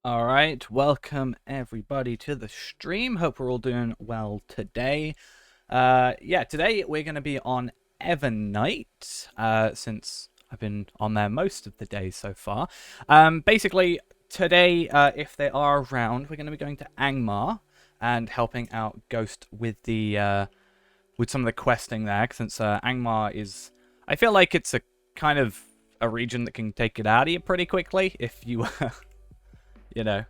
Alright, welcome everybody to the stream. Hope we're all doing well today. Today we're going to be on Evernight, since I've been on there most of the days so far. Basically, today, if they are around, we're going to be going to Angmar and helping out Ghost with the with some of the questing there, since Angmar is... I feel like it's a kind of a region that can take it out of you pretty quickly if you... you know,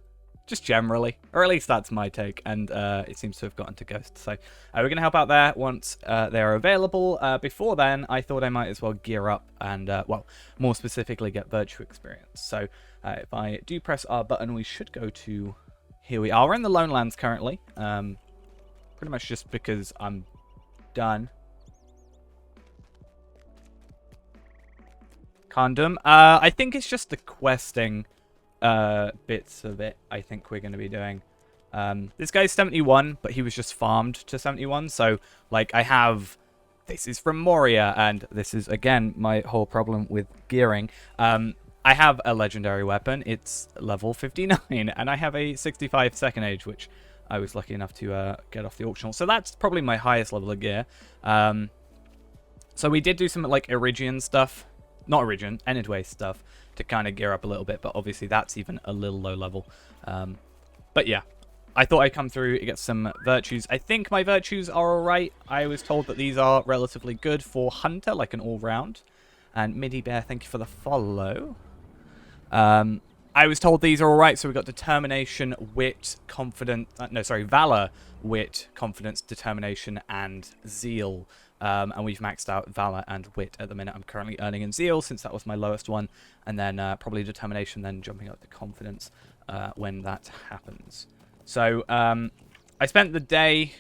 just generally, or at least that's my take, and it seems to have gotten to Ghost. So we're going to help out there once they're available. Before then, I thought I might as well gear up and, well, more specifically, get Virtue Experience. So if I do press R button, we should go to... Here we are. We're in the Lone Lands currently, pretty much just because I'm done. Condom. I think it's just the questing bits of it I think we're going to be doing. This guy's 71, but he was just farmed to 71, so like I have... This is from Moria, and this is again my whole problem with gearing. I have a legendary weapon. It's level 59, and I have a 65 second age, which I was lucky enough to get off the auction. So that's probably my highest level of gear. So we did do some like Iridian stuff. Not Iridian, Enidway stuff to kind of gear up a little bit, but obviously that's even a little low level. But yeah, I thought I'd come through and get some virtues. I think my virtues are alright. I was told that these are relatively good for Hunter, like an all-round. And Midi Bear, thank you for the follow. I was told these are alright, so we've got Determination, Wit, Confidence... Valor, Wit, Confidence, Determination, and Zeal. And we've maxed out Valor and Wit at the minute. I'm currently earning in Zeal, since that was my lowest one. And then probably Determination, then jumping up to Confidence when that happens. So I spent the day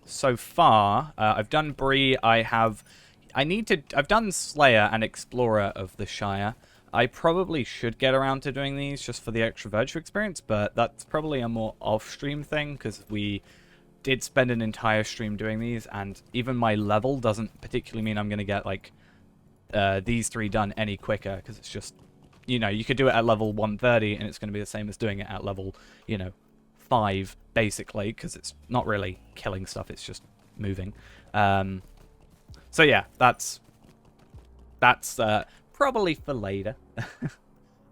so far. I've done Bree. I've done Slayer and Explorer of the Shire. I probably should get around to doing these just for the extra virtue experience, but that's probably a more off-stream thing, because we did spend an entire stream doing these, and even my level doesn't particularly mean I'm going to get, like, these three done any quicker, because it's just, you know, you could do it at level 130, and it's going to be the same as doing it at level, 5, basically, because it's not really killing stuff, it's just moving. So yeah, that's probably for later.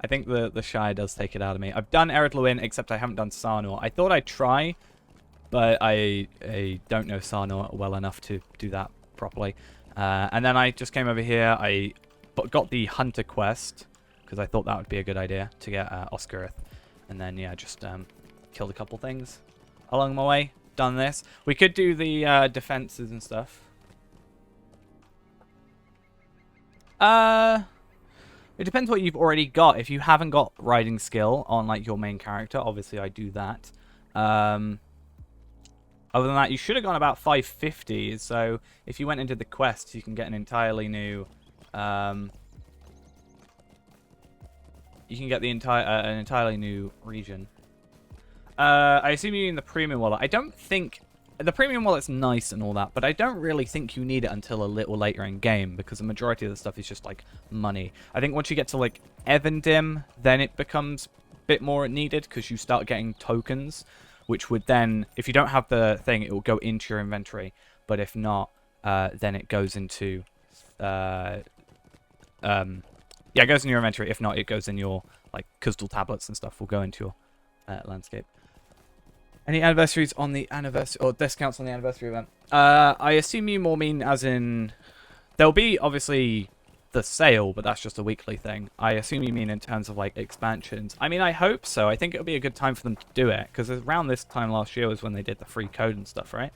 I think the Shire does take it out of me. I've done Ered Luin, except I haven't done Sarnor. I thought I'd try, but I don't know Sarnor well enough to do that properly. And then I just came over here. I got the Hunter quest, because I thought that would be a good idea to get Oscarith. And then, yeah, just killed a couple things along my way. Done this. We could do the defenses and stuff. It depends what you've already got. If you haven't got riding skill on like your main character, obviously I do that. Other than that, you should have gone about 550. So if you went into the quest, you can get an entirely new. You can get the an entirely new region. I assume you mean the premium wallet. I don't think the premium wallet's nice and all that, but I don't really think you need it until a little later in game, because the majority of the stuff is just like money. I think once you get to like Evendim, then it becomes a bit more needed, because you start getting tokens, which would then, if you don't have the thing, it will go into your inventory. But if not, then it goes into yeah, it goes in your inventory. If not, it goes in your like crystal tablets and stuff will go into your landscape. Any anniversaries on the anniversary, or discounts on the anniversary event? I assume you more mean as in... There'll be, obviously, the sale, but that's just a weekly thing. I assume you mean in terms of, like, expansions. I mean, I hope so. I think it'll be a good time for them to do it, because around this time last year was when they did the free code and stuff, right?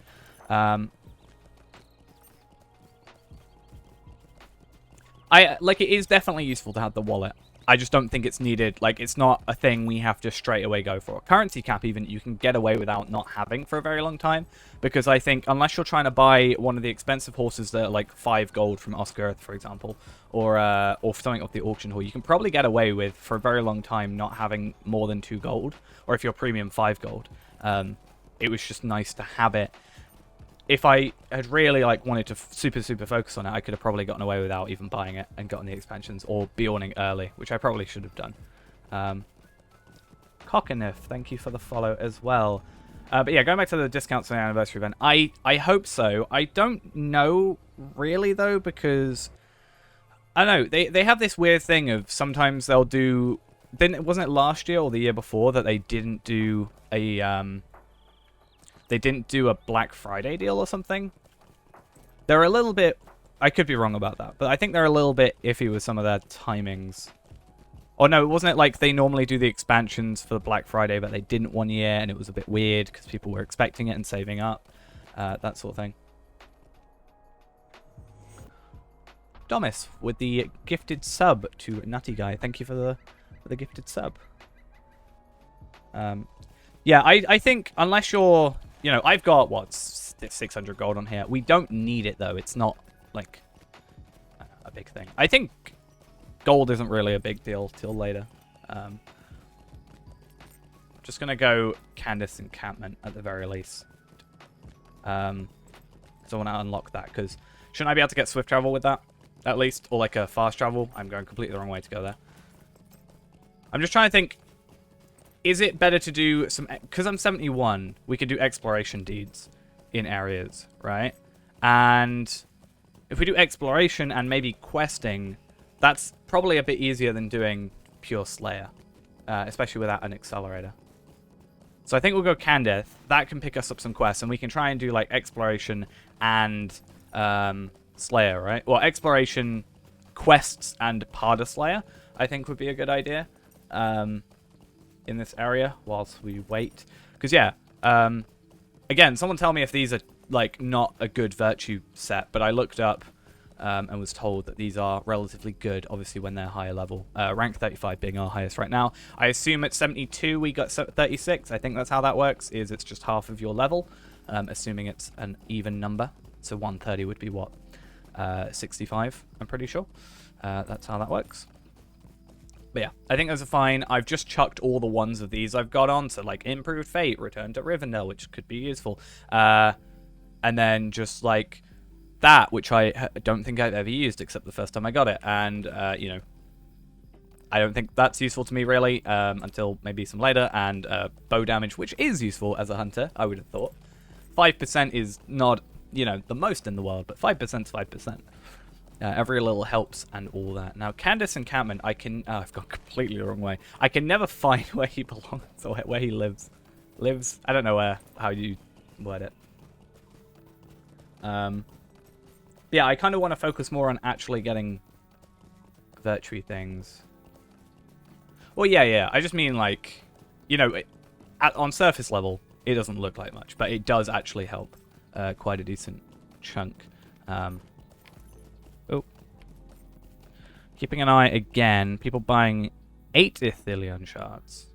Like, it is definitely useful to have the wallet. I just don't think it's needed. Like, it's not a thing we have to straight away go for. Currency cap, even, you can get away without not having for a very long time. Because I think, unless you're trying to buy one of the expensive horses that are like 5 gold from Oscarith, for example, or something off the auction hall, you can probably get away with, for a very long time, not having more than 2 gold. Or if you're premium, 5 gold. It was just nice to have it. If I had really like wanted to super focus on it, I could have probably gotten away without even buying it and gotten the expansions, or Bjorning early, which I probably should have done. Cockaniff, thank you for the follow as well. But yeah, going back to the discounts on the anniversary event, I hope so. I don't know really though, because I don't know, they have this weird thing of sometimes they'll do. Then wasn't it last year or the year before that they didn't do a Black Friday deal or something? They're a little bit. I could be wrong about that, but I think they're a little bit iffy with some of their timings. Or no, wasn't it like they normally do the expansions for Black Friday, but they didn't one year, and it was a bit weird because people were expecting it and saving up, that sort of thing. Domus with the gifted sub to Nutty Guy. Thank you for the gifted sub. Yeah, I think unless you're, you know, I've got what 600 gold on here. We don't need it though. It's not like a big thing. I think gold isn't really a big deal till later. Just gonna go Candace encampment at the very least. So I want to unlock that because shouldn't I be able to get swift travel with that at least, or like a fast travel? I'm going completely the wrong way to go there. I'm just trying to think. Is it better to do some, because I'm 71, we could do exploration deeds in areas, right? And if we do exploration and maybe questing, that's probably a bit easier than doing pure Slayer, especially without an accelerator. So I think we'll go Candith. That can pick us up some quests, and we can try and do like exploration and Slayer, right? Well, exploration, quests, and Parda Slayer, I think would be a good idea. In this area whilst we wait, because yeah, again, someone tell me if these are like not a good virtue set, but I looked up and was told that these are relatively good, obviously when they're higher level, rank 35 being our highest right now. I assume at 72 we got 36. I think that's how that works, is it's just half of your level, assuming it's an even number, so 130 would be what, 65, I'm pretty sure. That's how that works. But yeah, I think those are fine. I've just chucked all the ones of these I've got on, so like Improved Fate, Return to Rivendell, which could be useful. And then just like that, which I don't think I've ever used except the first time I got it. And, you know, I don't think that's useful to me really until maybe some later. And bow damage, which is useful as a hunter, I would have thought. 5% is not, you know, the most in the world, but 5% is 5%. Every little helps and all that. Now, Candace encampment, I can... Oh, I've gone completely the wrong way. I can never find where he belongs or where he lives. Lives? I don't know how you word it. Yeah, I kind of want to focus more on actually getting virtue things. Well, yeah. I just mean, like, you know, on surface level, it doesn't look like much, but it does actually help quite a decent chunk. Oh. Keeping an eye again. People buying 8 Ithilien shards.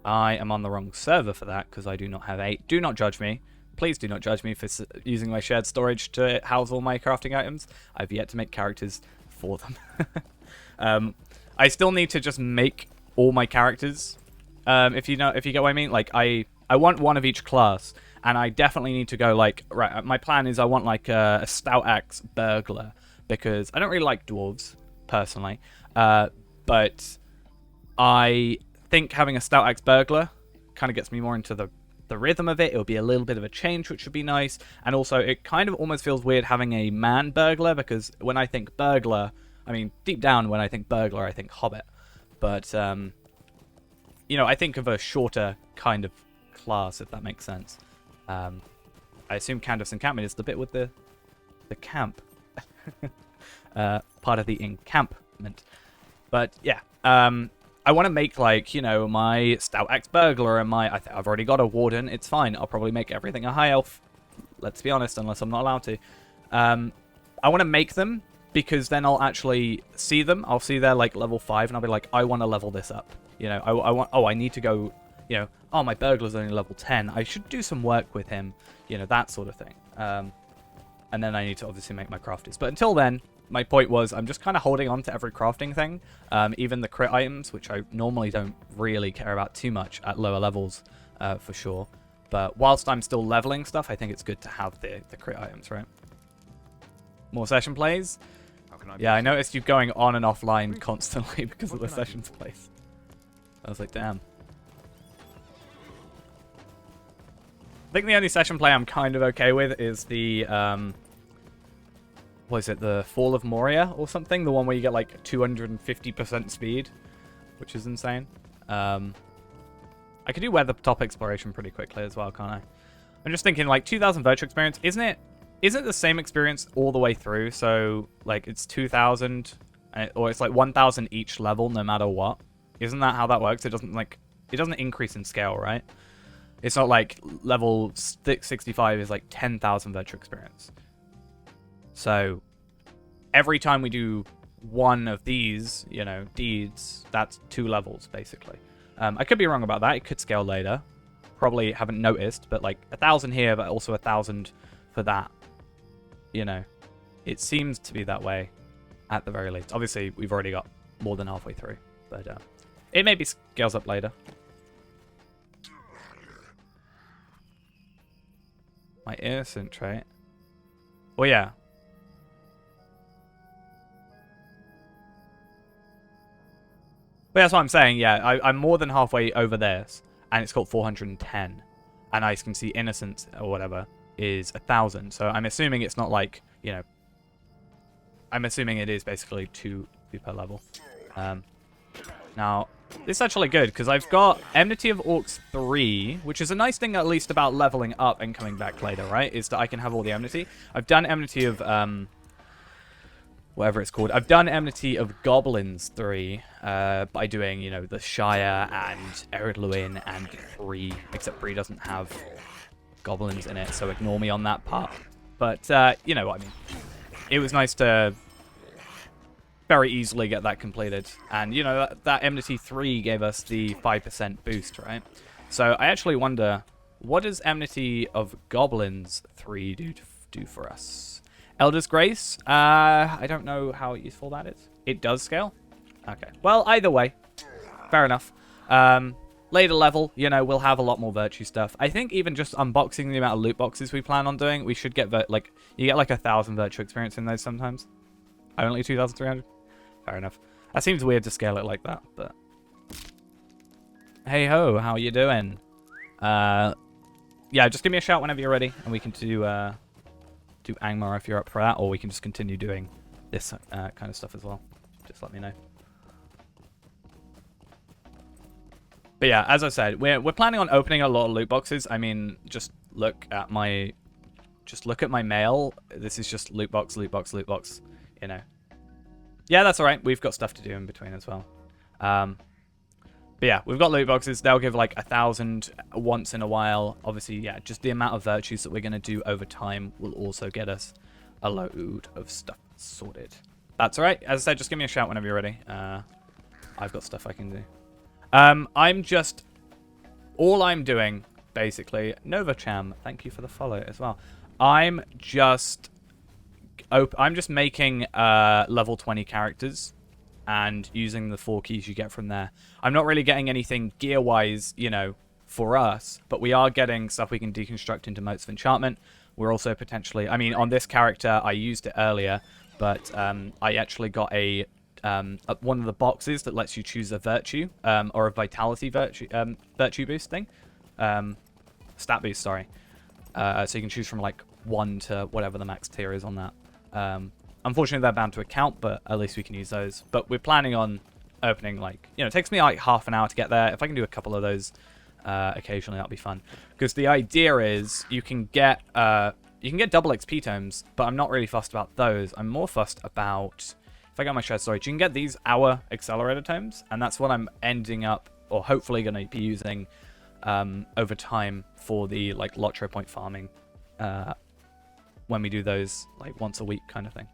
I am on the wrong server for that because I do not have 8. Do not judge me. Please do not judge me for using my shared storage to house all my crafting items. I've yet to make characters for them. I still need to just make all my characters. If you get what I mean. Like I want one of each class. And I definitely need to go like, right, my plan is I want like a stout axe burglar. Because I don't really like dwarves, personally. But I think having a stout axe burglar kind of gets me more into the rhythm of it. It'll be a little bit of a change, which would be nice. And also, it kind of almost feels weird having a man burglar. Because when I think burglar, I mean, deep down when I think burglar, I think hobbit. But, you know, I think of a shorter kind of class, if that makes sense. I assume Candace encampment is the bit with the camp. Part of the encampment. But yeah, I want to make like, you know, my stout axe burglar and my I've already got a warden. It's fine. I'll probably make everything a high elf. Let's be honest, unless I'm not allowed to. I want to make them because then I'll actually see them. I'll see they're like level 5 and I'll be like, I want to level this up. You know, I want. Oh, I need to go. You know, oh, my burglar's only level 10. I should do some work with him. You know, that sort of thing. And then I need to obviously make my crafters. But until then, my point was I'm just kind of holding on to every crafting thing. Even the crit items, which I normally don't really care about too much at lower levels, for sure. But whilst I'm still leveling stuff, I think it's good to have the crit items, right? More session plays? Yeah, I noticed you going on and offline constantly because of the sessions plays. I was like, damn. I think the only session play I'm kind of okay with is the, what is it, the Fall of Moria or something? The one where you get like 250% speed, which is insane. I could do weather-top exploration pretty quickly as well, can't I? I'm just thinking, like, 2,000 virtual experience, isn't it the same experience all the way through? So, like, it's 2,000, or it's like 1,000 each level, no matter what. Isn't that how that works? It doesn't increase in scale, right? It's not like level 65 is like 10,000 virtual experience. So, every time we do one of these, you know, deeds, that's 2 levels, basically. I could be wrong about that. It could scale later. Probably haven't noticed, but like 1,000 here, but also 1,000 for that. You know, it seems to be that way at the very least. Obviously, we've already got more than halfway through, but it maybe scales up later. My innocent trait. Well, yeah. But that's what I'm saying, yeah. I'm more than halfway over this, and it's got 410. And I can see innocence, or whatever, is 1,000. So I'm assuming it's not like, you know... I'm assuming it is basically 2 per level. Now, this is actually good, because I've got Enmity of Orcs 3, which is a nice thing at least about leveling up and coming back later, right? Is that I can have all the Enmity. I've done Enmity of... whatever it's called. I've done Enmity of Goblins 3 by doing, you know, the Shire and Eredluin and Bree, except Bree doesn't have goblins in it, so ignore me on that part. But, you know what I mean. It was nice to very easily get that completed. And, you know, that Enmity 3 gave us the 5% boost, right? So I actually wonder, what does Enmity of Goblins 3 do for us? Elder's Grace, I don't know how useful that is. It does scale? Okay. Well, either way, fair enough. Later level, you know, we'll have a lot more virtue stuff. I think even just unboxing the amount of loot boxes we plan on doing, we should get, like, you get like 1,000 virtue experience in those sometimes. Only 2,300? Fair enough. That seems weird to scale it like that, but... Hey ho, how you doing? Yeah, just give me a shout whenever you're ready, and we can do Angmar if you're up for that, or we can just continue doing this kind of stuff as well. Just let me know. But yeah, as I said, we're planning on opening a lot of loot boxes. I mean, just look at my mail. This is just loot box, loot box, loot box. You know. Yeah, that's all right. We've got stuff to do in between as well. But yeah, we've got loot boxes. They'll give like 1,000 once in a while. Obviously, yeah, just the amount of virtues that we're going to do over time will also get us a load of stuff sorted. That's all right. As I said, just give me a shout whenever you're ready. I've got stuff I can do. All I'm doing, basically, NovaCham, thank you for the follow as well. I'm just making level 20 characters and using the 4 keys you get from there. I'm not really getting anything gear-wise, you know, for us, but we are getting stuff we can deconstruct into motes of enchantment. We're also potentially, I mean, on this character, I used it earlier, but I actually got one of the boxes that lets you choose a virtue, or a vitality virtue boost thing. Stat boost, sorry. So you can choose from like 1 to whatever the max tier is on that. Unfortunately, they're bound to account, but at least we can use those. But we're planning on opening, like, you know, it takes me like half an hour to get there. If I can do a couple of those occasionally, that'll be fun. Because the idea is you can get double XP tomes, but I'm not really fussed about those. I'm more fussed about, if I got my shared storage, you can get these hour accelerator tomes, and that's what I'm ending up, or hopefully going to be using over time for the like Lotro point farming when we do those like once a week kind of thing.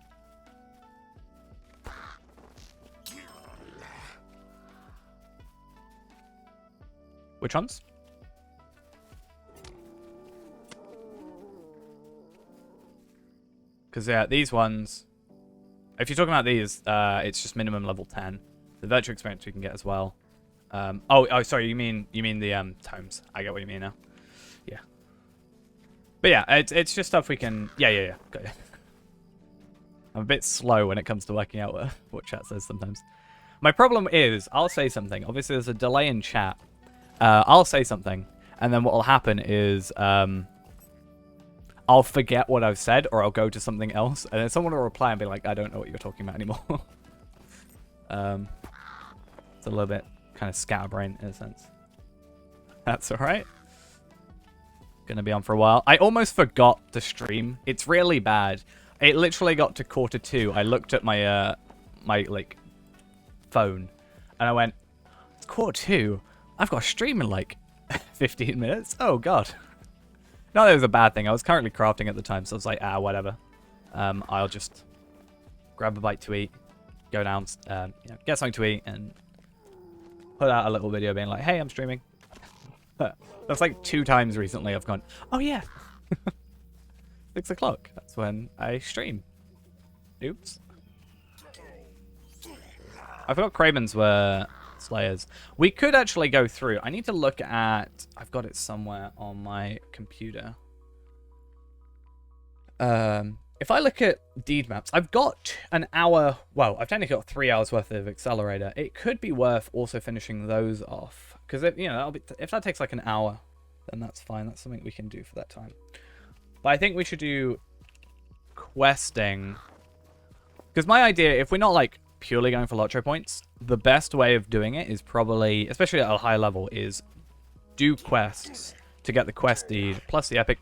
Which ones? Because yeah, these ones, if you're talking about these, it's just minimum level 10. The virtual experience we can get as well. Oh, sorry, you mean the tomes. I get what you mean now. Yeah. But yeah, it's just stuff we can. Yeah. Got it. I'm a bit slow when it comes to working out what chat says sometimes. My problem is, I'll say something. Obviously, there's a delay in chat. I'll say something, And then what will happen is I'll forget what I've said, or I'll go to something else, and then someone will reply and be like, I don't know what you're talking about anymore. It's a little bit kind of scatterbrained in a sense. That's alright. Gonna be on for a while. I almost forgot to stream. It's really bad. It literally got to Q2. I looked at my like phone, and I went, it's Q2. I've got a stream in like 15 minutes. Oh god. No, that was a bad thing. I was currently crafting at the time, so I was like, whatever. I'll just grab a bite to eat, go down, get something to eat, and put out a little video being like, hey, I'm streaming. That's like 2 times recently I've gone, oh yeah. 6 o'clock. That's when I stream. Oops. I forgot Cravens were Slayers. We could actually go through. I need to look at... I've got it somewhere on my computer. If I look at deed maps, I've got an hour... Well, I've technically got 3 hours worth of Accelerator. It could be worth also finishing those off. Because, you know, if that takes like an hour, then that's fine. That's something we can do for that time. But I think we should do questing. Because my idea, if we're not like purely going for Lotro points, the best way of doing it is probably, especially at a high level, is do quests to get the quest deed, plus the epic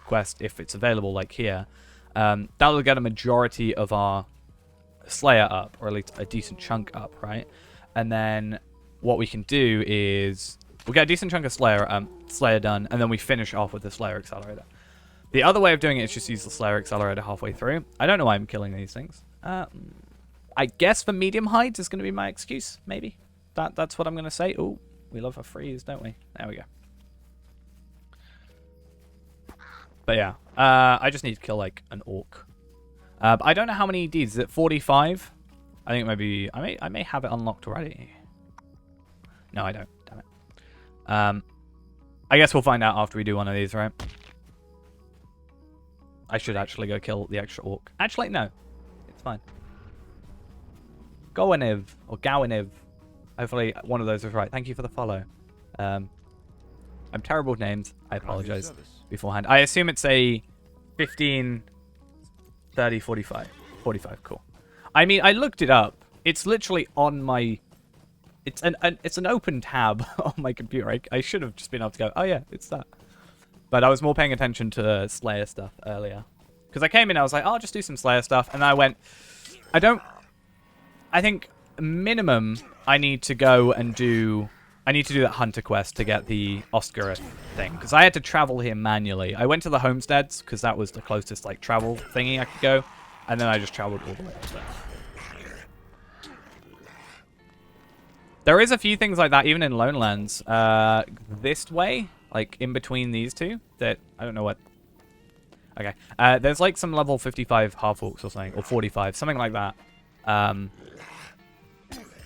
quest if it's available, like here. That'll get a majority of our Slayer up, or at least a decent chunk up, right? And then what we can do is we'll get a decent chunk of Slayer done, and then we finish off with the Slayer Accelerator. The other way of doing it is just use the Slayer Accelerator halfway through. I don't know why I'm killing these things. I guess for medium hides is going to be my excuse, maybe. That's what I'm going to say. Oh, we love a freeze, don't we? There we go. But yeah, I just need to kill like an orc. But I don't know how many deeds. Is it 45? I think maybe I may have it unlocked already. No, I don't. Damn it. I guess we'll find out after we do one of these, right? I should actually go kill the extra orc. Actually, no. It's fine. Goaniv, or Gowaniv. Hopefully one of those was right. Thank you for the follow. I'm terrible with names. I apologize beforehand. I assume it's a 15, 30, 45. 45, cool. I mean, I looked it up. It's literally on my... It's an open tab on my computer. I should have just been able to go, oh yeah, it's that. But I was more paying attention to Slayer stuff earlier. Because I came in, I was like, oh, I'll just do some Slayer stuff. And I went, I think minimum I need to go and do... I need to do that Hunter quest to get the Oscar thing. Because I had to travel here manually. I went to the homesteads, because that was the closest like travel thingy I could go. And then I just traveled all the way up there. There is a few things like that, even in Lone Lands. This way, like in between these two, that I don't know what. Okay, there's like some level 55 half-orcs or something, or 45, something like that.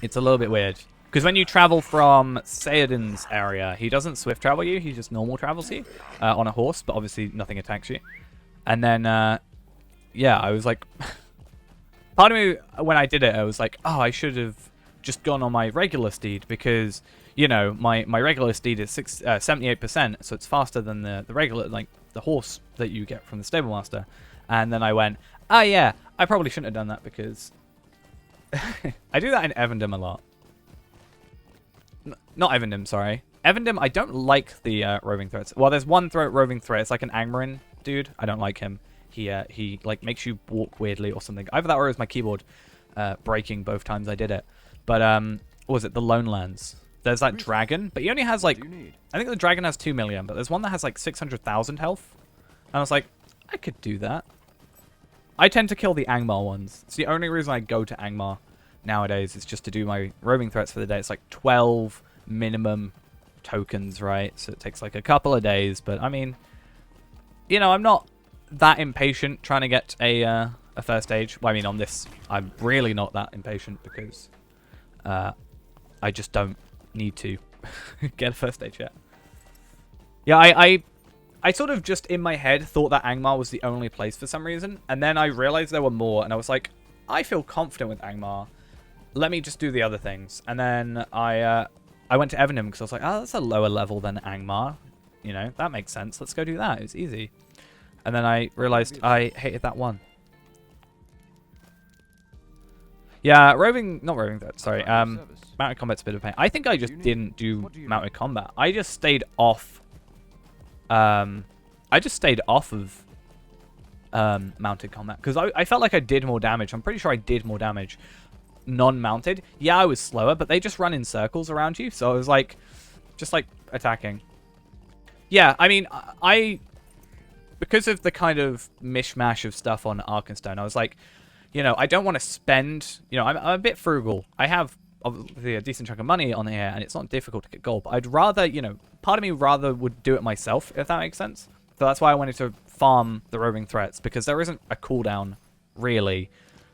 It's a little bit weird. Because when you travel from Sayadin's area, he doesn't swift travel you, he just normal travels you on a horse, but obviously nothing attacks you. And then, yeah, I was like... part of me, when I did it, I was like, oh, I should have just gone on my regular steed, because, you know, my regular steed is 78%, so it's faster than the regular, like, the horse that you get from the stable master. And then I went, oh, yeah, I probably shouldn't have done that, because... I do that in Evandem a lot. Not Evandem, sorry. Evandem, I don't like the roving threats. Well, there's one roving threat. It's like an Angmar dude. I don't like him. He like makes you walk weirdly or something. Either that or it was my keyboard breaking both times I did it. But what was it? The Lone Lands. There's that dragon, but he only has like... I think the dragon has 2 million, but there's one that has like 600,000 health. And I was like, I could do that. I tend to kill the Angmar ones. It's the only reason I go to Angmar nowadays. Is just to do my roving threats for the day. It's like 12 minimum tokens, right? So it takes like a couple of days. But I mean, you know, I'm not that impatient trying to get a first stage. Well, I mean, on this, I'm really not that impatient because I just don't need to get a first stage yet. Yeah, I sort of just in my head thought that Angmar was the only place for some reason. And then I realized there were more. And I was like, I feel confident with Angmar. Let me just do the other things. And then I went to Evandem because I was like, oh, that's a lower level than Angmar. You know, that makes sense. Let's go do that. It's easy. And then I realized I hated that one. Yeah, not roving threat, sorry. Mounted combat's a bit of a pain. I think I just didn't do mounted combat. I just stayed off. I just stayed off of mounted combat because I felt like I did more damage. I'm pretty sure I did more damage non-mounted. Yeah, I was slower, but they just run in circles around you. So I was like, just like attacking. Yeah, I mean, because of the kind of mishmash of stuff on Arkenstone, I was like, you know, I don't want to spend, you know, I'm a bit frugal. I have obviously a decent chunk of money on here, and it's not difficult to get gold, but I'd rather, you know, part of me rather would do it myself, if that makes sense. So that's why I wanted to farm the roving threats, because there isn't a cooldown, really,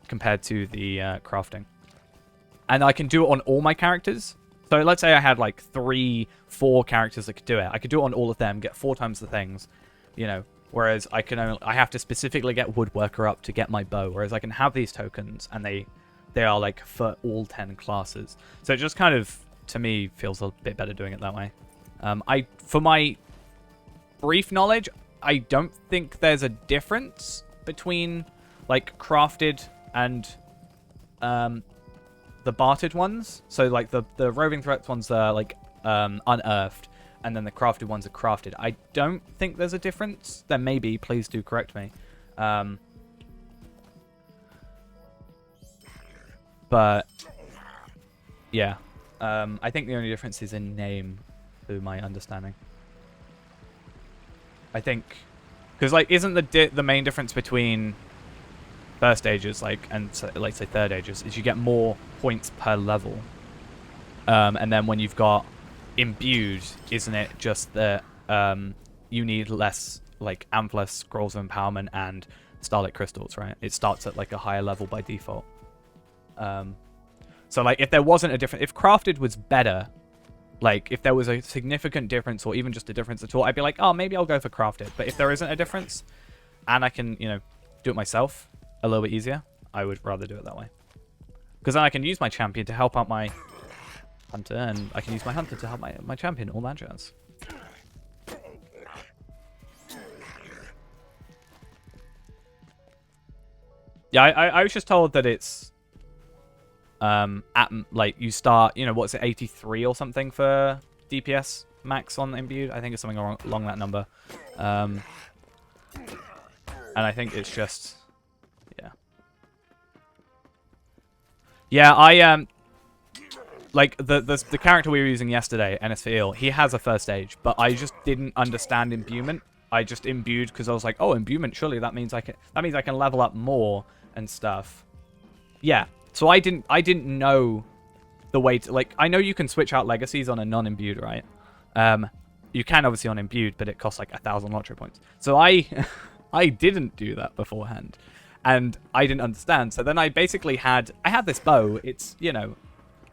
compared to the crafting. And I can do it on all my characters. So let's say I had like 3-4 characters that could do it. I could do it on all of them, get 4 times the things, you know. Whereas I have to specifically get Woodworker up to get my bow. Whereas I can have these tokens, and they are like for all 10 classes. So it just kind of, to me, feels a bit better doing it that way. For my brief knowledge, I don't think there's a difference between like crafted and the bartered ones. So like the roving threats ones are like unearthed, and then the crafted ones are crafted. I don't think there's a difference. There may be. Please do correct me. But yeah, I think the only difference is in name, to my understanding. I think because like isn't the main difference between first ages and like say third ages is you get more points per level, and then when you've got imbued, isn't it just that you need less like Antler Scrolls of Empowerment and Starlit Crystals, right? It starts at like a higher level by default. So like if there wasn't a difference, if crafted was better, like if there was a significant difference or even just a difference at all, I'd be like, oh, maybe I'll go for crafted. But if there isn't a difference and I can, you know, do it myself a little bit easier, I would rather do it that way. Because then I can use my champion to help out my hunter, and I can use my hunter to help my champion, all that jazz. Yeah, I was just told that it's at like you start, you know, what's it, 83 or something for DPS max on imbued. I think it's something along that number. And I think it's just yeah, I like the character we were using yesterday, NSVL, he has a first stage, but I just didn't understand imbuement. I just imbued because I was like, oh, imbuement, surely that means I can level up more and stuff. Yeah. So I didn't know the way to, like, I know you can switch out legacies on a non-imbued, right? You can obviously on imbued, but it costs like 1,000 lottery points. So I didn't do that beforehand, and I didn't understand. So then I had this bow. It's, you know,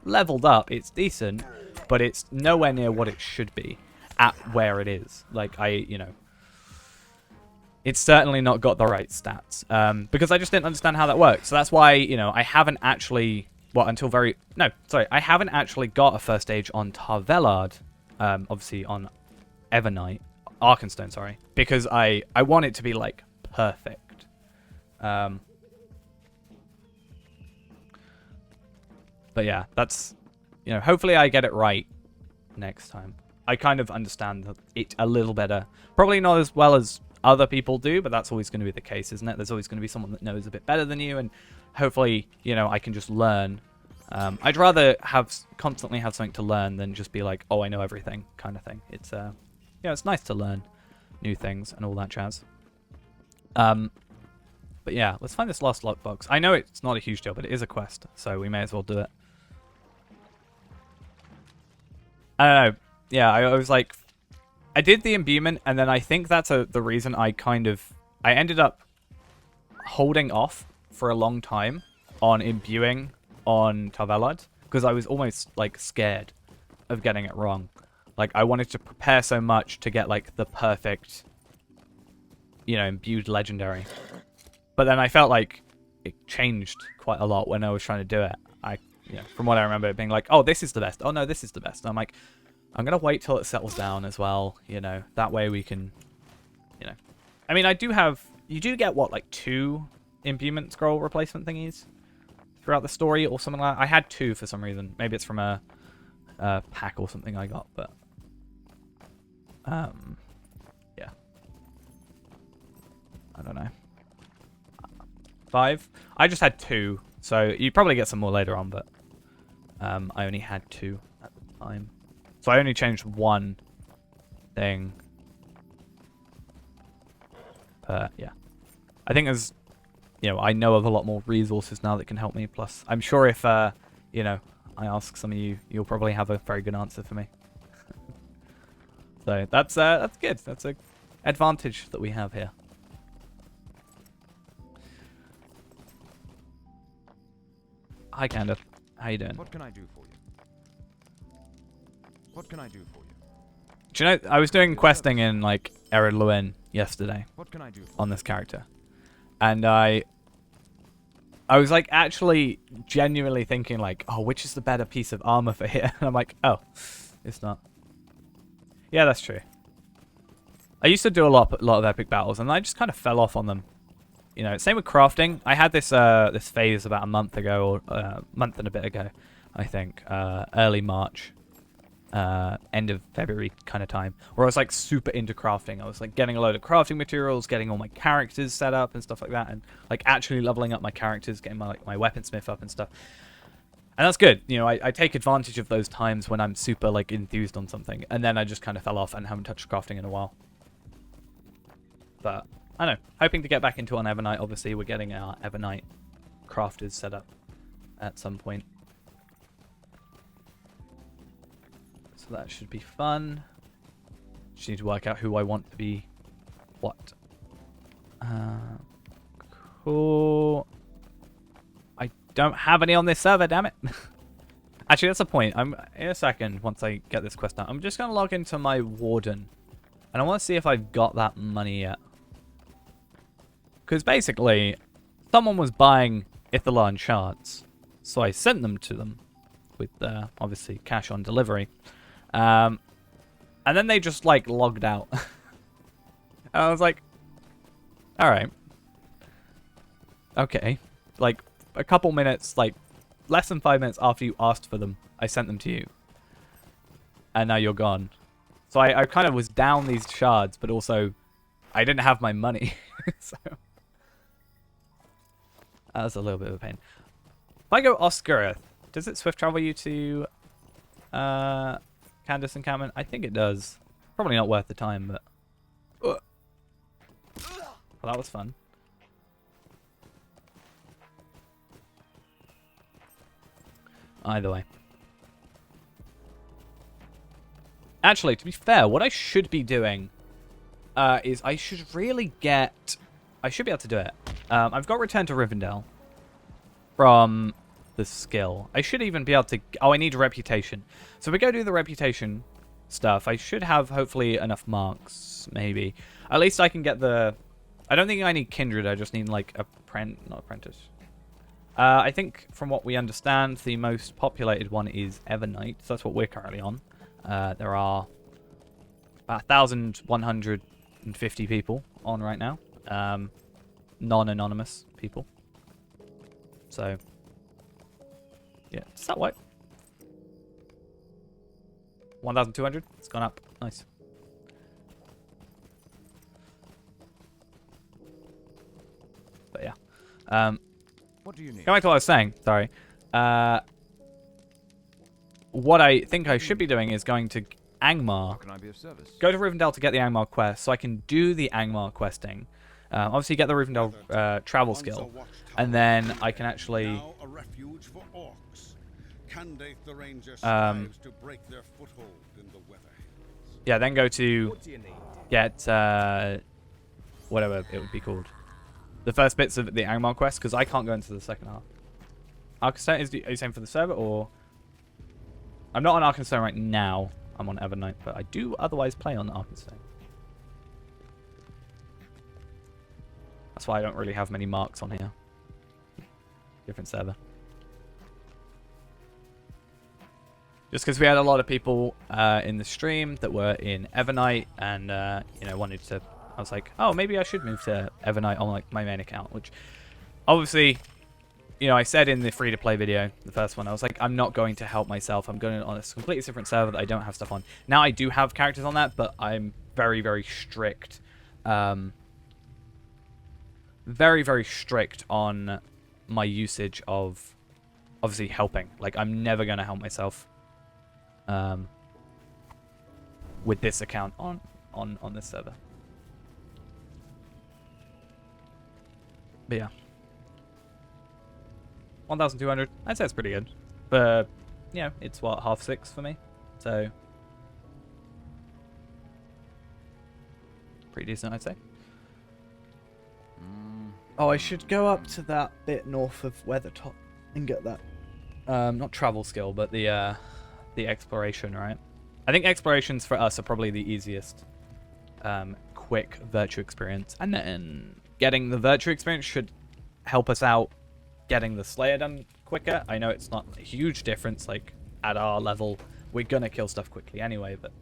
leveled up. It's decent, but it's nowhere near what it should be at where it is. Like you know, it's certainly not got the right stats, because I just didn't understand how that works. So that's why, you know, I haven't actually, I haven't actually got a first stage on Tarvelard, obviously on Evernight, Arkenstone, sorry, because I want it to be like perfect. But yeah, that's, you know, hopefully I get it right next time. I kind of understand it a little better. Probably not as well as other people do, but that's always going to be the case, isn't it? There's always going to be someone that knows a bit better than you, and hopefully, you know, I can just learn. I'd rather constantly have something to learn than just be like, oh, I know everything kind of thing. It's yeah, it's nice to learn new things and all that jazz. But yeah, let's find this last lockbox. I know it's not a huge deal, but it is a quest, so we may as well do it. I don't know. Yeah, I was like, I did the imbuement, and then I think that's the reason I ended up holding off for a long time on imbuing on Tarvelard, because I was almost like scared of getting it wrong. Like I wanted to prepare so much to get like the perfect, you know, imbued legendary. But then I felt like it changed quite a lot when I was trying to do it. You know, from what I remember, it being like, oh, this is the best. Oh no, this is the best. And I'm like, I'm going to wait till it settles down as well, you know. That way we can, you know. I mean, I do have... You do get, what, like 2 imbuement scroll replacement thingies throughout the story or something like that? I had 2 for some reason. Maybe it's from a pack or something I got, but... yeah. I don't know. 5? I just had 2, so you probably get some more later on, but I only had 2 at the time. So I only changed 1 thing. Yeah. I think there's, you know, I know of a lot more resources now that can help me. Plus, I'm sure if, you know, I ask some of you, you'll probably have a very good answer for me. So that's good. That's a advantage that we have here. Hi, Candace. How you doing? What can I do for you? What can I do for you? Do you know, I was doing questing in, like, Ered Luin yesterday What can I do on this character. And I was, like, actually genuinely thinking, like, oh, which is the better piece of armor for here? And I'm like, oh, it's not. Yeah, that's true. I used to do a lot of epic battles, and I just kind of fell off on them. You know, same with crafting. I had this this phase about a month ago, or a month and a bit ago, I think, early March, end of February kind of time, where I was like super into crafting. I was like getting a load of crafting materials, getting all my characters set up and stuff like that, and like actually leveling up my characters, getting my my weaponsmith up and stuff. And that's good. You know, I take advantage of those times when I'm super like enthused on something, and then I just kind of fell off and haven't touched crafting in a while. But I don't know, hoping to get back into on Evernight. Obviously, we're getting our Evernight crafters set up at some point. So that should be fun. Just need to work out who I want to be what. Cool. I don't have any on this server, damn it. Actually, that's a point. I'm in a second, once I get this quest done, I'm just going to log into my Warden. And I want to see if I've got that money yet. Because basically, someone was buying Ithalan shards. So I sent them to them with, obviously, cash on delivery. And then they just, like, logged out. And I was like, alright. Okay. Like, a couple minutes, like, less than 5 minutes after you asked for them, I sent them to you. And now you're gone. So I kind of was down these shards, but also I didn't have my money. So that was a little bit of a pain. If I go Oscarith, does it swift travel you to Candace encampment? I think it does. Probably not worth the time, but well, that was fun. Either way. Actually, to be fair, what I should be doing is I should really get... I should be able to do it. I've got Return to Rivendell from the skill. I should even be able to... Oh, I need a reputation. So if we go do the reputation stuff, I should have, hopefully, enough marks, maybe. At least I can get the... I don't think I need Kindred, I just need, like, not apprentice. I think, from what we understand, the most populated one is Evernight. So that's what we're currently on. There are about 1,150 people on right now. Non-anonymous people. So, yeah. Does that work? 1,200? It's gone up. Nice. But yeah. What do you need? Going back to what I was saying, sorry. What I think I should be doing is going to Angmar. How can I be of service? Go to Rivendell to get the Angmar quest, so I can do the Angmar questing. Obviously, get the Rivendell travel skill, and then I can actually. Now a refuge for orcs. Candate the ranger strives to break their foothold in the weather hills. Yeah, then go to What do you need? get whatever it would be called. The first bits of the Angmar quest, because I can't go into the second half. Arkenstone, are you saying for the server, or... I'm not on Arkenstone right now. I'm on Evernight, but I do otherwise play on Arkenstone. That's why I don't really have many marks on here. Different server. Just because we had a lot of people in the stream that were in Evernight and, you know, wanted to... I was like, oh, maybe I should move to Evernight on, like, my main account, which obviously, you know, I said in the free-to-play video, the first one, I was like, I'm not going to help myself. I'm going on a completely different server that I don't have stuff on. Now I do have characters on that, but I'm very, very strict. Very, very strict on my usage of, obviously, helping. Like, I'm never going to help myself with this account on this server. But yeah. 1,200. I'd say it's pretty good. But, yeah, it's what, 6:30 for me? So, pretty decent, I'd say. Oh, I should go up to that bit north of Weathertop and get that. Not travel skill, but the exploration, right? I think explorations for us are probably the easiest quick virtue experience. And then getting the virtue experience should help us out getting the Slayer done quicker. I know it's not a huge difference, like, at our level. We're gonna kill stuff quickly anyway, but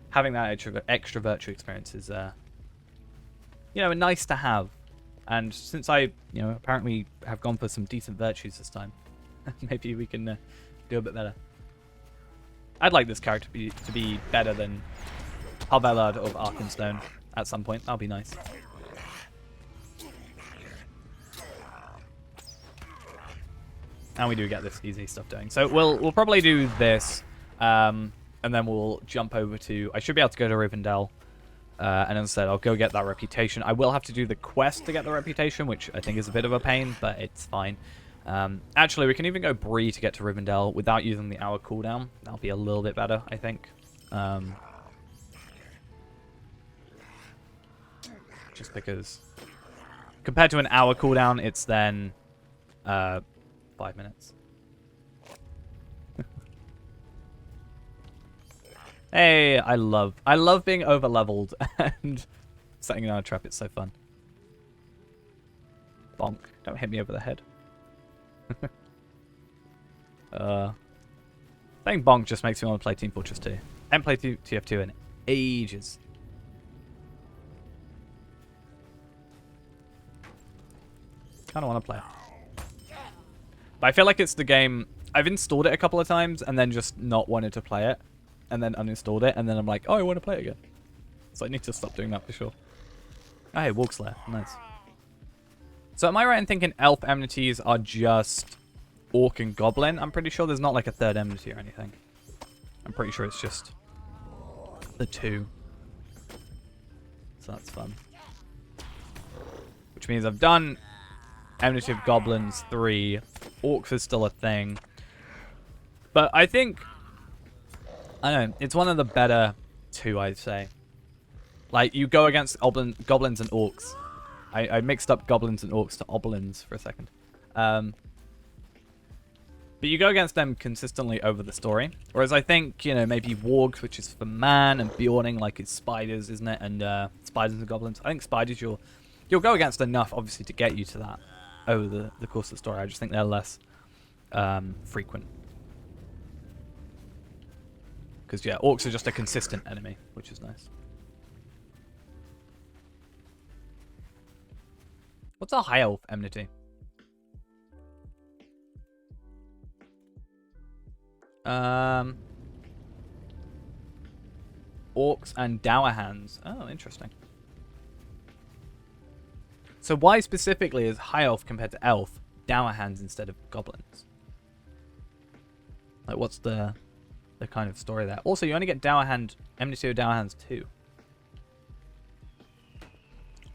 having that extra virtue experience is, you know, nice to have. And since I, you know, apparently have gone for some decent virtues this time, maybe we can do a bit better. I'd like this character to be better than Harvellard of Arkenstone at some point. That'll be nice. And we do get this easy stuff doing. So we'll probably do this, and then we'll jump over to... I should be able to go to Rivendell. And as I said, I'll go get that reputation. I will have to do the quest to get the reputation, which I think is a bit of a pain, but it's fine. Actually, we can even go Bree to get to Rivendell without using the hour cooldown. That'll be a little bit better, I think. Just because... compared to an hour cooldown, it's then 5 minutes. Hey, I love being over-leveled and setting down a trap. It's so fun. Bonk. Don't hit me over the head. Saying bonk just makes me want to play Team Fortress 2. I haven't played TF2 in ages. Kind of want to play it. But I feel like it's the game... I've installed it a couple of times and then just not wanted to play it. And then uninstalled it, and then I'm like, oh, I want to play it again. So I need to stop doing that for sure. Oh, hey, Walk Slayer. Nice. So am I right in thinking elf enmities are just orc and goblin? I'm pretty sure there's not like a third enmity or anything. I'm pretty sure it's just the two. So that's fun. Which means I've done enmity of goblins 3. Orcs is still a thing. But I think... I don't know, it's one of the better 2, I'd say. Like, you go against goblins and orcs. I mixed up goblins and orcs to oblins for a second. But you go against them consistently over the story. Whereas I think, you know, maybe wargs, which is for man, and Bjorning, like, it's spiders, isn't it? And spiders and goblins. I think spiders you'll go against enough, obviously, to get you to that over the course of the story. I just think they're less frequent. Because, yeah, orcs are just a consistent enemy, which is nice. What's a high elf enmity? Orcs and dour hands. Oh, interesting. So why specifically is high elf compared to elf dour hands instead of goblins? Like, what's the kind of story there? Also, you only get dour hand enmity of dour hands too.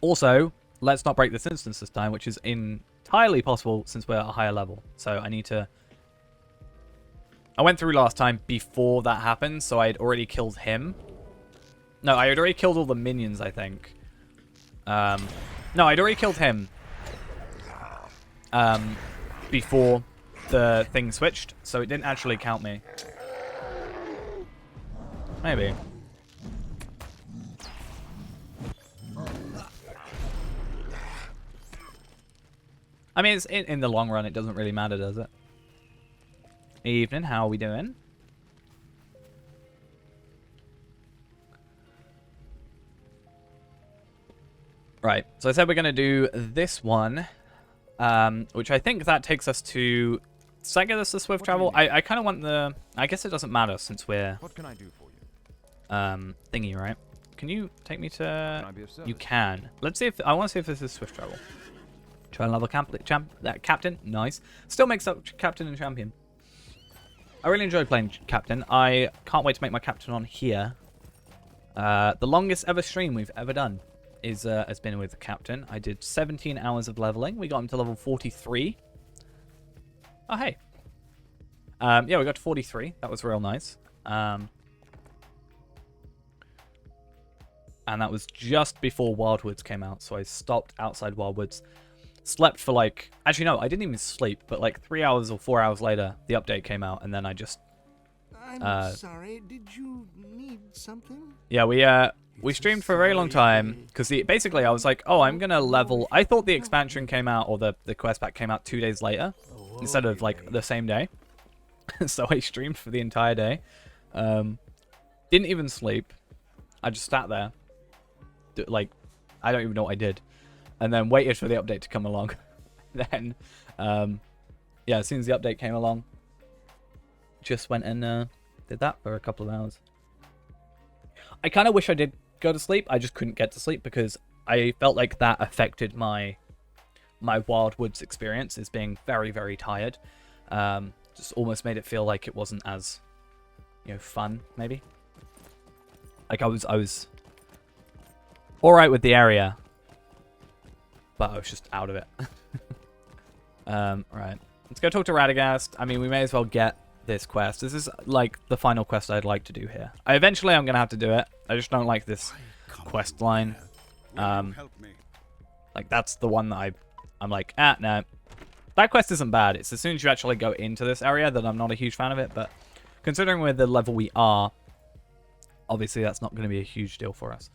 Also, let's not break this instance this time, which is entirely possible since we're at a higher level. So I need to... I went through last time before that happened, so I had already killed him. No, I had already killed all the minions, I think. No, I'd already killed him before the thing switched, so it didn't actually count me. Maybe. I mean, it's in the long run, it doesn't really matter, does it? Evening, how are we doing? Right. So I said we're going to do this one, which I think that takes us to... Does that get us the swift travel? I kind of want the... I guess it doesn't matter since we're... What can I do for you? Thingy, right? Can you take me to... Can I be of service? You can. Let's see if... I want to see if this is swift travel. Try and level that captain. Nice. Still makes up captain and champion. I really enjoy playing captain. I can't wait to make my captain on here. The longest ever stream we've ever done has been with the captain. I did 17 hours of leveling. We got him to level 43. Oh, hey. Yeah, we got to 43. That was real nice. And that was just before Wildwoods came out, so I stopped outside Wildwoods. Slept for like... Actually, no, I didn't even sleep, but like 3 hours or 4 hours later, the update came out, and then I just... I'm sorry, did you need something? Yeah, we streamed for a very long time, because basically I was like, oh, I'm going to level... I thought the expansion came out, or the quest pack came out 2 days later, instead of like the same day. So I streamed for the entire day. Didn't even sleep. I just sat there. Like, I don't even know what I did. And then waited for the update to come along. Then, yeah, as soon as the update came along, just went and did that for a couple of hours. I kind of wish I did go to sleep. I just couldn't get to sleep because I felt like that affected my Wildwoods experience as being very, very tired. Just almost made it feel like it wasn't as, fun, maybe. Like I was all right with the area, but I was just out of it. Right. Let's go talk to Radagast. I mean, we may as well get this quest. This is like the final quest I'd like to do here. Eventually I'm going to have to do it. I just don't like this quest line. Like that's the one that I'm like, no. That quest isn't bad. It's as soon as you actually go into this area that I'm not a huge fan of it, but considering we're the level we are, obviously that's not going to be a huge deal for us.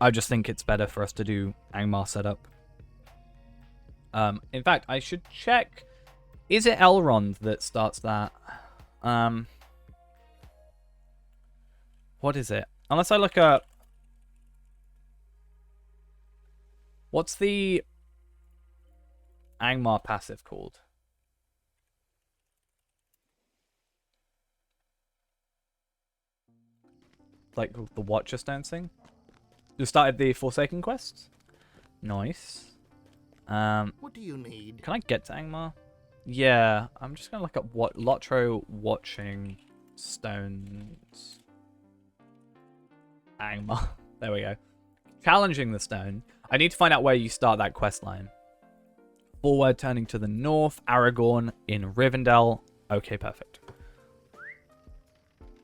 I just think it's better for us to do Angmar setup. In fact, I should check. Is it Elrond that starts that? What is it? Unless I look at... What's the Angmar passive called? Like the Watcher Stone thing? You started the Forsaken quest? Nice. What do you need? Can I get to Angmar? Yeah, I'm just gonna look up what Lotro Watching Stones. Angmar. There we go. Challenging the stone. I need to find out where you start that quest line. Forward, turning to the north, Aragorn in Rivendell. Okay, perfect.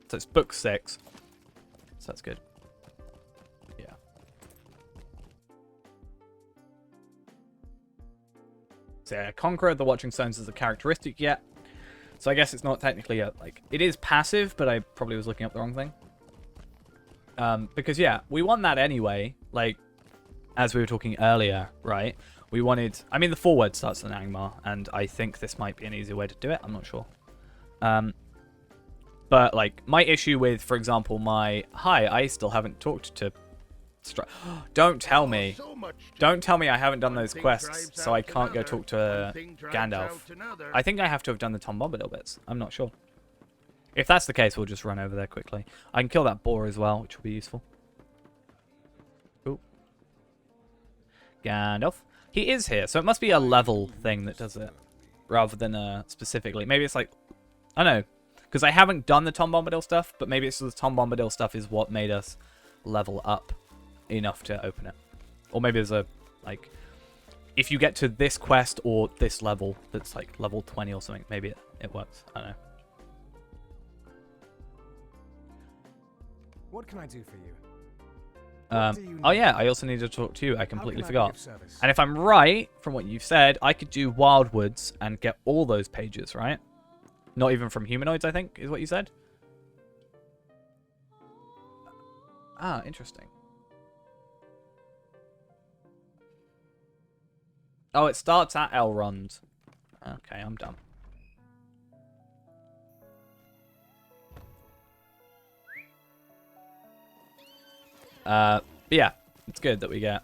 So it's book 6. So that's good. Yeah. So yeah, Conqueror of the Watching Stones is a characteristic yet. So I guess it's not technically a, like, it is passive, but I probably was looking up the wrong thing. Because yeah, we want that anyway, like, as we were talking earlier, right? We wanted, I mean, the forward starts in Angmar, and I think this might be an easier way to do it, I'm not sure. But, like, my issue with, for example, I still haven't talked to... Don't tell me. Don't tell me I haven't done those quests, so I can't go talk to Gandalf. I think I have to have done the Tom Bombadil bits. I'm not sure. If that's the case, we'll just run over there quickly. I can kill that boar as well, which will be useful. Ooh. Gandalf. He is here, so it must be a level thing that does it, rather than specifically. Maybe it's like... I don't know. Because I haven't done the Tom Bombadil stuff, but maybe it's the Tom Bombadil stuff is what made us level up enough to open it. Or maybe there's a, like, if you get to this quest or this level that's like level 20 or something, maybe it works. I don't know. What can I do for you? Oh yeah, I also need to talk to you. I completely forgot. And if I'm right, from what you've said, I could do Wildwoods and get all those pages, right? Not even from humanoids, I think, is what you said. Ah, interesting. Oh, it starts at Elrond. Okay, I'm done. But yeah, it's good that we get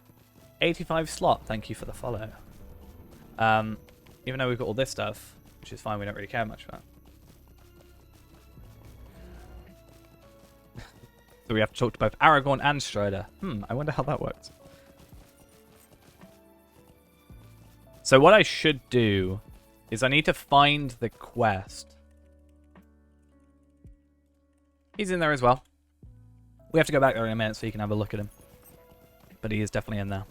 85 slot. Thank you for the follow. Even though we've got all this stuff, which is fine, we don't really care much about. So we have to talk to both Aragorn and Strider. I wonder how that works. So what I should do is I need to find the quest. He's in there as well. We have to go back there in a minute so you can have a look at him. But he is definitely in there.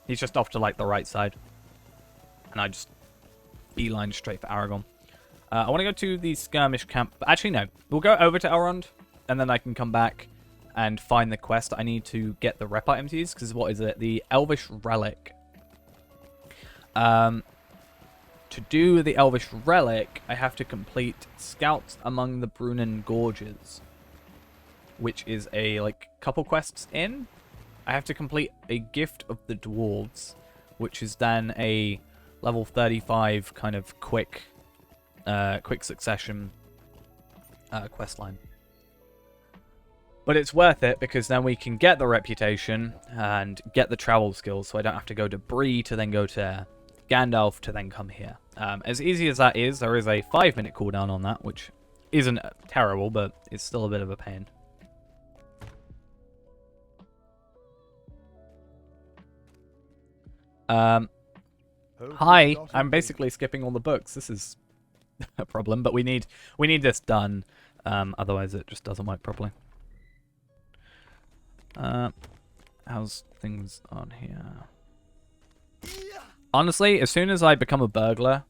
He's just off to like the right side. And I just beeline straight for Aragorn. I want to go to the skirmish camp. But actually, no. We'll go over to Elrond. And then I can come back and find the quest. I need to get the rep items used. Because what is it? The Elvish Relic. To do the Elvish Relic, I have to complete Scouts Among the Brunnen Gorges. Which is a like couple quests in. I have to complete a Gift of the Dwarves. Which is then a level 35 kind of quick succession quest line. But it's worth it because then we can get the reputation and get the travel skills, so I don't have to go to Bree to then go to Gandalf to then come here. As easy as that is, there is a 5-minute cooldown on that, which isn't terrible, but it's still a bit of a pain. Hi, I'm basically skipping all the books. This is a problem, but we need this done. Otherwise, it just doesn't work properly. How's things on here? Honestly, as soon as I become a burglar,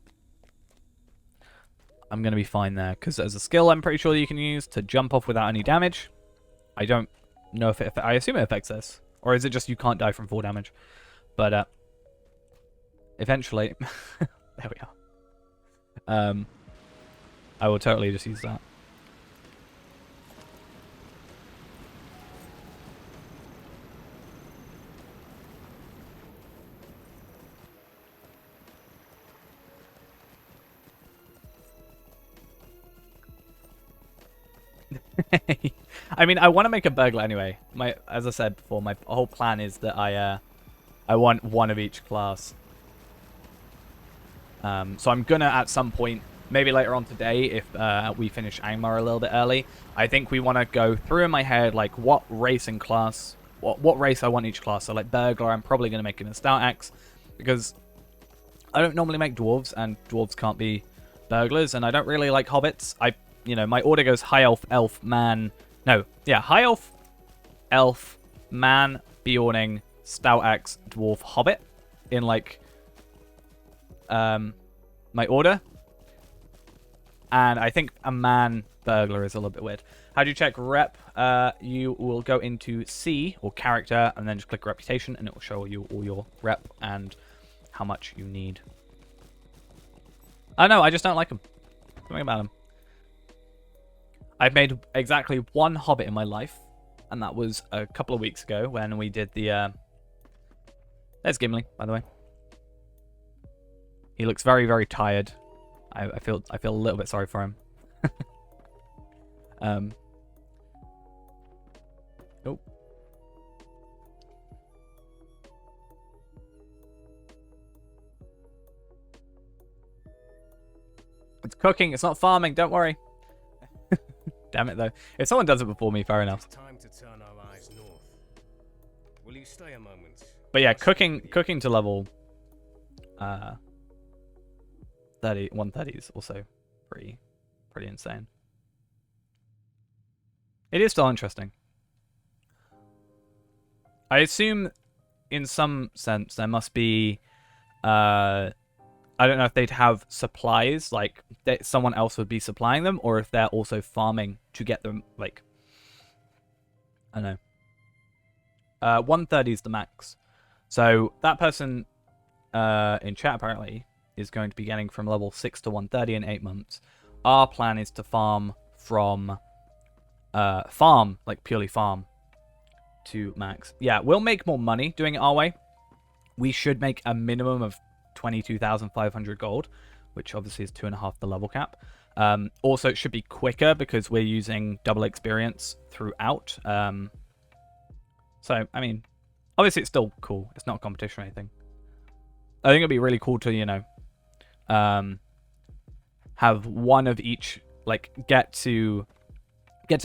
I'm gonna be fine there. Because there's a skill I'm pretty sure you can use to jump off without any damage. I don't know if it. I assume it affects this, or is it just you can't die from 4 damage? But eventually, there we are. I will totally just use that. I mean, I want to make a burglar anyway. As I said before, my whole plan is that I want one of each class. So I'm gonna at some point, maybe later on today, if we finish Angmar a little bit early, I think we want to go through in my head like what race and class, what race I want each class. So like burglar, I'm probably gonna make it a stout axe because I don't normally make dwarves, and dwarves can't be burglars, and I don't really like hobbits. My order goes high elf, elf, man. No, yeah, high elf, elf, man, Beorning, stout axe, dwarf, hobbit in like my order. And I think a man burglar is a little bit weird. How do you check rep? You will go into C or character and then just click reputation, and it will show you all your rep and how much you need. Oh no, I just don't like them. Something about them. I've made exactly 1 hobbit in my life, and that was a couple of weeks ago when we did the there's Gimli, by the way. He looks very, very tired. I feel a little bit sorry for him. Oh. It's cooking, it's not farming, don't worry. Damn it though. If someone does it before me, fair enough. It's time to turn our eyes north. Will you stay a moment? But yeah, cooking to level 130 is also pretty insane. It is still interesting. I assume in some sense there must be I don't know if they'd have supplies, like that someone else would be supplying them, or if they're also farming to get them, like, I don't know. 130 is the max. So that person in chat apparently is going to be getting from level 6 to 130 in 8 months. Our plan is to farm from like purely farm to max. Yeah, we'll make more money doing it our way. We should make a minimum of 22,500 gold, which obviously is 2.5 the level cap. Also, it should be quicker because we're using double experience throughout. So, I mean, obviously it's still cool. It's not a competition or anything. I think it'd be really cool to, you know, have one of each, like, get to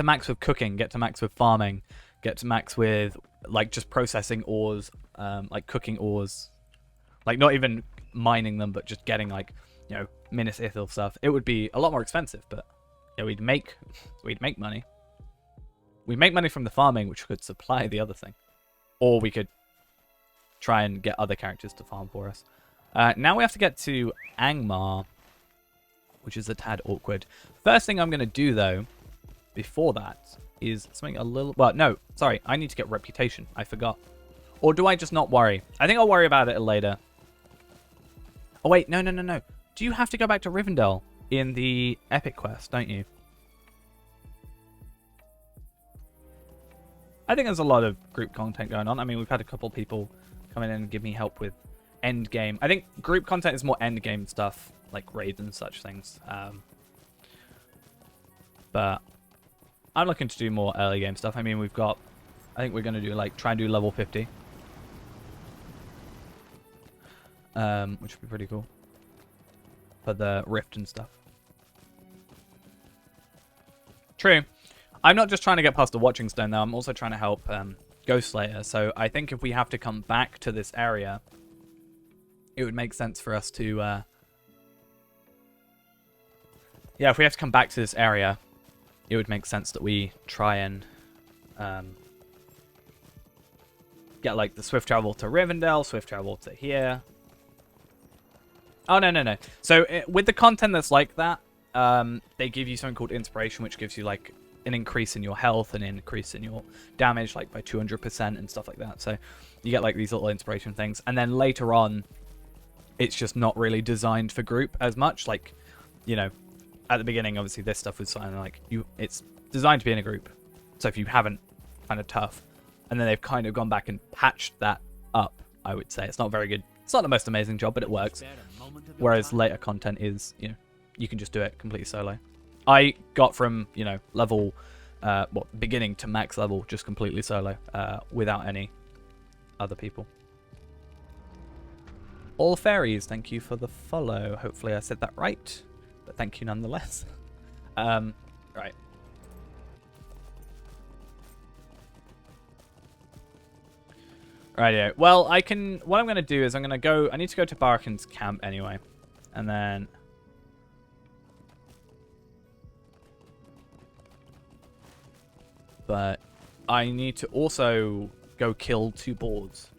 max with cooking, get to max with farming, get to max with, like, just processing ores, like cooking ores, like not even mining them, but just getting, like, you know, Minas Ithil stuff. It would be a lot more expensive, but yeah, we'd make money. We'd make money from the farming, which could supply the other thing, or we could try and get other characters to farm for us. Now we have to get to Angmar, which is a tad awkward. First thing I'm going to do, though, before that, is something a little... Well, no, sorry. I need to get reputation. I forgot. Or do I just not worry? I think I'll worry about it later. Oh, wait. No. Do you have to go back to Rivendell in the Epic quest, don't you? I think there's a lot of group content going on. I mean, we've had a couple people come in and give me help with end game. I think group content is more end game stuff, like raids and such things. But I'm looking to do more early game stuff. I mean, we've got... I think we're going to do, like, try and do level 50. Which would be pretty cool. For the Rift and stuff. True. I'm not just trying to get past the Watching Stone, though. I'm also trying to help Ghost Slayer. So I think if we have to come back to this area, it would make sense for us to... Yeah, if we have to come back to this area, it would make sense that we try and get, like, the swift travel to Rivendell, swift travel to here. Oh, no. So with the content that's like that, they give you something called Inspiration, which gives you, like, an increase in your health and an increase in your damage, like, by 200% and stuff like that. So you get, like, these little inspiration things. And then later on, it's just not really designed for group as much. Like, you know, at the beginning, obviously, this stuff was kind of like, it's designed to be in a group. So if you haven't, kind of tough. And then they've kind of gone back and patched that up, I would say. It's not very good. It's not the most amazing job, but it works. Whereas later content is, you know, you can just do it completely solo. I got from, you know, level, beginning to max level, just completely solo, without any other people. All fairies, thank you for the follow. Hopefully I said that right, but thank you nonetheless. Right. Rightio. Well, what I'm going to do is I need to go to Barakin's camp anyway. And then... But I need to also go kill 2 boards.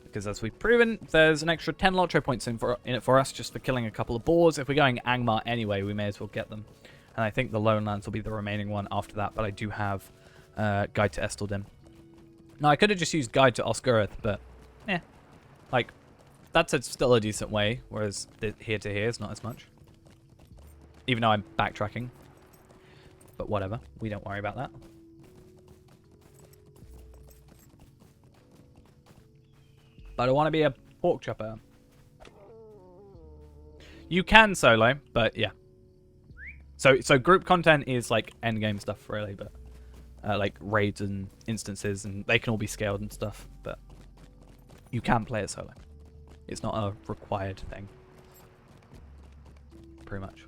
Because as we've proven, there's an extra 10 Lotro points in it for us just for killing a couple of boards. If we're going Angmar anyway, we may as well get them. And I think the Lone Lands will be the remaining one after that. But I do have Guide to Esteldim. Now, I could have just used Guide to Osgurth, but, yeah. Like, that's still a decent way, whereas here to here is not as much. Even though I'm backtracking. But whatever, we don't worry about that. But I want to be a pork chopper. You can solo, but yeah. So group content is like endgame stuff, really, but... like raids and instances, and they can all be scaled and stuff, but you can play it solo. It's not a required thing. Pretty much.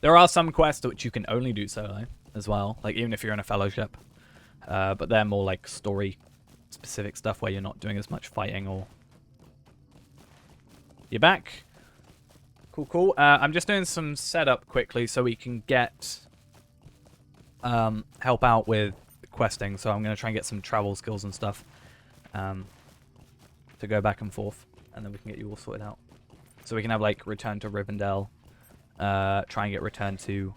There are some quests which you can only do solo as well, like even if you're in a fellowship. But they're more like story specific stuff where you're not doing as much fighting or... You're back. Cool. I'm just doing some setup quickly so we can get help out with questing. So I'm going to try and get some travel skills and stuff to go back and forth, and then we can get you all sorted out. So we can have like return to Rivendell, try and get return to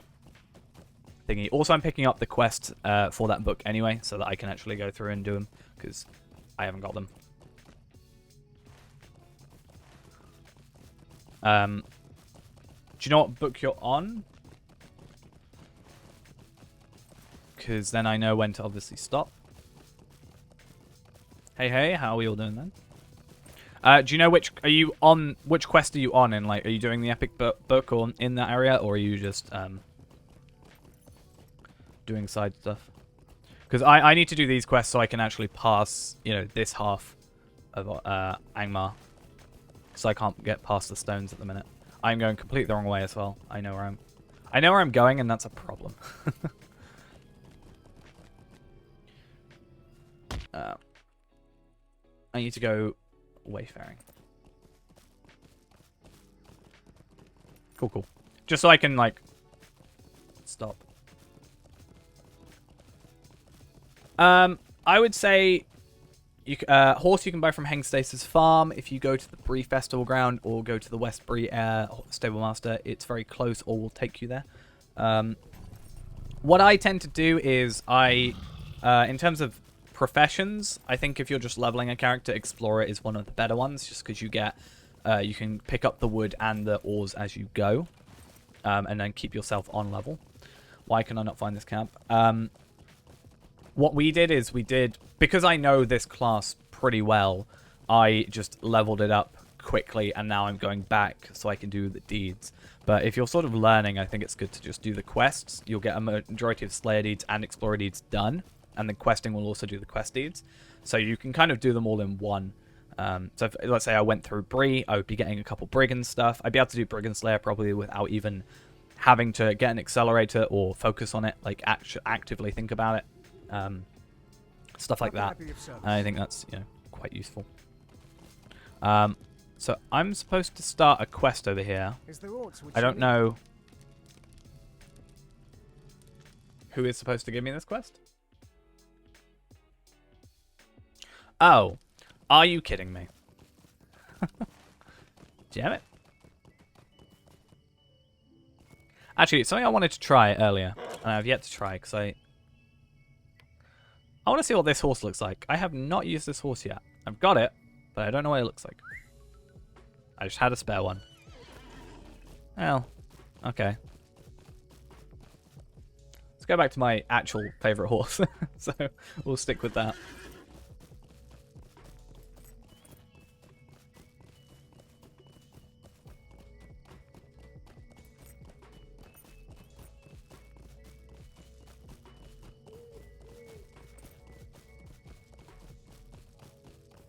thingy. Also, I'm picking up the quest for that book anyway, so that I can actually go through and do them because I haven't got them. Do you know what book you're on? Because then I know when to obviously stop. Hey, hey, how are we all doing then? Do you know which quest are you on in? Like, are you doing the epic book or in that area, or are you just doing side stuff? Because I need to do these quests so I can actually pass, you know, this half of Angmar. Because I can't get past the stones at the minute. I'm going completely the wrong way as well. I know where I'm going, and that's a problem. I need to go wayfaring. Cool, cool. Just so I can, like, stop. I would say horse you can buy from Hengstace's farm if you go to the Bree Festival ground or go to the West Bree Stable Master. It's very close or will take you there. What I tend to do is in terms of professions, I think if you're just leveling a character, Explorer is one of the better ones just because you get you can pick up the wood and the ores as you go and then keep yourself on level. Why can I not find this camp? What we did is because I know this class pretty well, I just leveled it up quickly and now I'm going back so I can do the deeds. But if you're sort of learning, I think it's good to just do the quests. You'll get a majority of Slayer deeds and Explorer deeds done, and the questing will also do the quest deeds. So you can kind of do them all in one. So if, let's say I went through Bree, I would be getting a couple Brigand stuff. I'd be able to do Brigand Slayer probably without even having to get an accelerator or focus on it, like actively think about it. Stuff like that. I think that's, you know, quite useful. So I'm supposed to start a quest over here. I don't know who is supposed to give me this quest. Oh, are you kidding me? Damn it. Actually, it's something I wanted to try earlier, and I've yet to try because I want to see what this horse looks like. I have not used this horse yet. I've got it, but I don't know what it looks like. I just had a spare one. Well, okay. Let's go back to my actual favorite horse. So we'll stick with that.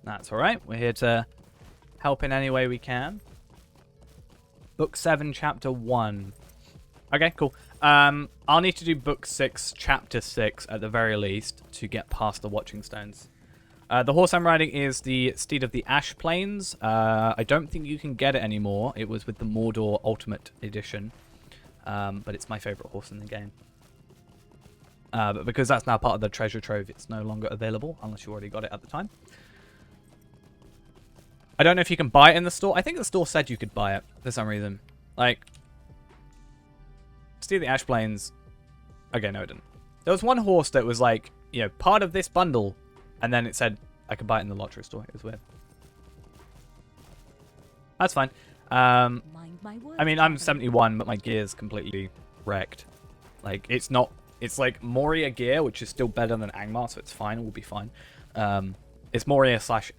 That's alright. We're here to help in any way we can. Book 7, Chapter 1. Okay, cool. I'll need to do Book 6, Chapter 6 at the very least to get past the Watching Stones. The horse I'm riding is the Steed of the Ash Plains. I don't think you can get it anymore. It was with the Mordor Ultimate Edition. But it's my favorite horse in the game. But because that's now part of the treasure trove, it's no longer available unless you already got it at the time. I don't know if you can buy it in the store. I think the store said you could buy it for some reason. Like, Steed of the Ash Plains. Okay, no, it didn't. There was one horse that was like, you know, part of this bundle, and then it said I could buy it in the lottery store. It was weird. That's fine. I mean, I'm 71, but my gear's completely wrecked. Like, it's not. It's like Moria gear, which is still better than Angmar, so it's fine. We'll be fine. It's Moria slash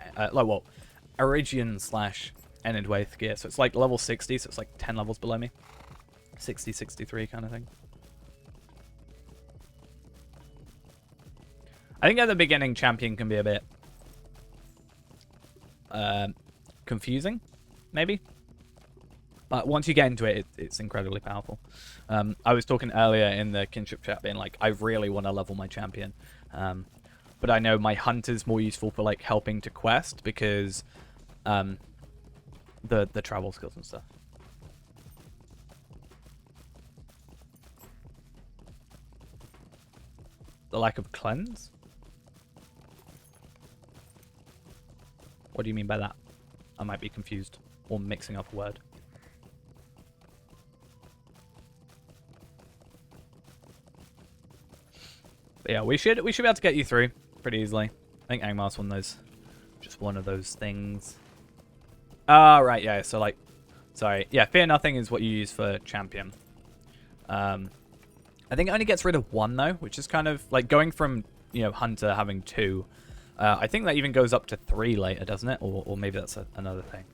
Erigian slash Enidwaith gear, so it's like level 60, so it's like 10 levels below me. 60, 63 kind of thing. I think at the beginning, champion can be a bit confusing, maybe. But once you get into it, it's incredibly powerful. I was talking earlier in the kinship chat being like, I really want to level my champion. But I know my hunter's more useful for like helping to quest because the travel skills and stuff. The lack of cleanse? What do you mean by that? I might be confused or mixing up a word. But yeah, we should be able to get you through pretty easily. I think Angmar's one of those things. Right, yeah, so like, sorry. Yeah, Fear Nothing is what you use for champion. I think it only gets rid of one though, which is kind of like going from, you know, hunter having 2 I think that even goes up to 3 later, doesn't it? Or maybe that's another thing.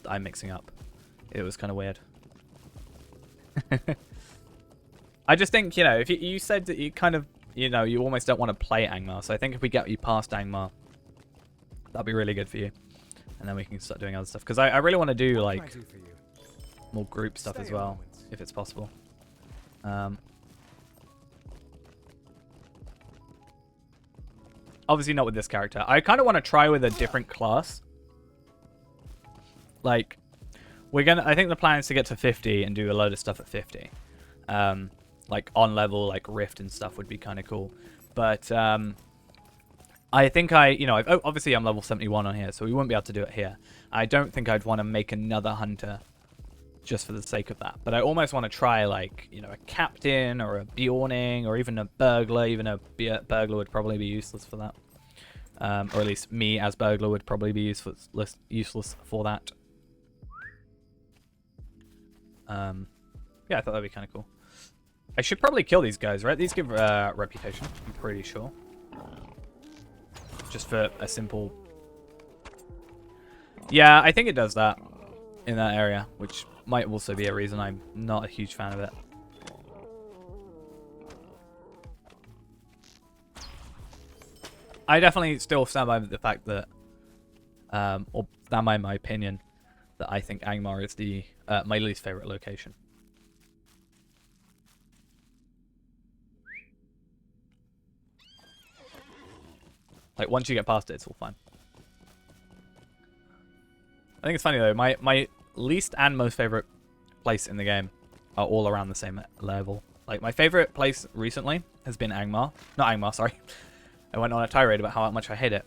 I'm mixing up. It was kind of weird. I just think, you know, if you said that you kind of, you know, you almost don't want to play Angmar. So I think if we get you past Angmar, that'd be really good for you. And then we can start doing other stuff. Because I really want to do, like, more group stuff as well, if it's possible. Obviously not with this character. I kind of want to try with a different class. Like, I think the plan is to get to 50 and do a load of stuff at 50. Like, on level, like, Rift and stuff would be kind of cool. But, I think obviously I'm level 71 on here, so we wouldn't be able to do it here. I don't think I'd want to make another hunter just for the sake of that. But I almost want to try, like, you know, a captain or a Bjorning or even a burglar, even a burglar would probably be useless for that. Or at least me as burglar would probably be useless for that. Yeah, I thought that'd be kind of cool. I should probably kill these guys, right? These give reputation, I'm pretty sure. Just for a simple... Yeah, I think it does that in that area, which might also be a reason I'm not a huge fan of it. I definitely still stand by the fact that, or stand by my opinion, that I think Angmar is the my least favorite location. Like, once you get past it, it's all fine. I think it's funny, though. My least and most favorite place in the game are all around the same level. Like, my favorite place recently has been Angmar. Not Angmar, sorry. I went on a tirade about how much I hate it.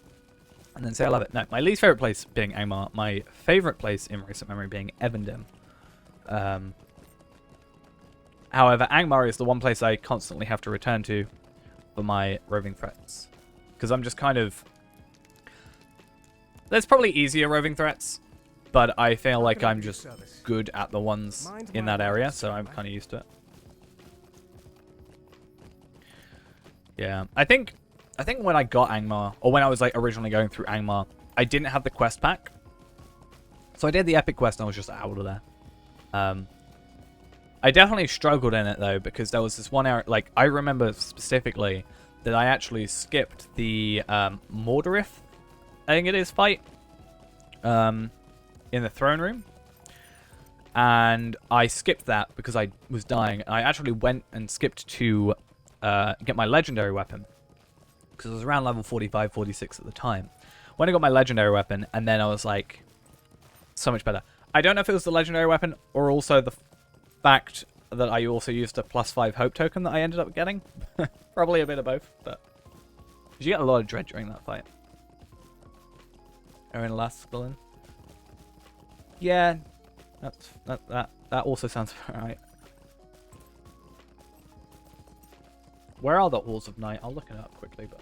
And then say I love it. No, my least favorite place being Angmar. My favorite place in recent memory being Evendim. However, Angmar is the one place I constantly have to return to for my roving threats. Because I'm just kind of... There's probably easier roving threats, but I feel like I'm just good at the ones in that area, so I'm kind of used to it. Yeah, I think when I got Angmar, or when I was like originally going through Angmar, I didn't have the quest pack. So I did the epic quest and I was just out of there. I definitely struggled in it though, because there was this one area, like I remember specifically that I actually skipped the Mordorith, I think it is, fight in the throne room. And I skipped that because I was dying. I actually went and skipped to get my legendary weapon. Because I was around level 45, 46 at the time. When I got my legendary weapon, and then I was like, so much better. I don't know if it was the legendary weapon, or also the fact that I also used a +5 hope token that I ended up getting. Probably a bit of both, but... Did you get a lot of dread during that fight? Aaron Laskelen? Yeah, that also sounds alright. Where are the Halls of Night? I'll look it up quickly, but...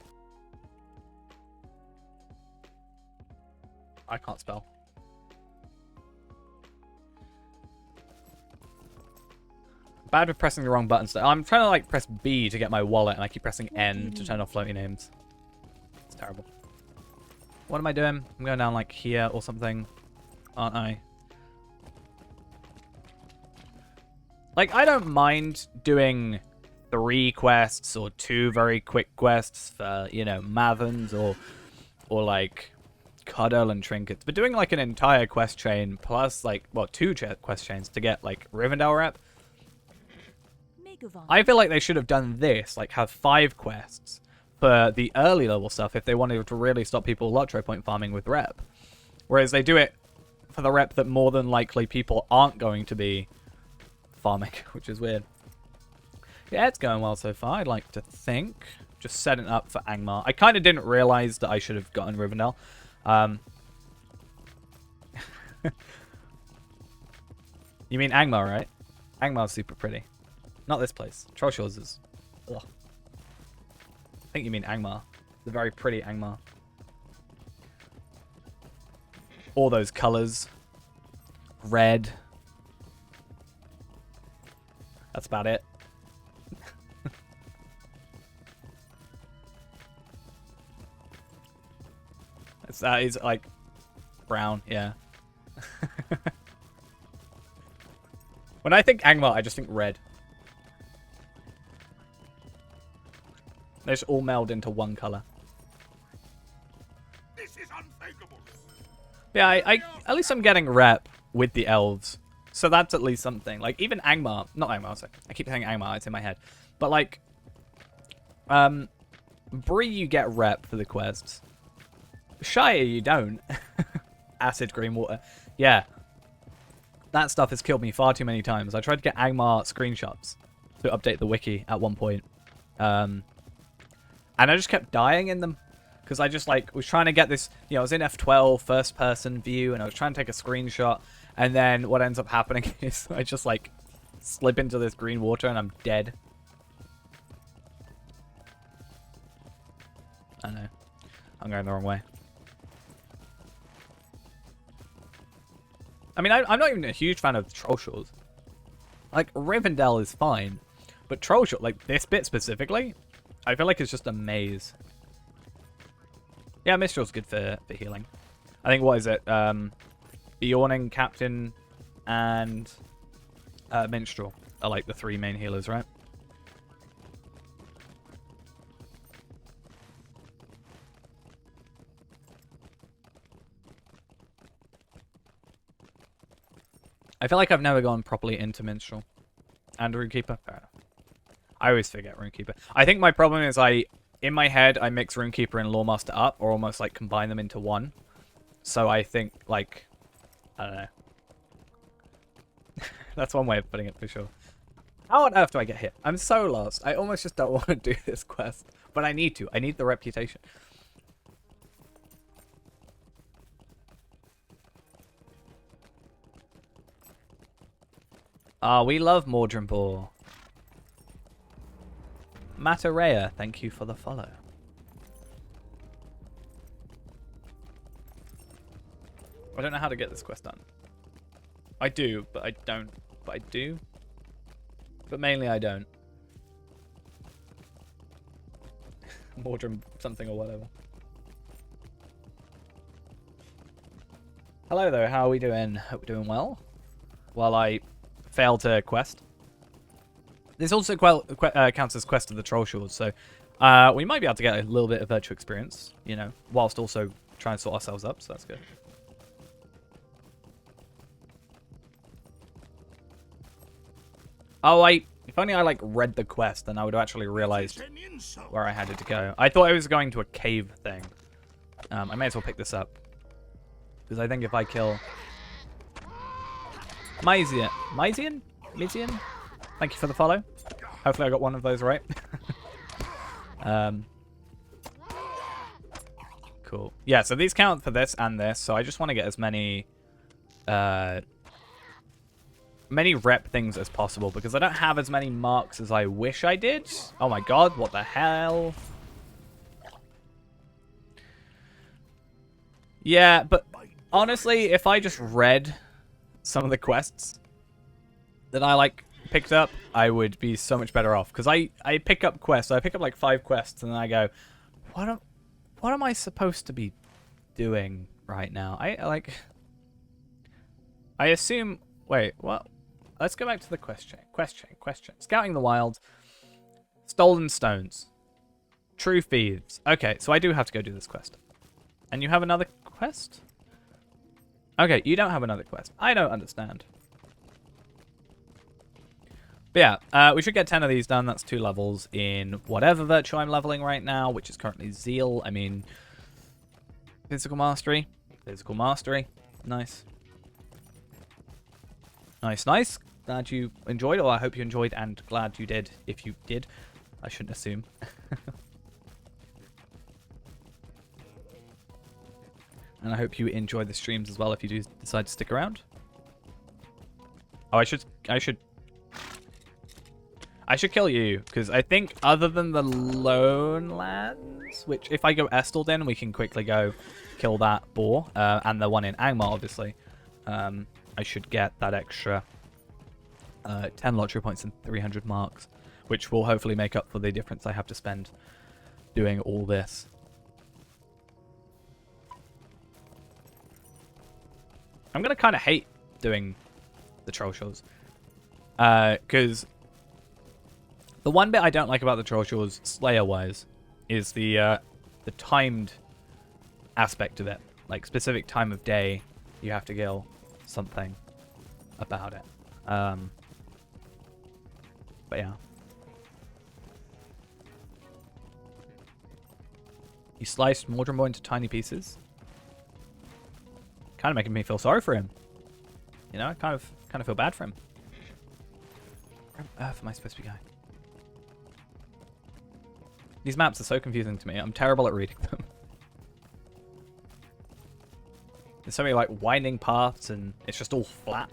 I can't spell. Bad with pressing the wrong buttons. I'm trying to like press B to get my wallet, and I keep pressing N to turn off floating names. It's terrible. What am I doing? I'm going down like here or something, aren't I? Like, I don't mind doing 3 quests or 2 very quick quests for, you know, Mavens or like Cuddle and Trinkets. But doing like an entire quest chain plus like, well, 2 quest chains to get like Rivendell rep. I feel like they should have done this, like have 5 quests for the early level stuff if they wanted to really stop people Lotro point farming with rep. Whereas they do it for the rep that more than likely people aren't going to be farming, which is weird. Yeah, it's going well so far, I'd like to think. Just setting up for Angmar. I kind of didn't realize that I should have gotten Rivendell. You mean Angmar, right? Angmar's super pretty. Not this place. Troll Shores is... Ugh. I think you mean Angmar. The very pretty Angmar. All those colors. Red. That's about it. It's like brown, yeah. When I think Angmar, I just think red. They just all meld into one color. This is unthinkable. Yeah, I at least I'm getting rep with the elves. So that's at least something. Like, even Angmar, not Angmar, sorry. I keep saying Angmar, it's in my head. But, like, Bree, you get rep for the quests. Shire, you don't. Acid green water. Yeah. That stuff has killed me far too many times. I tried to get Angmar screenshots to update the wiki at one point. And I just kept dying in them. Because I just, like, was trying to get this... You know, I was in F12, first-person view, and I was trying to take a screenshot. And then what ends up happening is I just, like, slip into this green water and I'm dead. I know. I'm going the wrong way. I mean, I'm not even a huge fan of Troll Shores. Like, Rivendell is fine. But Troll Shore, like, this bit specifically, I feel like it's just a maze. Yeah, Mistral's good for healing. I think, what is it? Yawning, Captain, and Minstrel are like the 3 main healers, right? I feel like I've never gone properly into Minstrel and Runekeeper. Fair enough. I always forget Runekeeper. I think my problem is in my head, I mix Runekeeper and Lawmaster up, or almost like combine them into one. So I think, like, I don't know. That's one way of putting it for sure. How on earth do I get hit? I'm so lost. I almost just don't want to do this quest. But I need to. I need the reputation. Ah, we love Mordrinbor. Matarea, thank you for the follow. I don't know how to get this quest done. I do, but I don't. But I do. But mainly I don't. Mordrim something or whatever. Hello there, how are we doing? Hope we're doing well. While I fail to quest. This also counts as quest of the Troll Shores, so we might be able to get a little bit of virtual experience, you know, whilst also trying to sort ourselves up, so that's good. Oh, if only I, like, read the quest, then I would have actually realized where I had it to go. I thought I was going to a cave thing. I may as well pick this up. Because I think if I kill... Myzian? Thank you for the follow. Hopefully I got one of those right. Cool. Yeah, so these count for this and this, so I just want to get as many... many rep things as possible, because I don't have as many marks as I wish I did. Oh my god, what the hell? Yeah, but honestly, if I just read some of the quests that I, like, picked up, I would be so much better off. Because I pick up quests, I pick up like 5 quests, and then I go, what am I supposed to be doing right now? I assume, wait, what? Let's go back to the quest chain. Scouting the wild. Stolen stones. True thieves. Okay, so I do have to go do this quest. And you have another quest? Okay, you don't have another quest. I don't understand. But yeah, we should get 10 of these done. That's 2 levels in whatever virtue I'm leveling right now, which is currently Zeal. I mean, Physical Mastery. Physical Mastery. Nice. Nice, nice. Glad you enjoyed, or I hope you enjoyed, and glad you did, if you did. I shouldn't assume. And I hope you enjoy the streams as well if you do decide to stick around. Oh, I should kill you, because I think other than the Lone Lands, which if I go Estelden, we can quickly go kill that boar, and the one in Angmar, obviously. I should get that extra 10 lottery points and 300 marks, which will hopefully make up for the difference I have to spend doing all this. I'm going to kind of hate doing the troll shores. Because the one bit I don't like about the troll shores, Slayer-wise, is the timed aspect of it. Like, specific time of day, you have to kill something about it. But yeah. You sliced Mordremore into tiny pieces. Kind of making me feel sorry for him. You know, I kind of feel bad for him. Where on earth am I supposed to be going? These maps are so confusing to me. I'm terrible at reading them. There's so many like winding paths and it's just all flat.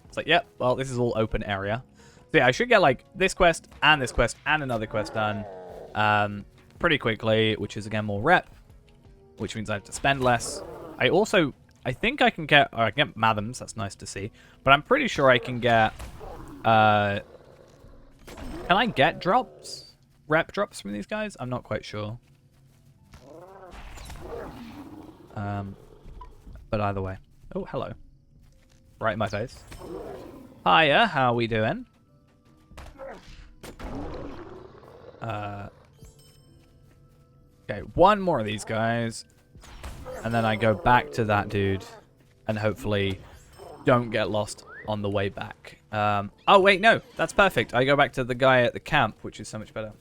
It's like, yep, well, this is all open area. So yeah, I should get like this quest and another quest done pretty quickly, which is again more rep, which means I have to spend less. I think I can get, I can get Mathams, that's nice to see, but I'm pretty sure I can get, can I get drops? Rep drops from these guys? I'm not quite sure. But either way. Oh, hello. Right in my face. Hiya, how are we doing? Okay, one more of these guys. And then I go back to that dude. And hopefully don't get lost on the way back. Oh, wait, no. That's perfect. I go back to the guy at the camp, which is so much better.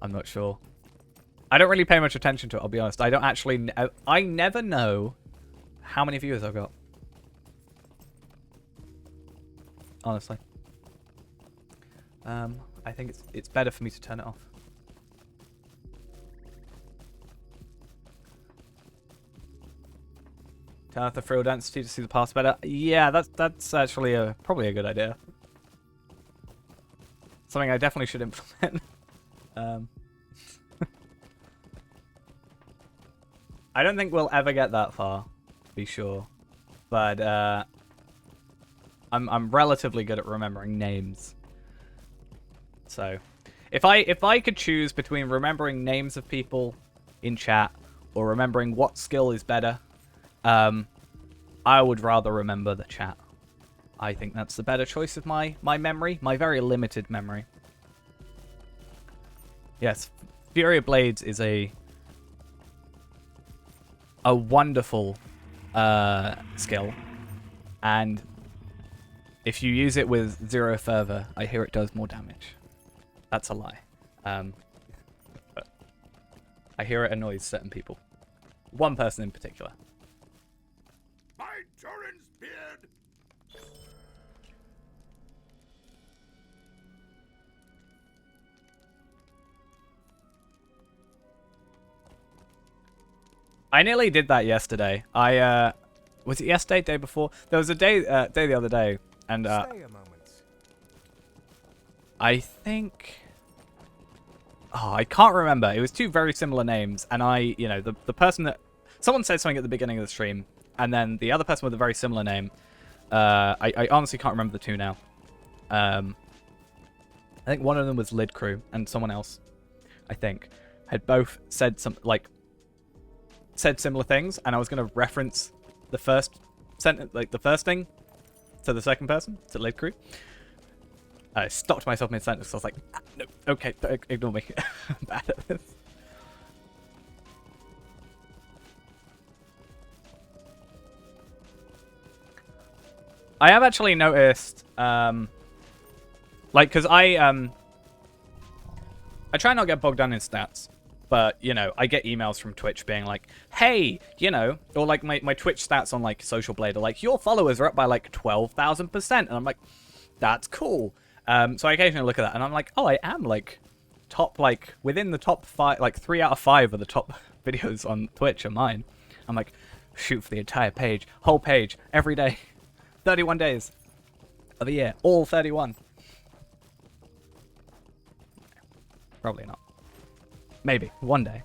I'm not sure. I don't really pay much attention to it, I'll be honest. I don't actually... I never know how many viewers I've got. Honestly. I think it's better for me to turn it off. Turn off the frill density to see the paths better. Yeah, that's actually probably a good idea. Something I definitely should implement. I don't think we'll ever get that far, to be sure. But I'm relatively good at remembering names. So, if I could choose between remembering names of people in chat or remembering what skill is better, I would rather remember the chat. I think that's the better choice of my memory, my very limited memory. Yes, Fury of Blades is a wonderful skill, and if you use it with 0 fervor, I hear it does more damage. That's a lie. But I hear it annoys certain people. One person in particular. My Turin's beard! I nearly did that yesterday. Was it yesterday, day before? There was a day the other day, and Stay a moment. I think... Oh, I can't remember. It was two very similar names, and the person that... Someone said something at the beginning of the stream, and then the other person with a very similar name, I honestly can't remember the two now. I think one of them was Lid Crew, and someone else, I think, had both said said similar things, and I was going to reference the first sentence, like the first thing, to the second person, to Lid Crew. I stopped myself mid-sentence, so I was like, no, okay, ignore me. I'm bad at this. I have actually noticed, because I try not to get bogged down in stats, but, I get emails from Twitch being like, hey, or like my Twitch stats on like Social Blade are like, your followers are up by like 12,000%, and I'm like, that's cool. So I occasionally look at that, and I'm like, oh, I am, like, top, like, within the top 5, like, 3 out of 5 of the top videos on Twitch are mine. I'm like, shoot for the entire page, whole page, every day, 31 days of the year, all 31. Probably not. Maybe, one day.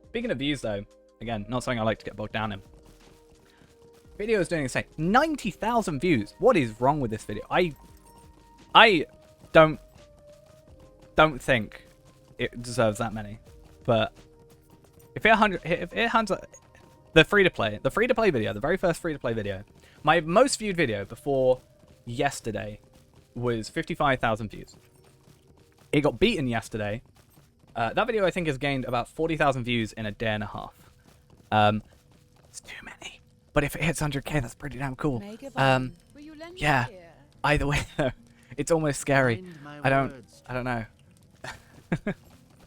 Speaking of views, though, again, not something I like to get bogged down in. Video is doing insane. 90,000 views. What is wrong with this video? I don't think it deserves that many, but If it hands the free-to-play video, the very first free-to-play video, my most viewed video before yesterday was 55,000 views. It got beaten yesterday. That video, I think, has gained about 40,000 views in a day and a half. It's too many. But if it hits 100k, that's pretty damn cool. Yeah. Either way, though, it's almost scary. I don't know.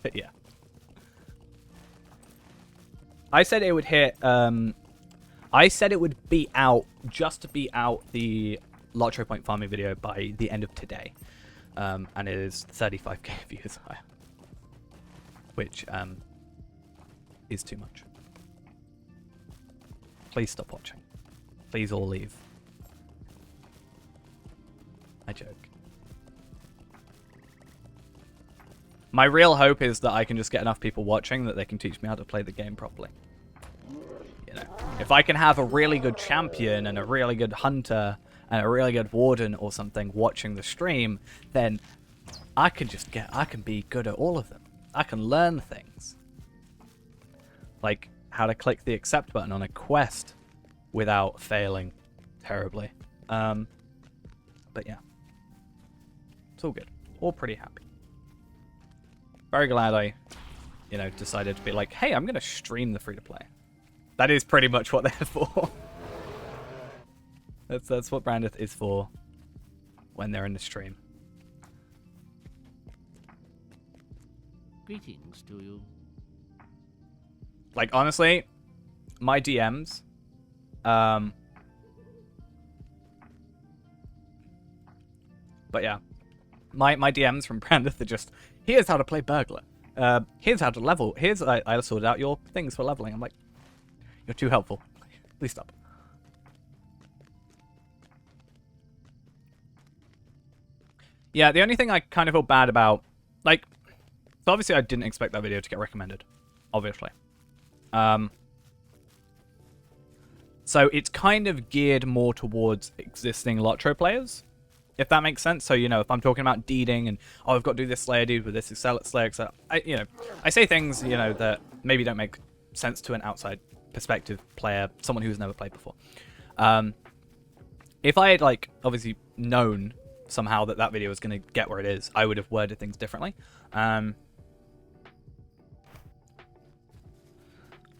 But yeah. I said it would hit, I said it would beat out, just to beat out the Lottery Point farming video by the end of today. And it is 35k views higher. Which, is too much. Please stop watching. Please all leave. I joke. My real hope is that I can just get enough people watching that they can teach me how to play the game properly. You know, if I can have a really good champion and a really good hunter and a really good warden or something watching the stream, then I can be good at all of them. I can learn things. Like how to click the accept button on a quest without failing terribly. But yeah. It's all good. All pretty happy. Very glad I, you know, decided to be like, hey, I'm going to stream the free-to-play. That is pretty much what they're for. That's what Brandith is for when they're in the stream. Greetings to you. Like, honestly, my DMs, but yeah, my DMs from Brandith are just, here's how to play burglar. Here's how to level. Here's I sorted out your things for leveling. I'm like, you're too helpful. Please stop. Yeah, the only thing I kind of feel bad about, like, so obviously I didn't expect that video to get recommended, obviously. So it's kind of geared more towards existing Lotro players, if that makes sense. So, you know, if I'm talking about deeding and, oh, I've got to do this Slayer dude with this Slayer, so I say things, you know, that maybe don't make sense to an outside perspective player, someone who's never played before. If I had, like, obviously known somehow that video was going to get where it is, I would have worded things differently.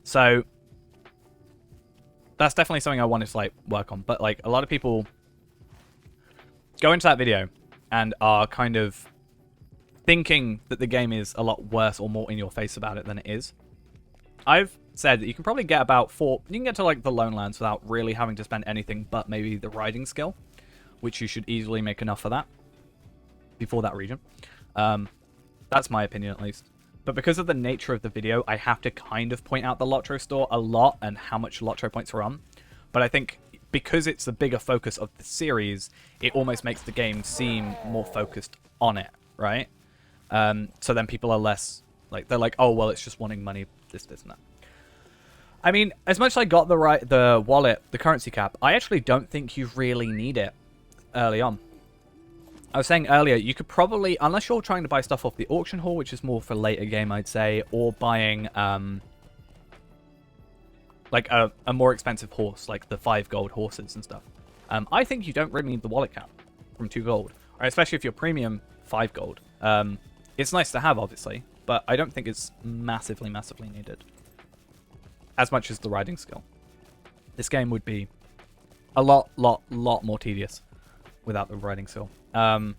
So that's definitely something I wanted to, like, work on. But, like, a lot of people go into that video and are kind of thinking that the game is a lot worse or more in your face about it than it is. I've said that you can probably get about you can get to, like, the Lone Lands without really having to spend anything but maybe the riding skill, which you should easily make enough for that before that region. That's my opinion, at least. But because of the nature of the video, I have to kind of point out the Lotro store a lot and how much Lotro points are on. But I think because it's the bigger focus of the series, it almost makes the game seem more focused on it, right? So then people are less, like, they're like, oh, well, it's just wanting money, this, and that. I mean, as much as I got the wallet, the currency cap, I actually don't think you really need it early on. I was saying earlier, you could probably, unless you're trying to buy stuff off the auction hall, which is more for later game, I'd say, or buying, like, a more expensive horse, like the 5 gold horses and stuff. I think you don't really need the wallet cap from 2 gold, or especially if you're premium 5 gold. It's nice to have, obviously, but I don't think it's massively needed. As much as the riding skill. This game would be a lot more tedious without the riding skill. Though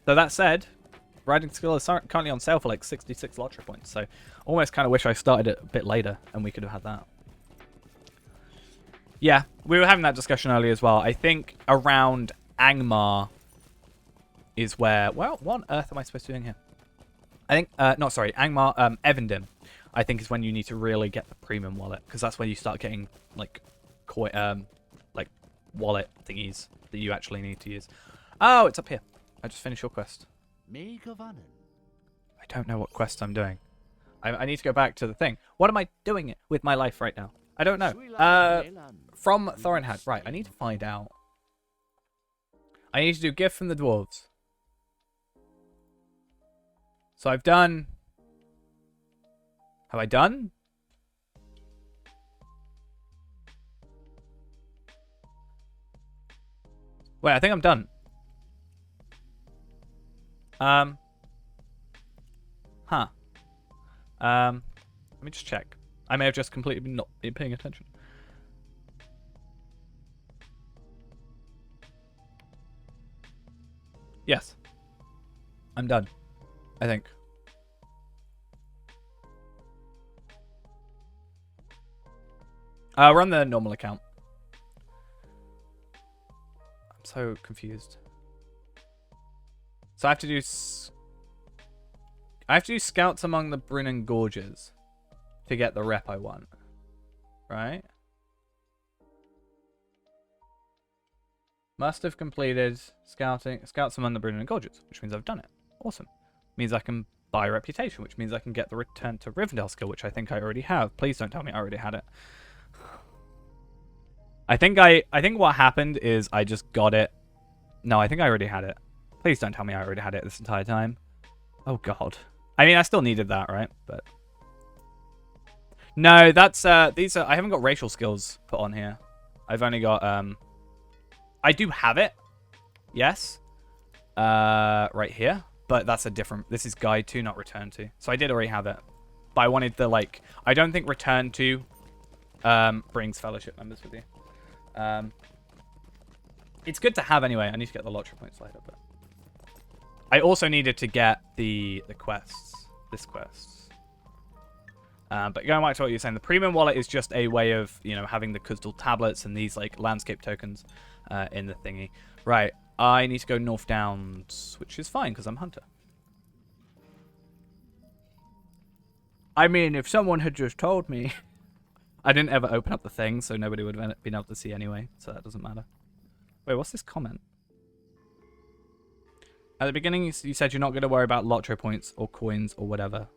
that said, riding skill is currently on sale for like 66 Lottery points, so almost kind of wish I started it a bit later and we could have had that. Yeah, we were having that discussion earlier as well. I think around Angmar is where... Well, what on earth am I supposed to be doing here? I think... no, sorry. Angmar... Evendim, I think, is when you need to really get the premium wallet, because that's when you start getting, like, like, wallet thingies that you actually need to use. Oh, it's up here. I just finished your quest. I don't know what quest I'm doing. I need to go back to the thing. What am I doing with my life right now? I don't know. From Thorinhad. Right, I need to find out. I need to do gift from the dwarves. So I've done Have I done? Wait, I think I'm done. Huh. Let me just check. I may have just completely not been paying attention. Yes. I'm done. I think. We're on the normal account. I'm so confused. So I have to do... I have to do scouts among the Brennan Gorges to get the rep I want. Right? Must have completed scouts among the Brennan Gorges, which means I've done it. Awesome. Means I can buy reputation, which means I can get the return to Rivendell skill, which I think I already have. Please don't tell me I already had it. I think what happened is I just got it. No, I think I already had it. Please don't tell me I already had it this entire time. Oh god. I mean, I still needed that, right? But no, that's these are I haven't got racial skills put on here. I've only got I do have it. Yes. Right here, but that's a different, this is guide to, not return to. So I did already have it. But I wanted the I don't think return to brings fellowship members with you. It's good to have anyway. I need to get the lottery points later, but I also needed to get the quests. This quest. But going back to what you're saying, the premium wallet is just a way of, you know, having the crystal tablets and these landscape tokens in the thingy. Right. I need to go North Downs, which is fine because I'm Hunter. I mean, if someone had just told me. I didn't ever open up the thing, so nobody would have been able to see anyway, so that doesn't matter. Wait, what's this comment? At the beginning, you said you're not going to worry about lottery points or coins or whatever.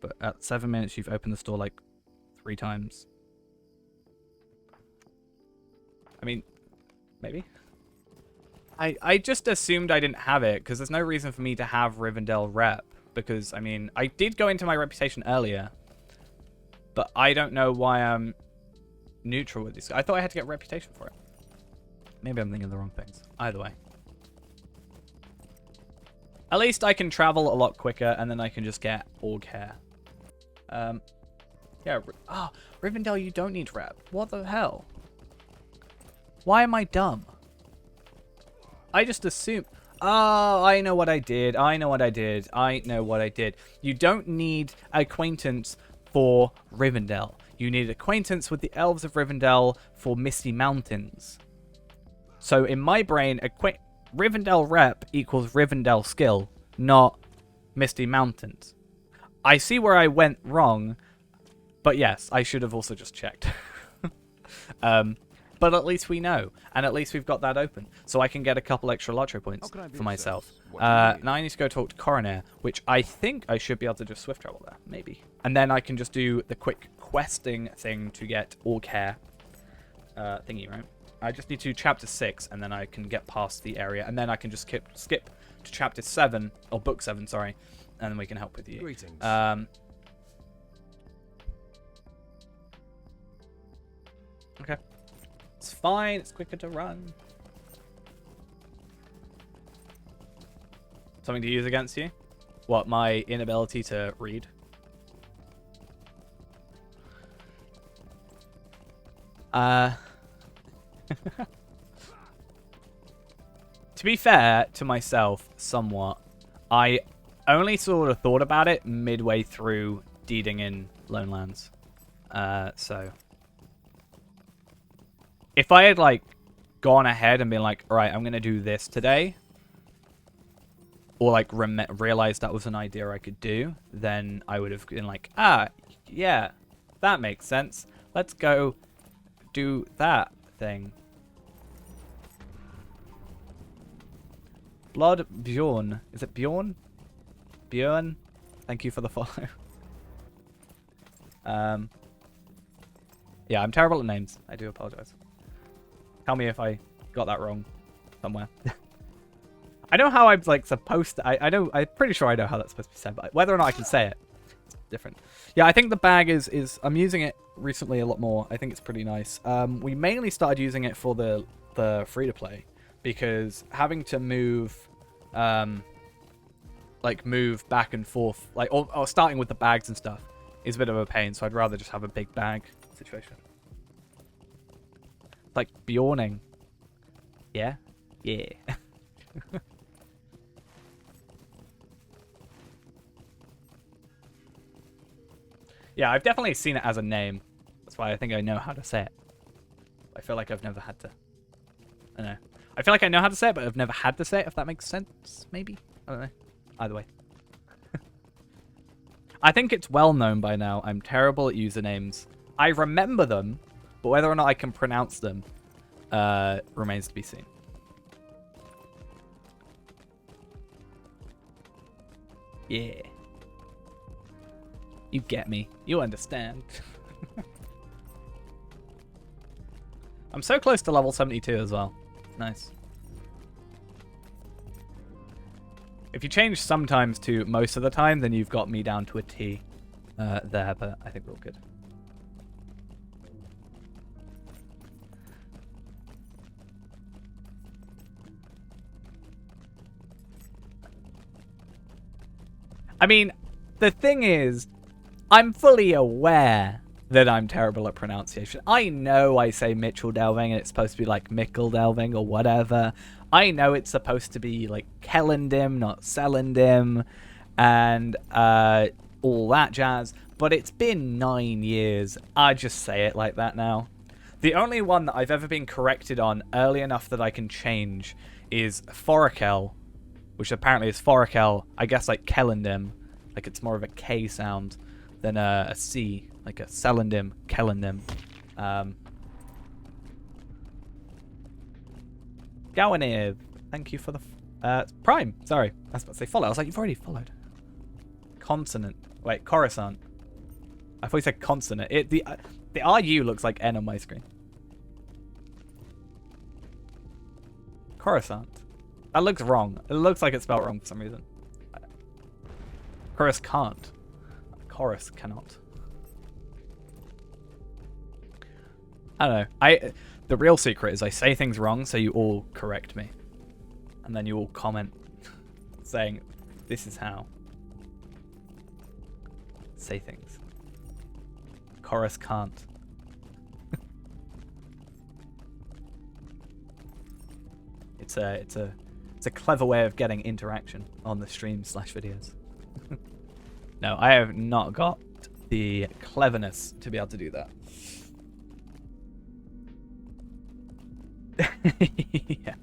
But at 7 minutes, you've opened the store 3 times. I mean, maybe? I just assumed I didn't have it, because there's no reason for me to have Rivendell rep. Because, I mean, I did go into my reputation earlier. But I don't know why I'm neutral with this. I thought I had to get reputation for it. Maybe I'm thinking of the wrong things. Either way. At least I can travel a lot quicker, and then I can just get org hair. Yeah. Oh, Rivendell, you don't need rep. What the hell? Why am I dumb? I just assume... Oh, I know what I did. I know what I did. I know what I did. You don't need acquaintance for Rivendell. You need acquaintance with the elves of Rivendell for Misty Mountains. So in my brain, Rivendell rep equals Rivendell skill, not Misty Mountains. I see where I went wrong, but yes, I should have also just checked. But at least we know, and at least we've got that open, so I can get a couple extra lottery points for myself. Now I need to go talk to Coroner, which I think I should be able to just swift travel there, maybe. And then I can just do the quick questing thing to get orc hair thingy, right? I just need to chapter 6, and then I can get past the area, and then I can just skip to chapter 7, or book 7, sorry, and then we can help with you. Greetings. Okay. It's fine, it's quicker to run. Something to use against you? What, my inability to read? To be fair to myself, somewhat, I only sort of thought about it midway through deeding in Lone Lands. So if I had gone ahead and been like, all right, I'm gonna do this today, or realized that was an idea I could do, then I would have been like, ah, yeah, that makes sense. Let's go do that thing. Blood Bjorn. Is it Bjorn? Bjorn? Thank you for the follow. Yeah, I'm terrible at names. I do apologize. Tell me if I got that wrong somewhere. I know how I'm supposed to. I know. I'm pretty sure I know how that's supposed to be said, but whether or not I can say it, different. Yeah, I think the bag is I'm using it recently a lot more. I think it's pretty nice. We mainly started using it for the free to play because having to move move back and forth, like or starting with the bags and stuff is a bit of a pain, so I'd rather just have a big bag situation. Like Bjorning. Yeah? Yeah. Yeah, I've definitely seen it as a name. That's why I think I know how to say it. I feel like I've never had to. I don't know. I feel like I know how to say it, but I've never had to say it, if that makes sense, maybe? I don't know. Either way. I think it's well known by now. I'm terrible at usernames. I remember them, but whether or not I can pronounce them remains to be seen. Yeah. You get me. You understand. I'm so close to level 72 as well. Nice. If you change sometimes to most of the time, then you've got me down to a T there, but I think we're all good. I mean, the thing is, I'm fully aware that I'm terrible at pronunciation. I know I say Mitchell Delving and it's supposed to be like Mickle Delving or whatever. I know it's supposed to be like Kellendim, not Celendim, and all that jazz. But it's been 9 years. I just say it like that now. The only one that I've ever been corrected on early enough that I can change is Forakel, which apparently is Forakel, I guess like Kellendim. Like it's more of a K sound than a C, like a Celendim, Kellendim. Gawaniv, thank you for the Prime. Sorry, I was about to say follow. I was like, you've already followed. Consonant. Wait, Coruscant. I thought you said consonant. The RU looks like N on my screen. Coruscant. That looks wrong. It looks like it's spelled wrong for some reason. Chorus can't. Chorus cannot. I don't know. The real secret is I say things wrong, so you all correct me. And then you all comment saying, this is how. Say things. Chorus can't. It's a clever way of getting interaction on the stream/videos. No, I have not got the cleverness to be able to do that. Yeah.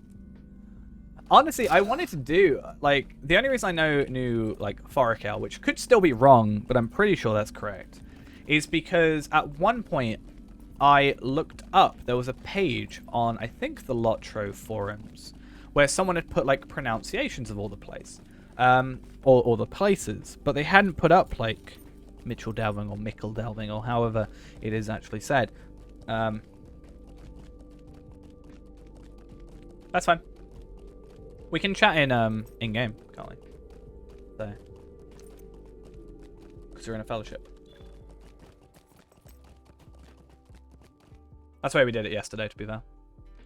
Honestly, I wanted to do, like, the only reason I knew like, Forakel, which could still be wrong, but I'm pretty sure that's correct, is because at one point I looked up, there was a page on, I think, the Lotro forums, where someone had put, like, pronunciations of all the place, or the places, but they hadn't put up, like, Mitchell Delving or Mickle Delving, or however it is actually said. That's fine. We can chat in game, can't we? So, because we're in a fellowship. That's the way we did it yesterday, to be fair.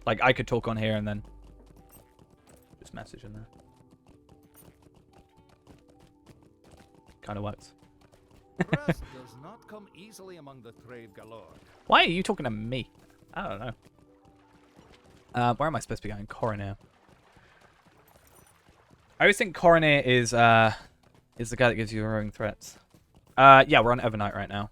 Like, I could talk on here and then just message in there. Kind of works. Rest does not come easily among the trade galore. Why are you talking to me? I don't know. Where am I supposed to be going? Coroner. I always think Coroner is the guy that gives you roaring threats. Yeah, we're on Evernight right now.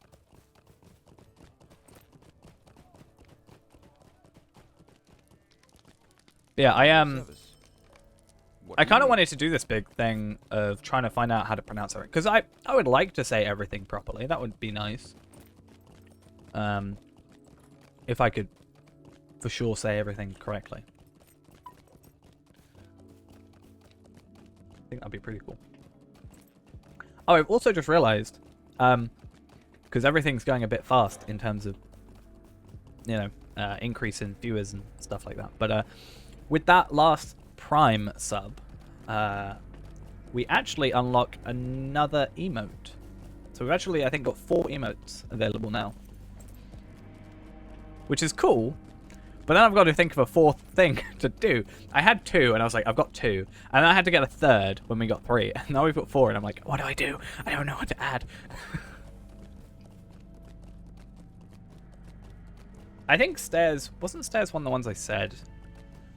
Yeah, I am. I kind of wanted to do this big thing of trying to find out how to pronounce everything, because I would like to say everything properly. That would be nice. If I could, for sure, say everything correctly. I think that'd be pretty cool. Oh, I've also just realized, because everything's going a bit fast in terms of, you know, increase in viewers and stuff like that. But with that last Prime sub, we actually unlock another emote. So we've actually, I think, got 4 emotes available now. Which is cool. But then I've got to think of a 4th thing to do. I had 2, and I was like, I've got 2. And then I had to get a 3rd when we got 3. And now we've got 4, and I'm like, what do I do? I don't know what to add. I think stairs... Wasn't stairs one of the ones I said?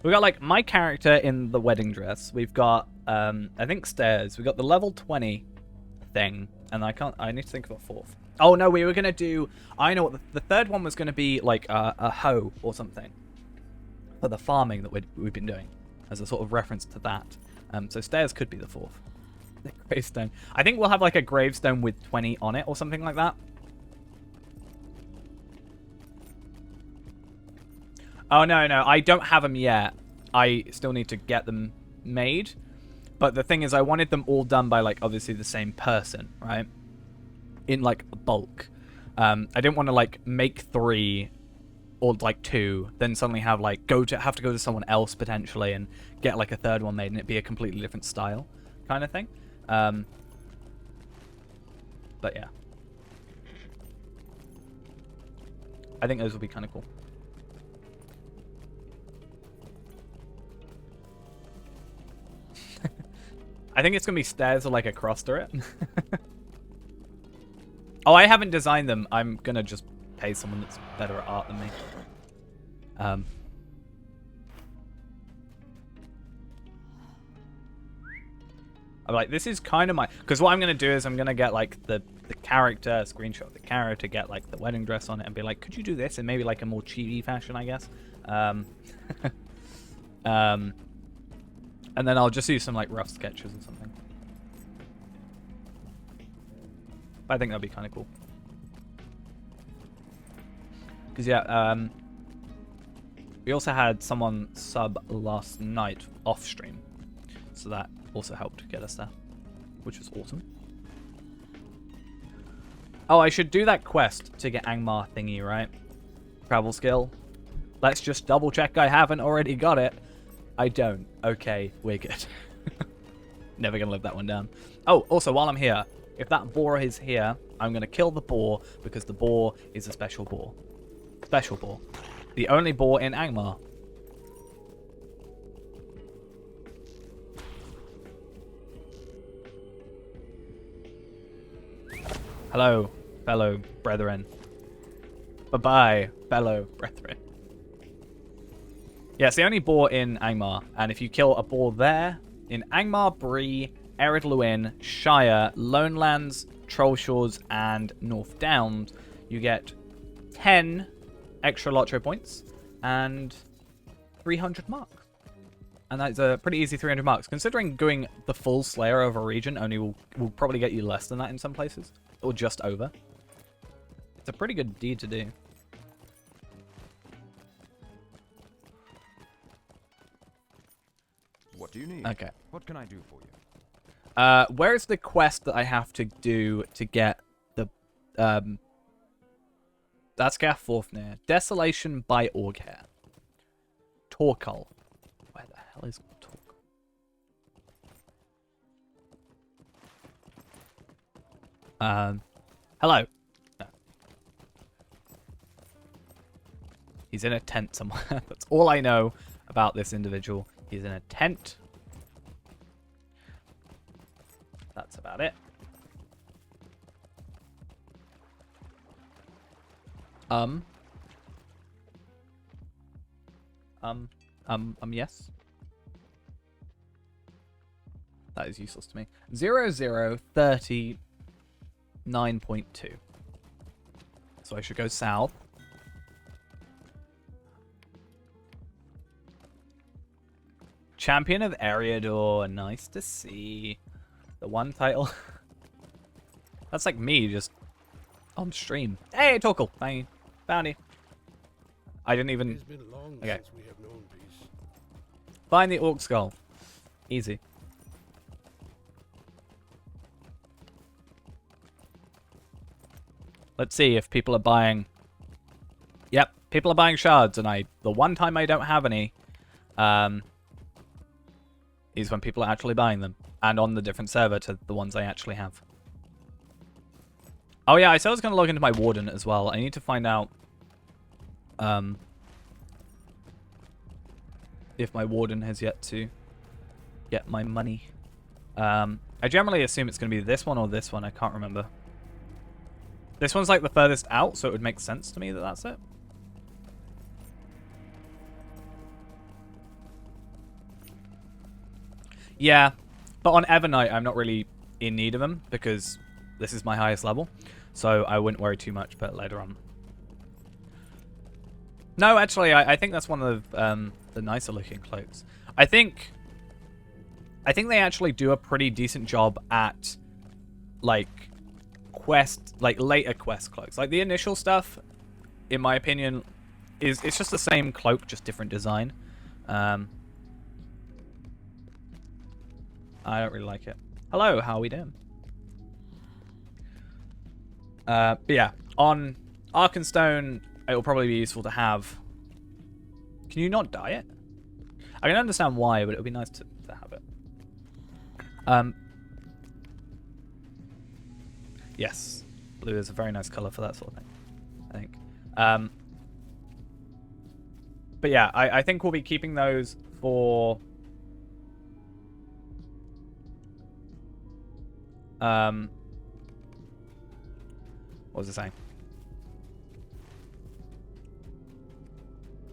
We got, like, my character in the wedding dress. We've got, I think stairs. We got the level 20 thing. And I need to think of a 4th. Oh, no, we were going to do... I know what the 3rd one was going to be, like, a hoe or something. For the farming that we've been doing. As a sort of reference to that. So stairs could be the 4th. The gravestone. I think we'll have, like, a gravestone with 20 on it or something like that. Oh, no, I don't have them yet. I still need to get them made. But the thing is, I wanted them all done by, like, obviously the same person, right? In, like, bulk. I didn't want to, like, make 3 or, like, 2, then suddenly have, like, have to go to someone else, potentially, and get, like, a 3rd one made, and it be a completely different style kind of thing. But, yeah. I think those will be kind of cool. I think it's going to be stairs or, like, a cross turret. Oh, I haven't designed them. I'm going to just pay someone that's better at art than me. I'm like, this is kind of my... Because what I'm going to do is I'm going to get, like, the character, screenshot of the character, get, like, the wedding dress on it, and be like, could you do this in maybe, like, a more chibi fashion, I guess? And then I'll just use some, like, rough sketches or something. I think that'd be kind of cool. Because, yeah, we also had someone sub last night off stream. So that also helped get us there, which was awesome. Oh, I should do that quest to get Angmar thingy, right? Travel skill. Let's just double check I haven't already got it. I don't. Okay, we're good. Never gonna live that one down. Oh, also, while I'm here, if that boar is here, I'm gonna kill the boar because the boar is a special boar. Special boar. The only boar in Angmar. Hello, fellow brethren. Bye-bye, fellow brethren. Yeah, it's the only boar in Angmar, and if you kill a boar there, in Angmar, Bree, Ered Luin, Shire, Lone Lands, Trollshores, and North Downs, you get 10 extra Lotro points and 300 marks. And that's a pretty easy 300 marks. Considering going the full Slayer over a region only will probably get you less than that in some places, or just over. It's a pretty good deed to do. What do you need? Okay. What can I do for you? Where's the quest that I have to do to get the that's Gathforfnir. Desolation by Orghair. Torkul. Where the hell is Torkul? Hello. No. He's in a tent somewhere. That's all I know about this individual. He's in a tent. That's about it. Yes. That is useless to me. 0039.2. So I should go south. Champion of Eriador. Nice to see. The one title. That's like me just on stream. Hey, Torkul. Thank you. Bounty. I didn't even... It's been long Okay. since we have known peace. Find the Orc Skull. Easy. Let's see if people are buying... Yep, people are buying shards, and the one time I don't have any is when people are actually buying them. And on the different server to the ones I actually have. Oh yeah, I said I was going to log into my Warden as well. I need to find out if my Warden has yet to get my money. I generally assume it's going to be this one or this one. I can't remember. This one's like the furthest out, so it would make sense to me that that's it. Yeah, but on Evernight, I'm not really in need of them because this is my highest level, so I wouldn't worry too much, but later on. No, actually, I think that's one of the nicer looking cloaks. I think they actually do a pretty decent job at, like, later quest cloaks. Like, the initial stuff, in my opinion, it's just the same cloak, just different design. I don't really like it. Hello, how are we doing? But yeah, on Arkenstone, it will probably be useful to have. Can you not dye it? I can understand why, but it would be nice to have it. Yes, blue is a very nice color for that sort of thing, I think. But yeah, I think we'll be keeping those for what was it saying?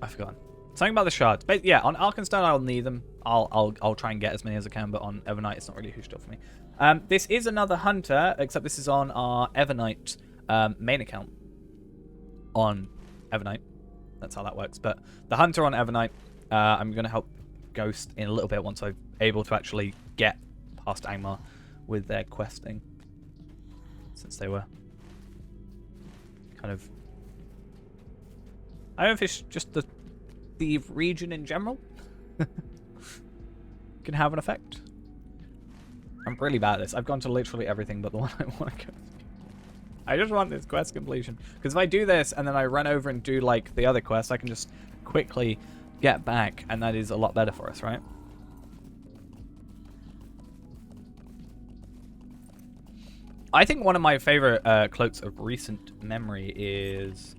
I've forgotten. Something about the shards. But yeah, on Arkenstone I'll need them. I'll try and get as many as I can, but on Evernight it's not really a huge deal for me. This is another hunter, except this is on our Evernight main account on Evernight. That's how that works. But the hunter on Evernight, I'm going to help Ghost in a little bit once I'm able to actually get past Angmar with their questing, since they were kind of, I don't know if it's just the region in general can have an effect. I'm really bad at this. I've gone to literally everything but the one I want to go. I just want this quest completion, because if I do this and then I run over and do like the other quest, I can just quickly get back, and that is a lot better for us, right? I think one of my favorite cloaks of recent memory is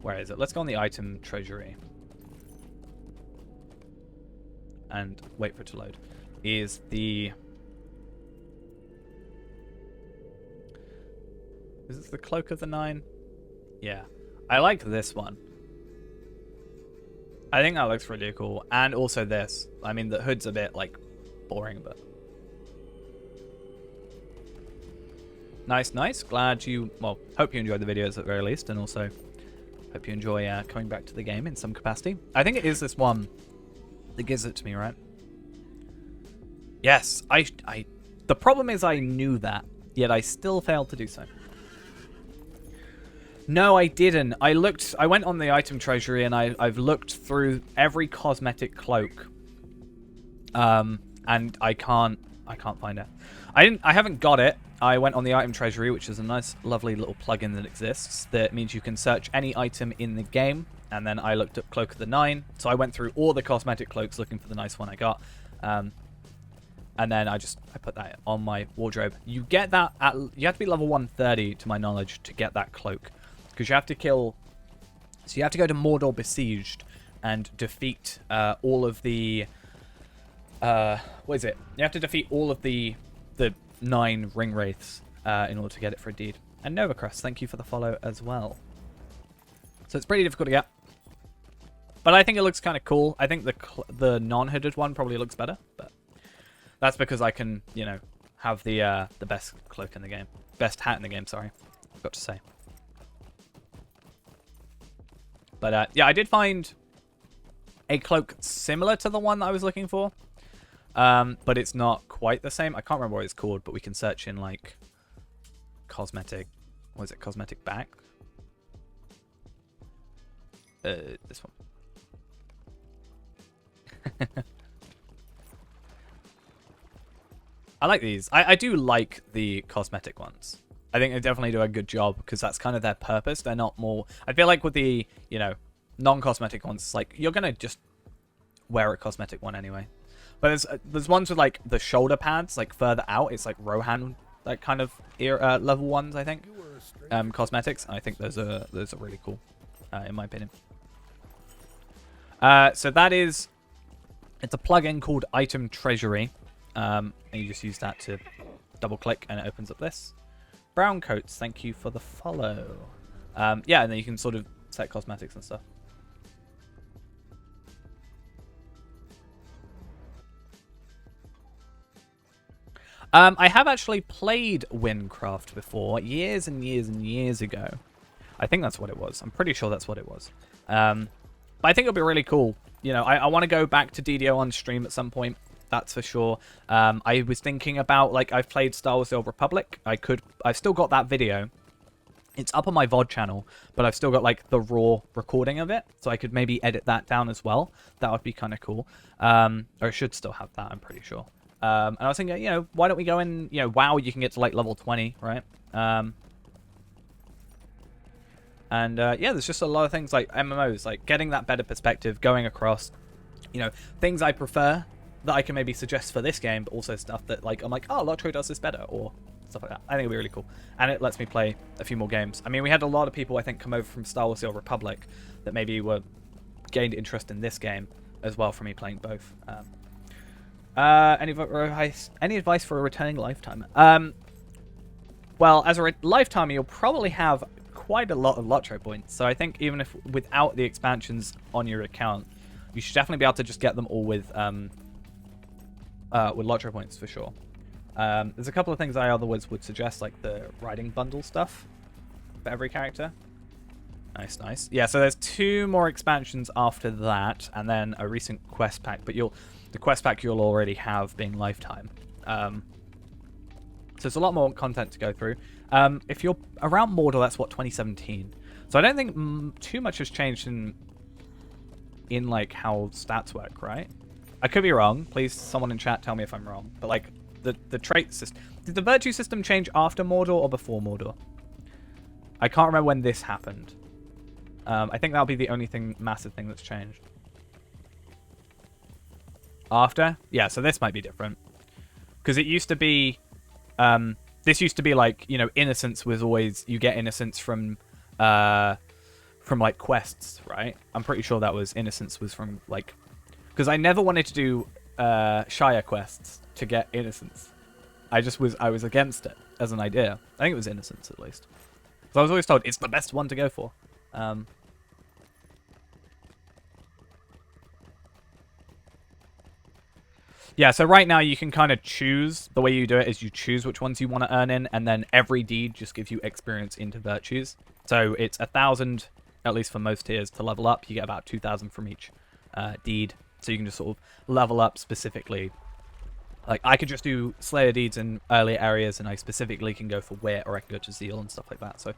where is it? Let's go on the item treasury and wait for it to load. Is this the Cloak of the Nine? Yeah, I like this one. I think that looks really cool, and also this. I mean, the hood's a bit like boring, but nice, nice. Glad you, well, hope you enjoyed the videos at the very least, and also hope you enjoy coming back to the game in some capacity. I think it is this one that gives it to me, right? Yes, the problem is I knew that, yet I still failed to do so. No, I didn't. I went on the item treasury and I've looked through every cosmetic cloak. And I can't find it. I haven't got it. I went on the item treasury, which is a nice, lovely little plugin that exists. That means you can search any item in the game. And then I looked up Cloak of the Nine. So I went through all the cosmetic cloaks looking for the nice one I got. And then I put that on my wardrobe. You get that you have to be level 130 to my knowledge to get that cloak. Because you have to kill, so you have to go to Mordor Besieged and defeat all of the, what is it? You have to defeat all of the 9 ring wraiths in order to get it for a deed. And Novacrest, thank you for the follow as well. So it's pretty difficult to get. But I think it looks kind of cool. I think the non-hooded one probably looks better, but that's because I can, you know, have the best cloak in the game. Best hat in the game, sorry. Forgot to say. But yeah, I did find a cloak similar to the one that I was looking for. But it's not quite the same. I can't remember what it's called, but we can search in like cosmetic. What is it? Cosmetic back? This one. I like these. I do like the cosmetic ones. I think they definitely do a good job because that's kind of their purpose. They're not more... I feel like with the, you know, non-cosmetic ones, it's like you're going to just wear a cosmetic one anyway. But there's ones with like the shoulder pads, like further out. It's like Rohan like kind of level ones, I think. Cosmetics. I think those are really cool, in my opinion. So that is, it's a plugin called Item Treasury, and you just use that to double click and it opens up this. Brown Coats, thank you for the follow. Yeah, and then you can sort of set cosmetics and stuff. I have actually played Windcraft before, years and years and years ago. I think that's what it was. I'm pretty sure that's what it was. But I think it'll be really cool. You know, I want to go back to DDO on stream at some point. That's for sure. I was thinking about, like, I've played Star Wars The Old Republic. I've still got that video. It's up on my VOD channel, but I've still got, like, the raw recording of it. So I could maybe edit that down as well. That would be kind of cool. Or I should still have that, I'm pretty sure. And I was thinking, you know, why don't we go in, you know, WoW, you can get to, like, level 20, right? Yeah, there's just a lot of things like MMOs, like getting that better perspective, going across, you know, things I prefer that I can maybe suggest for this game, but also stuff that, like, I'm like, oh, Lotro does this better, or stuff like that. I think it'll be really cool. And it lets me play a few more games. I mean, we had a lot of people, I think, come over from Star Wars The Old Republic that maybe were gained interest in this game as well from me playing both. Any advice for a returning lifetimer? Well, as a lifetimer, you'll probably have quite a lot of Lotro points. So I think even if without the expansions on your account, you should definitely be able to just get them all with Lotro points for sure. There's a couple of things I otherwise would suggest, like the riding bundle stuff for every character. Nice, nice. Yeah, so there's 2 more expansions after that, and then a recent quest pack. But the quest pack you'll already have being lifetime. So it's a lot more content to go through. If you're around Mordor, that's what, 2017. So I don't think too much has changed in like how stats work, right? I could be wrong. Please, someone in chat, tell me if I'm wrong. But like the trait system, did the virtue system change after Mordor or before Mordor? I can't remember when this happened. I think that'll be the only massive thing that's changed. After? Yeah, so this might be different. Because it used to be... this used to be like, you know, innocence was always... You get innocence from like, quests, right? I'm pretty sure that was... Innocence was from, like... Because I never wanted to do Shire quests to get innocence. I was against it as an idea. I think it was innocence, at least. So I was always told it's the best one to go for. Yeah, so right now you can kind of choose. The way you do it is you choose which ones you want to earn in, and then every deed just gives you experience into virtues. So it's 1,000, at least for most tiers, to level up. You get about 2,000 from each deed. So you can just sort of level up specifically. Like, I could just do Slayer deeds in earlier areas, and I specifically can go for Wit, or I can go to Zeal and stuff like that. So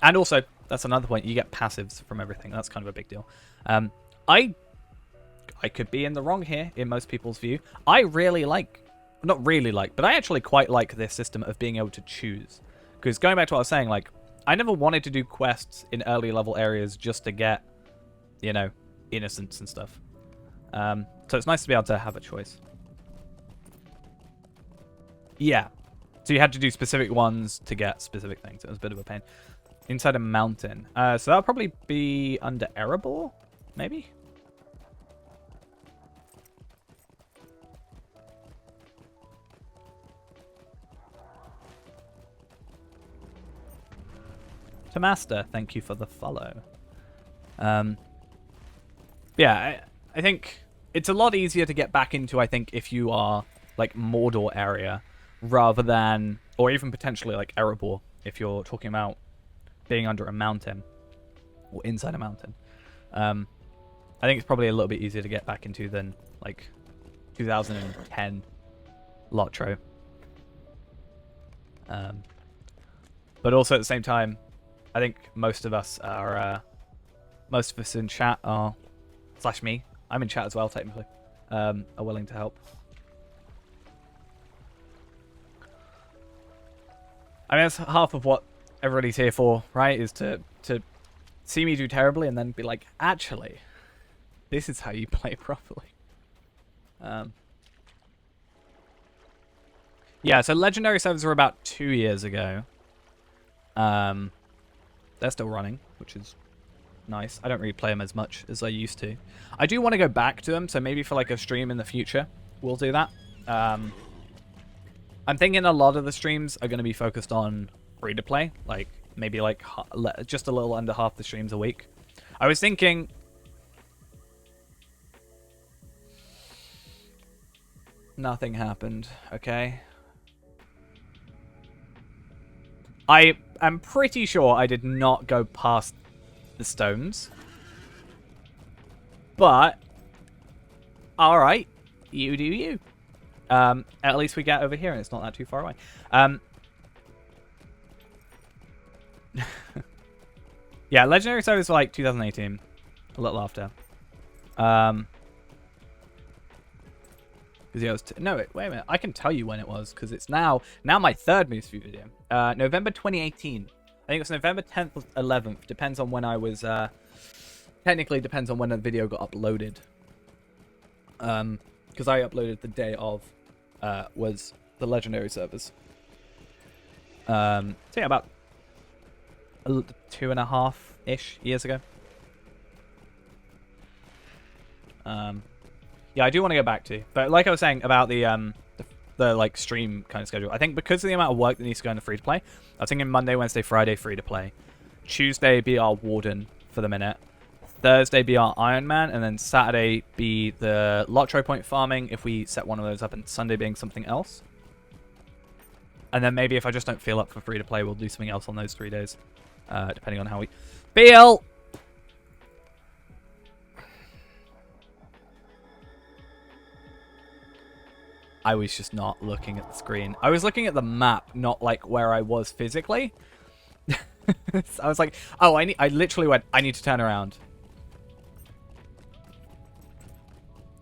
and also, that's another point, you get passives from everything. That's kind of a big deal. I could be in the wrong here, in most people's view. I really like, not really like, but I actually quite like this system of being able to choose. Because going back to what I was saying, like, I never wanted to do quests in early level areas just to get, you know, innocence and stuff. So it's nice to be able to have a choice. Yeah. So you had to do specific ones to get specific things. It was a bit of a pain. Inside a mountain. So that'll probably be under Erebor, maybe? To Master, thank you for the follow. Yeah, I think it's a lot easier to get back into, I think, if you are, like, Mordor area, rather than, or even potentially, like, Erebor, if you're talking about being under a mountain, or inside a mountain. I think it's probably a little bit easier to get back into than, like, 2010 Lotro. But also at the same time, I think most of us in chat are, / me, I'm in chat as well, technically, are willing to help. I mean, that's half of what everybody's here for, right? Is to see me do terribly and then be like, actually, this is how you play properly. Yeah, so Legendary servers were about 2 years ago. They're still running, which is nice. I don't really play them as much as I used to. I do want to go back to them, so maybe for like a stream in the future, we'll do that. I'm thinking a lot of the streams are going to be focused on free-to-play, like maybe like just a little under half the streams a week. I was thinking... Nothing happened, okay? I am pretty sure I did not go past the stones. But, alright, you do you. At least we get over here and it's not that too far away. Yeah, Legendary servers were like 2018. A little after. No, wait a minute. I can tell you when it was, because it's now my third Moose View video. November 2018. I think it was November 10th or 11th. Depends on when I was... technically depends on when the video got uploaded. Because I uploaded the day of was the Legendary servers. So yeah, about 2.5-ish years ago. Yeah, I do want to go back to, but like I was saying about the like stream kind of schedule, I think because of the amount of work that needs to go into free to play, I was thinking Monday, Wednesday, Friday free to play, Tuesday be our Warden for the minute, Thursday be our Iron Man, and then Saturday be the Lotro Point farming if we set one of those up, and Sunday being something else. And then maybe if I just don't feel up for free to play, we'll do something else on those 3 days, depending on how we feel. I was just not looking at the screen. I was looking at the map, not like where I was physically. I was like, oh, I literally went, I need to turn around.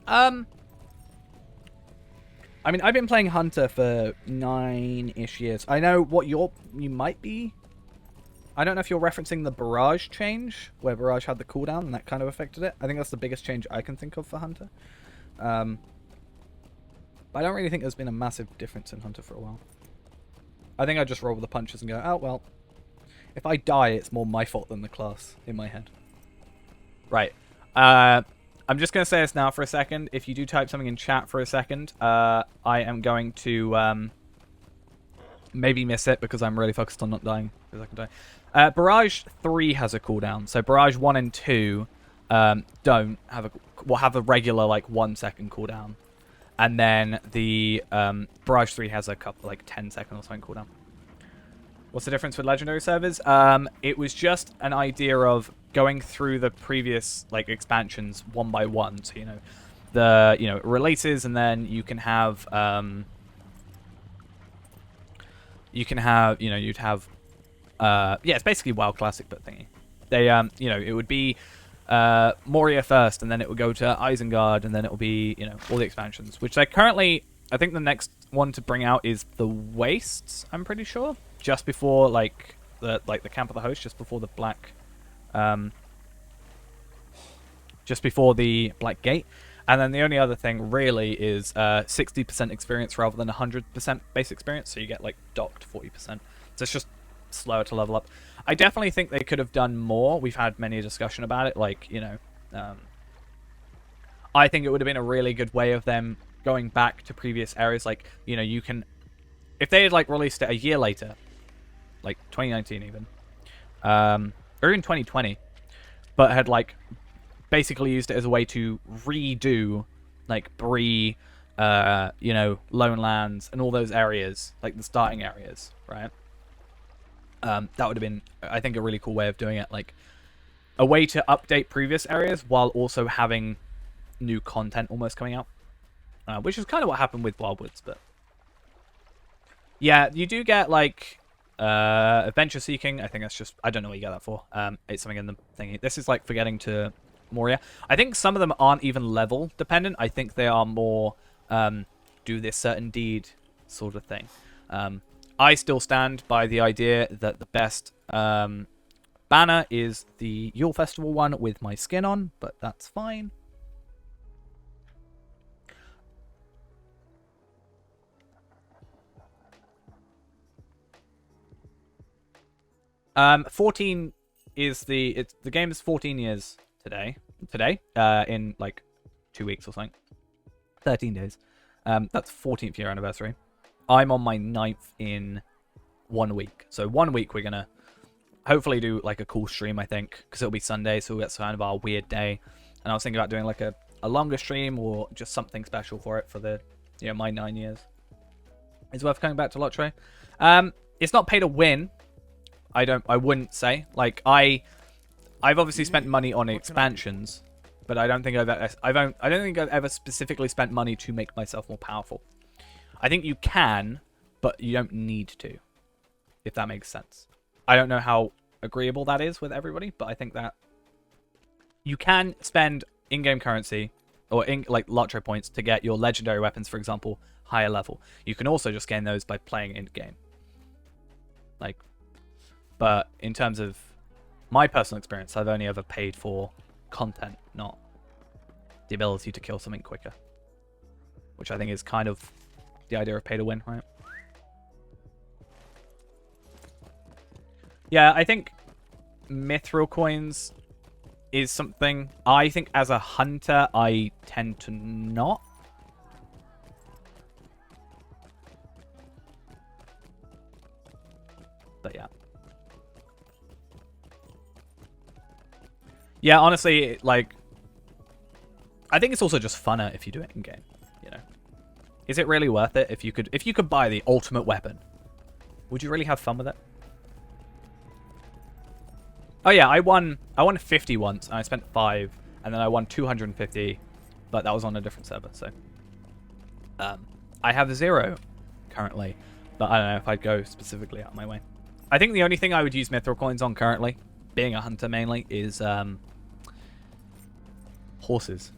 I mean, I've been playing Hunter for 9-ish years. I know what you might be. I don't know if you're referencing the Barrage change, where Barrage had the cooldown and that kind of affected it. I think that's the biggest change I can think of for Hunter. But I don't really think there's been a massive difference in Hunter for a while. I think I just roll with the punches and go, oh, well, if I die, it's more my fault than the class in my head. Right. I'm just going to say this now for a second. If you do type something in chat for a second, I am going to maybe miss it because I'm really focused on not dying. Because I can die. Barrage 3 has a cooldown. So Barrage 1 and 2 don't have a regular like 1 second cooldown. And then the Barrage 3 has a couple, like 10 second or something cooldown. What's the difference with Legendary servers? It was just an idea of going through the previous like expansions one by one. So, the releases, and then you can have you'd have yeah, it's basically WoW Classic but thingy. They it would be Moria first, and then it will go to Isengard, and then it will be, all the expansions, which they're currently, I think the next one to bring out is the Wastes, I'm pretty sure, just before, the Camp of the Host, just before the just before the Black Gate, and then the only other thing, really, is 60% experience rather than 100% base experience, so you get, docked 40%, so it's just slower to level up. I definitely think they could have done more. We've had many discussion about it. I think it would have been a really good way of them going back to previous areas. You can, if they had released it a year later, 2019 even, or even 2020, but had basically used it as a way to redo Bree, Lone Lands and all those areas, the starting areas, right? That would have been, I think, a really cool way of doing it. A way to update previous areas while also having new content almost coming out. Which is kind of what happened with Wildwoods, but... Yeah, you do get, adventure seeking. I think that's just... I don't know what you get that for. It's something in the thingy. This is, for getting to Moria. I think some of them aren't even level dependent. I think they are more do this certain deed sort of thing. I still stand by the idea that the best banner is the Yule Festival one with my skin on, but that's fine. 14 is the game is 14 years today. In like 2 weeks or something. 13 days. That's 14th year anniversary. I'm on my 9th in 1 week. So 1 week we're gonna hopefully do like a cool stream, I think, because it'll be Sunday, so that's kind of our weird day. And I was thinking about doing like a longer stream or just something special for it for the my 9 years. It's worth coming back to Lotro. It's not pay to win. I wouldn't say. Like I've obviously spent money on expansions, but I don't think I don't think I've ever specifically spent money to make myself more powerful. I think you can, but you don't need to, if that makes sense. I don't know how agreeable that is with everybody, but I think that you can spend in-game currency or like Lotro points to get your legendary weapons, for example, higher level. You can also just gain those by playing in-game. Like, but in terms of my personal experience, I've only ever paid for content, not the ability to kill something quicker, which I think is kind of the idea of pay to win, right? Yeah, I think mithril coins is something I think as a hunter I tend to not. But yeah. Yeah, honestly, like, I think it's also just funner if you do it in game, you know. Is it really worth it if you could buy the ultimate weapon? Would you really have fun with it? Oh yeah, I won 50 once, and I spent 5, and then I won 250, but that was on a different server, so. I have 0 currently, but I don't know if I'd go specifically out of my way. I think the only thing I would use mithril coins on currently, being a hunter mainly, is horses.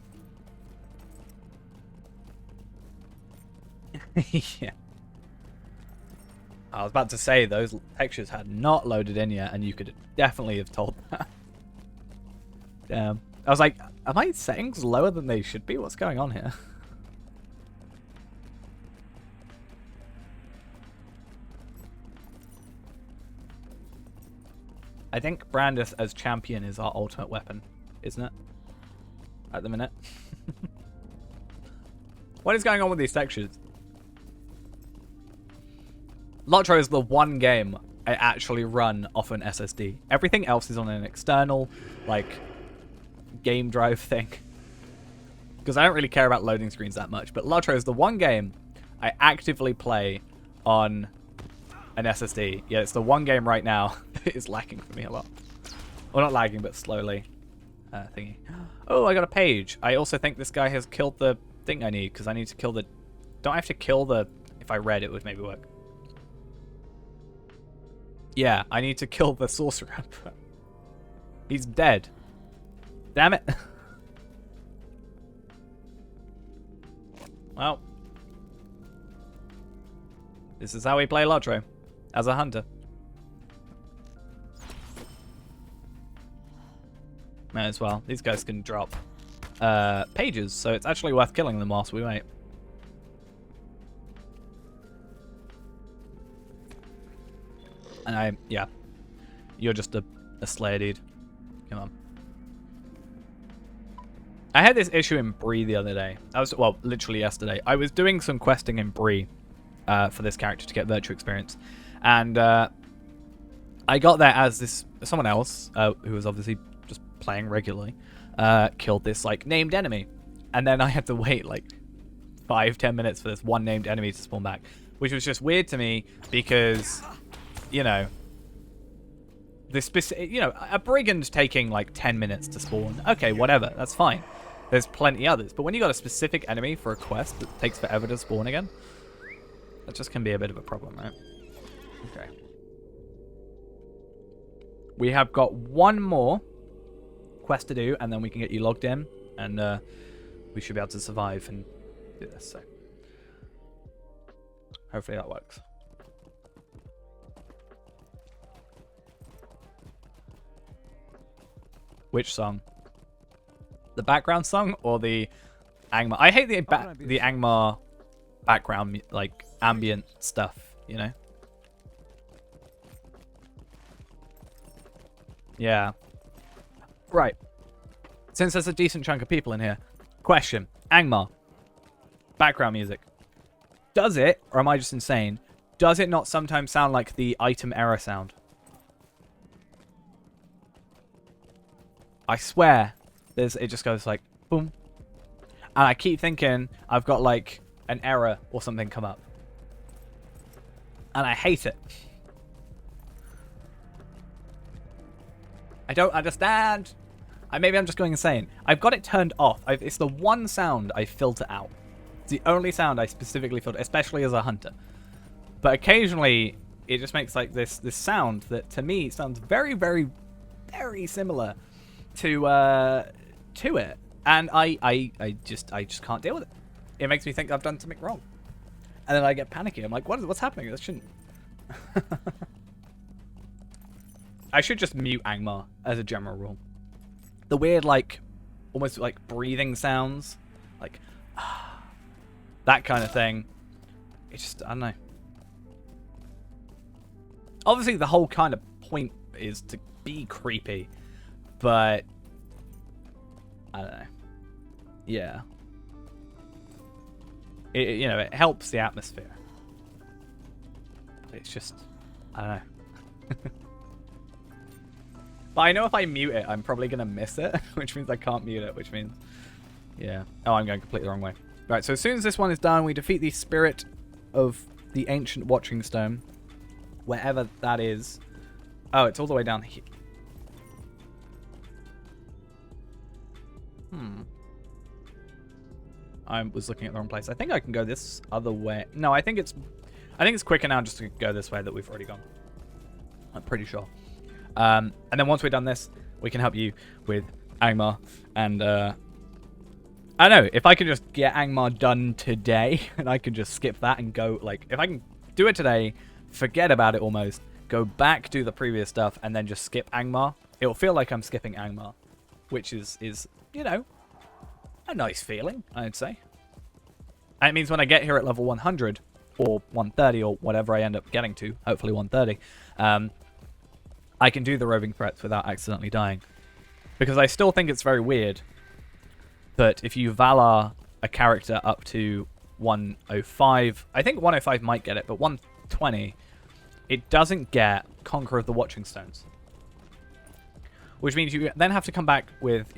Yeah. I was about to say, those textures had not loaded in yet, and you could definitely have told that. Damn. I was like, are my settings lower than they should be? What's going on here? I think Brandis as champion is our ultimate weapon, isn't it? At the minute. What is going on with these textures? Lotro is the one game I actually run off an SSD. Everything else is on an external, like, game drive thing. Because I don't really care about loading screens that much. But Lotro is the one game I actively play on an SSD. Yeah, it's the one game right now that is lagging for me a lot. Well, not lagging, but slowly thingy. Oh, I got a page. I also think this guy has killed the thing I need, because I need to kill the... Don't I have to kill the... If I read, it would maybe work. Yeah, I need to kill the sorcerer. He's dead. Damn it. Well. This is how we play Lotro. As a hunter. May as well. These guys can drop pages, so it's actually worth killing them whilst we wait. And yeah. You're just a slayer dude. Come on. I had this issue in Bree the other day. Well, literally yesterday. I was doing some questing in Bree for this character to get virtue experience. And I got there as someone else, who was obviously just playing regularly, killed this, like, named enemy. And then I had to wait, like, 5-10 minutes for this one named enemy to spawn back. Which was just weird to me because... You know, a brigand taking like 10 minutes to spawn. Okay, whatever, that's fine. There's plenty others. But when you got a specific enemy for a quest that takes forever to spawn again, that just can be a bit of a problem, right? Okay. We have got one more quest to do, and then we can get you logged in, and we should be able to survive and do this. So hopefully that works. Which song? The background song or the Angmar? I hate the Angmar background, like, ambient stuff, you know? Yeah. Right. Since there's a decent chunk of people in here. Question. Angmar. Background music. Does it, or am I just insane, does it not sometimes sound like the item error sound? I swear, it just goes like, boom. And I keep thinking I've got like an error or something come up. And I hate it. I don't understand. Maybe I'm just going insane. I've got it turned off. It's the one sound I filter out. It's the only sound I specifically filter, especially as a hunter. But occasionally, it just makes like this sound that to me sounds very, very, very similar to it, and I just can't deal with it. It makes me think I've done something wrong, and then I get panicky. I'm like, what's happening? That shouldn't. I should just mute Angmar as a general rule. The weird, like, almost like breathing sounds, like that kind of thing. It's just, I don't know. Obviously, the whole kind of point is to be creepy, but I don't know. Yeah. It helps the atmosphere. It's just, I don't know. But I know if I mute it, I'm probably going to miss it, which means I can't mute it, which means, yeah. Oh, I'm going completely the wrong way. Right, so as soon as this one is done, we defeat the spirit of the ancient watching stone, wherever that is. Oh, it's all the way down here. I was looking at the wrong place. I think I can go this other way. No, I think it's quicker now just to go this way that we've already gone. I'm pretty sure. And then once we've done this, we can help you with Angmar. And I don't know, if I can just get Angmar done today, and I can just skip that and go, like, if I can do it today, forget about it almost, go back, do the previous stuff, and then just skip Angmar, it'll feel like I'm skipping Angmar, which is a nice feeling, I'd say. And it means when I get here at level 100, or 130, or whatever I end up getting to, hopefully 130, I can do the roving threats without accidentally dying. Because I still think it's very weird that if you Valar a character up to 105, I think 105 might get it, but 120, it doesn't get Conqueror of the Watching Stones. Which means you then have to come back with,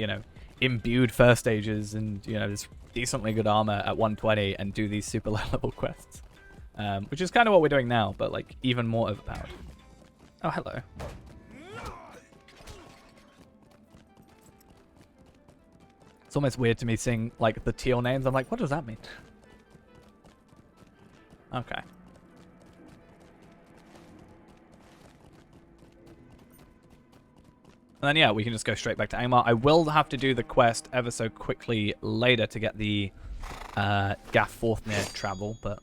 imbued first stages and, this decently good armor at 120 and do these super low level quests. Which is kind of what we're doing now, but, like, even more overpowered. Oh, hello. It's almost weird to me seeing, like, the teal names. I'm like, what does that mean? Okay. And then, yeah, we can just go straight back to Angmar. I will have to do the quest ever so quickly later to get the Gaff Forthmere travel, but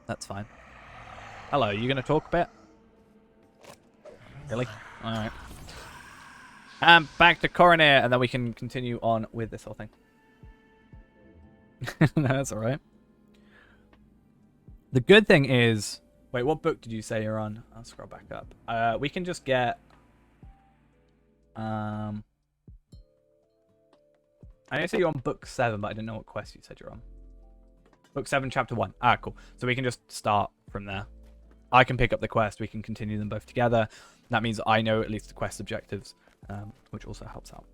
that's fine. Hello, you going to talk a bit? Really? Alright. And back to Coronair, and then we can continue on with this whole thing. No, that's alright. The good thing is... Wait, what book did you say you're on? I'll scroll back up. We can just get... I know you said you're on book 7, but I didn't know what quest you said you're on. Book 7, chapter 1. Ah, cool. So we can just start from there. I can pick up the quest. We can continue them both together. That means I know at least the quest objectives, which also helps out.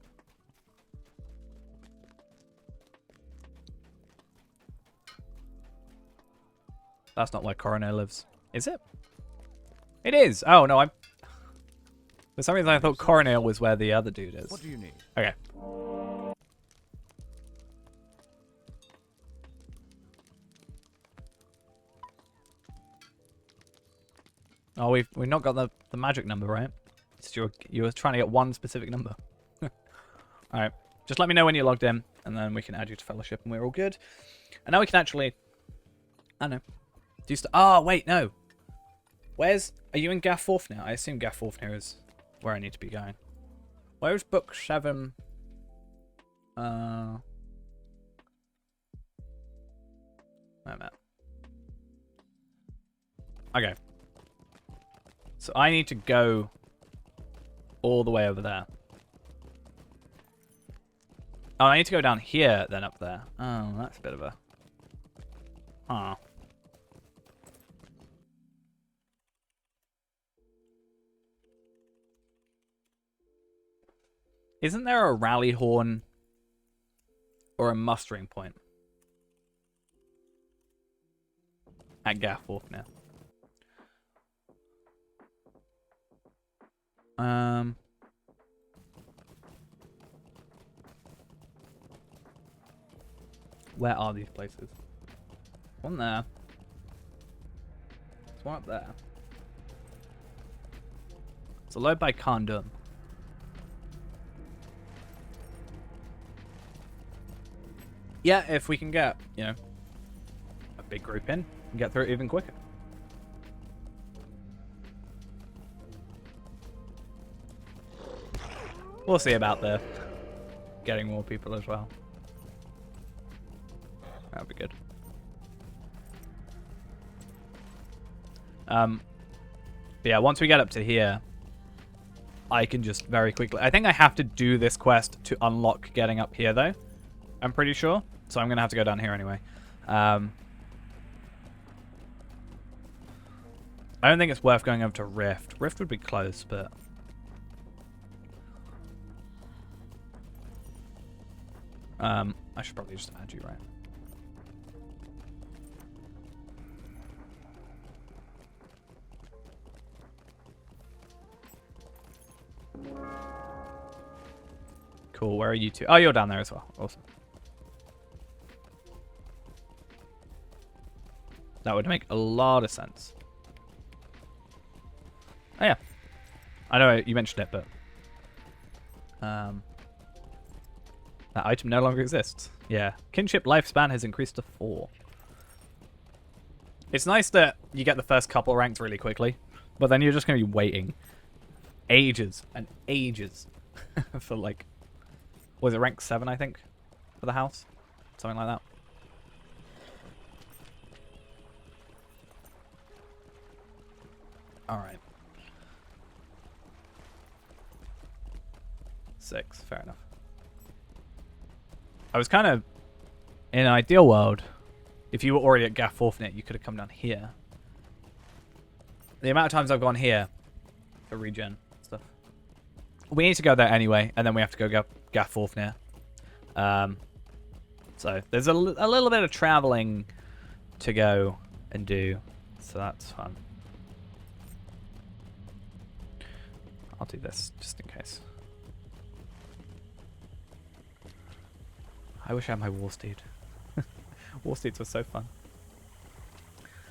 That's not where Coroner lives. Is it? It is. Oh, no, I'm... For some reason, I thought Coroner was where the other dude is. What do you need? Okay. Oh, we've not got the magic number, right? So you were trying to get one specific number. Alright. Just let me know when you're logged in, and then we can add you to Fellowship, and we're all good. And now we can actually... I don't know. Do oh, wait, no. Are you in Gaff Forthmere? I assume Gaff Forthmere is where I need to be going. Where's book 7? Wait a minute. Okay. So I need to go all the way over there. Oh, I need to go down here, then up there. Oh, that's a bit of a... Huh. Isn't there a rally horn or a mustering point at Gaffworth now? Where are these places? One there. There's one up there. It's a load by Khandun. Yeah, if we can get, you know, a big group in and get through it even quicker. We'll see about the getting more people as well. That'd be good. But yeah, once we get up to here, I can just very quickly... I think I have to do this quest to unlock getting up here, though. I'm pretty sure. So I'm going to have to go down here anyway. I don't think it's worth going over to Rift. Rift would be close, but... I should probably just add you, right? Cool, where are you two? Oh, you're down there as well. Awesome. That would make a lot of sense. Oh, yeah. I know you mentioned it, but... that item no longer exists. Yeah. Kinship lifespan has increased to 4. It's nice that you get the first couple ranks really quickly, but then you're just going to be waiting ages and ages for, like... Was it rank 7, I think, for the house? Something like that. Alright. 6, fair enough. I was kind of, in an ideal world, if you were already at Gaffworth, you could have come down here. The amount of times I've gone here for regen stuff. We need to go there anyway, and then we have to go Gaffworth. So there's a little bit of traveling to go and do, so that's fun. I'll do this just in case. I wish I had my war steed. War steeds were so fun.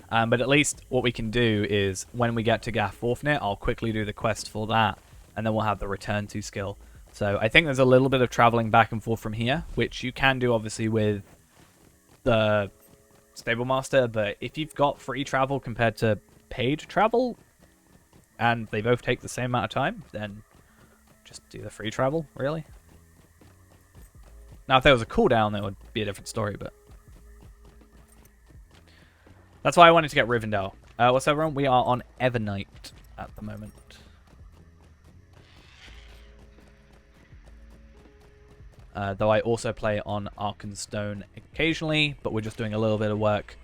But at least what we can do is when we get to Gaffworth, I'll quickly do the quest for that, and then we'll have the return to skill. So I think there's a little bit of traveling back and forth from here, which you can do obviously with the Stable Master, but if you've got free travel compared to paid travel, and they both take the same amount of time, then just do the free travel, really. Now, if there was a cooldown, that would be a different story, but... That's why I wanted to get Rivendell. What's everyone? We are on Evernight at the moment. Though I also play on Arkenstone occasionally, but we're just doing a little bit of work.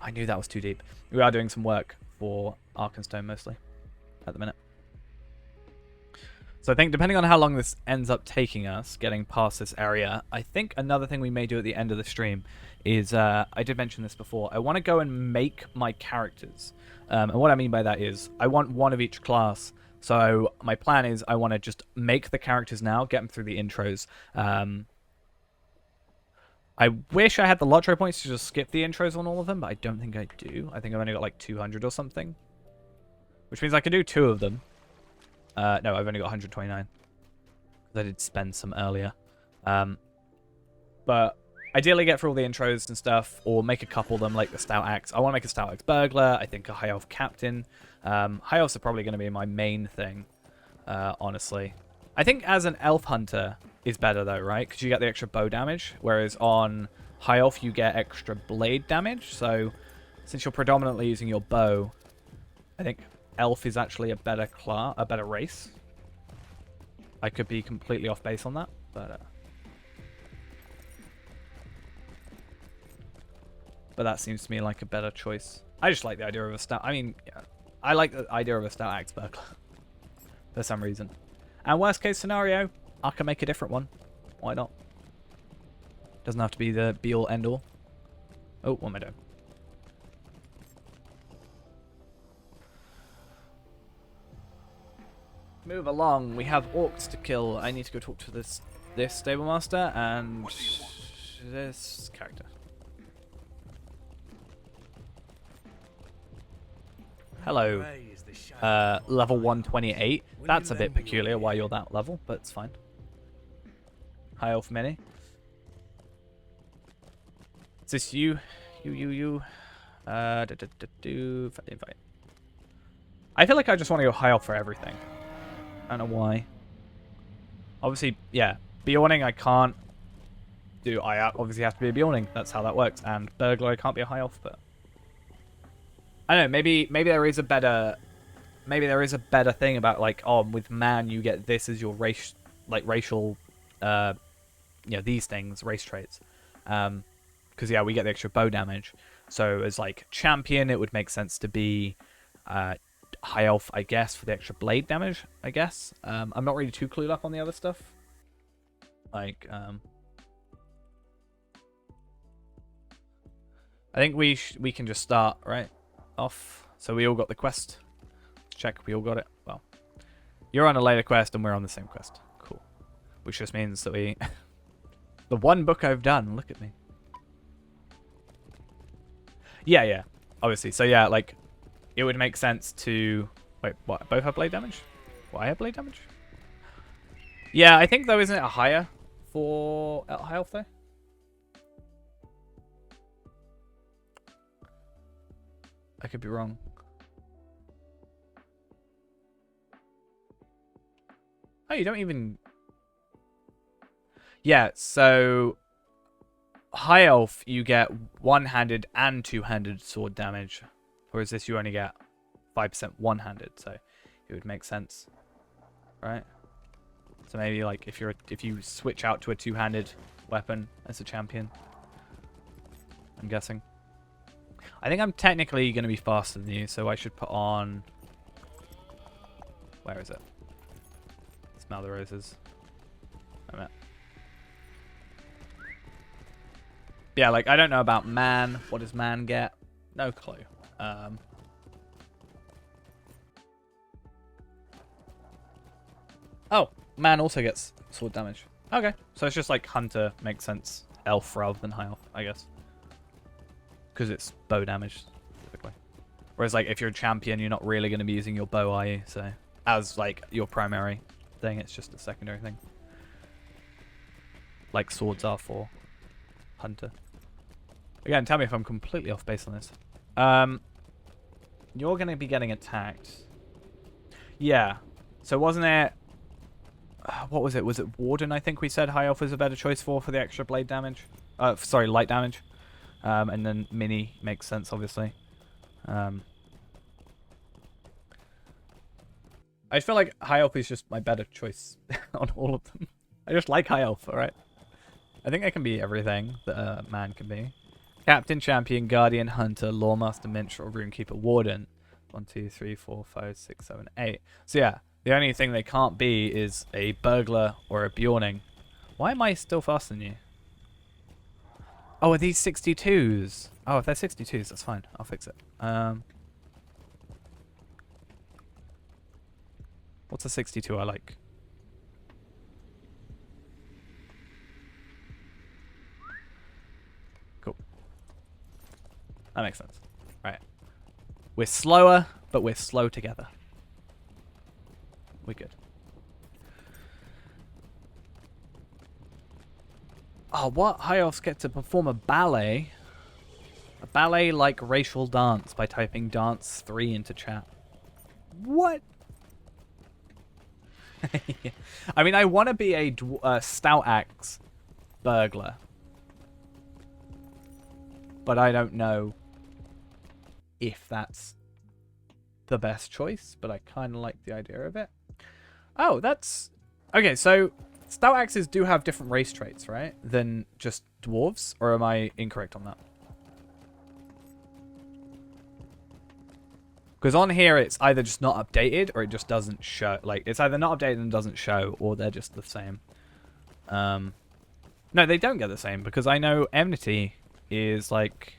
I knew that was too deep. We are doing some work for Arkenstone mostly at the minute. So I think depending on how long this ends up taking us, getting past this area, I think another thing we may do at the end of the stream is, I did mention this before, I want to go and make my characters. And what I mean by that is, I want one of each class. So my plan is I want to just make the characters now, get them through the intros. I wish I had the Lotro points to just skip the intros on all of them, but I don't think I do. I think I've only got like 200 or something. Which means I could do 2 of them. No, I've only got 129. I did spend some earlier. But ideally get through all the intros and stuff, or make a couple of them like the Stout Axe. I want to make a Stout Axe Burglar, I think a High Elf Captain. High Elves are probably going to be my main thing, honestly. I think as an Elf Hunter is better though, right? Because you get the extra bow damage, whereas on High Elf you get extra blade damage. So since you're predominantly using your bow, I think Elf is actually a better class, a better race. I could be completely off base on that, but that seems to me like a better choice. I just like the idea of a stout. I mean, yeah, I like the idea of a stout axe burglar for some reason. And worst case scenario, I can make a different one. Why not? Doesn't have to be the be all end all. Oh, what am I doing? Move along. We have orcs to kill. I need to go talk to this stable master and this character. Hello. Level 128. That's a bit peculiar why you're that level, but it's fine. High Elf Mini. Is this you? You. Invite. I feel like I just want to go high elf for everything. I don't know why. Obviously, yeah. Bjorning I can't do. I obviously have to be a Bjorning. That's how that works. And Burglar I can't be a high elf, but I don't know. Maybe there is a better. Maybe there is a better thing about like, oh, with man you get this as your race, like racial, these things, race traits. Because yeah, we get the extra bow damage. So as like champion, it would make sense to be high elf, I guess, for the extra blade damage. I guess. I'm not really too clued up on the other stuff. Like, I think we can just start right off. So we all got the quest. Check, we all got it. Well, you're on a later quest and we're on the same quest. Cool. Which just means that we... the one book I've done. Look at me. Yeah. Obviously. So yeah, like, it would make sense to... Wait, what? Both have blade damage? Well, I have blade damage? Yeah, I think, though, isn't it a higher for high elf, though? I could be wrong. Oh, you don't even... Yeah, so... High elf, you get one-handed and two-handed sword damage. Whereas this, you only get 5% one-handed, so it would make sense. Right? So maybe, like, if you switch out to a two-handed weapon as a champion. I'm guessing. I think I'm technically going to be faster than you, so I should put on... Where is it? Smell the roses. I'm at. Yeah, like, I don't know about man. What does man get? No clue. Oh, man also gets sword damage. Okay, so it's just like hunter makes sense. Elf rather than high elf, I guess. Because it's bow damage, typically. Whereas, like, if you're a champion, you're not really going to be using your bow, are you? So, as, like, your primary thing, it's just a secondary thing. Like swords are for hunter. Again, tell me if I'm completely off base on this. You're going to be getting attacked. Yeah. So wasn't it... what was it? Was it Warden, I think we said high elf is a better choice for the extra blade damage? Sorry, light damage. And then mini makes sense, obviously. I feel like high elf is just my better choice on all of them. I just like high elf, alright? I think I can be everything that a man can be. Captain, champion, guardian, hunter, lawmaster, minstrel, runekeeper, warden. 1, 2, 3, 4, 5, 6, 7, 8. So yeah, the only thing they can't be is a burglar or a Bjorning. Why am I still faster than you? Oh, are these 62s? Oh, if they're 62s, that's fine. I'll fix it. What's a 62 I like? Cool. That makes sense. Right. We're slower, but we're slow together. We're good. Oh, what? High elves get to perform a ballet. A ballet-like racial dance by typing dance 3 into chat. What? Yeah. I mean, I want to be a stout axe burglar. But I don't know if that's the best choice, but I kind of like the idea of it. Oh, that's Okay, so stout axes do have different race traits, right? Than just dwarves, or am I incorrect on that? Because on here, it's either just not updated, or it just doesn't show. Like, it's either not updated and doesn't show, or they're just the same. No, they don't get the same, because I know Enmity is, like,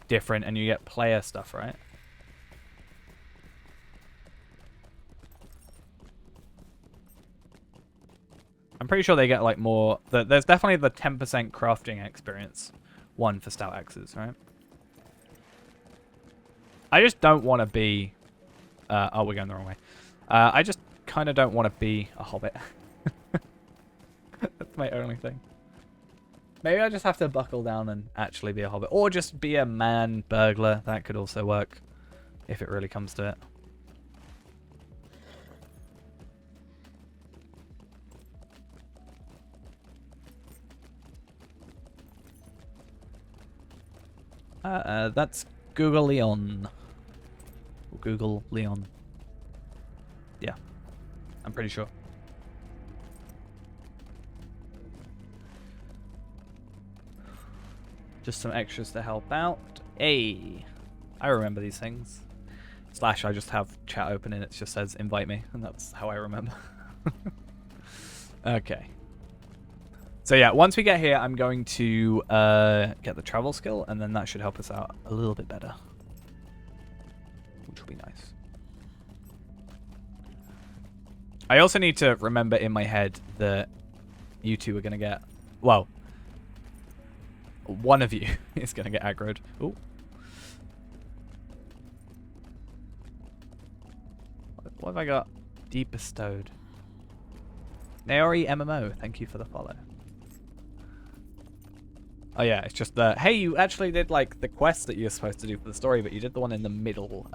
different, and you get player stuff, right? I'm pretty sure they get, like, more... There's definitely the 10% crafting experience one for stout axes, right? I just don't want to be... oh, we're going the wrong way. I just kind of don't want to be a hobbit. That's my only thing. Maybe I just have to buckle down and actually be a hobbit. Or just be a man burglar. That could also work. If it really comes to it. That's Google Leon. Google Leon. Yeah. I'm pretty sure. Just some extras to help out. Hey, I remember these things. Slash, I just have chat open and it just says invite me, and that's how I remember. Okay. So yeah, once we get here, I'm going to get the travel skill, and then that should help us out a little bit better. Which will be nice. I also need to remember in my head that you two are going to get... Well, one of you is going to get aggroed. Ooh. What have I got? Deep bestowed. Naori MMO, thank you for the follow. Oh yeah, it's just the... Hey, you actually did, like, the quest that you're supposed to do for the story, but you did the one in the middle.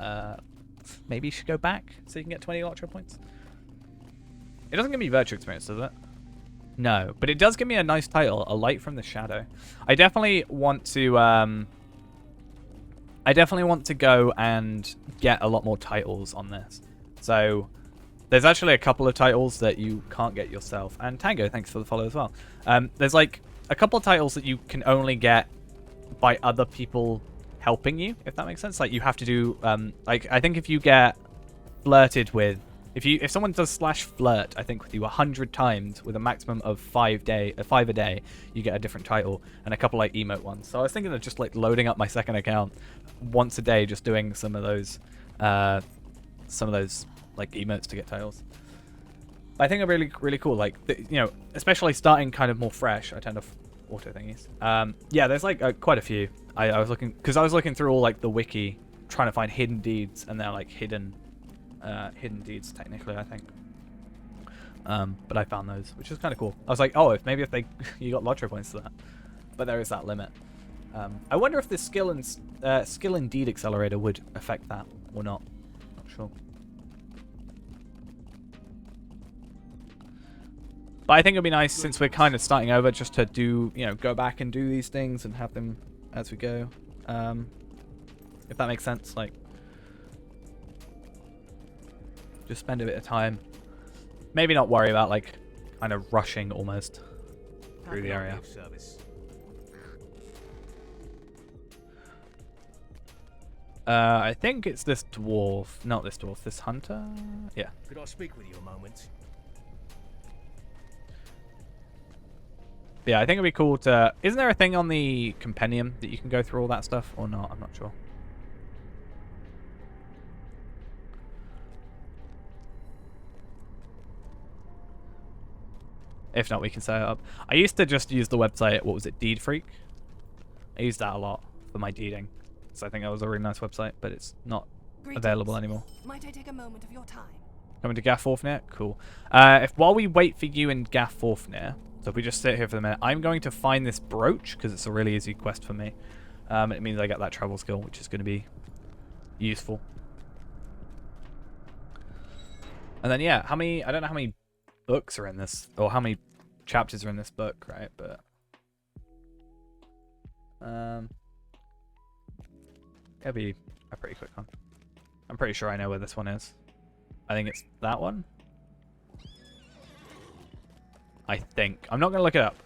Maybe you should go back so you can get 20 Electro points? It doesn't give me virtue experience, does it? No, but it does give me a nice title, A Light from the Shadow. I definitely want to go and get a lot more titles on this. So there's actually a couple of titles that you can't get yourself. And Tango, thanks for the follow as well. There's like a couple of titles that you can only get by other people helping you, if that makes sense. Like you have to do like I think if you get flirted with, if someone does /flirt, I think with you 100 times with a maximum of 5 a day, you get a different title and a couple like emote ones. So I was thinking of just like loading up my second account once a day, just doing some of those like emotes to get titles. I think are really cool. Like you know, especially starting kind of more fresh. I tend to auto thingies. Yeah, there's like quite a few. I was looking through all like the wiki, trying to find hidden deeds, and they're like hidden deeds technically, I think. But I found those, which is kind of cool. I was like, oh, if you got lottery points to that, but there is that limit. I wonder if the skill and deed accelerator would affect that or not. Not sure. But I think it'd be nice, since we're kind of starting over, just to do, you know, go back and do these things and have them as we go. If that makes sense, like, just spend a bit of time. Maybe not worry about, like, kind of rushing almost through the area. I think it's this dwarf. Not this dwarf, this hunter? Yeah. Could I speak with you a moment? Yeah, I think it'd be cool to... Isn't there a thing on the compendium that you can go through all that stuff? Or not? I'm not sure. If not, we can set it up. I used to just use the website, what was it, Deed Freak? I used that a lot for my deeding. So I think that was a really nice website, but it's not available anymore. Might I take a moment of your time? Coming to Gaff Forfnir? Cool. While we wait for you in Gaff Forfnir, so if we just sit here for a minute, I'm going to find this brooch, because it's a really easy quest for me. It means I get that travel skill, which is going to be useful. And then, yeah, I don't know how many books are in this, or how many chapters are in this book, right? But it'll be a pretty quick one. I'm pretty sure I know where this one is. I think it's that one. I think. I'm not going to look it up.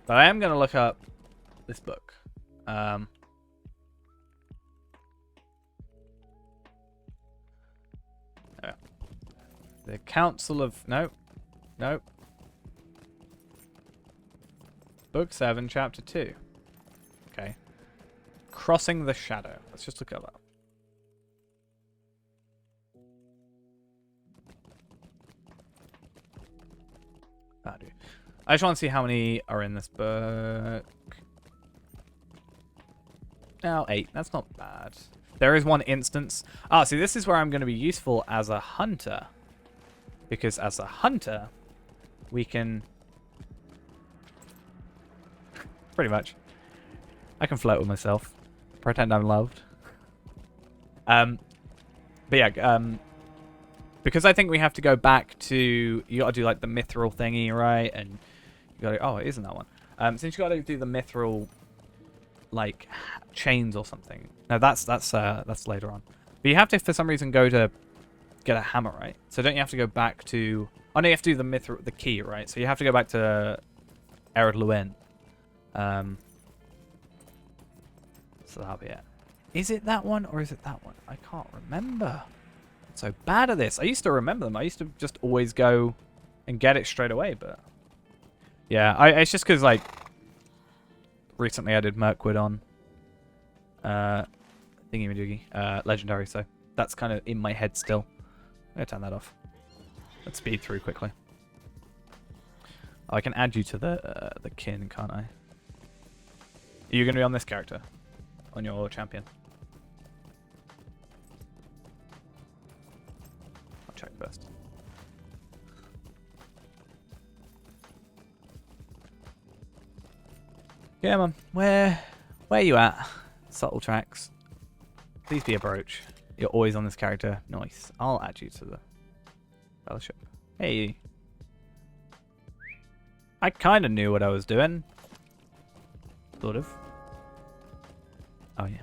But I am going to look up this book. The Council of... No. No. Book 7, Chapter 2. Okay. Crossing the Shadow. Let's just look it up. I just want to see how many are in this book. Oh, 8. That's not bad. There is one instance. Ah, see, this is where I'm going to be useful as a hunter. Because as a hunter, we can... Pretty much. I can flirt with myself. Pretend I'm loved. But yeah, because I think we have to go back to... You got to do, like, the mithril thingy, right? And you got to... Oh, it isn't that one. Since you got to do the mithril, like, chains or something. No, that's later on. But you have to, for some reason, go to get a hammer, right? So don't you have to go back to... Oh, no, you have to do the key, right? So you have to go back to Ered Luin. So that'll be it. Is it that one or is it that one? I can't remember. I'm so bad at this. I used to remember them. I used to just always go and get it straight away, but... Yeah, it's just because, like... Recently I did Mirkwood on... Thingy-majiggy. Legendary, so... That's kind of in my head still. I'm going to turn that off. Let's speed through quickly. Oh, I can add you to the kin, can't I? Are you going to be on this character? On your champion? I'll check first. Yeah, man. Where you at? Subtle tracks. Please be a brooch. You're always on this character. Nice. I'll add you to the fellowship. Hey. I kind of knew what I was doing. Sort of. Oh, yeah.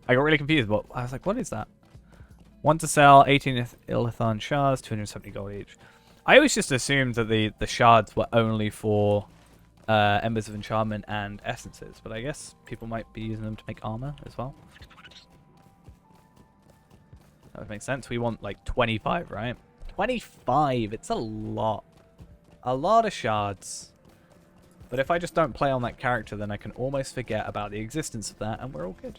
I got really confused, but I was like, what is that? Want to sell 18 Illithon shards, 270 gold each. I always just assumed that the shards were only for Embers of Enchantment and Essences, but I guess people might be using them to make armor as well. That would make sense. We want like 25, right? 25! It's a lot. A lot of shards. But if I just don't play on that character, then I can almost forget about the existence of that, and we're all good.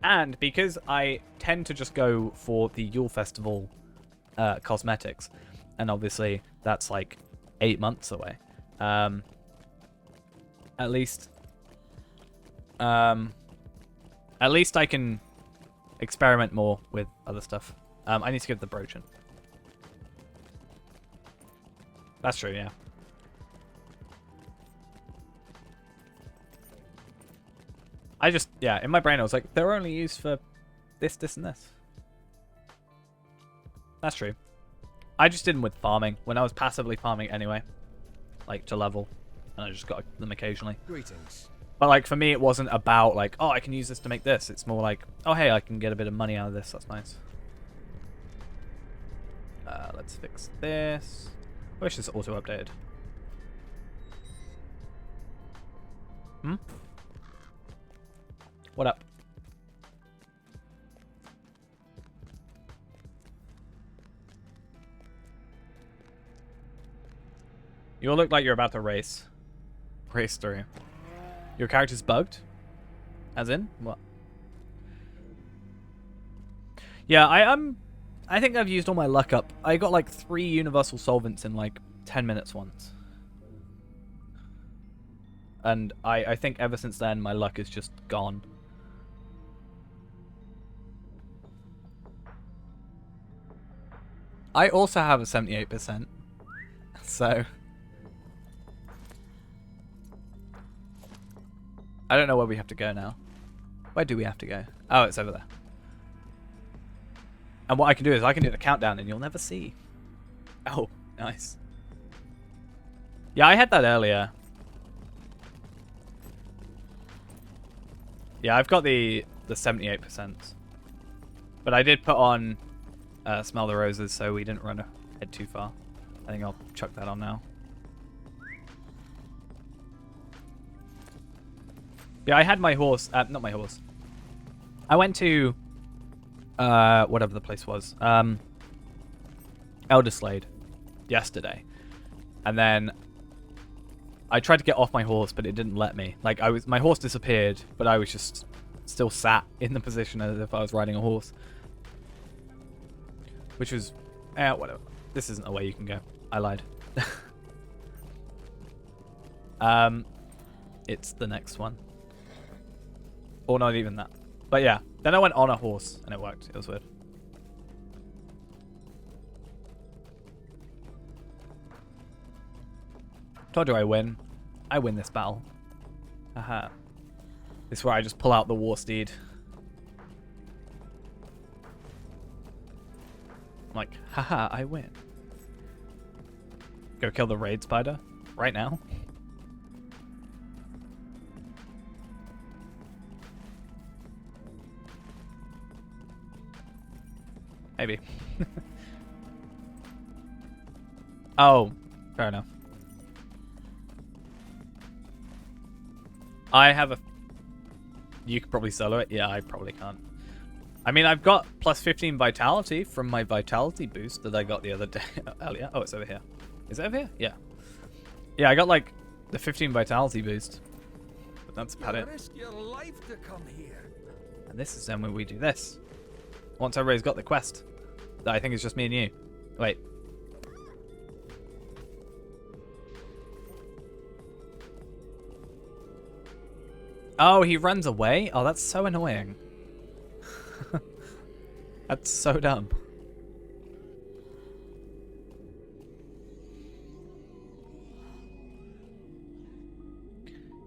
And because I tend to just go for the Yule Festival cosmetics, and obviously that's like 8 months away. At least I can experiment more with other stuff. I need to give the brooch. That's true, yeah. I just, yeah, in my brain I was like, they're only used for this, this, and this. That's true. I just didn't with farming, when I was passively farming anyway. Like, to level. And I just got them occasionally. Greetings. But, like, for me it wasn't about, like, oh, I can use this to make this. It's more like, oh, hey, I can get a bit of money out of this. That's nice. Let's fix this. I wish this auto-updated. Hmm? What up? You all look like you're about to race. Race through. Your character's bugged? As in? What? Yeah, I think I've used all my luck up. I got like 3 universal solvents in like 10 minutes once. And I think ever since then my luck is just gone. I also have a 78%. So I don't know where we have to go now. Where do we have to go? Oh, it's over there. And what I can do is I can do the countdown and you'll never see. Oh, nice. Yeah, I had that earlier. Yeah, I've got the 78%. But I did put on Smell the Roses so we didn't run ahead too far. I think I'll chuck that on now. Yeah, I had my horse. Not my horse. I went to whatever the place was. Elderslade yesterday. And then I tried to get off my horse, but it didn't let me. Like my horse disappeared, but I was just still sat in the position as if I was riding a horse. Which was whatever. This isn't a way you can go. I lied. It's the next one. Or not even that. But yeah. Then I went on a horse and it worked. It was weird. Told you I win. I win this battle. Haha. This is where I just pull out the war steed. I'm like, haha, I win. Go kill the raid spider right now. Maybe. Oh, fair enough. I have a... You could probably solo it. Yeah, I probably can't. I mean, I've got plus 15 vitality from my vitality boost that I got the other day earlier. Oh, it's over here. Is it over here? Yeah. Yeah, I got like the 15 vitality boost. But that's about it. Risk your life to come here. And this is then when we do this. Once everybody's got the quest. That I think is just me and you. Wait. Oh, he runs away? Oh, that's so annoying. That's so dumb.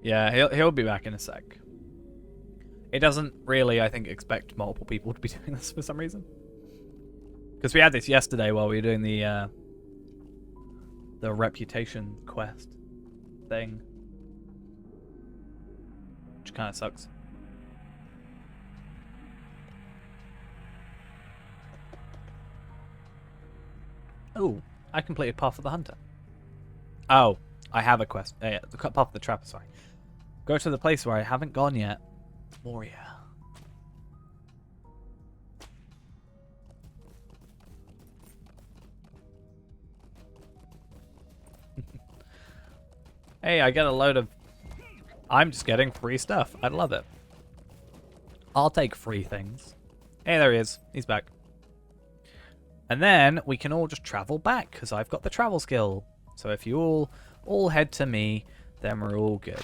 Yeah, he'll be back in a sec. It doesn't really, I think, expect multiple people to be doing this for some reason. Because we had this yesterday while we were doing the reputation quest thing. Which kind of sucks. Oh, I completed Path of the Hunter. Oh, I have a quest. The Path of the Trapper, sorry. Go to the place where I haven't gone yet. Moria. Hey, I get a load of... I'm just getting free stuff. I love it. I'll take free things. Hey, there he is. He's back. And then we can all just travel back, because I've got the travel skill. So if you all head to me, then we're all good.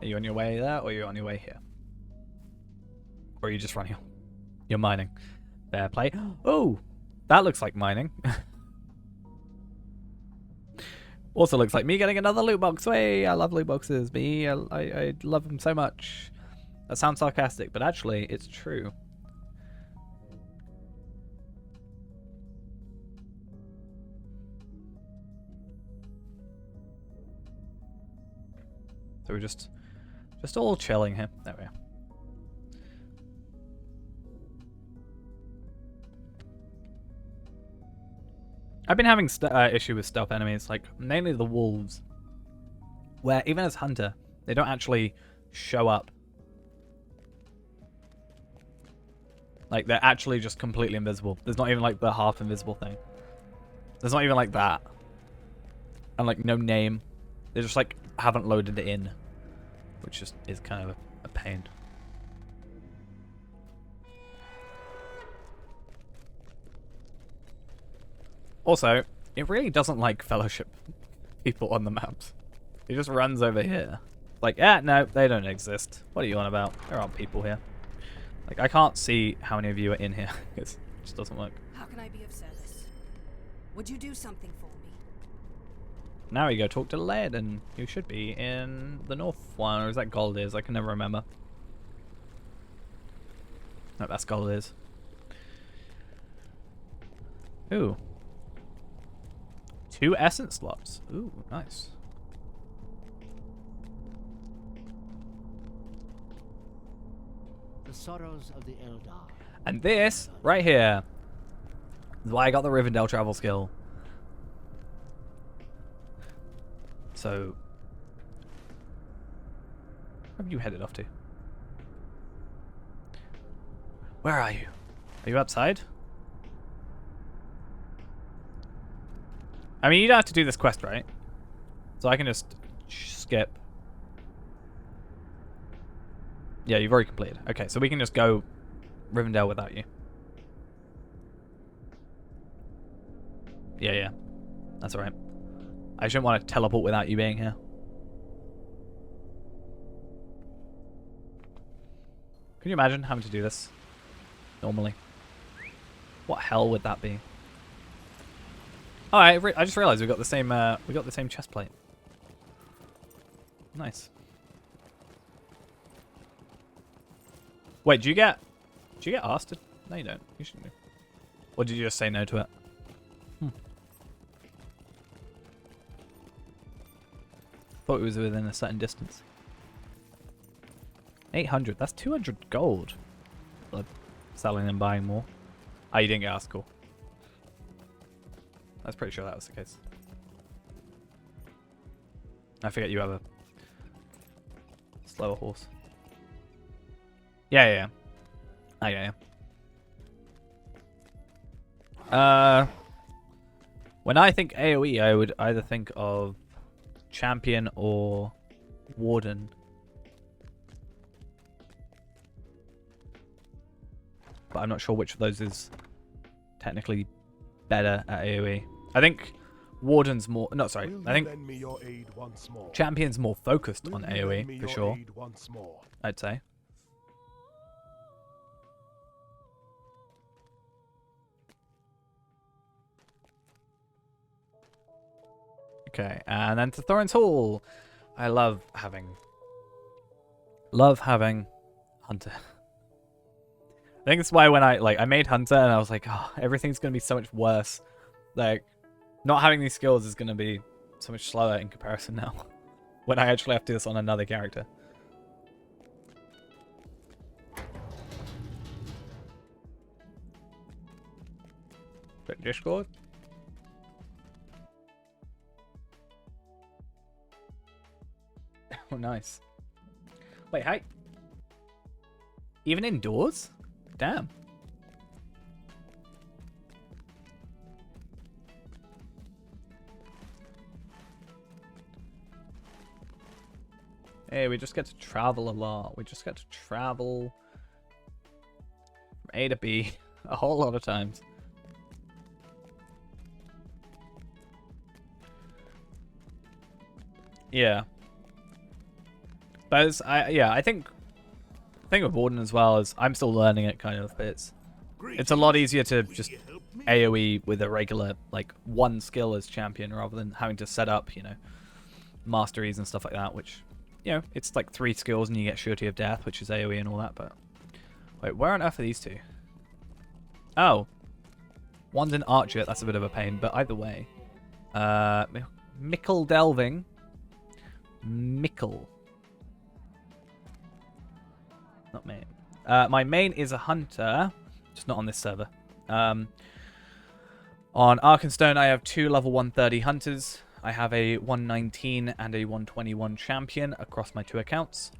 Are you on your way there, or are you on your way here? Or are you just running? You're mining. Fair play. Oh, that looks like mining. Also looks like me getting another loot box. Way, I love loot boxes. I love them so much. That sounds sarcastic, but actually, it's true. So we're just all chilling here. There we are. I've been having issue with stealth enemies, like mainly the wolves, where even as hunter, they don't actually show up. Like they're actually just completely invisible. There's not even like the half invisible thing. There's not even like that. And like no name. They just like haven't loaded it in, which just is kind of a pain. Also, it really doesn't like fellowship people on the maps. It just runs over here. Like, no, they don't exist. What are you on about? There aren't people here. Like, I can't see how many of you are in here. It just doesn't work. How can I be of service? Would you do something for me? Now we go talk to Led, and you should be in the north one, or is that Gold is? I can never remember. No, that's Gold is. Ooh. 2 essence slots. Ooh, nice. The sorrows of the Eldar. And this, right here, is why I got the Rivendell travel skill. So, where have you headed off to? Where are you? Are you outside? I mean, you don't have to do this quest, right? So I can just skip. Yeah, you've already completed. Okay, so we can just go Rivendell without you. Yeah. That's alright. I shouldn't want to teleport without you being here. Can you imagine having to do this normally? What hell would that be? Oh, I just realized we got the same chest plate. Nice. Wait, do you get asked to? No, you don't. You shouldn't do. Or did you just say no to it? Thought it was within a certain distance. 800. That's 200 gold. For selling and buying more. Ah, you didn't get asked. Cool. I was pretty sure that was the case. I forget you have a slower horse. Yeah. When I think AoE, I would either think of champion or warden. But I'm not sure which of those is technically better at AoE. I think warden's more... No, sorry. I think champion's more focused on AoE, for sure. I'd say. Okay, and then to Thorin's Hall. I love having Hunter. I think that's why when I made Hunter and I was like, oh, everything's gonna be so much worse. Like, not having these skills is gonna be so much slower in comparison now. When I actually have to do this on another character. Discord? Oh, nice. Wait, hi. Even indoors? Damn. Hey, we just get to travel a lot. We just get to travel from A to B a whole lot of times. Yeah. But I think with Warden as well is I'm still learning it kind of. It's a lot easier to just AoE with a regular like one skill as champion rather than having to set up, you know, masteries and stuff like that, which, you know, it's like 3 skills and you get surety of death, which is AoE and all that. But wait, where on earth are these two? Oh, one's an archer. That's a bit of a pain, but either way, Mickle delving. Mickle. Not main. My main is a hunter, just not on this server. On Arkenstone, I have 2 level 130 hunters. I have a 119 and a 121 champion across my 2 accounts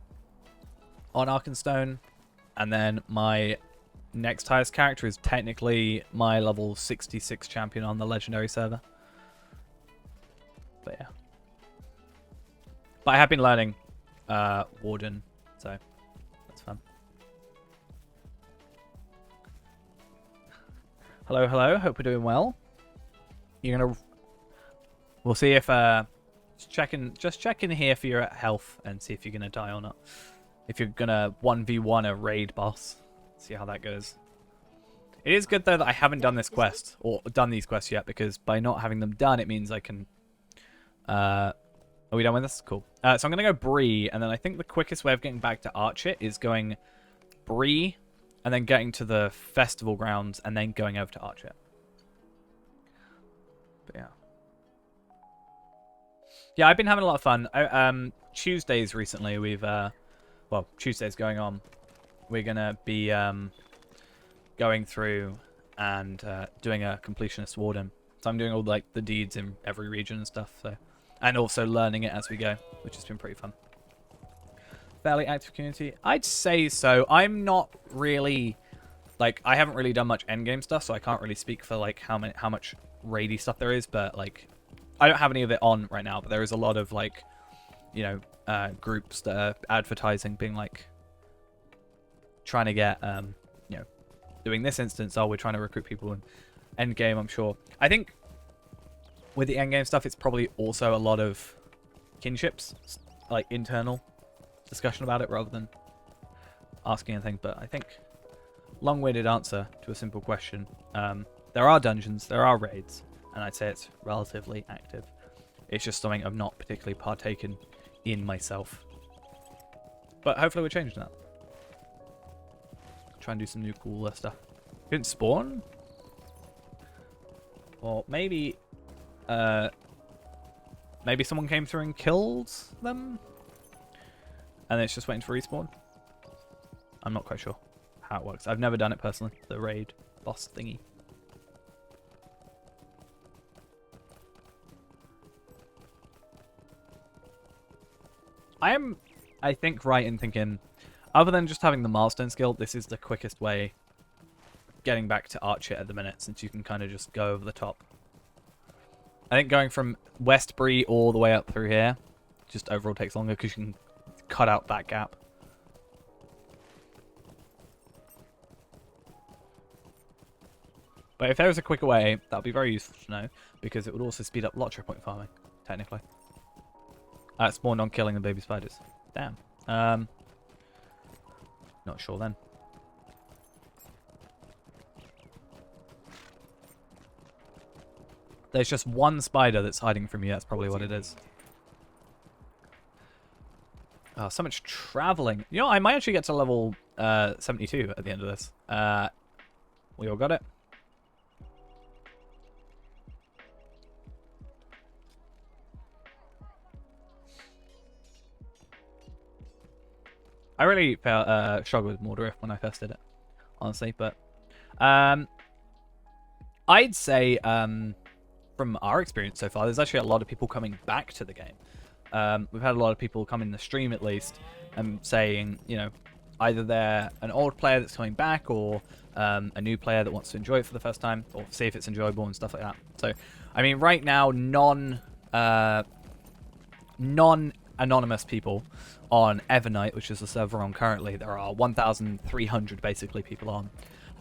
on Arkenstone. And then my next highest character is technically my level 66 champion on the legendary server. But yeah. But I have been learning Warden, so that's fun. Hello, hello. Hope we're doing well. You're gonna. We'll see if just check in here for your health and see if you're gonna die or not. If you're gonna 1v1 a raid boss, see how that goes. It is good though that I haven't done this quest or done these quests yet, because by not having them done, it means I can. Are we done with this? Cool. So I'm gonna go Bree, and then I think the quickest way of getting back to Archit is going Bree, and then getting to the festival grounds, and then going over to Archit. But yeah. Yeah, I've been having a lot of fun. Tuesdays recently, we've, well, Tuesdays going on. we're gonna be going through and doing a completionist warden. So I'm doing all like the deeds in every region and stuff. So, and also learning it as we go, which has been pretty fun. Fairly active community, I'd say so. I'm not really like I haven't really done much endgame stuff, so I can't really speak for like how much raidy stuff there is. But like, I don't have any of it on right now. But there is a lot of like, you know, groups that are advertising, being like trying to get you know, doing this instance. Oh, we're trying to recruit people in endgame. I'm sure. I think with the endgame stuff, it's probably also a lot of kinships, like internal discussion about it rather than asking anything. But I think long-winded answer to a simple question. There are dungeons, there are raids, and I'd say it's relatively active. It's just something I've not particularly partaken in myself. But hopefully we're changing that. Try and do some new cool stuff. Didn't spawn? Or maybe maybe someone came through and killed them? And it's just waiting for respawn? I'm not quite sure how it works. I've never done it personally, the raid boss thingy. I think, right in thinking, other than just having the milestone skill, this is the quickest way getting back to Archer at the minute, since you can kind of just go over the top. I think going from Westbury all the way up through here just overall takes longer because you can cut out that gap. But if there was a quicker way, that would be very useful to know, because it would also speed up Lottery point farming, technically. Spawned on killing the baby spiders. Damn. Not sure then. There's just one spider that's hiding from you. That's probably what it is. Oh, so much traveling. You know, I might actually get to level 72 at the end of this. We all got it. I really felt struggled with Mordorif when I first did it, honestly. But I'd say from our experience so far, there's actually a lot of people coming back to the game. We've had a lot of people come in the stream at least and saying, you know, either they're an old player that's coming back or a new player that wants to enjoy it for the first time or see if it's enjoyable and stuff like that. So, I mean, right now, non-anonymous people on Evernight, which is the server on currently, there are 1,300 basically people on.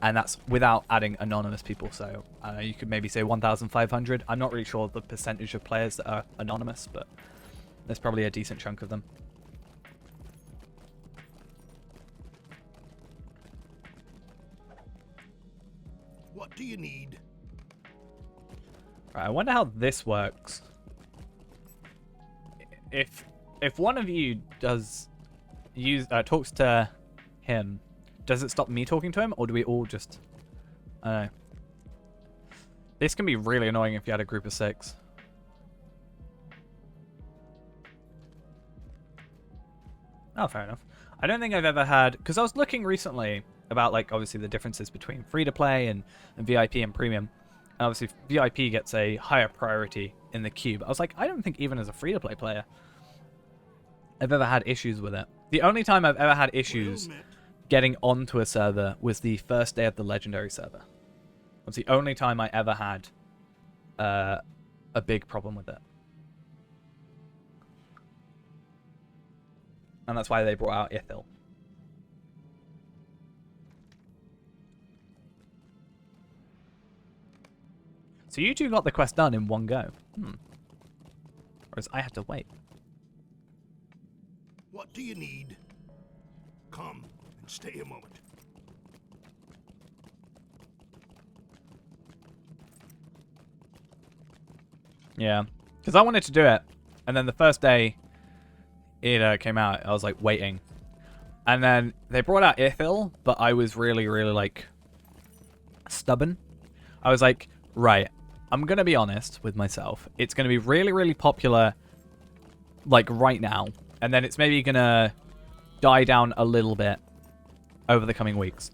And that's without adding anonymous people, so you could maybe say 1,500. I'm not really sure the percentage of players that are anonymous, but there's probably a decent chunk of them. What do you need? Right, I wonder how this works. If one of you does talks to him, does it stop me talking to him, or do we all just... I don't know. This can be really annoying if you had a group of 6. Oh, fair enough. I don't think I've ever had... Because I was looking recently about, like, obviously the differences between free-to-play and VIP and premium. And obviously, VIP gets a higher priority in the queue. But I was like, I don't think even as a free-to-play player, I've ever had issues with it. The only time I've ever had issues getting onto a server was the first day of the legendary server. That's the only time I ever had a big problem with it. And that's why they brought out Ithil. So you two got the quest done in one go. Whereas I had to wait. What do you need? Come and stay a moment. Yeah, because I wanted to do it, and then the first day it came out, I was like waiting, and then they brought out Ithil, but I was really like stubborn. I was like, right, I'm gonna be honest with myself. It's gonna be really popular, like right now, and then it's maybe gonna die down a little bit over the coming weeks.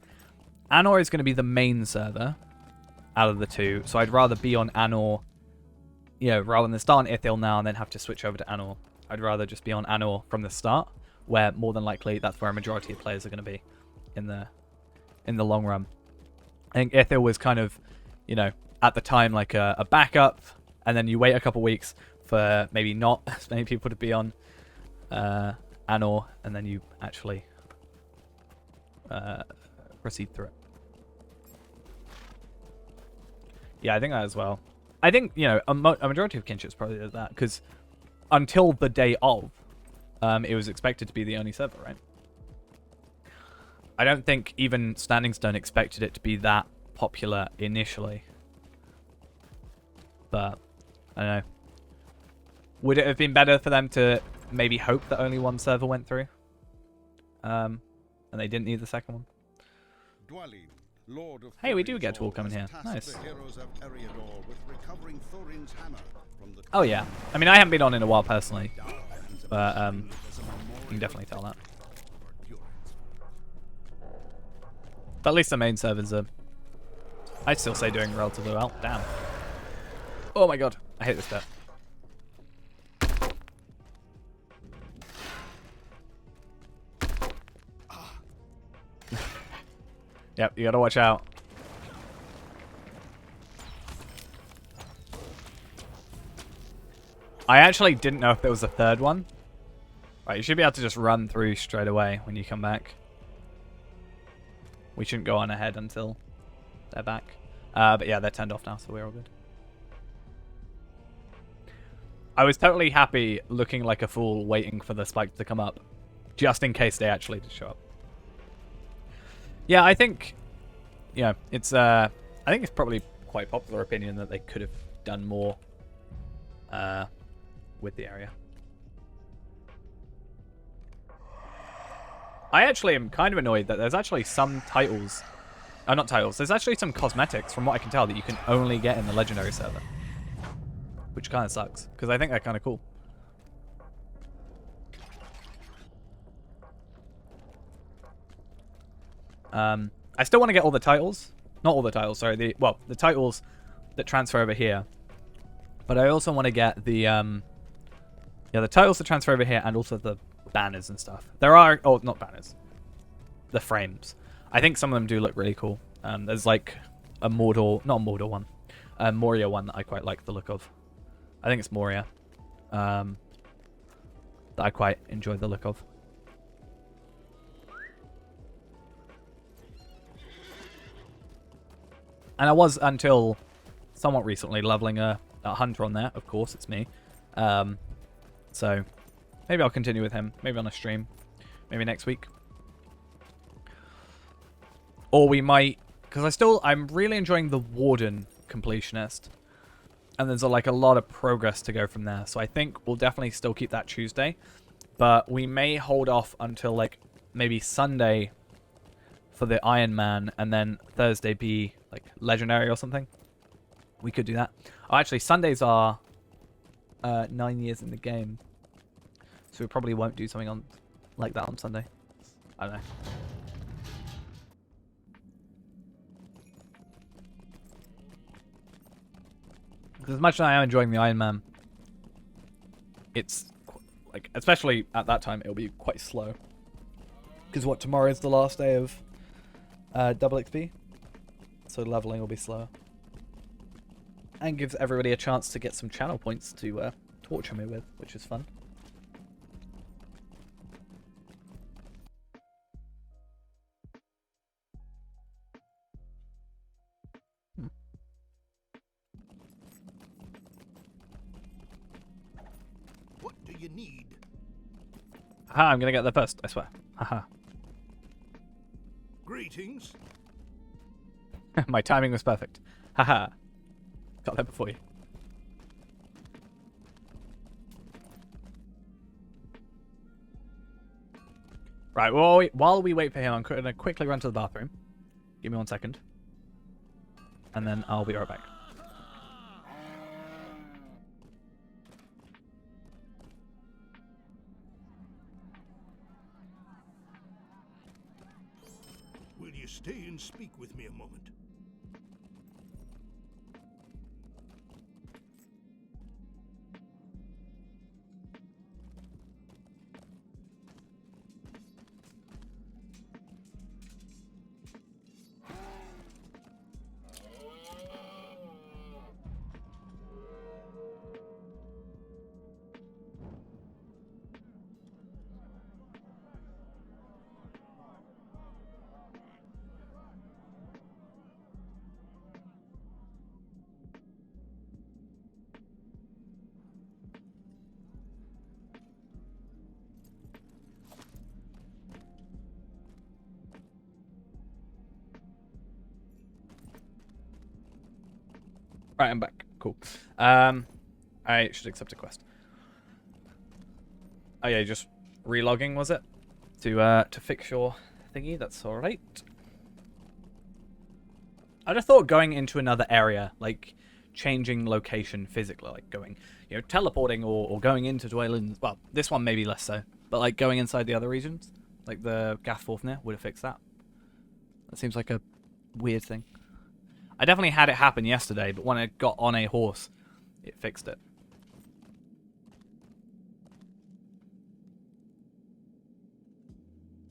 Anor is going to be the main server out of the two, so I'd rather be on Anor, you know, rather than start on Ithil now and then have to switch over to Anor. I'd rather just be on Anor from the start, where more than likely that's where a majority of players are going to be in the long run. I think Ithil was kind of, you know, at the time like a backup, and then you wait a couple weeks for maybe not as many people to be on Anor, and then you actually proceed through it. Yeah, I think that as well. I think, you know, a majority of kinships probably did that, because until the day of, it was expected to be the only server, right? I don't think even Standing Stone expected it to be that popular initially. But, I don't know. Would it have been better for them to maybe hope that only one server went through? And they didn't need the second one? Dwalin, Lord of Hey, we do Thorin's get to all Hall, come in has here. tasked Nice. the heroes of Eriador with recovering Thorin's hammer from the Oh, yeah. I mean, I haven't been on in a while personally. But, you can definitely tell that. But at least the main servers are, I'd still say, doing relatively well. Damn. Oh my god. I hate this bit. Yep, you gotta watch out. I actually didn't know if there was a third one. Right, you should be able to just run through straight away when you come back. We shouldn't go on ahead until they're back. But yeah, they're turned off now, so we're all good. I was totally happy looking like a fool waiting for the spike to come up, just in case they actually did show up. Yeah, I think, yeah, it's I think it's probably quite popular opinion that they could have done more with the area. I actually am kind of annoyed that there's actually some titles, not titles, there's actually some cosmetics, from what I can tell, that you can only get in the Legendary server. Which kind of sucks, because I think they're kind of cool. I still want to get all the titles. Not all the titles, sorry. The titles that transfer over here. But I also want to get the, the titles that transfer over here, and also the banners and stuff. There are, oh, not banners. The frames. I think some of them do look really cool. There's like a Mordor, not a Mordor one. A Moria one that I quite like the look of. I think it's Moria. That I quite enjoy the look of. And I was, until somewhat recently, leveling a hunter on there. Of course, it's me. So, maybe I'll continue with him. Maybe on a stream. Maybe next week. Or we might... Because I'm really enjoying the Warden completionist. And there's like a lot of progress to go from there. So I think we'll definitely still keep that Tuesday. But we may hold off until like maybe Sunday for the Iron Man, and then Thursday be like Legendary or something. We could do that. Oh, actually, Sundays are 9 years in the game. So we probably won't do something on like that on Sunday. I don't know. Because as much as I am enjoying the Iron Man, it's like, especially at that time, it'll be quite slow. Because what, tomorrow is the last day of double XP, so leveling will be slower. And gives everybody a chance to get some channel points to torture me with, which is fun. What do you need? Haha, I'm gonna get there first, I swear. Haha. Greetings. My timing was perfect. Haha. Got there before you. Right, well, while we wait for him, I'm going to quickly run to the bathroom. Give me 1 second. And then I'll be right back. you stay and speak with me a moment? Right, I'm back. Cool. I should accept a quest. Oh yeah, just relogging, was it? To fix your thingy. That's all right. I'd have thought going into another area, like changing location physically, like going, teleporting or going into Dwayland's. Well, this one maybe less so, but like going inside the other regions, like the Gathforthner, would have fixed that. That seems like a weird thing. I definitely had it happen yesterday, but when I got on a horse, it fixed it.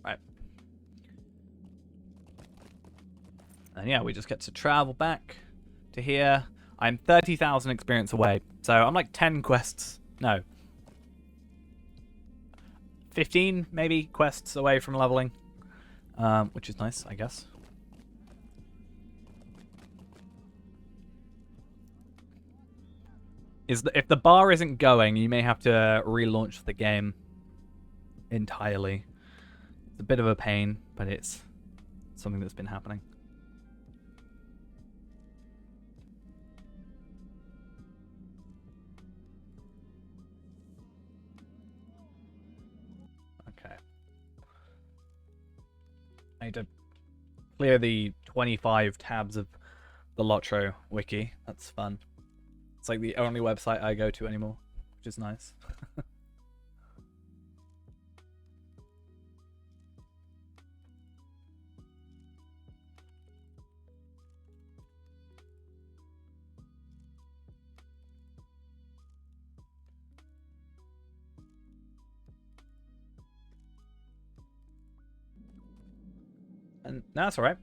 Right. And yeah, we just get to travel back to here. I'm 30,000 experience away, so I'm like 10 quests. No. 15, maybe, quests away from leveling. Which is nice, I guess. If the bar isn't going, you may have to relaunch the game entirely. It's a bit of a pain, but it's something that's been happening. Okay. I need to clear the 25 tabs of the Lotro wiki. That's fun. It's like the only website I go to anymore, which is nice. And no, that's alright.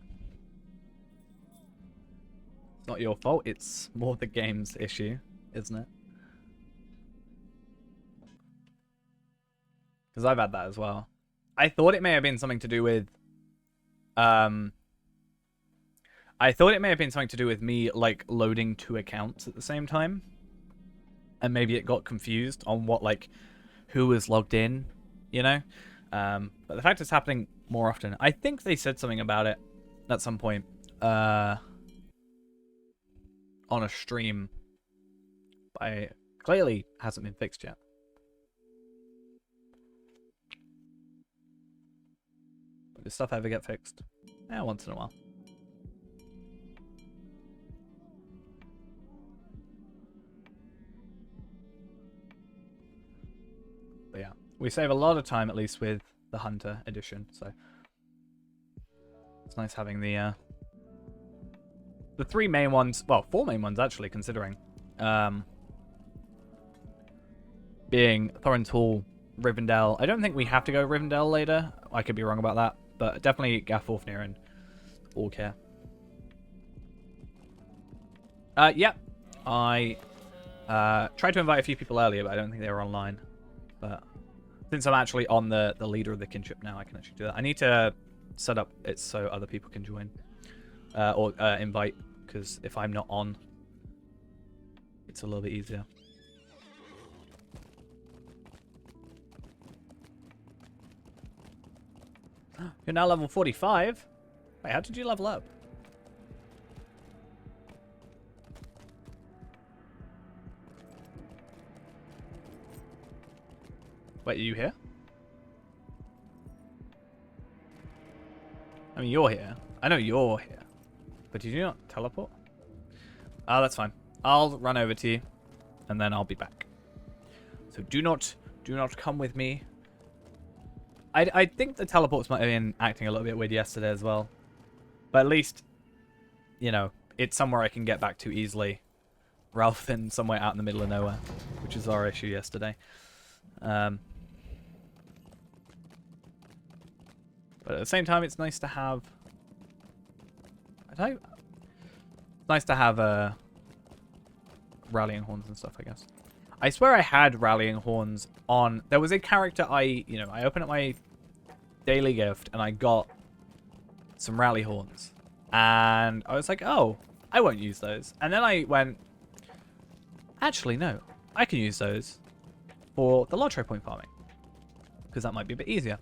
It's not your fault, it's more the game's issue, isn't it? Because I've had that as well. I thought it may have been something to do with... I thought it may have been something to do with me, like, loading 2 accounts at the same time. And maybe it got confused on what, like, who was logged in, you know? But the fact it's happening more often. I think they said something about it at some point. On a stream. But it clearly hasn't been fixed yet. Does stuff ever get fixed? Yeah, once in a while. But yeah, we save a lot of time at least with the Hunter edition, so it's nice having the 3 main ones, well, 4 main ones actually, considering being Thorntal, Rivendell. I don't think we have to go Rivendell later. I could be wrong about that, but definitely Gathforthner and Allcare. Yep. I tried to invite a few people earlier, but I don't think they were online. But since I'm actually on the leader of the kinship now, I can actually do that. I need to set up it so other people can join or invite, because if I'm not on, it's a little bit easier. You're now level 45. Wait, how did you level up? Wait, are you here? I mean, you're here. I know you're here. But did you not teleport? Oh, that's fine. I'll run over to you, and then I'll be back. So do not come with me. I think the teleports might have been acting a little bit weird yesterday as well. But at least, you know, it's somewhere I can get back to easily, rather than somewhere out in the middle of nowhere, which is our issue yesterday. But at the same time, it's nice to have... It's nice to have rallying horns and stuff, I guess. I swear I had rallying horns on... There was a character I opened up my daily gift and I got some rally horns. And I was like, oh, I won't use those. And then I went, actually, no, I can use those for the lottery point farming. Because that might be a bit easier.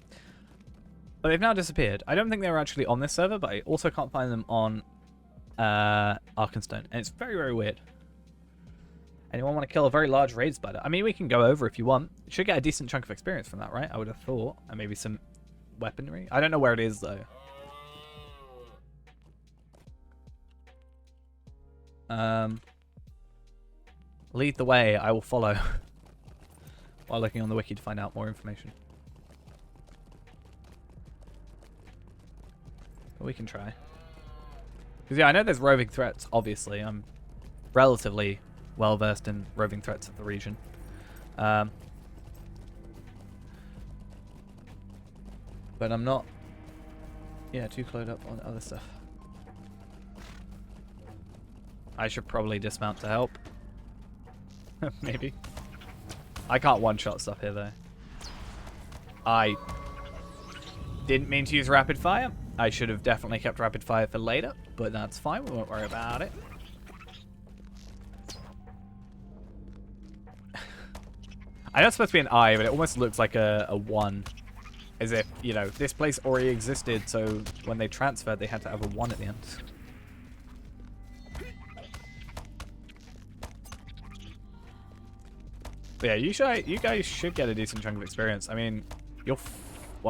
But they've now disappeared. I don't think they were actually on this server, but I also can't find them on Arkenstone. And it's very, very weird. Anyone want to kill a very large raid spider? I mean, we can go over if you want. You should get a decent chunk of experience from that, right? I would have thought. And maybe some weaponry. I don't know where it is, though. Lead the way. I will follow. While looking on the wiki to find out more information. But we can try. Because, yeah, I know there's roving threats, obviously. I'm relatively well versed in roving threats of the region. But I'm not, too clued up on other stuff. I should probably dismount to help. Maybe. I can't one-shot stuff here, though. I didn't mean to use rapid fire. I should have definitely kept rapid fire for later, but that's fine. We won't worry about it. I know it's supposed to be an I, but it almost looks like a 1. As if, you know, this place already existed, so when they transferred, they had to have a 1 at the end. But yeah, you guys should get a decent chunk of experience. I mean, you're,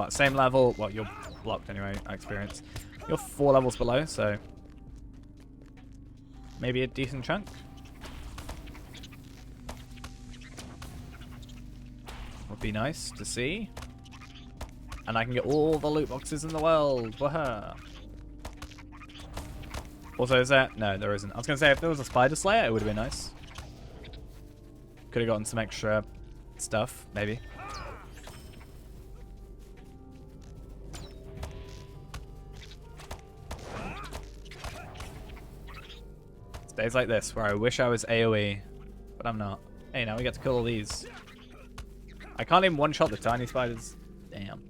same level? Well, you're blocked anyway, experience. You're 4 levels below, so maybe a decent chunk. Would be nice to see. And I can get all the loot boxes in the world. Waha. Also, is there? No, there isn't. I was going to say, if there was a spider slayer, it would have been nice. Could have gotten some extra stuff, maybe. It's days like this where I wish I was AoE, but I'm not. Hey, now we get to kill all these. I can't even one-shot the tiny spiders. Damn.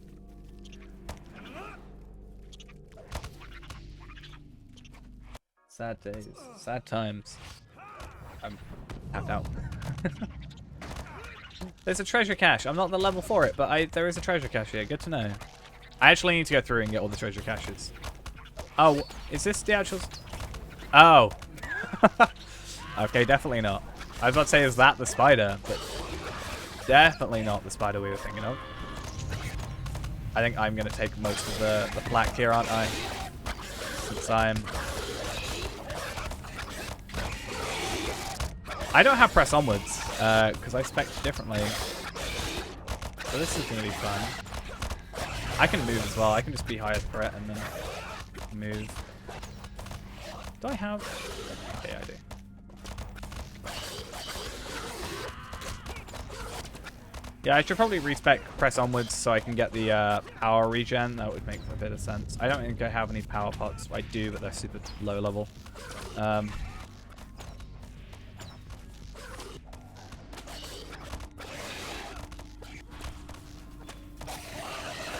Sad days. Sad times. I'm tapped out. There's a treasure cache. I'm not the level for it, but there is a treasure cache here. Good to know. I actually need to go through and get all the treasure caches. Oh, is this the actual... Oh. Okay, definitely not. I was about to say, is that the spider? But definitely not the spider we were thinking of. I think I'm going to take most of the flak here, aren't I? Since I don't have press onwards, because I spec differently. So this is going to be fun. I can move as well. I can just be higher threat and then move. Do I have... Okay, I do. Yeah, I should probably respec press onwards so I can get the power regen. That would make a bit of sense. I don't think I have any power pots. I do, but they're super low level.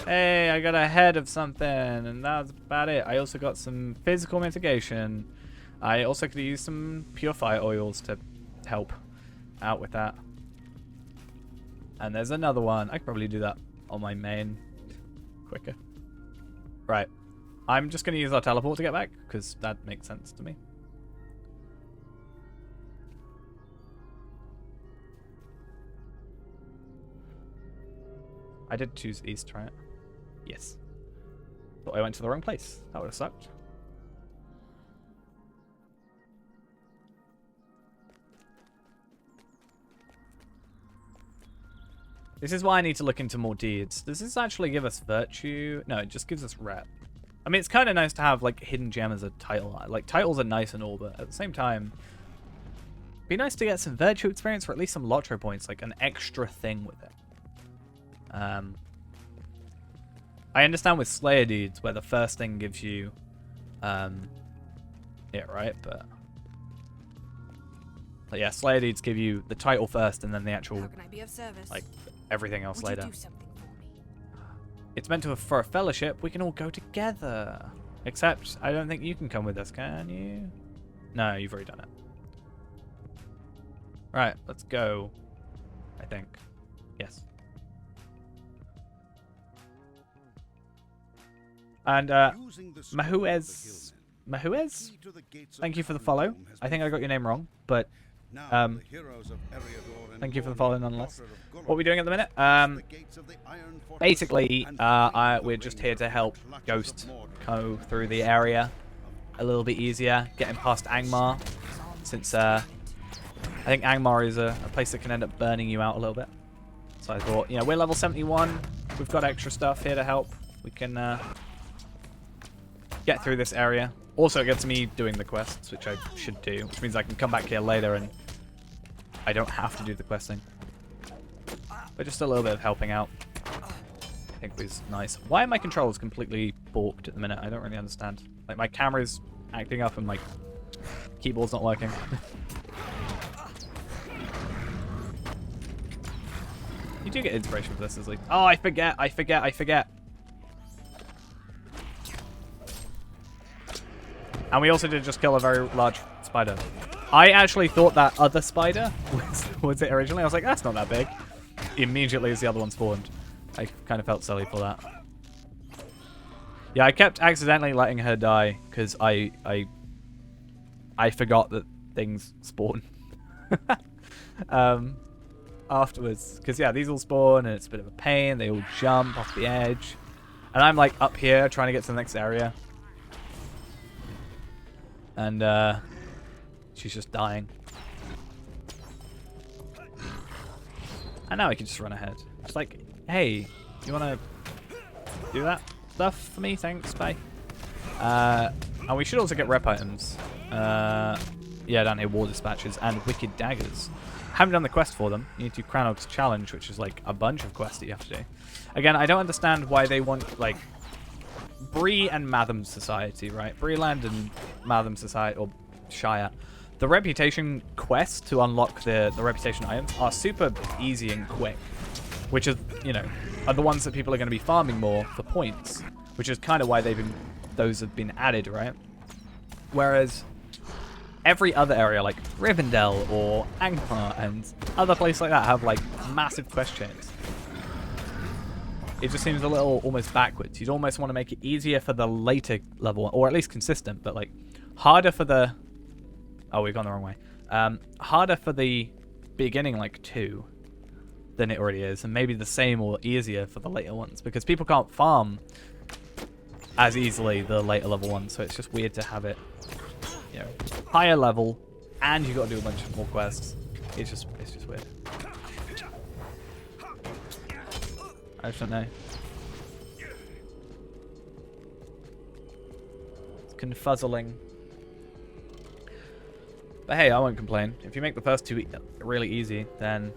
Hey, I got ahead of something, and that's about it. I also got some physical mitigation. I also could use some purifier oils to help out with that. And there's another one. I could probably do that on my main quicker. Right. I'm just going to use our teleport to get back, because that makes sense to me. I did choose east, right? Yes. Thought I went to the wrong place. That would have sucked. This is why I need to look into more deeds. Does this actually give us virtue? No, it just gives us rep. I mean, it's kind of nice to have like hidden gem as a title. Like titles are nice and all, but at the same time, be nice to get some virtue experience or at least some lotro points, like an extra thing with it. I understand with Slayer Deeds where the first thing gives you, right, but yeah, Slayer Deeds give you the title first and then the actual, How can I be of service? like everything else Would later. you do something for me? It's meant to for a fellowship. We can all go together. Except I don't think you can come with us, can you? No, you've already done it. Right, let's go. I think. Yes. And Mahuez, thank you for the follow. I think I got your name wrong, but thank you for the follow nonetheless. What are we doing at the minute? Basically, we're just here to help Ghost go through the area a little bit easier, getting past Angmar, since I think Angmar is a place that can end up burning you out a little bit. So I thought, we're level 71, we've got extra stuff here to help. We can get through this area. Also, it gets me doing the quests, which I should do, which means I can come back here later and I don't have to do the questing. But just a little bit of helping out, I think was nice. Why are my controls completely balked at the minute? I don't really understand. Like, my camera's acting up and my keyboard's not working. You do get inspiration for this. It's like, oh, I forget. And we also did just kill a very large spider. I actually thought that other spider was it originally. I was like, that's not that big. Immediately as the other one spawned. I kind of felt silly for that. Yeah, I kept accidentally letting her die because I forgot that things spawn. Afterwards. Because, yeah, these all spawn and it's a bit of a pain. They all jump off the edge. And I'm, like, up here trying to get to the next area. And, she's just dying. And now I can just run ahead. Just like, hey, you want to do that stuff for me? Thanks, bye. And we should also get rep items. Yeah, down here, war dispatches and wicked daggers. Haven't done the quest for them. You need to do Cranog's challenge, which is like a bunch of quests that you have to do. Again, I don't understand why they want, like, Bree and Matham Society, right? Breeland and Matham Society, or Shire. The reputation quests to unlock the reputation items are super easy and quick, which is, are the ones that people are going to be farming more for points, which is kind of why those have been added, right? Whereas every other area, like Rivendell or Angmar and other places like that, have like massive quest chains. It just seems a little almost backwards. You'd almost want to make it easier for the later level, or at least consistent, but like harder for the... Oh, we've gone the wrong way. Harder for the beginning, like 2, than it already is, and maybe the same or easier for the later ones, because people can't farm as easily the later level ones, so it's just weird to have it, higher level, and you got to do a bunch of more quests. It's just weird. I just don't know. It's confuzzling. But hey, I won't complain. If you make the first 2 really easy, then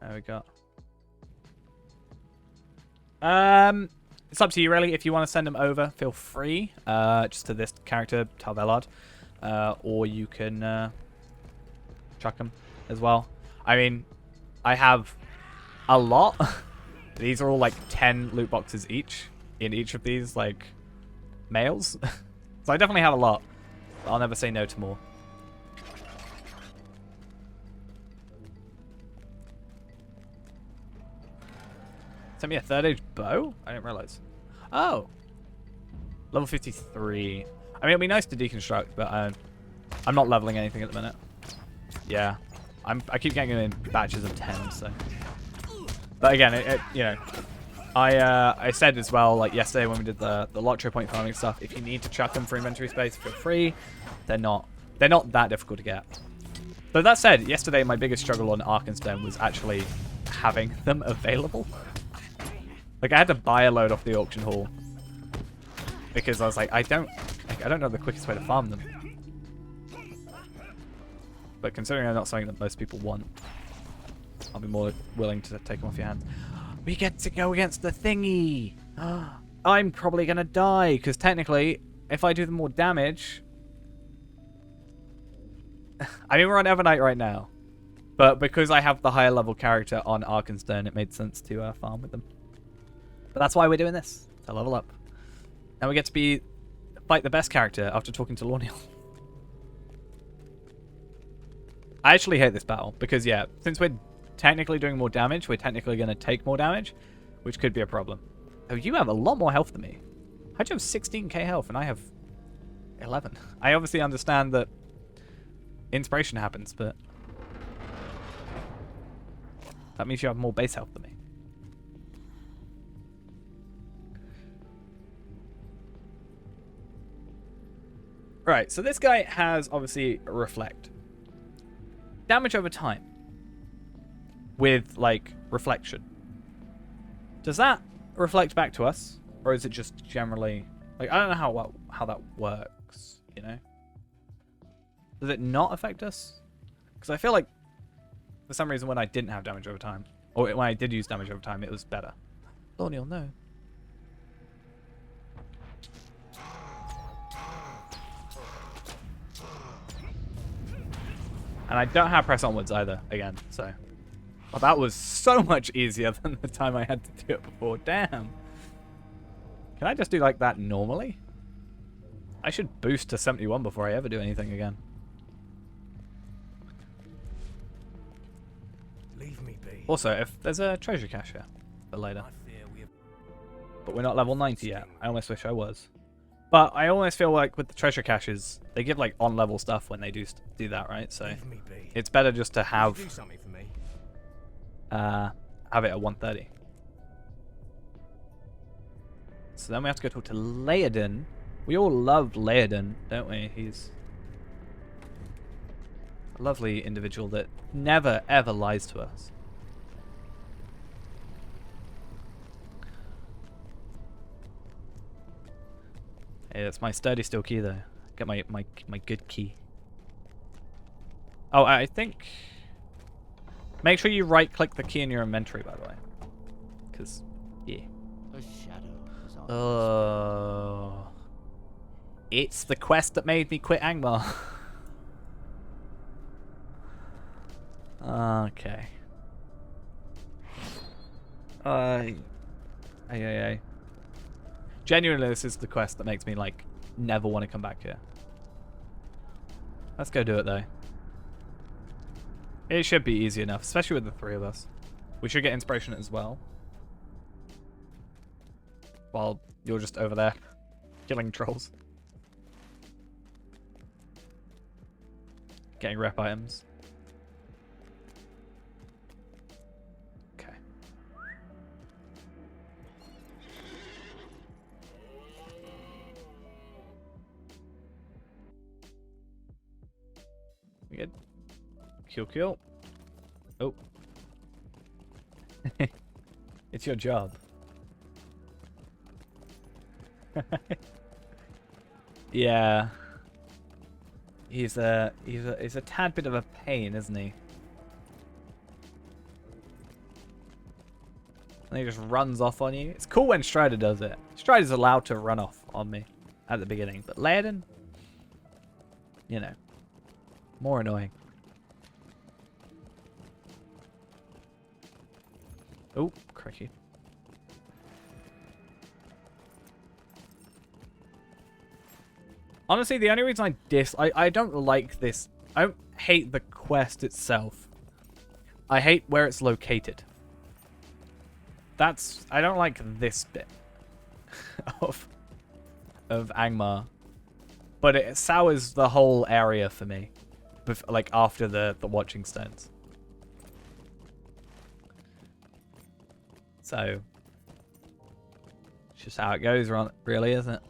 there we go. It's up to you really. If you want to send them over, feel free. Just to this character, Talvelard. Or you can chuck them as well. I mean, I have a lot. These are all like 10 loot boxes each in each of these like males. So I definitely have a lot. But I'll never say no to more. Sent me a 3rd age bow? I didn't realize. Oh. Level 53. I mean, it'd be nice to deconstruct, but I'm not leveling anything at the minute. Yeah. I keep getting in batches of 10, so. But again, I said as well, like yesterday when we did the lottery point farming stuff, if you need to chuck them for inventory space, feel free. They're not that difficult to get. But that said, yesterday my biggest struggle on Arkenstone was actually having them available. Like, I had to buy a load off the auction hall. because I was like, I don't know the quickest way to farm them. But considering they're not something that most people want, I'll be more willing to take them off your hands. We get to go against the thingy. I'm probably gonna die because technically, if I do the more damage, I mean we're on Evernight right now, but because I have the higher level character on Arkenstone, it made sense to farm with them. But that's why we're doing this, to level up. Now we get to fight the best character after talking to Lorniel. I actually hate this battle because, yeah, since we're technically doing more damage, we're technically going to take more damage, which could be a problem. Oh, you have a lot more health than me. How'd you have 16k health and I have 11? I obviously understand that inspiration happens, but that means you have more base health than me. Right, so this guy has obviously reflect. Damage over time. With, like, reflection. Does that reflect back to us? Or is it just generally... Like, I don't know how that works, you know? Does it not affect us? Because I feel like, for some reason, when I didn't have damage over time, or when I did use damage over time, it was better. Lorniel, no. And I don't have press onwards either, again, so... Well, that was so much easier than the time I had to do it before. Damn. Can I just do like that normally? I should boost to 71 before I ever do anything again. Leave me be. Also, if there's a treasure cache here for later. But we're not level 90 yet. I almost wish I was. But I almost feel like with the treasure caches, they give like on-level stuff when they do that, right? So it's better just to have Do something for me. have it at 130. So then we have to go talk to Laodin. We all love Laodin, don't we? He's a lovely individual that never ever lies to us. Hey, that's my sturdy steel key though. Get my good key. Oh, I think... Make sure you right-click the key in your inventory, by the way. Because, yeah. A shadow is on Oh. It's the quest that made me quit Angmar. Okay. Ay. Genuinely, this is the quest that makes me, like, never want to come back here. Let's go do it, though. It should be easy enough, especially with the three of us. We should get inspiration as well. While you're just over there, killing trolls. Getting rep items. Okay. We good? Kill. Oh. It's your job. Yeah. He's a tad bit of a pain, isn't he? And he just runs off on you. It's cool when Strider does it. Strider's allowed to run off on me at the beginning, but Laodin, you know, more annoying. Oh, cricky. Honestly, the only reason I don't like this, I don't hate the quest itself. I hate where it's located. I don't like this bit of Angmar. But it sours the whole area for me. Like after the Watching Stones. So, it's just how it goes, really, isn't it?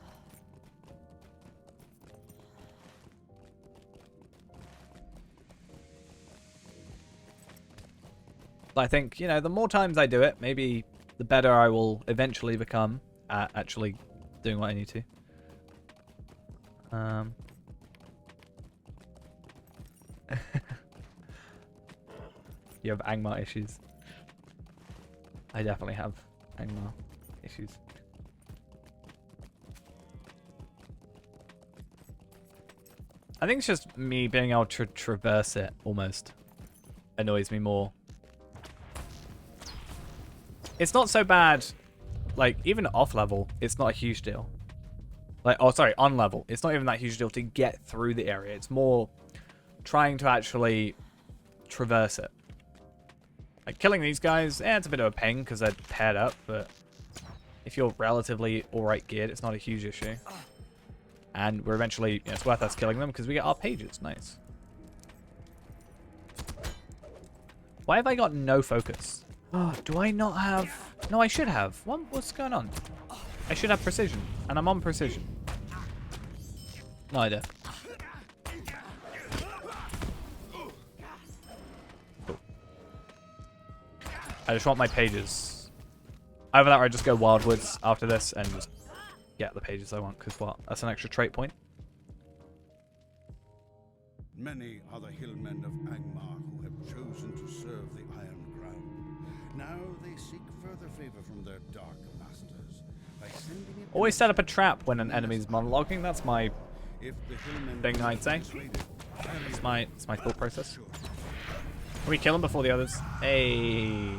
But I think, you know, the more times I do it, maybe the better I will eventually become at actually doing what I need to. Um. You have Angmar issues. I definitely have Angmar issues. I think it's just me being able to traverse it almost annoys me more. It's not so bad, like, even off level, it's not a huge deal. Like, oh, sorry, on level, it's not even that huge deal to get through the area. It's more trying to actually traverse it. Like, killing these guys, it's a bit of a pain because they're paired up, but if you're relatively alright geared, it's not a huge issue. And we're eventually, it's worth us killing them because we get our pages. Nice. Why have I got no focus? Oh, do I not have... No, I should have. What's going on? I should have precision, and I'm on precision. No idea. Cool. I just want my pages. Either that or I just go Wildwoods after this and just get the pages I want, because what? That's an extra trait point. Many are the hillmen of Angmar who have chosen to serve the Iron Ground. Now they seek further favor from their dark masters by sending it. Always set up a trap when an enemy's monologuing. That's my If the hillmen thing, I'd say. It's my thought process. Can we kill him before the others? Hey.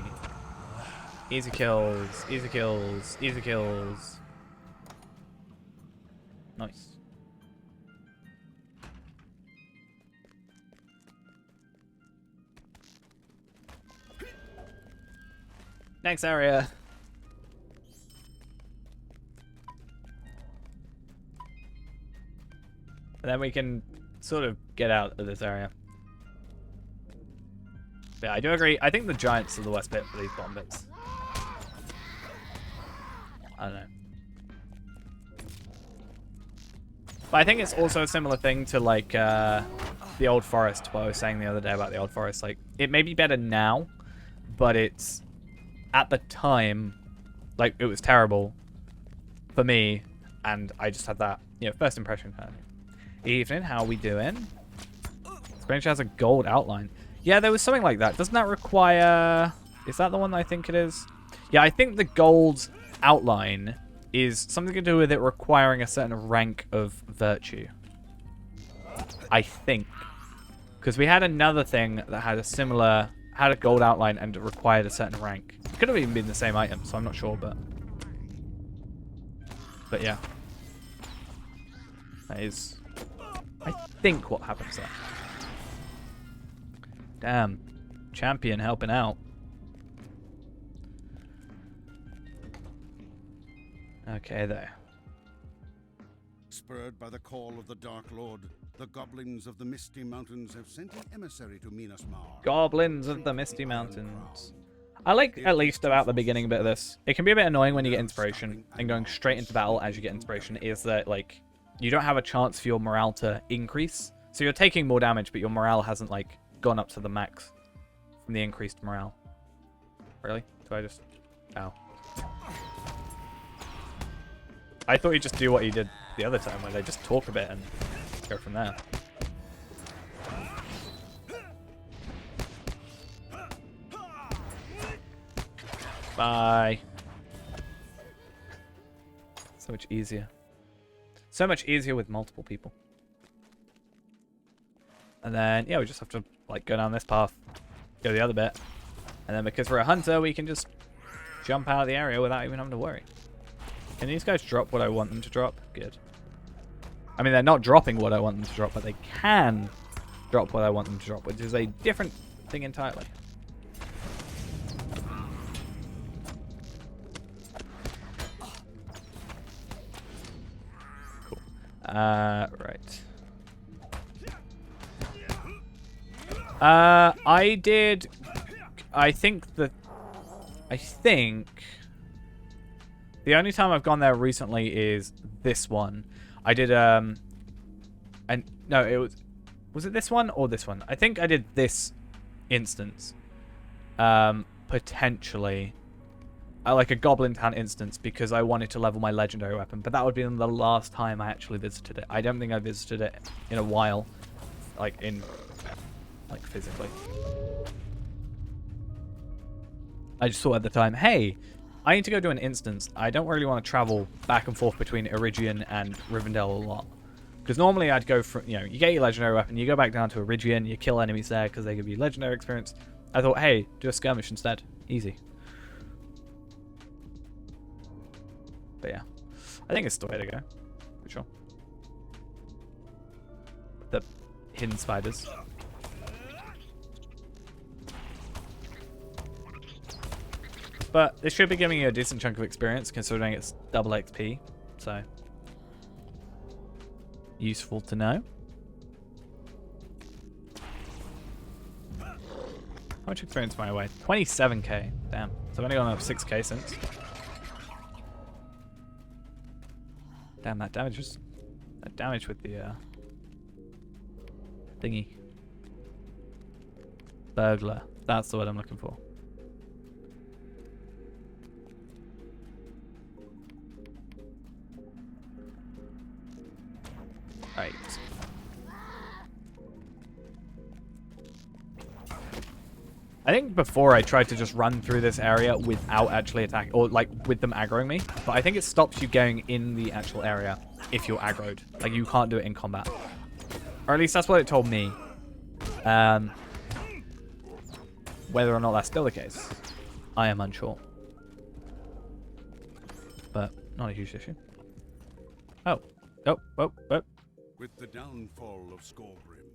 Easy kills, easy kills, easy kills. Nice. Next area. And then we can sort of get out of this area. But yeah, I do agree. I think the giants are the worst bit for these bottom bits. I don't know. But I think it's also a similar thing to like the Old Forest, what I was saying the other day about the Old Forest. Like, it may be better now, but it's at the time, like, it was terrible for me, and I just had that, first impression kind of. Evening, how are we doing? Strange has a gold outline. Yeah, there was something like that. Doesn't that require... Is that the one I think it is? Yeah, I think the gold outline is something to do with it requiring a certain rank of virtue. I think. Because we had another thing that had a similar... had a gold outline and it required a certain rank. It could have even been the same item, so I'm not sure, but yeah. That is, I think, what happens there. Damn. Champion helping out. Okay, there. Spurred by the call of the Dark Lord, the goblins of the Misty Mountains have sent an emissary to Minas Mar. Goblins of the Misty Mountains. I like at least about the beginning bit of this. It can be a bit annoying when you get inspiration, and going straight into battle as you get inspiration is that, like, you don't have a chance for your morale to increase. So you're taking more damage, but your morale hasn't, like, gone up to the max from the increased morale. Really? Do I just... Ow. I thought you just do what you did the other time, where they just talk a bit and go from there. Bye. So much easier. So much easier with multiple people. And then, yeah, we just have to, like, go down this path, go the other bit. And then because we're a hunter, we can just jump out of the area without even having to worry. Can these guys drop what I want them to drop? Good. I mean, they're not dropping what I want them to drop, but they can drop what I want them to drop, which is a different thing entirely. Cool. Right. I think the only time I've gone there recently is this one. I did, and no, was it this one or this one? I think I did this instance, potentially. like a Goblin Town instance because I wanted to level my legendary weapon, but that would be the last time I actually visited it. I don't think I visited it in a while, like physically. I just thought at the time, hey, I need to go do an instance. I don't really want to travel back and forth between Erigian and Rivendell a lot. Because normally I'd go from, you get your legendary weapon, you go back down to Erigian, you kill enemies there because they give you legendary experience. I thought, hey, do a skirmish instead. Easy. But yeah, I think it's the way to go, for sure. The hidden spiders. But this should be giving you a decent chunk of experience considering it's double XP, so useful to know. How much experience am I away? 27k. Damn. So I've only gone up 6k since. Damn, that damage was... That damage with the thingy. Burglar. That's the word I'm looking for. Right. I think before I tried to just run through this area without actually attacking, or like with them aggroing me, but I think it stops you going in the actual area if you're aggroed. Like you can't do it in combat. Or at least that's what it told me. Whether or not that's still the case, I am unsure. But not a huge issue. Oh. Oh, oh, oh. With the downfall of Scorbrim,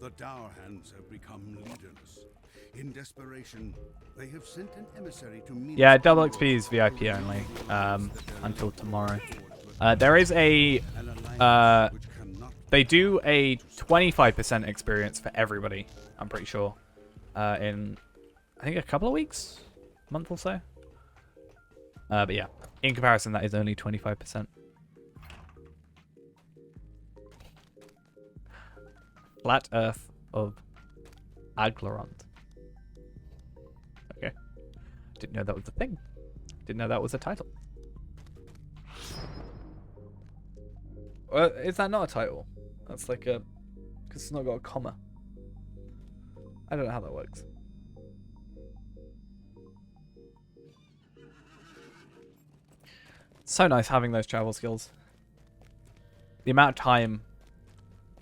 the Dour Hands have become leaderless. In desperation, they have sent an emissary to meet. Yeah, double XP is VIP only until tomorrow. There is a they do a 25% experience for everybody. I'm pretty sure in I think a couple of weeks, month or so. But yeah, in comparison, that is only 25%. Flat Earth of Aglarond. Okay. Didn't know that was a thing. Didn't know that was a title. Is that not a title? That's like a... Because it's not got a comma. I don't know how that works. So nice having those travel skills. The amount of time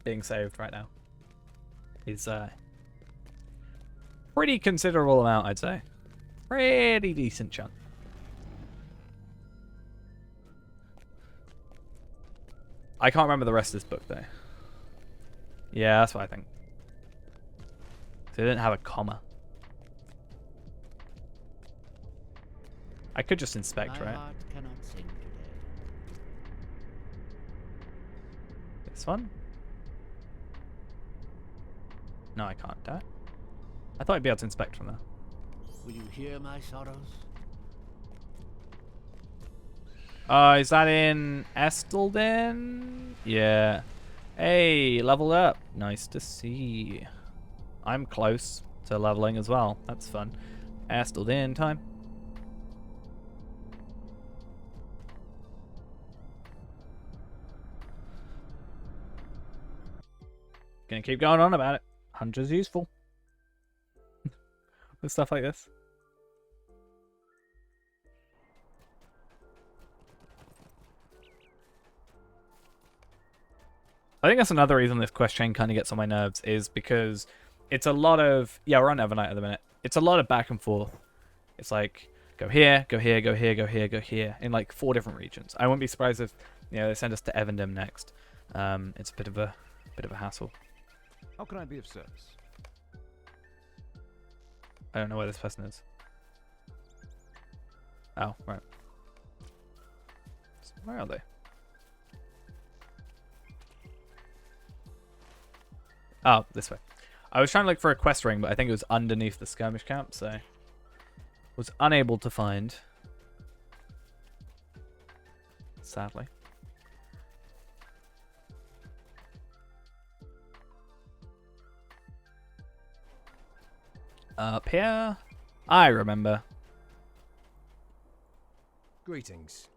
being saved right now is pretty considerable amount, I'd say. Pretty decent chunk. I can't remember the rest of this book though. Yeah, that's what I think. So they didn't have a comma. I could just inspect, My right? heart cannot sing today. This one? No, I can't do it. I thought I'd be able to inspect from there. Will you hear my sorrows? Is that in Estelden? Yeah. Hey, leveled up. Nice to see. I'm close to leveling as well. That's fun. Estelden time. Gonna keep going on about it. Hunter's useful. With stuff like this. I think that's another reason this quest chain kind of gets on my nerves, is because it's a lot of... Yeah, we're on Evernight at the minute. It's a lot of back and forth. It's like, go here, go here, go here, go here, go here, in like 4 different regions. I wouldn't be surprised if they send us to Evendom next. It's a bit of a hassle. How can I be of service? I don't know where this person is. Oh, right. So where are they? Oh, this way. I was trying to look for a quest ring, but I think it was underneath the skirmish camp, so was unable to find. Sadly. Up here, I remember. Greetings.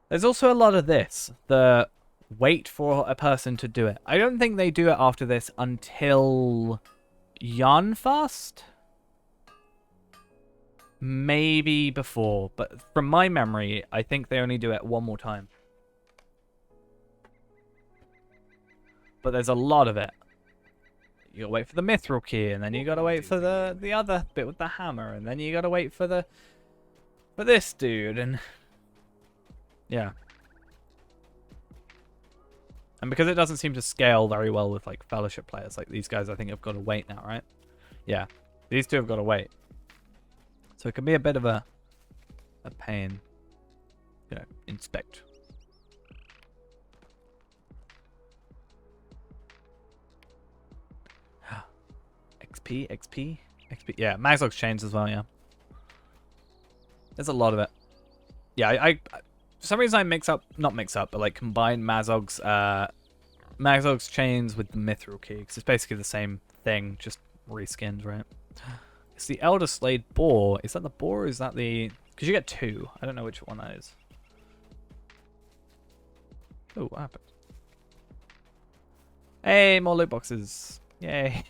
There's also a lot of this. The wait for a person to do it. I don't think they do it after this until Yarnfast? Maybe before, but from my memory, I think they only do it one more time. But there's a lot of it. You gotta wait for the mithril key, and then you gotta wait for the other bit with the hammer, and then you gotta wait for this dude, and yeah. And because it doesn't seem to scale very well with like fellowship players, like these guys I think have got to wait now, right? Yeah. These two have got to wait. So it can be a bit of a pain. You know, inspect. XP, XP, XP. Yeah, Magzog's chains as well, yeah. There's a lot of it. Yeah, I for some reason I not mix up, but like combine Magzog's chains with the mithril key, because it's basically the same thing, just reskinned, right? It's the Elder Slade boar. Is that the boar or is that the... Because you get two. I don't know which one that is. Oh, what happened? Hey, more loot boxes. Yay.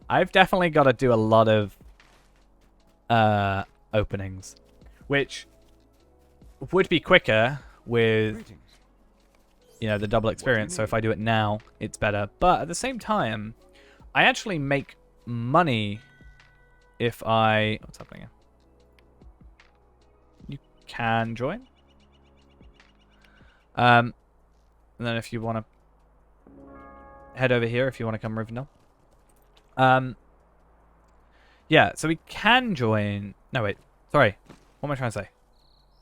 I've definitely got to do a lot of openings, which would be quicker with, you know, the double experience. So if I do it now, it's better. But at the same time, I actually make money if I... What's happening here? You can join. And then if you want to head over here, if you want to come Rivendell. Yeah, so we can join... No, wait. Sorry. What am I trying to say?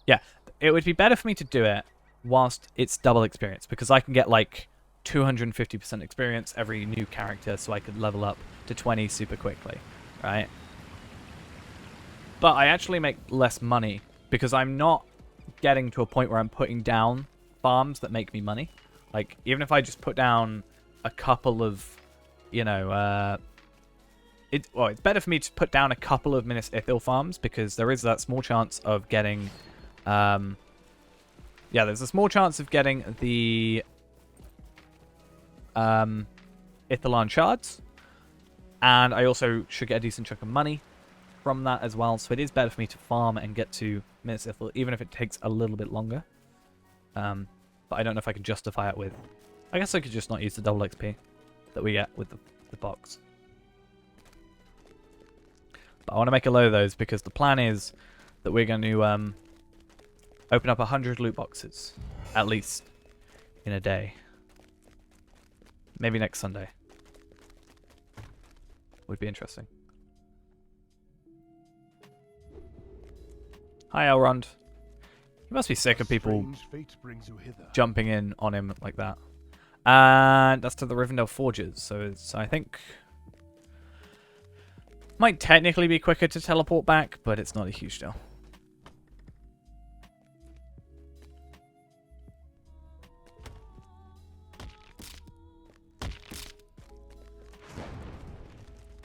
Yeah, it would be better for me to do it whilst it's double experience, because I can get like 250% experience every new character, so I could level up to 20 super quickly, right? But I actually make less money because I'm not getting to a point where I'm putting down farms that make me money. Like, even if I just put down a couple of, you know, it's better for me to put down a couple of Minas Ithil farms, because there is that small chance of getting, yeah, there's a small chance of getting the Ithelan shards, and I also should get a decent chunk of money from that as well. So it is better for me to farm and get to Minas Ithil, even if it takes a little bit longer. But I don't know if I can justify it with... I guess I could just not use the double XP that we get with the box. But I want to make a load of those, because the plan is that we're going to open up 100 loot boxes, at least, in a day. Maybe next Sunday. Would be interesting. Hi, Elrond. He must be sick of people jumping in on him like that. And that's to the Rivendell Forges. So it's, I think... Might technically be quicker to teleport back, but it's not a huge deal.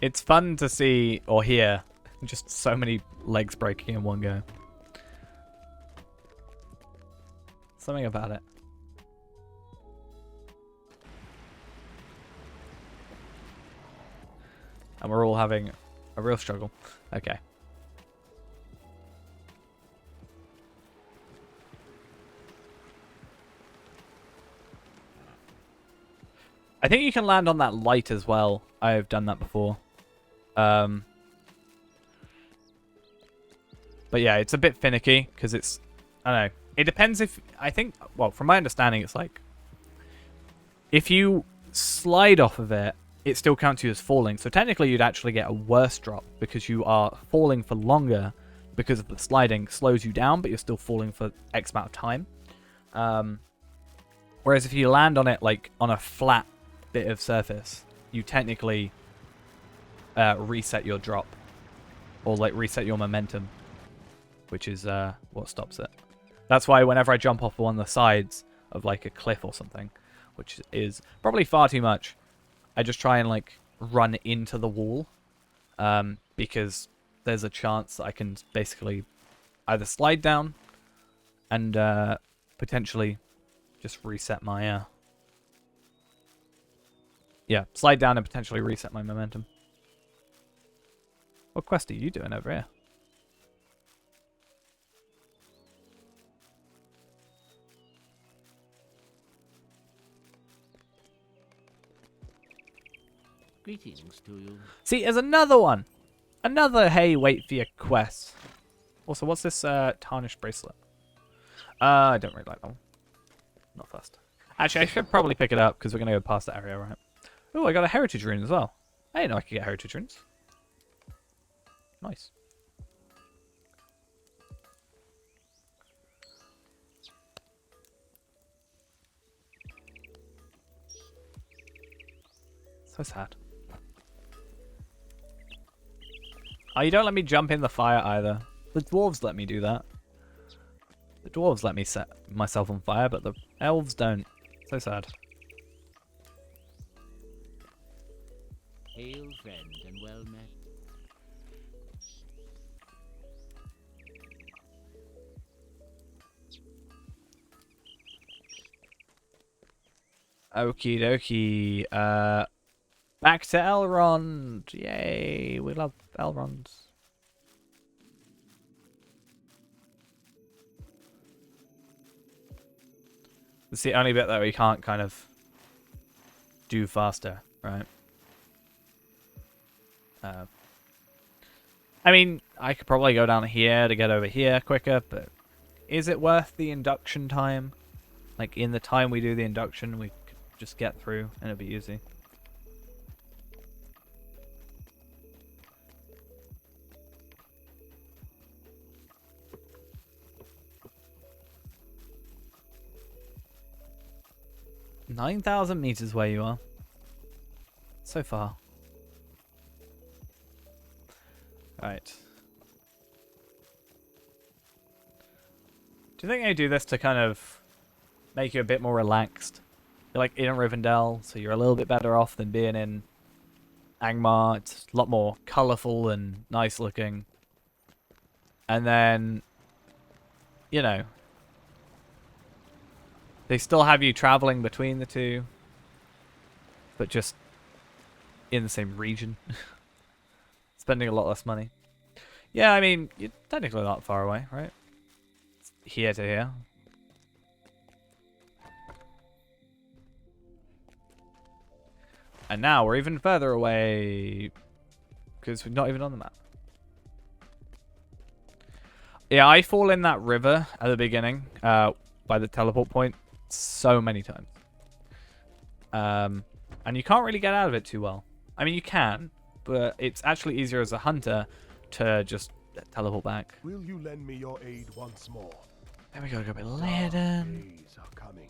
It's fun to see or hear just so many legs breaking in one go. Something about it. And we're all having a real struggle. Okay. I think you can land on that light as well. I've done that before. But yeah, it's a bit finicky because it's... I don't know. It depends if... I think... Well, from my understanding, it's like... If you slide off of it, it still counts you as falling. So technically, you'd actually get a worse drop because you are falling for longer because of the sliding slows you down, but you're still falling for X amount of time. Whereas if you land on it like on a flat bit of surface, you technically reset your drop or like reset your momentum, which is what stops it. That's why whenever I jump off one of the sides of like a cliff or something, which is probably far too much, I just try and like run into the wall, because there's a chance that I can basically either slide down and potentially just reset my yeah, slide down and potentially reset my momentum. What quest are you doing over here? Greetings to you. See, there's another one. Another, hey, wait for your quest. Also, what's this tarnished bracelet? I don't really like that one. Not fast. Actually, I should probably pick it up because we're going to go past that area, right? Oh, I got a heritage rune as well. I didn't know I could get heritage runes. Nice. So sad. Oh, you don't let me jump in the fire either. The dwarves let me do that. The dwarves let me set myself on fire, but the elves don't. So sad. Hail, friend, and well met. Okie dokie. Back to Elrond. Yay, we love Elronds. It's the only bit that we can't kind of do faster, right? I mean, I could probably go down here to get over here quicker, but is it worth the induction time? Like, in the time we do the induction, we could just get through and it'd be easy. $9,000 meters where you are. So far. Right. Do you think I do this to kind of make you a bit more relaxed? You're like in Rivendell, so you're a little bit better off than being in Angmar. It's a lot more colourful and nice looking. And then, you know, they still have you traveling between the two, but just in the same region. Spending a lot less money. Yeah, I mean, you're technically not far away, right? It's here to here. And now we're even further away because we're not even on the map. Yeah, I fall in that river at the beginning by the teleport point so many times. And you can't really get out of it too well. I mean, you can, but it's actually easier as a hunter to just teleport back. Will you lend me your aid once more? There we go, go a bit laden. Days are coming.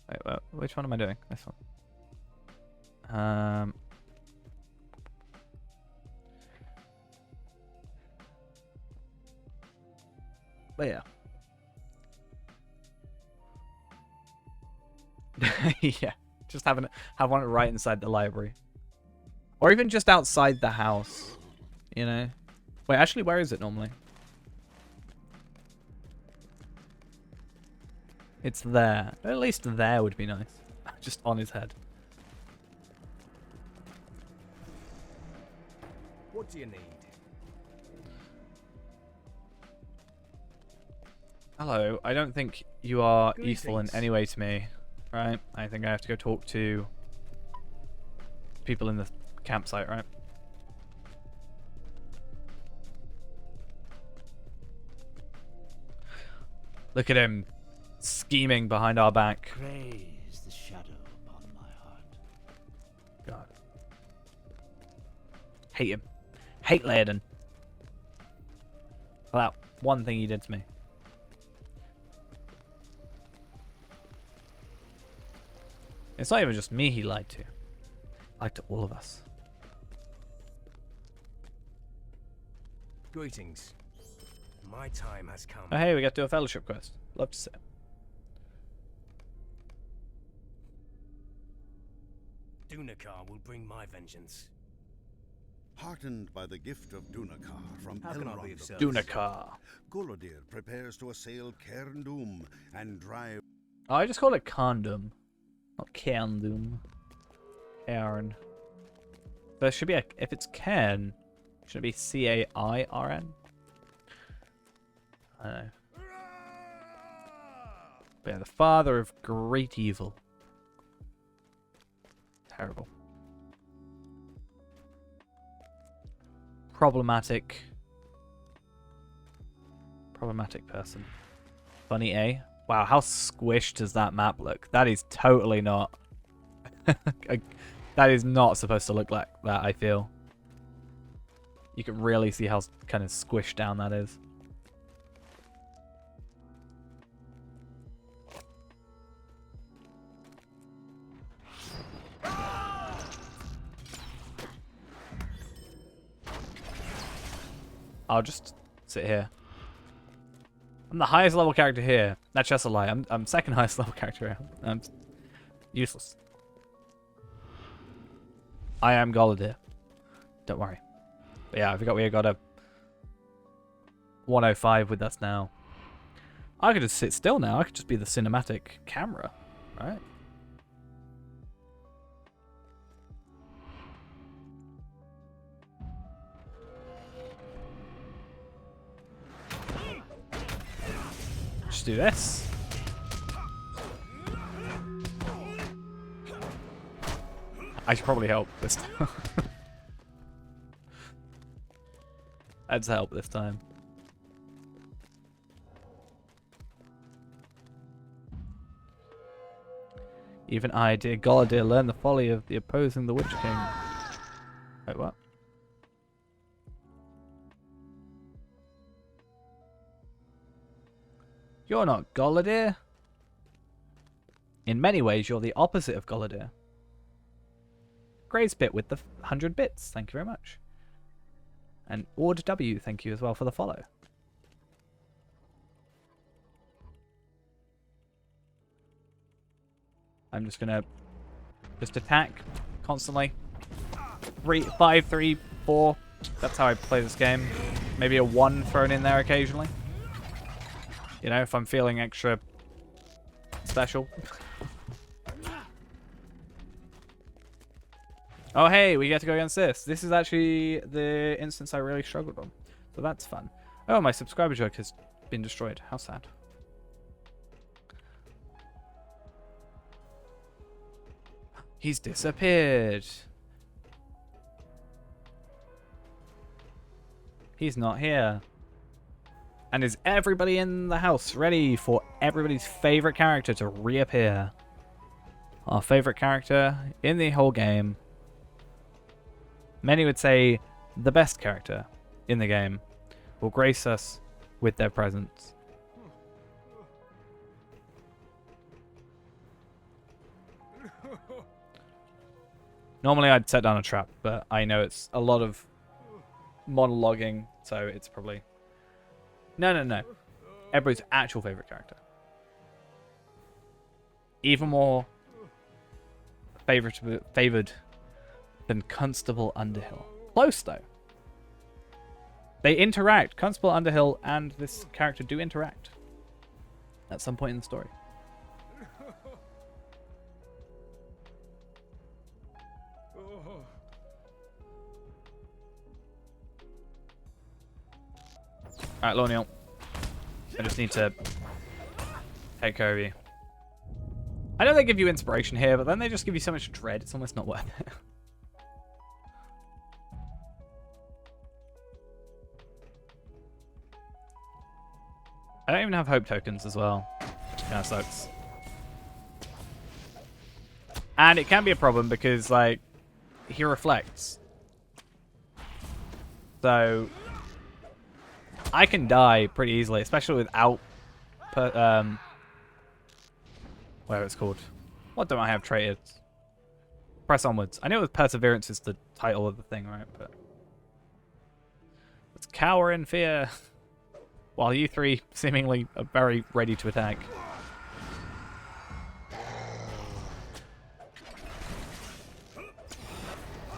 Wait, which one am I doing? This one. But yeah. Yeah, just have one right inside the library, or even just outside the house. You know. Wait, actually, where is it normally? It's there. At least there would be nice. Just on his head. What do you need? Hello, I don't think you are useful in Greetings. any way to me, right? I think I have to go talk to people in the campsite, right? Look at him scheming behind our back. Praise the shadow upon my heart. God. Hate him. Hate Laden. For that one thing he did to me. It's not even just me he lied to. He lied to all of us. Greetings. My time has come. Oh hey, we got to do a fellowship quest. Love to see it. Dunakar will bring my vengeance. Heartened by the gift of Dunakar from How can I be Elrond of the service? Dunakar. Golodir prepares to assail Cairn Doom and drive Oh, I just call it condom, not Cairn. Cairn. There should be a. If it's Cairn, should it be Cairn? I don't know. But yeah, the father of great evil. Terrible. Problematic person. Funny, eh? Wow, how squished does that map look? That is totally not. That is not supposed to look like that, I feel. You can really see how kind of squished down that is. I'll just sit here. I'm the highest level character here. That's just a lie. I'm second highest level character here. I'm useless. I am Golodir. Don't worry. But yeah, I forgot we got a 105 with us now. I could just sit still now. I could just be the cinematic camera, right? Just do this. I should probably help this time. Let's help this time. Even I, dear Golodir, learn the folly of the opposing the Witch King. Wait, what? You're not Golodir. In many ways, you're the opposite of Golodir. Gray's bit with the 100 bits. Thank you very much. And Ord W, thank you as well for the follow. I'm just gonna attack constantly. 5, 3, 4. That's how I play this game. Maybe a 1 thrown in there occasionally. You know, if I'm feeling extra special. Oh, hey, we get to go against this. This is actually the instance I really struggled on. So that's fun. Oh, my subscriber joke has been destroyed. How sad. He's disappeared. He's not here. And is everybody in the house ready for everybody's favorite character to reappear? Our favorite character in the whole game. Many would say the best character in the game will grace us with their presence. Normally I'd set down a trap, but I know it's a lot of monologuing, so it's probably... No. Everybody's actual favorite character. Even more favored than Constable Underhill. Close, though. They interact. Constable Underhill and this character do interact at some point in the story. Alright, Lorneal. I just need to take care of you. I know they give you inspiration here, but then they just give you so much dread, it's almost not worth it. I don't even have hope tokens as well. Kind of sucks. And it can be a problem because, like, he reflects. So I can die pretty easily, especially without whatever it's called. What don't I have traded? Press onwards. I know with perseverance is the title of the thing, right? But let's cower in fear. While you three seemingly are very ready to attack.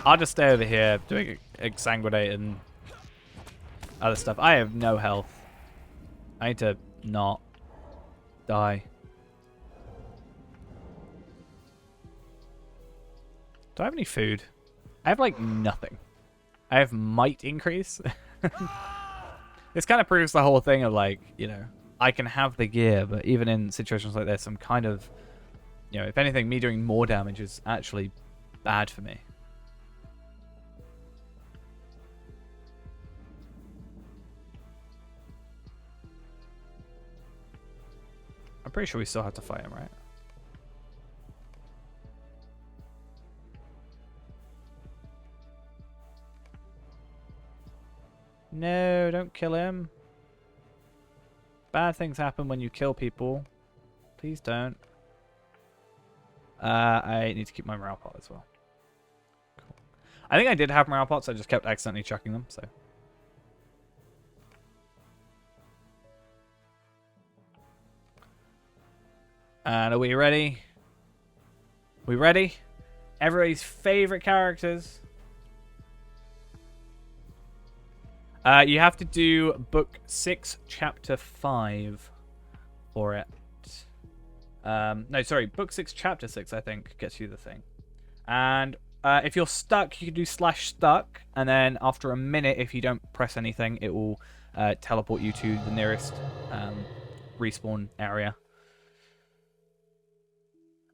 I'll just stay over here doing exsanguinate and other stuff. I have no health. I need to not die. Do I have any food? I have, like, nothing. I have might increase. This kind of proves the whole thing of, like, you know, I can have the gear, but even in situations like this, I'm kind of, you know, if anything, me doing more damage is actually bad for me. I'm pretty sure we still have to fight him, right? No, don't kill him. Bad things happen when you kill people. Please don't. I need to keep my morale pot as well. Cool. I think I did have morale pots, I just kept accidentally chucking them, so. And are we ready? We ready? Everybody's favorite characters. You have to do book 6, chapter 5 for it. No, sorry, book 6, chapter 6, I think, gets you the thing. And if you're stuck, you can do /stuck, and then after a minute, if you don't press anything, it will teleport you to the nearest respawn area.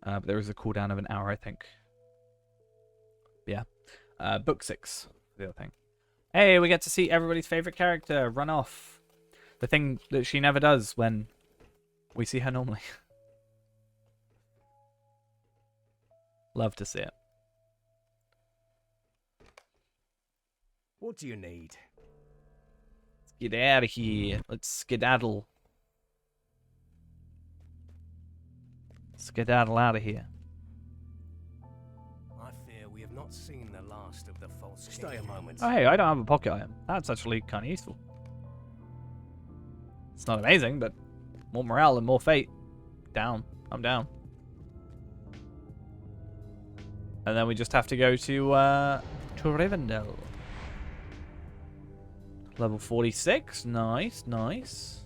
But there is a cooldown of an hour, I think. But yeah. Book 6, the other thing. Hey, we get to see everybody's favorite character run off. The thing that she never does when we see her normally. Love to see it. What do you need? Let's get out of here. Let's skedaddle. Skedaddle out of here. I fear we have not seen the last of the false king. Stay a moment. Oh, hey, I don't have a pocket iron. That's actually kind of useful. It's not amazing, but more morale and more fate. Down. I'm down. And then we just have to go to Rivendell. Level 46. Nice, nice.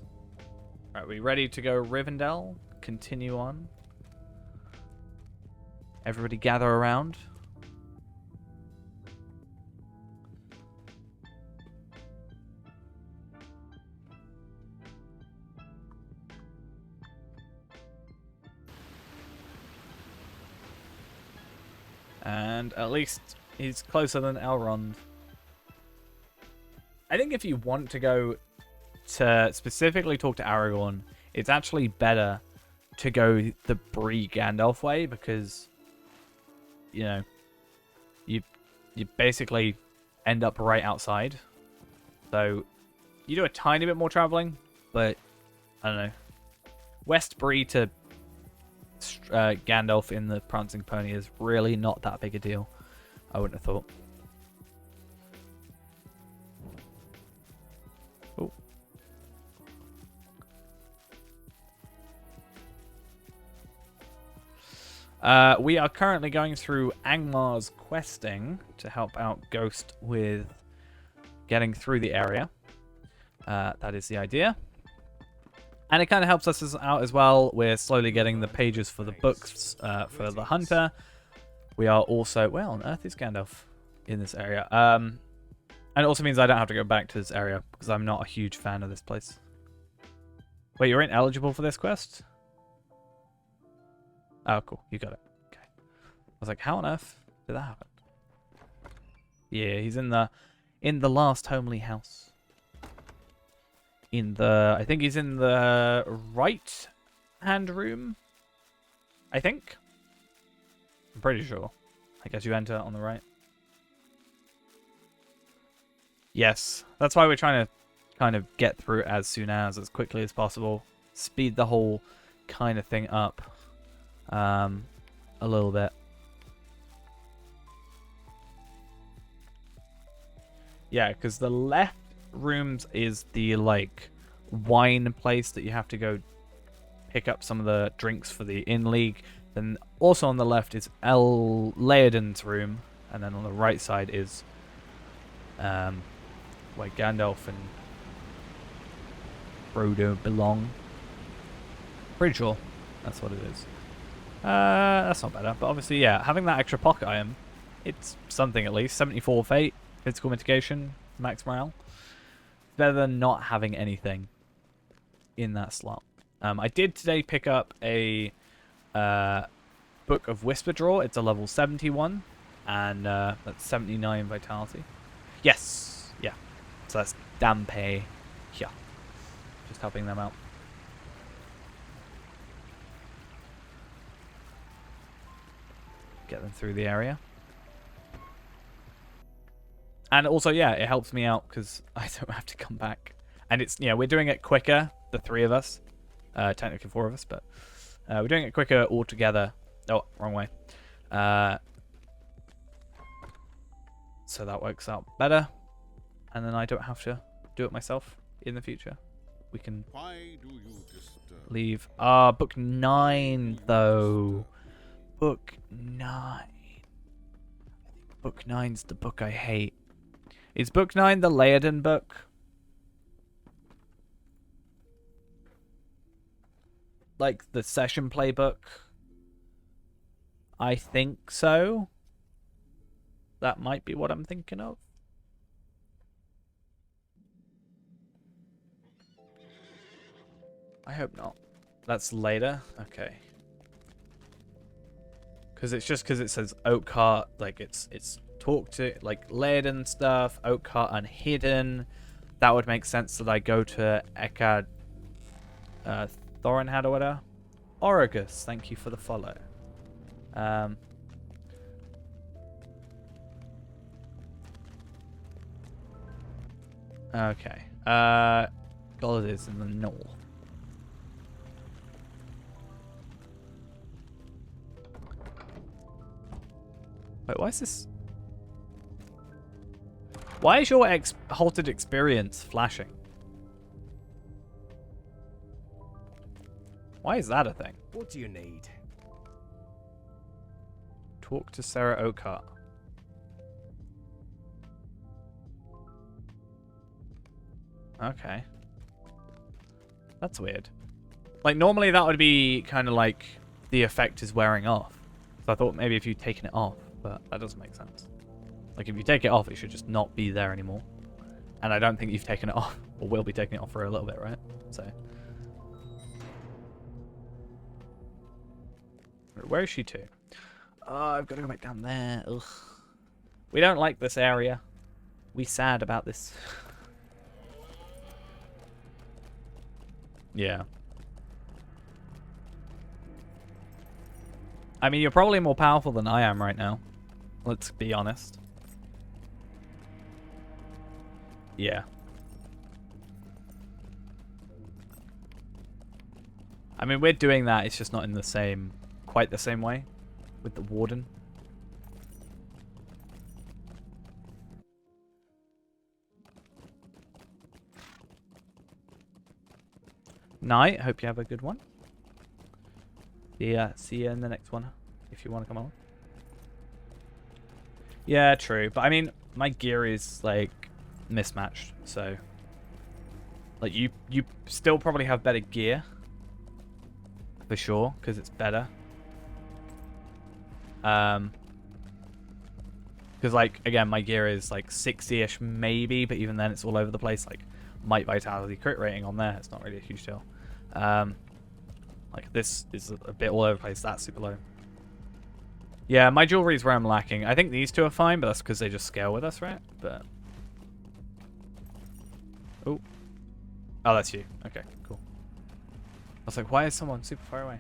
Alright, we ready to go Rivendell? Continue on. Everybody gather around. And at least he's closer than Elrond. I think if you want to go to specifically talk to Aragorn, it's actually better to go the Bree Gandalf way, because, you know, you basically end up right outside. So you do a tiny bit more traveling, but I don't know. West Bree to Gandalf in the Prancing Pony is really not that big a deal. I wouldn't have thought. Oh. We are currently going through Angmar's questing to help out Ghost with getting through the area. That is the idea. And it kind of helps us out as well. We're slowly getting the pages for the books for the Hunter. We are also... Where on earth is Gandalf in this area? And it also means I don't have to go back to this area because I'm not a huge fan of this place. Wait, you're ineligible for this quest? Oh, cool. You got it. Okay. I was like, how on earth did that happen? Yeah, he's in the last homely house. I think he's in the right hand room. I think. I'm pretty sure. I guess you enter on the right. Yes, that's why we're trying to kind of get through it as quickly as possible. Speed the whole kind of thing up a little bit. Yeah, because the left rooms is the like wine place that you have to go pick up some of the drinks for the inn league. Then also on the left is Laodan's room, And then on the right side is where Gandalf and Frodo belong. Pretty sure that's what it is. That's not better. But obviously, yeah, having that extra pocket item, it's something at least. 74 fate, physical mitigation, max morale. Better than not having anything in that slot. I did today pick up a Book of Whisper Draw. It's a level 71, and that's 79 vitality. Yes, yeah. So that's Dampe. Yeah, just helping them out. Get them through the area. And also, yeah, it helps me out because I don't have to come back. And it's, yeah, we're doing it quicker, the three of us. Technically four of us, but we're doing it quicker all together. Oh, wrong way. So that works out better. And then I don't have to do it myself in the future. We can Why do you disturb? leave. Book 9, though. Book 9. Book 9's the book I hate. Is Book 9 the Laoden book? Like the session playbook? I think so. That might be what I'm thinking of. I hope not. That's later? Okay. Because it's just because it says Oakhart, like it's talk to, like Laoden stuff, Oakhart Unhidden. That would make sense that I go to Eckard Thorinhad or whatever. Origus, thank you for the follow. Okay. Gold is in the north. Wait, why is this? Why is your halted experience flashing? Why is that a thing? What do you need? Talk to Sarah Oakhart. Okay. That's weird. Like, normally that would be kind of like the effect is wearing off. So I thought maybe if you'd taken it off, but that doesn't make sense. Like, if you take it off, it should just not be there anymore. And I don't think you've taken it off, or will be taking it off for a little bit, right? So. Where is she to? Oh, I've got to go back down there. Ugh. We don't like this area. We sad about this. Yeah. I mean, you're probably more powerful than I am right now. Let's be honest. Yeah. I mean, we're doing that. It's just not in the same, quite the same way with the Warden. Night. Hope you have a good one. Yeah, see you in the next one if you want to come on. Yeah, true. But I mean, my gear is like mismatched, so like you still probably have better gear for sure because it's better. Because like again, my gear is like 60-ish maybe, but even then it's all over the place. Like might vitality crit rating on there, it's not really a huge deal. Like this is a bit all over the place. That's super low. Yeah, my jewelry is where I'm lacking. I think these two are fine, but that's because they just scale with us, right? But oh, that's you. Okay, cool. I was like, why is someone super far away?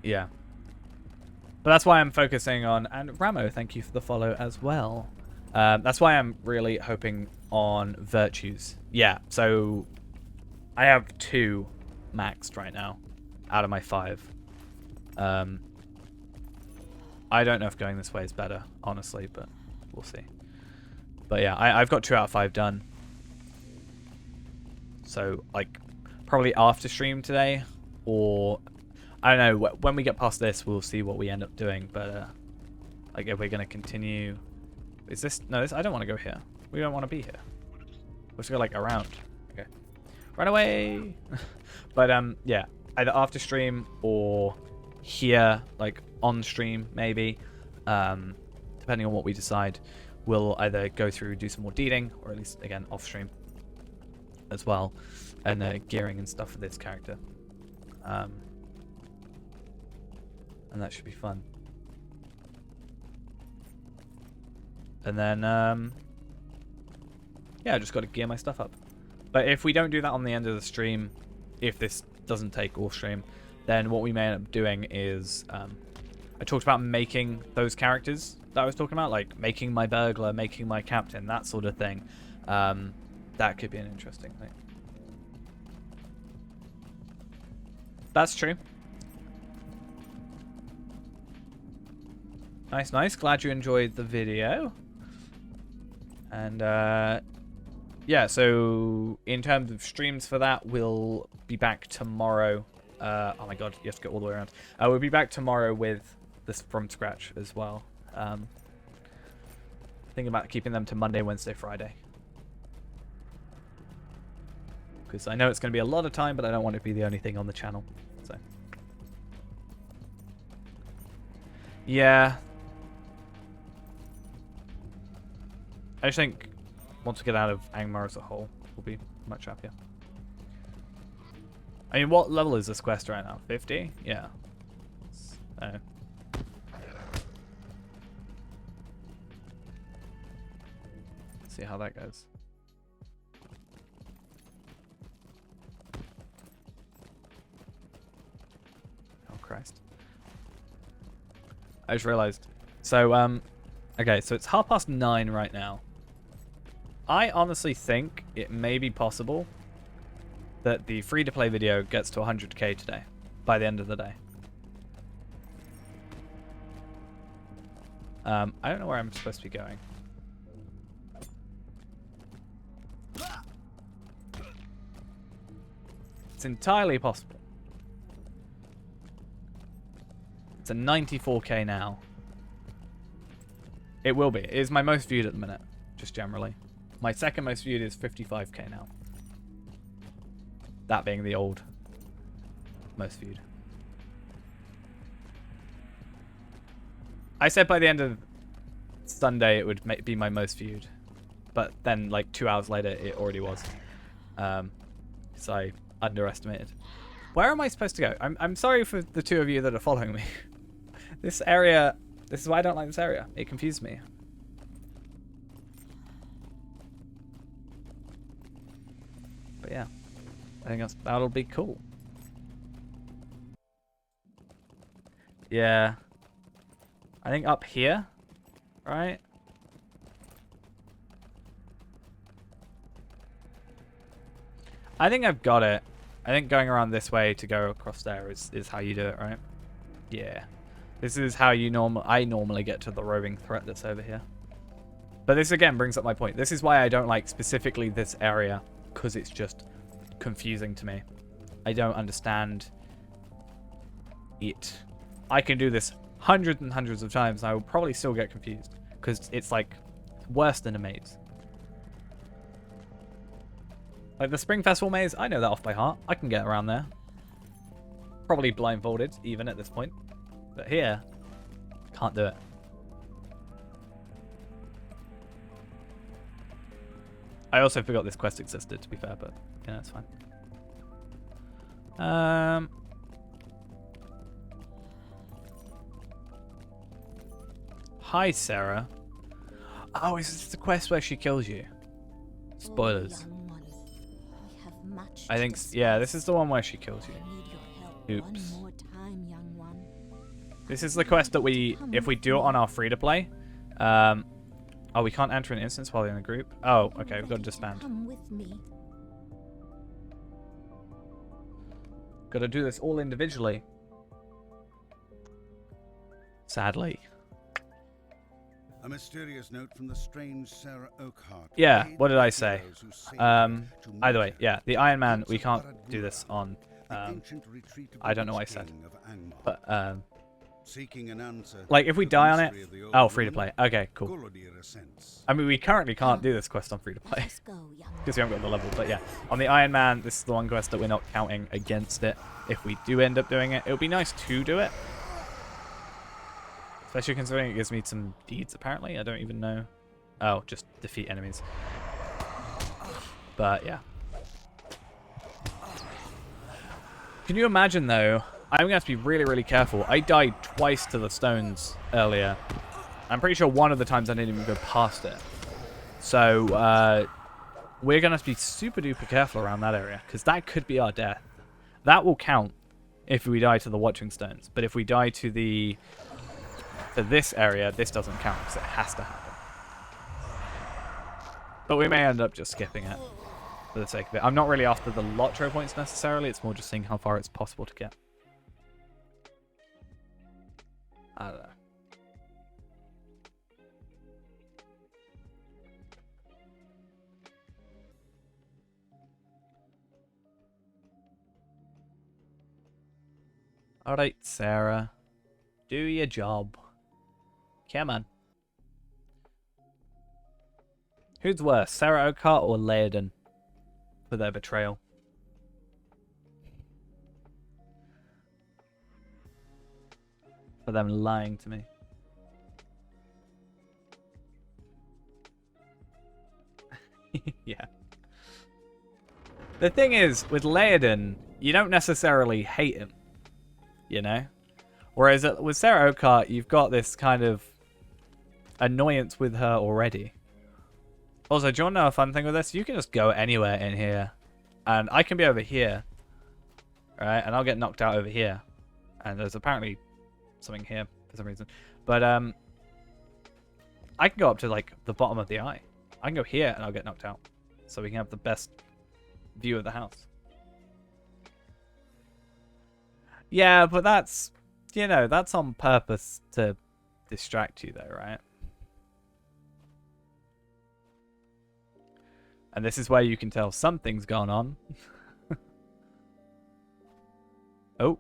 Yeah, but that's why I'm focusing on. And Ramo, thank you for the follow as well. That's why I'm really hoping on virtues. Yeah, so I have 2 maxed right now out of my 5. I don't know if going this way is better, honestly, but we'll see. But yeah, I've got 2 out of 5 done. So, like, probably after stream today, or I don't know, when we get past this, we'll see what we end up doing. But Like, if we're going to continue... Is this... No, this, I don't want to go here. We don't want to be here. Let's go, like, around. Okay. Run away! But, yeah. Either after stream or here, like, on stream, maybe. Depending on what we decide. We'll either go through, do some more deeding, or at least, again, off stream as well. And gearing and stuff for this character. And that should be fun. And then, yeah, I just got to gear my stuff up. But if we don't do that on the end of the stream, if this doesn't take all stream, then what we may end up doing is, I talked about making those characters that I was talking about, like making my burglar, making my captain, that sort of thing. That could be an interesting thing. That's true. Nice, nice. Glad you enjoyed the video. And, yeah, so in terms of streams for that, we'll be back tomorrow. Oh my god, you have to go all the way around. We'll be back tomorrow with this from scratch as well. Thinking about keeping them to Monday, Wednesday, Friday. Because I know it's going to be a lot of time, but I don't want it to be the only thing on the channel. So, yeah. I just think once we get out of Angmar as a whole, we'll be much happier. I mean, what level is this quest right now? 50? Yeah. Oh. Let's see how that goes. Oh, Christ. I just realized. So, okay, so it's 9:30 right now. I honestly think it may be possible that the free-to-play video gets to 100k today, by the end of the day. I don't know where I'm supposed to be going. It's entirely possible. It's a 94k now. It will be. It is my most viewed at the minute, just generally. My second most viewed is 55k now. That being the old most viewed. I said by the end of Sunday it would be my most viewed. But then like 2 hours later it already was. So I underestimated. Where am I supposed to go? I'm sorry for the two of you that are following me. This area, this is why I don't like this area. It confused me. But yeah, I think that'll be cool. Yeah. I think up here, right? I think I've got it. I think going around this way to go across there is how you do it, right? Yeah. This is how I normally get to the roving threat that's over here. But this again brings up my point. This is why I don't like specifically this area, because it's just confusing to me. I don't understand it. I can do this hundreds and hundreds of times and I will probably still get confused, because it's like worse than a maze. Like the Spring Festival maze, I know that off by heart. I can get around there. Probably blindfolded, even at this point. But here, can't do it. I also forgot this quest existed, to be fair, but yeah, that's fine. Hi, Sarah. Oh, is this the quest where she kills you? Spoilers. I think, yeah, this is the one where she kills you. Oops. This is the quest that if we do it on our free-to-play, oh, we can't enter an instance while we're in a group? Oh, okay, we've got to disband. Got to do this all individually. Sadly. A mysterious note from the strange Sarah Oakhart. Yeah, what did I say? Either way, yeah, the Iron Man, we can't do this on, I don't know what I said. But, Seeking an answer. Like, if we to the die on it... mystery of the old Oh, free to ruin, play. Okay, cool. Gullidir ascents. I mean, we currently can't do this quest on free to play. Let us go, young. Because we haven't got the level. But yeah, on the Iron Man, this is the one quest that we're not counting against it. If we do end up doing it, it would be nice to do it. Especially considering it gives me some deeds, apparently. I don't even know. Oh, just defeat enemies. But yeah. Can you imagine, though? I'm going to have to be really, really careful. I died twice to the stones earlier. I'm pretty sure one of the times I didn't even go past it. So, we're going to have to be super duper careful around that area. Because that could be our death. That will count if we die to the Watching Stones. But if we die to the... to this area, this doesn't count because it has to happen. But we may end up just skipping it for the sake of it. I'm not really after the Lotro points necessarily. It's more just seeing how far it's possible to get. I don't know. Alright, Sarah. Do your job. Come on. Who's worse, Sarah Oakart or Laodin for their betrayal? For them lying to me. Yeah. The thing is, with Laodin, you don't necessarily hate him. You know? Whereas with Sarah Oakart, you've got this kind of annoyance with her already. Also, do you want to know a fun thing with this? You can just go anywhere in here. And I can be over here. Right? And I'll get knocked out over here. And there's apparently something here for some reason. But I can go up to like the bottom of the eye. I can go here and I'll get knocked out. So we can have the best view of the house. Yeah, but that's, you know, that's on purpose to distract you though, right? And this is where you can tell something's gone on. Oh.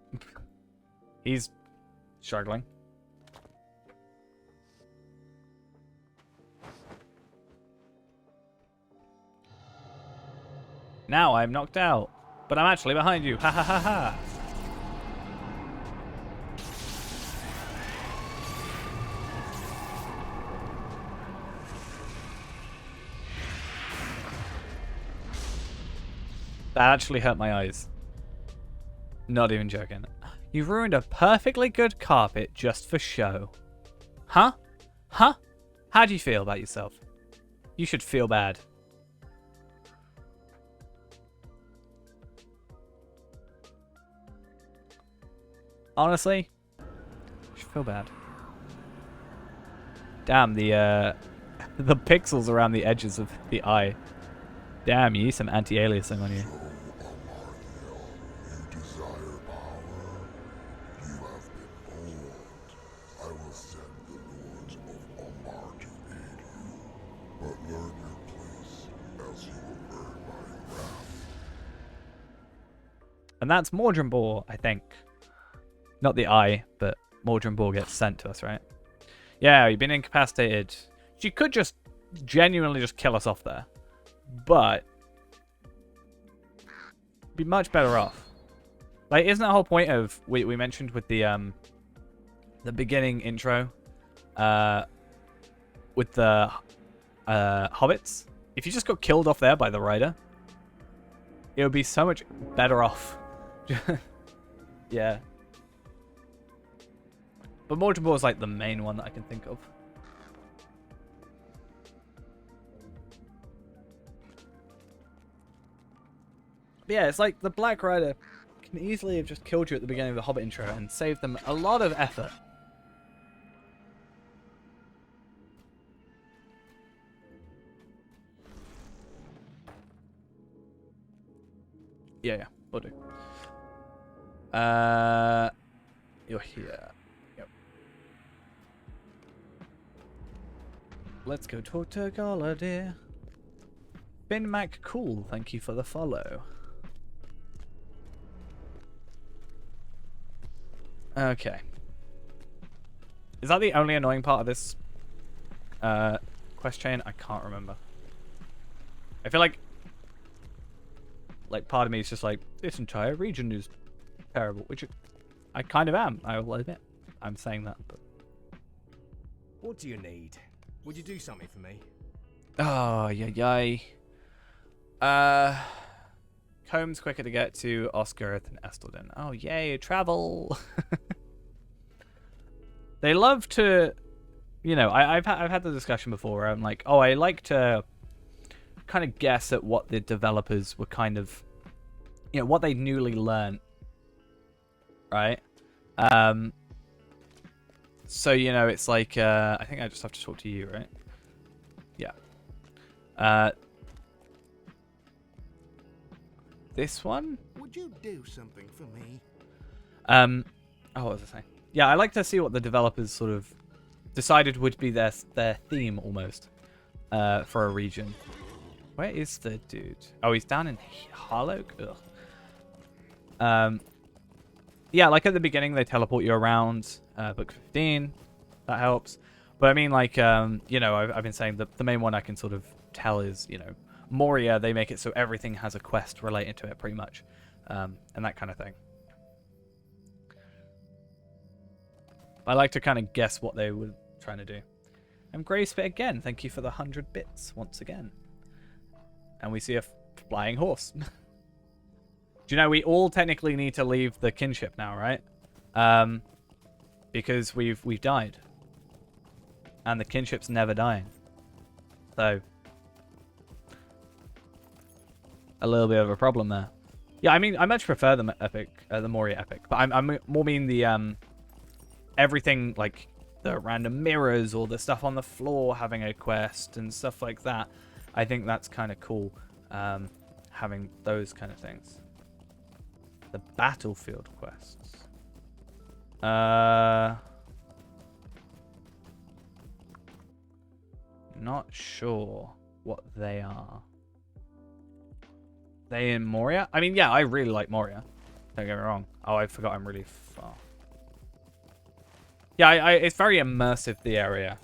He's struggling. Now I'm knocked out. But I'm actually behind you. Ha ha ha ha. That actually hurt my eyes. Not even joking. You ruined a perfectly good carpet just for show. Huh? Huh? How do you feel about yourself? You should feel bad. Honestly, you should feel bad. Damn, the pixels around the edges of the eye. Damn, you need some anti-aliasing on you. And that's Mordrin Ball, I think. Not the eye, but Mordrin Ball gets sent to us, right? Yeah, you've been incapacitated. She could just genuinely just kill us off there. But be much better off. Like, isn't that the whole point of we mentioned with the beginning intro with the hobbits? If you just got killed off there by the rider, it would be so much better off. Yeah. But Mordrin Ball is like the main one that I can think of. But yeah, it's like the Black Rider can easily have just killed you at the beginning of the Hobbit intro and saved them a lot of effort. Yeah, we'll do. You're here. Yep. Let's go talk to Galadir. Ben Mac Cool, thank you for the follow. Okay. Is that the only annoying part of this quest chain? I can't remember. I feel like part of me is just like, this entire region is terrible, which I kind of am, I will admit. I'm saying that, but... What do you need? Would you do something for me? Oh, yay. Comb's quicker to get to Oscar than Estelden. Oh, yay, travel. They love to, you know, I've had the discussion before where I'm like, oh, I like to kind of guess at what the developers were kind of, you know, what they newly learned, right? So, you know, it's like, I think I just have to talk to you, right? Yeah. This one? Would you do something for me? Oh, what was I saying? Yeah, I like to see what the developers sort of decided would be their theme almost for a region. Where is the dude? Oh, he's down in Harlow? Ugh. Yeah, like at the beginning they teleport you around book 15. That helps. But I mean, like, you know, I've been saying the main one I can sort of tell is, you know, Moria, they make it so everything has a quest related to it pretty much. And that kind of thing. I like to kind of guess what they were trying to do. And Gracefit again, thank you for the 100 bits once again. And we see a flying horse. Do you know, we all technically need to leave the kinship now, right? Because we've died. And the kinship's never dying. So, a little bit of a problem there. Yeah, I mean, I much prefer the epic, the Moria epic. But I'm more mean the, everything, like, the random mirrors or the stuff on the floor having a quest and stuff like that. I think that's kind of cool, having those kind of things. The battlefield quests. Not sure what they are. They in Moria? I mean, yeah, I really like Moria. Don't get me wrong. Oh, I forgot I'm really far. Yeah, it's very immersive, the area.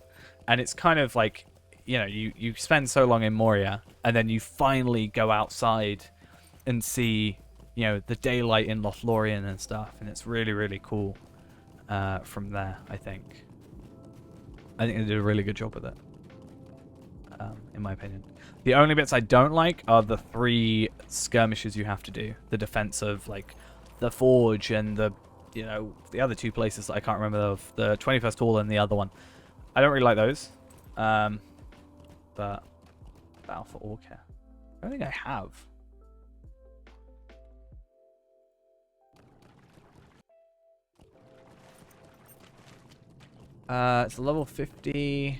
And it's kind of like, you know, you spend so long in Moria, and then you finally go outside and see, you know, the daylight in Lothlorien and stuff. And it's really, really cool from there, I think. I think they did a really good job with it, in my opinion. The only bits I don't like are the 3 skirmishes you have to do. The defense of, like, the Forge and the, you know, the other 2 places that I can't remember of. The 21st Hall and the other one. I don't really like those. But Battle for Orca. I don't think I have. It's a level 50.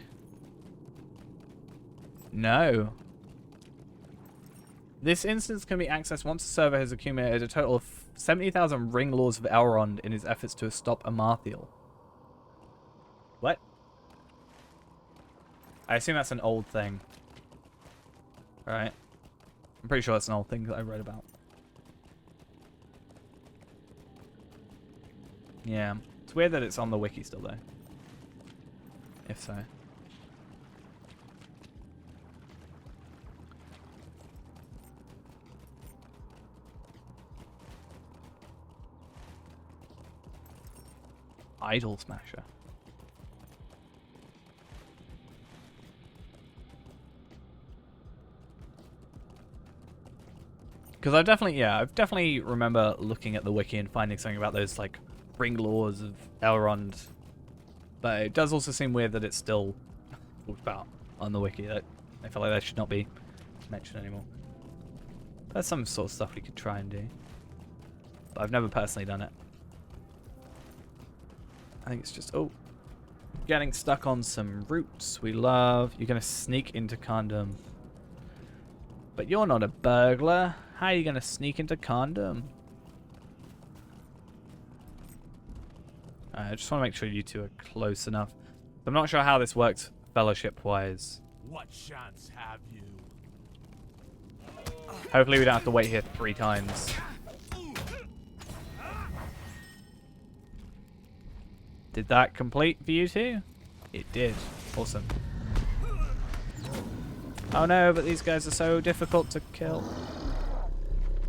No. This instance can be accessed once the server has accumulated a total of 70,000 ring laws of Elrond in his efforts to stop Amarthiel. What? I assume that's an old thing. Right? I'm pretty sure that's an old thing that I read about. Yeah. It's weird that it's on the wiki still, though. If so. Idol Smasher. Because I've definitely remember looking at the wiki and finding something about those, like, ring laws of Elrond. But it does also seem weird that it's still talked about on the wiki. That I feel like that should not be mentioned anymore. That's some sort of stuff we could try and do. But I've never personally done it. I think it's just, oh, getting stuck on some roots we love. You're going to sneak into Condom. But you're not a burglar. How are you going to sneak into Condom? I just want to make sure you 2 are close enough. I'm not sure how this works fellowship-wise. What chance have you? Hopefully we don't have to wait here 3 times. Did that complete for you too? It did. Awesome. Oh no, but these guys are so difficult to kill.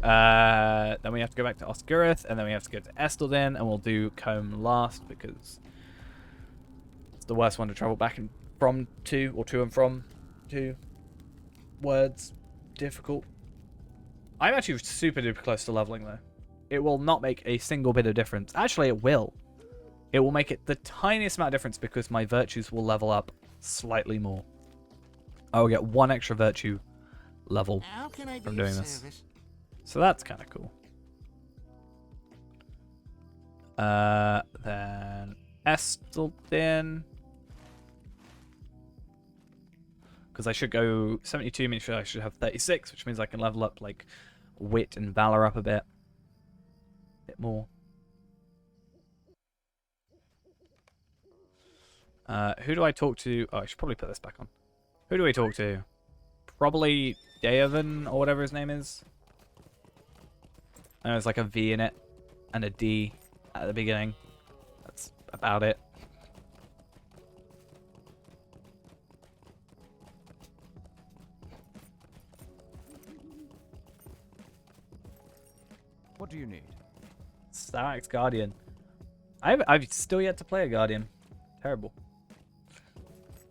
Then we have to go back to Osgurith, and then we have to go to Estelden, and we'll do Combe last because it's the worst one to travel back and from to, or to and from to. Words. Difficult. I'm actually super duper close to leveling though. It will not make a single bit of difference. Actually, it will. It will make it the tiniest amount of difference because my virtues will level up slightly more. I will get 1 extra virtue level How can I from be of doing this. service? So that's kind of cool. Then Estelden. Because I should go 72 means I should have 36, which means I can level up like wit and valor up a bit more. Who do I talk to? Oh, I should probably put this back on. Who do we talk to? Probably Daven or whatever his name is. I know there's like a V in it and a D at the beginning. That's about it. What do you need? Stark's Guardian. I've still yet to play a Guardian. Terrible.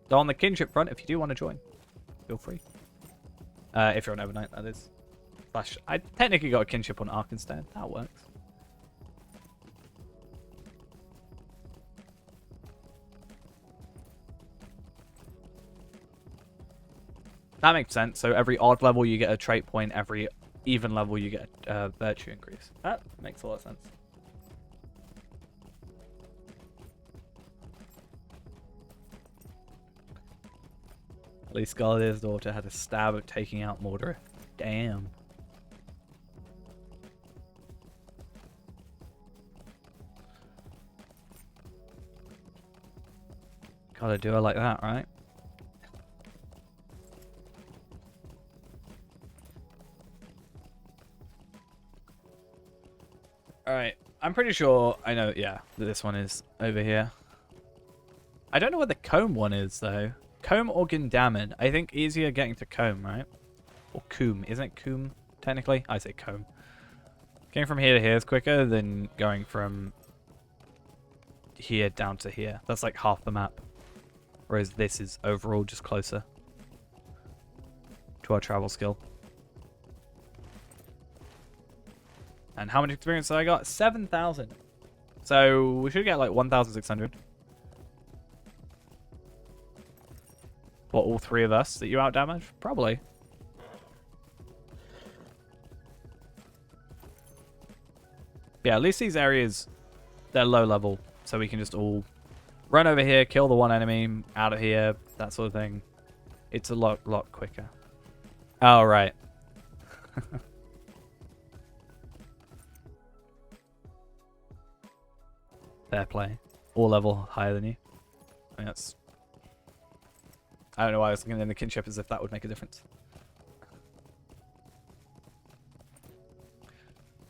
Though on the kinship front, if you do want to join, feel free. If you're on Overnight, that is. Slash, I technically got a kinship on Arkenstead. That works. That makes sense. So every odd level you get a trait point, every even level you get a virtue increase. That makes a lot of sense. At least Galadriel's daughter had a stab at taking out Mordred. Damn. Gotta do her like that, right? Alright, I'm pretty sure I know, yeah, that this one is over here. I don't know where the Combe one is, though. Combe or Gindamon? I think easier getting to Combe, right? Or Coombe. Isn't it Coombe, technically? I say Combe. Getting from here to here is quicker than going from here down to here. That's like half the map. Whereas this is overall just closer to our travel skill. And how much experience have I got? 7,000. So we should get like 1,600. What, all 3 of us that you out damage? Probably. Yeah, at least these areas, they're low level. So we can just all run over here, kill the one enemy, out of here, that sort of thing. It's a lot quicker. Oh, right. Fair play. All level higher than you. I mean, that's... I don't know why I was thinking in the kinship as if that would make a difference.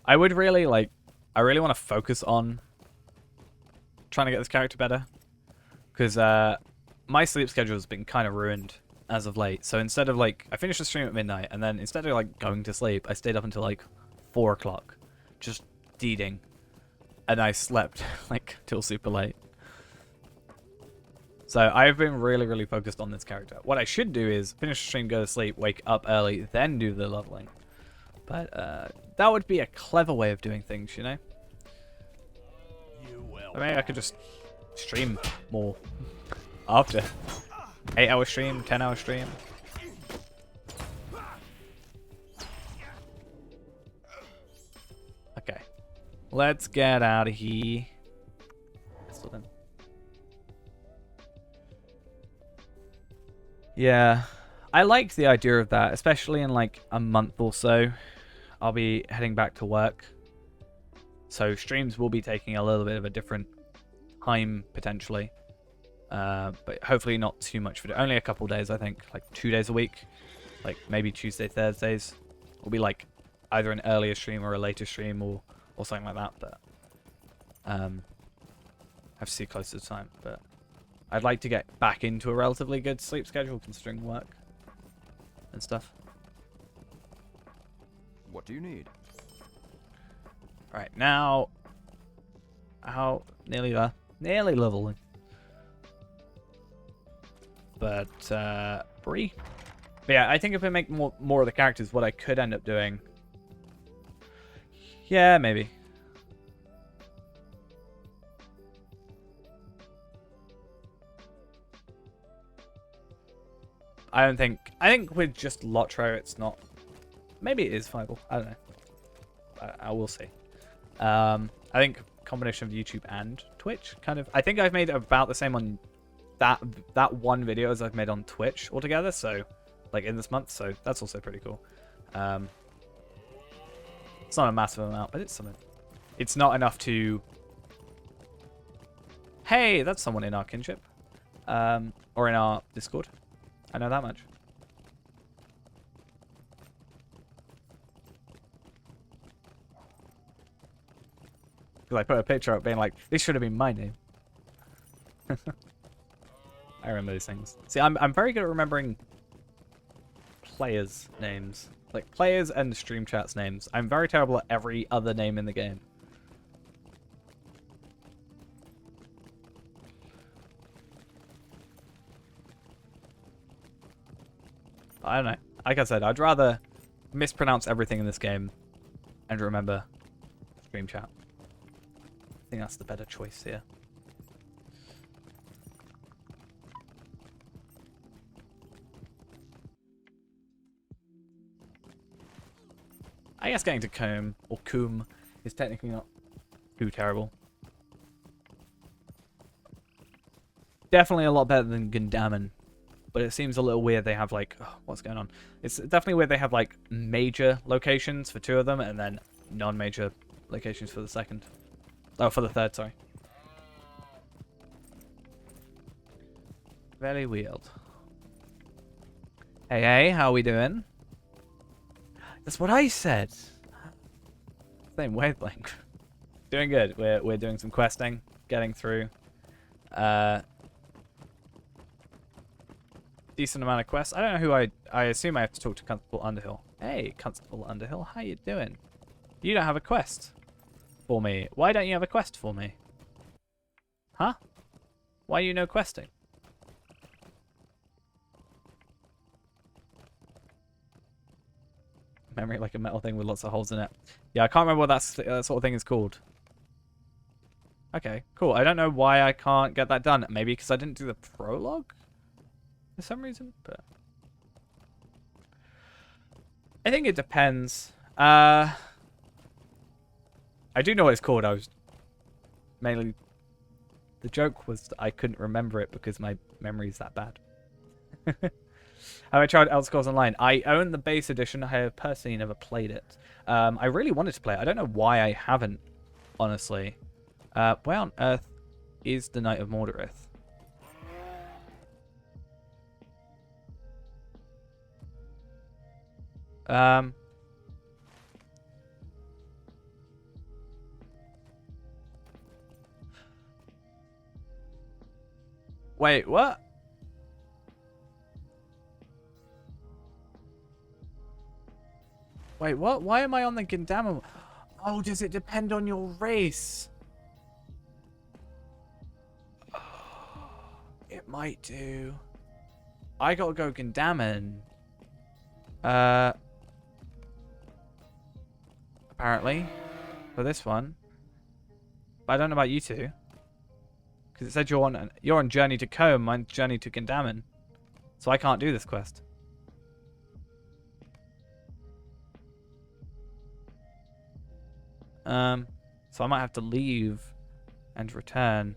I would really, like... I really want to focus on trying to get this character better. Because my sleep schedule has been kind of ruined as of late. So instead of, like... I finished the stream at midnight, and then instead of, like, going to sleep, I stayed up until, like, 4 o'clock. Just deeding. And I slept, like, till super late. So I've been really, really focused on this character. What I should do is finish the stream, go to sleep, wake up early, then do the leveling. But that would be a clever way of doing things, you know? Or maybe I could just stream more after. 8-hour stream, 10-hour stream. Okay. Let's get out of here. Yeah, I liked the idea of that, especially in like a month or so. I'll be heading back to work. So streams will be taking a little bit of a different time, potentially. But hopefully not too much for it. Only a couple days, I think. Like 2 days a week. Like maybe Tuesday, Thursdays. Will be like either an earlier stream or a later stream or something like that. But have to see close to the time. But I'd like to get back into a relatively good sleep schedule considering work and stuff. What do you need? Right, now... How... Nearly there. Nearly leveling. But, Bree? But yeah, I think if I make more of the characters, what I could end up doing... Yeah, maybe. I think with just Lotro, it's not... Maybe it is viable. I don't know. I will see. I think combination of YouTube and Twitch, kind of. I think I've made about the same on that one video as I've made on Twitch altogether. So, like in this month. So that's also pretty cool. It's not a massive amount, but it's something. It's not enough to... Hey, that's someone in our kinship. Or in our Discord. I know that much. Because I put a picture up being like, this should have been my name. I remember these things. See, I'm very good at remembering players' names. Like, players and stream chat's names. I'm very terrible at every other name in the game. I don't know. Like I said, I'd rather mispronounce everything in this game and remember stream chat. I think that's the better choice here. I guess getting to Combe, or Coombe, is technically not too terrible. Definitely a lot better than Gundamon. But it seems a little weird they have, like... Oh, what's going on? It's definitely weird they have, like, major locations for 2 of them, and then non-major locations for the second. Oh, for the third, sorry. Very weird. Hey, hey, how we doing? That's what I said. Same wavelength. Doing good. We're doing some questing, getting through. Decent amount of quests. I don't know who I assume I have to talk to Constable Underhill. Hey, Constable Underhill, how you doing? You don't have a quest for me. Why don't you have a quest for me? Huh? Why are you no questing? Memory like a metal thing with lots of holes in it. Yeah, I can't remember what that sort of thing is called. Okay, cool. I don't know why I can't get that done. Maybe because I didn't do the prologue? For some reason, but... I think it depends. I do know what it's called. I was... Mainly... The joke was I couldn't remember it because my memory's that bad. Have I tried Elder Scrolls Online? I own the base edition. I have personally never played it. I really wanted to play it. I don't know why I haven't, honestly. Where on earth is the Knight of Mordorith? Wait, what? Wait, what? Why am I on the Gundam? Oh, does it depend on your race? It might do. I gotta go Gundam. Apparently. For this one. But I don't know about you two. Because it said you're on Journey to Combe, mine's Journey to Gundam. So I can't do this quest. So I might have to leave and return.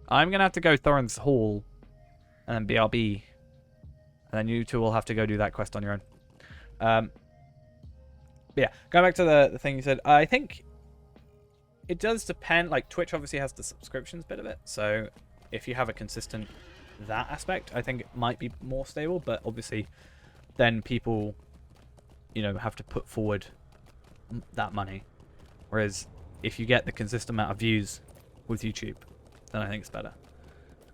I'm gonna have to go Thorin's Hall and then BRB. And then you two will have to go do that quest on your own. But yeah, going back to the thing you said, I think it does depend. Like, Twitch obviously has the subscriptions bit of it. So if you have a consistent that aspect, I think it might be more stable. But obviously then people, you know, have to put forward that money. Whereas if you get the consistent amount of views with YouTube, then I think it's better.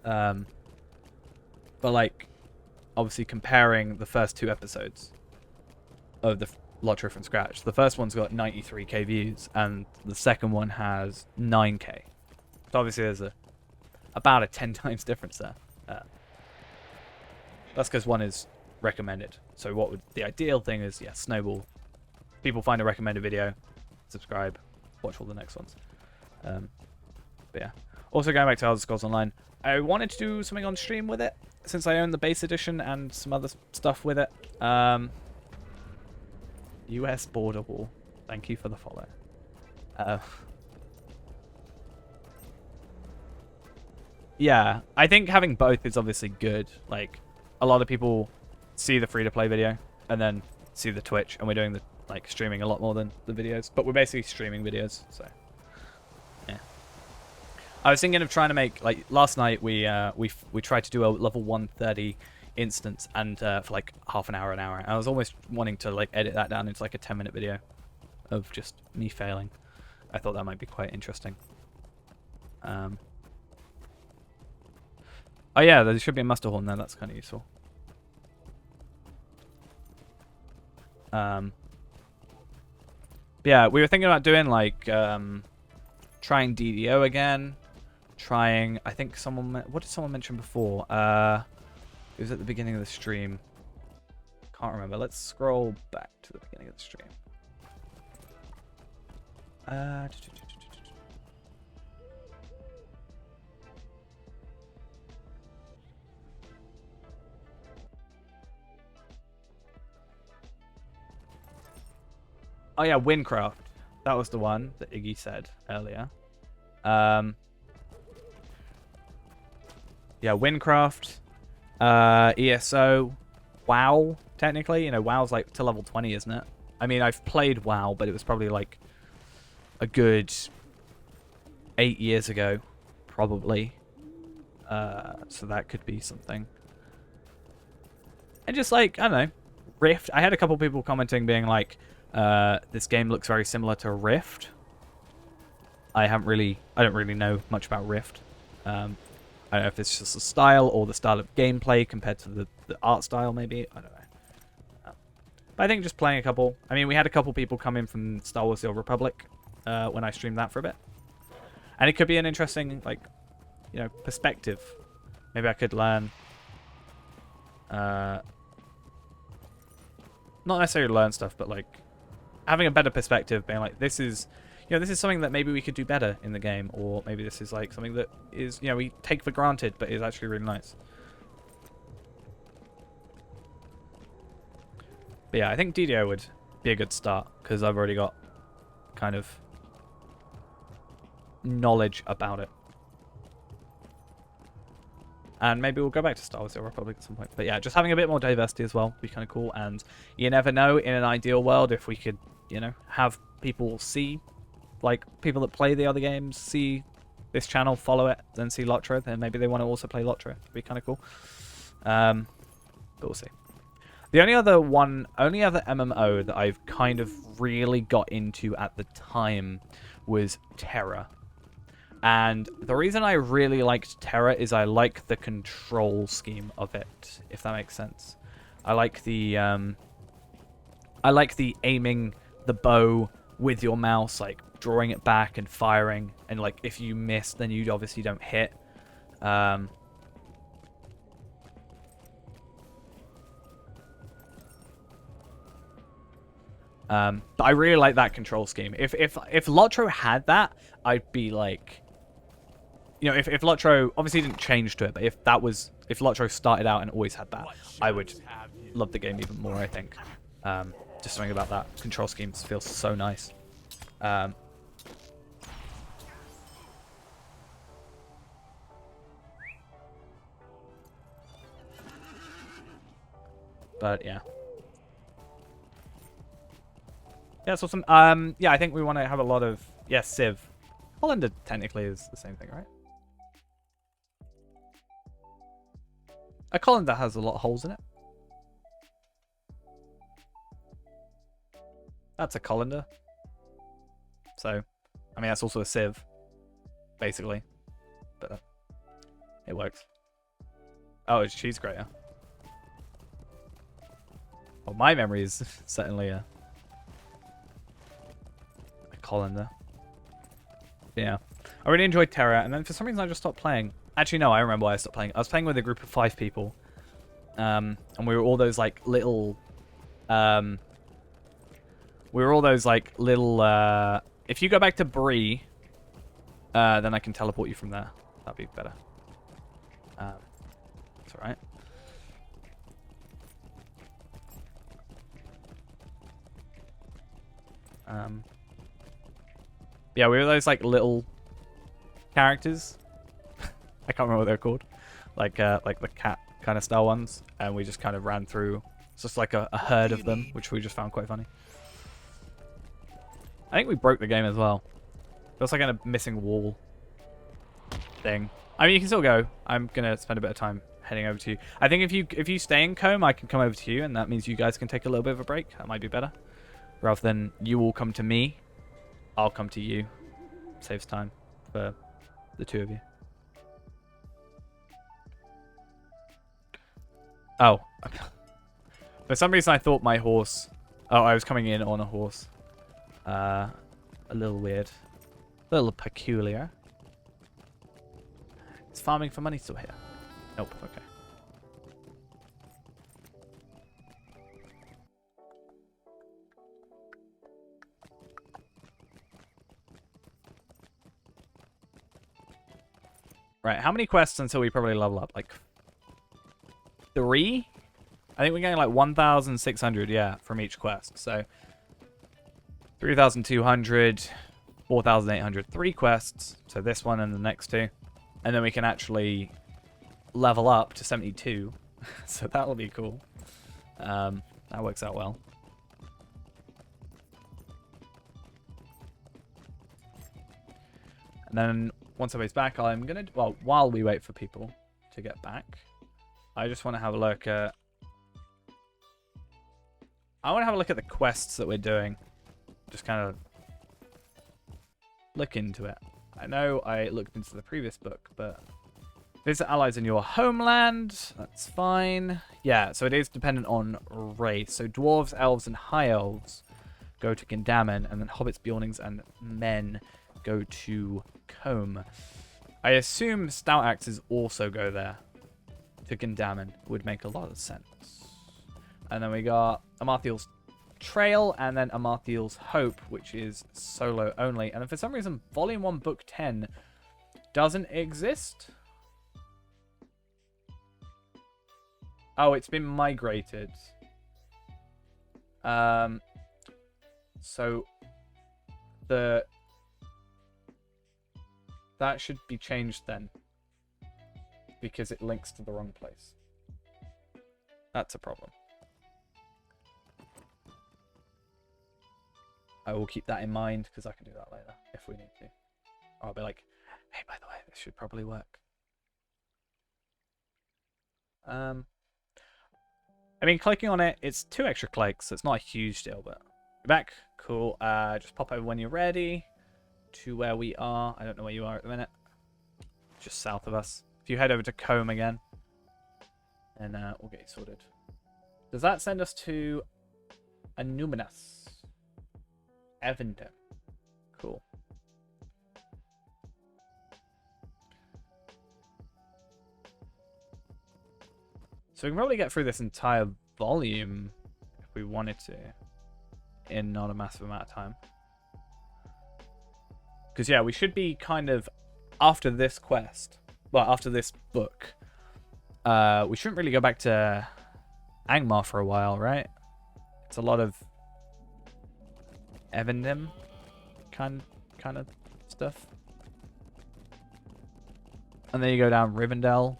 But like, obviously comparing the first 2 episodes of the Lotro from scratch, the first one's got 93k views and the second one has 9k. So obviously there's about a 10 times difference there. That's because one is recommended. So what would the ideal thing is, yeah, snowball. People find a recommended video, subscribe, watch all the next ones. But yeah. Also going back to Elder Scrolls Online, I wanted to do something on stream with it, since I own the base edition and some other stuff with it. US border wall. Thank you for the follow. Yeah, I think having both is obviously good. Like, a lot of people see the free-to-play video and then see the Twitch, and we're doing the streaming a lot more than the videos. But we're basically streaming videos, so yeah. I was thinking of trying to make, like, last night we tried to do a level 130 instance, and for like half an hour. I was almost wanting to like edit that down into like a 10-minute video of just me failing. I thought that might be quite interesting. Oh yeah, there should be a muster horn there. That's kind of useful. Yeah, we were thinking about doing like trying DDO again. Trying, I think someone, what did someone mention before? It was at the beginning of the stream. Can't remember. Let's scroll back to the beginning of the stream. Oh yeah, Windcraft. That was the one that Iggy said earlier. Yeah, Windcraft, ESO, WoW. Technically, you know, WoW's like to level 20, isn't it? I mean, I've played WoW, but it was probably like a good 8 years ago, probably. So that could be something. And just like, I don't know, Rift. I had a couple people commenting being like, this game looks very similar to Rift. I don't really know much about Rift. I don't know if it's just the style or the style of gameplay compared to the art style, maybe. I don't know. But I think just playing a couple. I mean, we had a couple people come in from Star Wars: The Old Republic when I streamed that for a bit, and it could be an interesting, like, you know, perspective. Maybe I could learn. Not necessarily learn stuff, but like having a better perspective, being like, this is, you know, this is something that maybe we could do better in the game, or maybe this is like something that is, you know, we take for granted, but is actually really nice. But yeah, I think DDO would be a good start, because I've already got kind of knowledge about it. And maybe we'll go back to Star Wars: The Republic at some point. But yeah, just having a bit more diversity as well would be kind of cool. And you never know, in an ideal world, if we could, you know, have people see, like, people that play the other games, see this channel, follow it, then see Lotro, then maybe they want to also play Lotro. It'd be kind of cool. But we'll see. The only other MMO that I've kind of really got into at the time was Terra. And the reason I really liked Terra is I like the control scheme of it, if that makes sense. I like the aiming the bow with your mouse, like drawing it back and firing, and like if you miss, then you obviously don't hit. But I really like that control scheme. If Lotro had that, I'd be like, you know, if Lotro obviously didn't change to it, but if Lotro started out and always had that, I would love the game even more, I think. Just something about that control scheme feels so nice. But yeah. Yeah, it's awesome. Yeah, I think we want to have a lot of, yeah, Civ. Hollander technically is the same thing, right? A colander has a lot of holes in it. That's a colander. So, I mean, that's also a sieve, basically. But it works. Oh, it's cheese grater. Well, my memory is certainly a colander. Yeah. I really enjoyed Terra, and then for some reason I just stopped playing. Actually, no, I remember why I stopped playing. I was playing with a group of 5 people. And we were all those, like, little... if you go back to Bree, then I can teleport you from there. That'd be better. It's alright. Yeah, we were those, like, little characters. I can't remember what they're called. Like the cat kind of style ones. And we just kind of ran through. It's just like a herd of them, which we just found quite funny. I think we broke the game as well. Feels like a missing wall thing. I mean, you can still go. I'm going to spend a bit of time heading over to you. I think if you stay in Combe, I can come over to you, and that means you guys can take a little bit of a break. That might be better. Rather than you all come to me, I'll come to you. Saves time for the 2 of you. Oh. For some reason I thought my horse... Oh, I was coming in on a horse. A little weird. A little peculiar. Is farming for money still here? Nope, okay. Right, how many quests until we probably level up? Like 3? I think we're getting like 1,600, yeah, from each quest. So 3,200, 4,800, 3 quests. So this one and the next 2. And then we can actually level up to 72. So that'll be cool. That works out well. And then once everybody's back, I'm going to... Well, while we wait for people to get back, I just want to have a look at... I want to have a look at the quests that we're doing. Just kind of look into it. I know I looked into the previous book, but... Visit allies in your homeland. That's fine. Yeah, so it is dependent on race. So dwarves, elves, and high elves go to Gindamon, and then hobbits, Bjornings, and men go to Combe. I assume stout axes also go there to Gindamon. Would make a lot of sense. And then we got Amartheel's Trail, and then Amartheel's Hope, which is solo only. And then for some reason, Volume 1, Book 10 doesn't exist. Oh, it's been migrated. So that should be changed then, because it links to the wrong place. That's a problem. I will keep that in mind, because I can do that later if we need to. Or I'll be like, hey, by the way, this should probably work. I mean, clicking on it, it's 2 extra clicks, so it's not a huge deal, but you're back. Cool. Just pop over when you're ready to where we are. I don't know where you are at the minute. Just south of us. If you head over to Combe again, and we'll get you sorted. Does that send us to Anuminus? Evendon. Cool. So we can probably get through this entire volume if we wanted to in not a massive amount of time. Because, yeah, we should be kind of, after this quest, well, after this book, we shouldn't really go back to Angmar for a while, right? It's a lot of Evendon kind of stuff. And then you go down Rivendell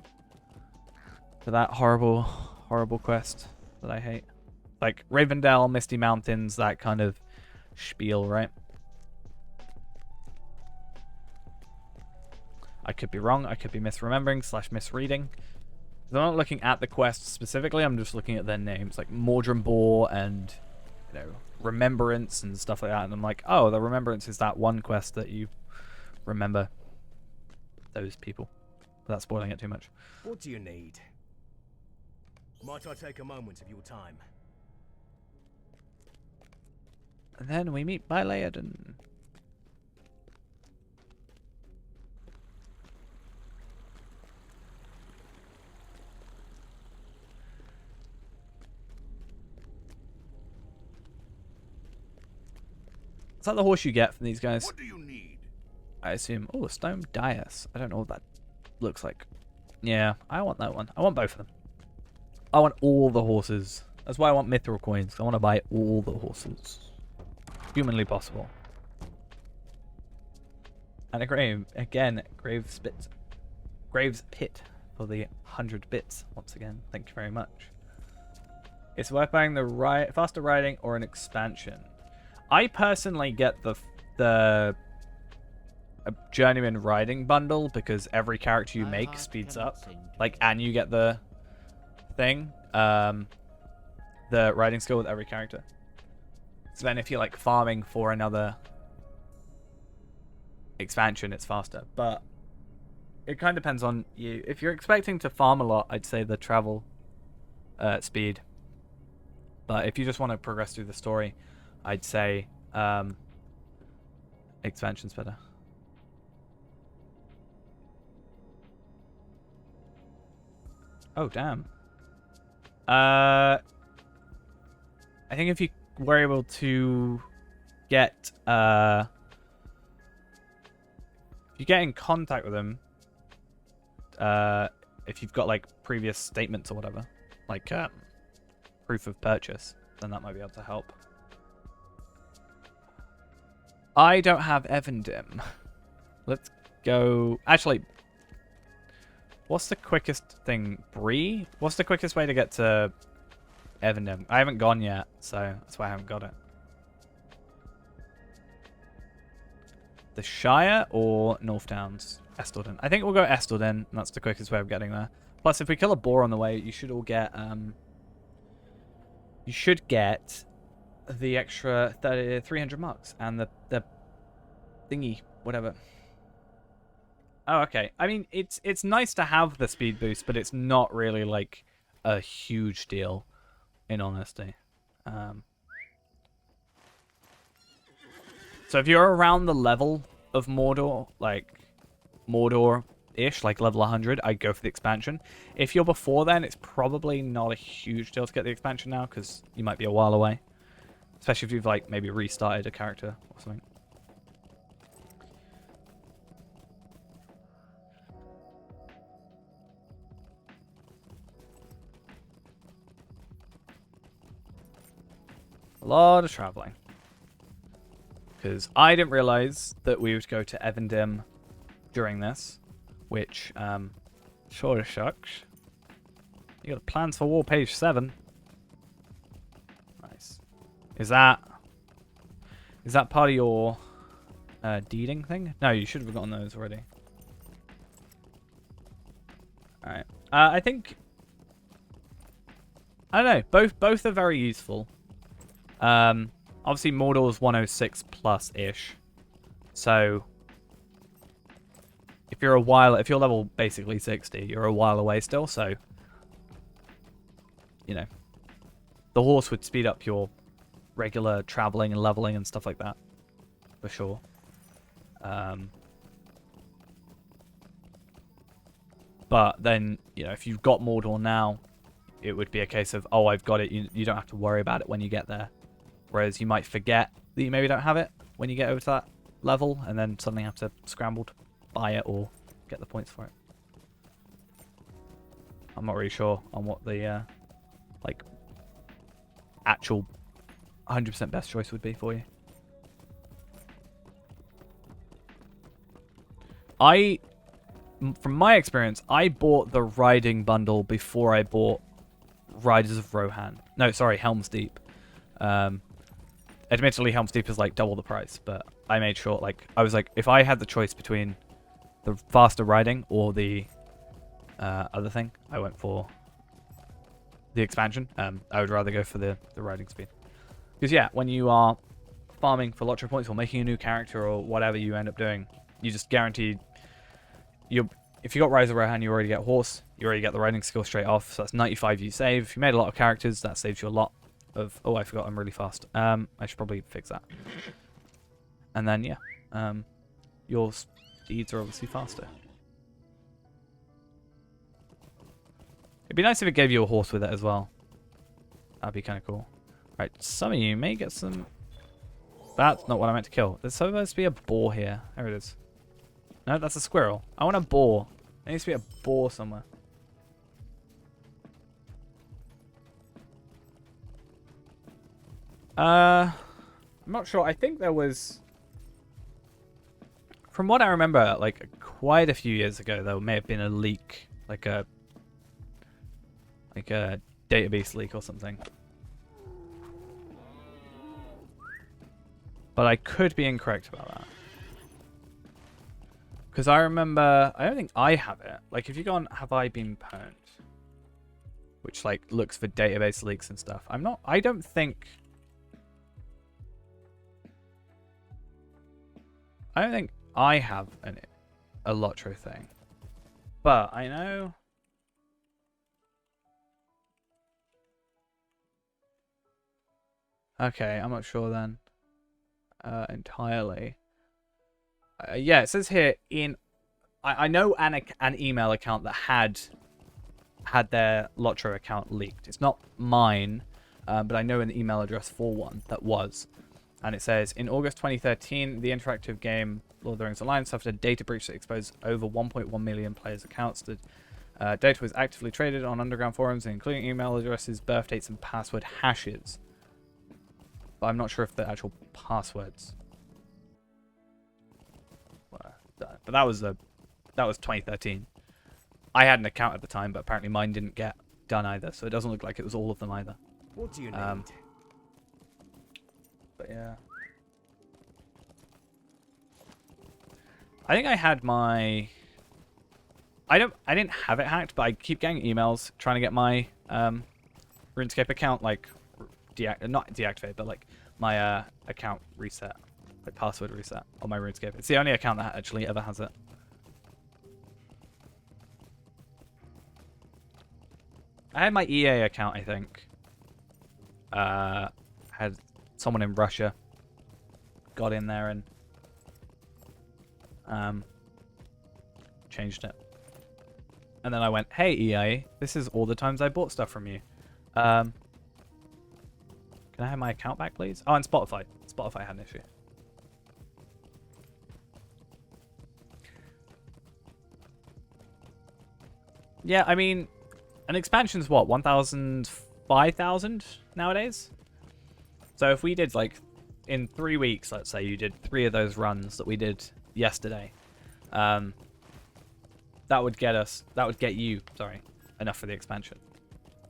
for that horrible quest that I hate. Like Rivendell, Misty Mountains, that kind of spiel, right? I could be wrong. I could be misremembering / misreading. I'm not looking at the quests specifically. I'm just looking at their names, like Mordrim Boar and you know, remembrance and stuff like that. And I'm like, oh, the remembrance is that one quest that you remember those people. Without spoiling it too much. What do you need? Might I take a moment of your time? And then we meet Baileydon. Is that the horse you get from these guys? What do you need? I assume. Oh, a stone dais. I don't know what that looks like. Yeah, I want that one. I want both of them. I want all the horses. That's why I want mithril coins. I want to buy all the horses. Humanly possible. And a grave. Again, Graves Pit for the 100 bits. Once again, thank you very much. It's worth buying the faster riding or an expansion. I personally get the journeyman riding bundle because every character you make speeds up. Like, and you get the thing, the riding skill with every character. So then if you're like farming for another expansion, it's faster. But it kind of depends on you. If you're expecting to farm a lot, I'd say the travel speed. But if you just want to progress through the story, I'd say expansion's better. Oh, damn. I think if you were able to get if you get in contact with them, if you've got like previous statements or whatever, like proof of purchase, then that might be able to help. I don't have Evandim. Let's go. Actually, what's the quickest thing? Bree? What's the quickest way to get to Evandim? I haven't gone yet, so that's why I haven't got it. The Shire or North Downs? Estelden. I think we'll go Estelden, and that's the quickest way of getting there. Plus, if we kill a boar on the way, you should all get you should get the extra 300 marks and the thingy, whatever. Oh, okay. I mean, it's nice to have the speed boost, but it's not really like a huge deal, in honesty. So if you're around the level of Mordor, like Mordor-ish, like level 100, I'd go for the expansion. If you're before then, it's probably not a huge deal to get the expansion now, because you might be a while away. Especially if you've like maybe restarted a character or something. A lot of traveling. Because I didn't realize that we would go to Evandim during this, which sure shucks. You got plans for war, page 7. Nice. Is that part of your deeding thing? No, you should have gotten those already. All right. I think I don't know. Both are very useful. Obviously Mordor's 106 plus ish. So if you're level basically 60, you're a while away still, so you know. The horse would speed up your regular traveling and leveling and stuff like that. For sure. But then, you know, if you've got Mordor now, it would be a case of, oh, I've got it. You don't have to worry about it when you get there. Whereas you might forget that you maybe don't have it when you get over to that level, and then suddenly have to scramble to buy it or get the points for it. I'm not really sure on what the like actual 100% best choice would be for you. From my experience, I bought the riding bundle before I bought Riders of Rohan. No, sorry, Helm's Deep. Admittedly, Helm's Deep is like double the price, but I made sure, like, I was like, if I had the choice between the faster riding or the other thing, I went for the expansion. I would rather go for the riding speed. Because yeah, when you are farming for lottery points or making a new character or whatever you end up doing, you just guaranteed if you got Rise of Rohan, you already get horse, you already get the riding skill straight off, so that's 95 you save. If you made a lot of characters, that saves you a lot of... Oh, I forgot I'm really fast. I should probably fix that. And then, yeah, your steeds are obviously faster. It'd be nice if it gave you a horse with it as well. That'd be kind of cool. Right, some of you may get some... That's not what I meant to kill. There's supposed to be a boar here. There it is. No, that's a squirrel. I want a boar. There needs to be a boar somewhere. I'm not sure. I think there was... From what I remember, like, quite a few years ago, there may have been a leak. Like a database leak or something. But I could be incorrect about that. Because I remember, I don't think I have it. Like, if you go on Have I Been Pwned, which, like, looks for database leaks and stuff. I don't think I have a Lotro thing. But I know... Okay, I'm not sure then. Entirely. Yeah, it says here I know an email account that had their Lotro account leaked. It's not mine, but I know an email address for one that was. And it says, in August 2013, the interactive game Lord of the Rings Online suffered a data breach that exposed over 1.1 million players' accounts. The data was actively traded on underground forums, including email addresses, birth dates, and password hashes. But I'm not sure if the actual passwords were done. But that was 2013. I had an account at the time, but apparently mine didn't get done either, so it doesn't look like it was all of them either. What do you need? But yeah. I think I had my... I didn't have it hacked, but I keep getting emails trying to get my RuneScape account, like, not deactivated, but like my account reset, like password reset on my RuneScape. It's the only account that actually ever has it. I had my EA account, I think. Had someone in Russia got in there and changed it. And then I went, hey EA, this is all the times I bought stuff from you. Can I have my account back, please? Oh, and Spotify. Spotify had an issue. Yeah, I mean, an expansion's what, 1,000, 5,000 nowadays? So if we did, like, in 3 weeks, let's say you did 3 of those runs that we did yesterday, that would get you, sorry, enough for the expansion.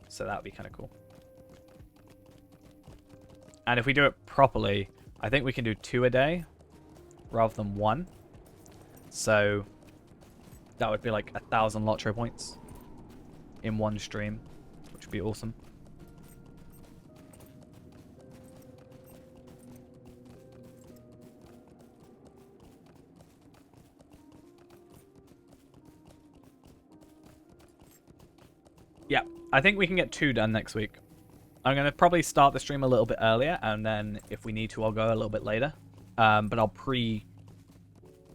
So that would be kind of cool. And if we do it properly, I think we can do 2 a day rather than 1. So that would be like 1,000 Lotro points in one stream, which would be awesome. Yeah, I think we can get 2 done next week. I'm going to probably start the stream a little bit earlier, and then if we need to, I'll go a little bit later. But I'll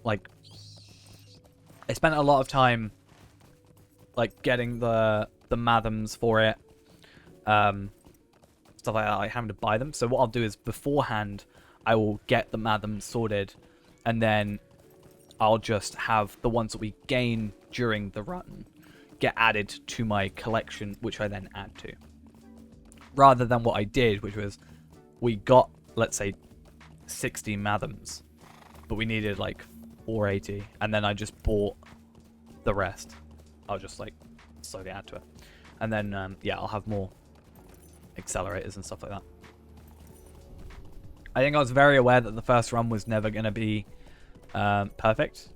like, I spent a lot of time, like, getting the Mathams for it. Stuff like that, like having to buy them. So what I'll do is, beforehand, I will get the Mathams sorted, and then I'll just have the ones that we gain during the run get added to my collection, which I then add to. Rather than what I did, which was we got, let's say, 60 Mathams, but we needed like 480, and then I just bought the rest. I'll just like slowly add to it. And then, yeah, I'll have more accelerators and stuff like that. I think I was very aware that the first run was never going to be perfect.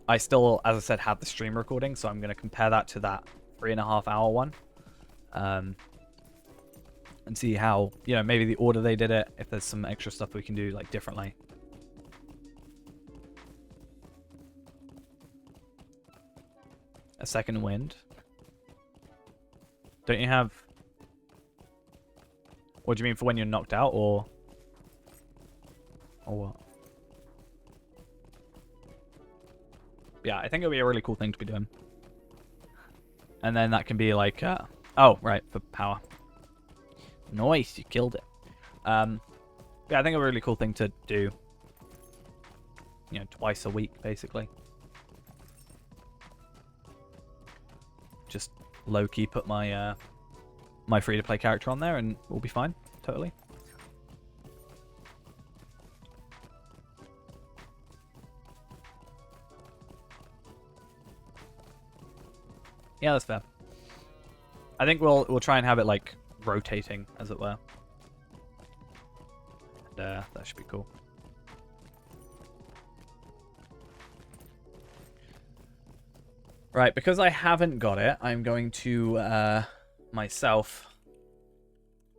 I still, as I said, have the stream recording, so I'm going to compare that to that 3.5 hour one. and see how, you know, maybe the order they did it, if there's some extra stuff we can do like differently. A second wind. Don't you have... What do you mean, for when you're knocked out, or what? Yeah, I think it would be a really cool thing to be doing. And then that can be like, oh, right, for power. Nice, you killed it. Yeah, I think a really cool thing to do. You know, twice a week, basically. Just low-key put my my free-to-play character on there and we'll be fine, totally. Yeah, that's fair. I think we'll try and have it like rotating, as it were. And that should be cool. Right, because I haven't got it, I'm going to myself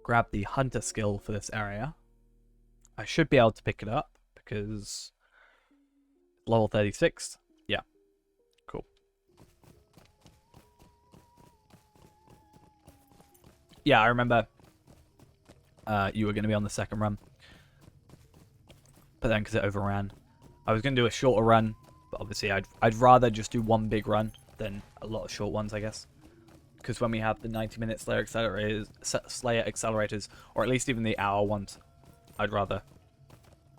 grab the hunter skill for this area. I should be able to pick it up because level 36. Yeah, cool. Yeah, I remember you were going to be on the second run, but then because it overran, I was going to do a shorter run, but obviously I'd rather just do one big run than a lot of short ones, I guess. Because when we have the 90-minute Slayer accelerators, or at least even the hour ones, I'd rather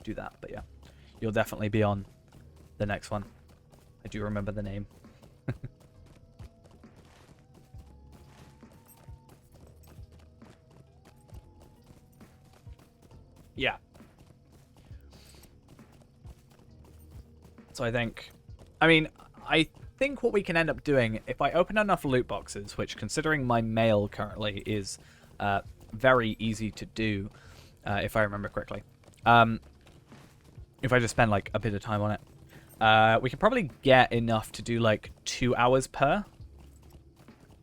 do that. But yeah, you'll definitely be on the next one. I do remember the name. Yeah. So I think what we can end up doing, if I open enough loot boxes, which considering my mail currently is very easy to do, if I remember correctly. If I just spend like a bit of time on it, we can probably get enough to do like 2 hours per,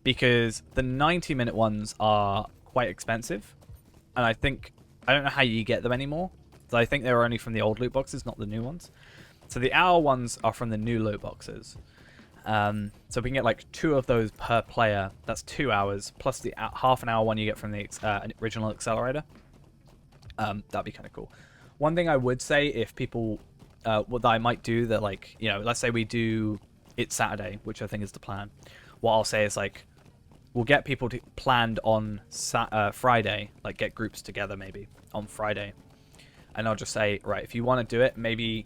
because the 90-minute ones are quite expensive, and I don't know how you get them anymore. So I think they were only from the old loot boxes, not the new ones. So the hour ones are from the new loot boxes. So if we can get like 2 of those per player, that's 2 hours, plus the half an hour one you get from the original accelerator. That'd be kind of cool. One thing I would say, if people, what I might do, that like, you know, let's say we do it Saturday, which I think is the plan. What I'll say is like, we'll get people planned on Friday, like get groups together maybe on Friday. And I'll just say, right, if you want to do it, maybe,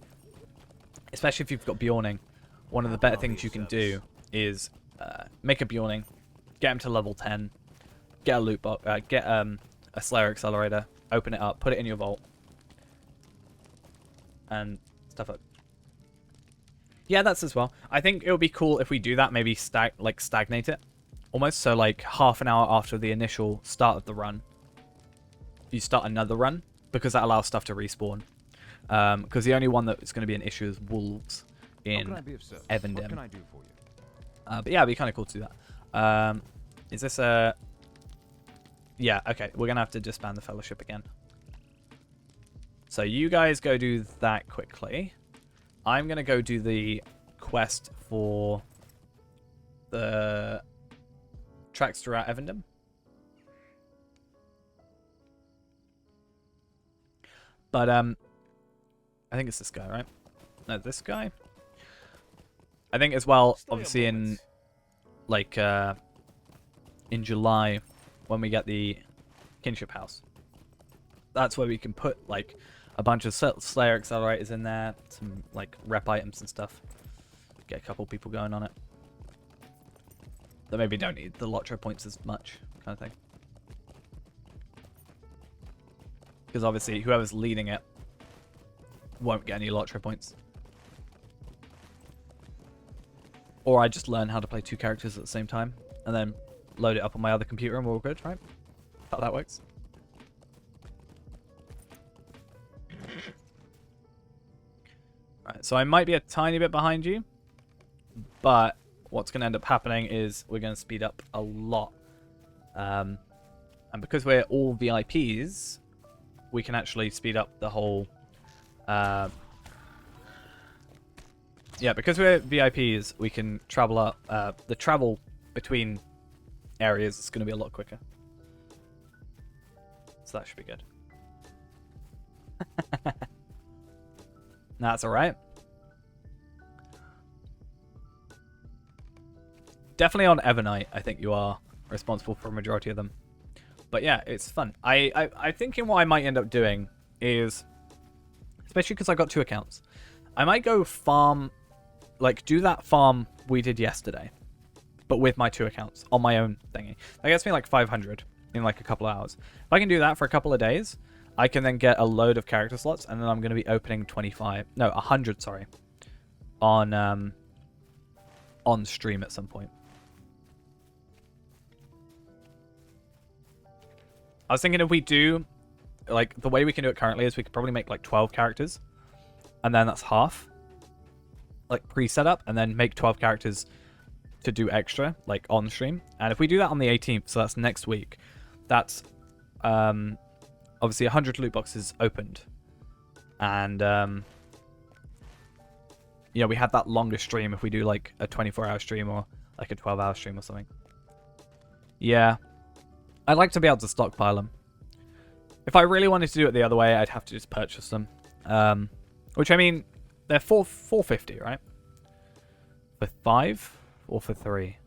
especially if you've got Bjorning, one of the better things you can do is make a Bjorning, get him to level 10, get a loot box, get a Slayer accelerator, open it up, put it in your vault, and stuff like. Yeah, that's as well. I think it would be cool if we do that, maybe stagnate it, almost. So like half an hour after the initial start of the run, you start another run, because that allows stuff to respawn. Because the only one that's going to be an issue is wolves in Evendem. What can I do for you? But yeah, it'd be kind of cool to do that. Is this a... Yeah, okay. We're going to have to disband the Fellowship again. So you guys go do that quickly. I'm going to go do the quest for the tracks throughout Evendem. But, I think it's this guy, right? No, this guy? I think as well, obviously in, like, in July, when we get the kinship house, that's where we can put, like, a bunch of Slayer accelerators in there, some, like, rep items and stuff. Get a couple people going on it. That maybe don't need the Lotro points as much, kind of thing. Because obviously, whoever's leading it won't get any Lotro points. Or I just learn how to play 2 characters at the same time, and then load it up on my other computer and we're all good, right? How that works. Right, so I might be a tiny bit behind you, but what's going to end up happening is we're going to speed up a lot. And because we're all VIPs, we can actually speed up the whole... yeah, because we're VIPs, we can travel up... the travel between areas is going to be a lot quicker. So that should be good. That's alright. Definitely on Evernight, I think you are responsible for a majority of them. But yeah, it's fun. I think what I might end up doing is, especially because I got 2 accounts, I might go farm, like do that farm we did yesterday, but with my 2 accounts on my own thingy. That gets me like 500 in like a couple of hours. If I can do that for a couple of days, I can then get a load of character slots, and then I'm going to be opening 100, sorry, on stream at some point. I was thinking if we do, like, the way we can do it currently is we could probably make, like, 12 characters. And then that's half. Like, pre-setup. And then make 12 characters to do extra, like, on stream. And if we do that on the 18th, so that's next week, that's, obviously 100 loot boxes opened. And, you know, we have that longer stream if we do, like, a 24-hour stream or, like, a 12-hour stream or something. Yeah. I'd like to be able to stockpile them. If I really wanted to do it the other way, I'd have to just purchase them. Which, I mean, they're $450, right? For 5 or for 3?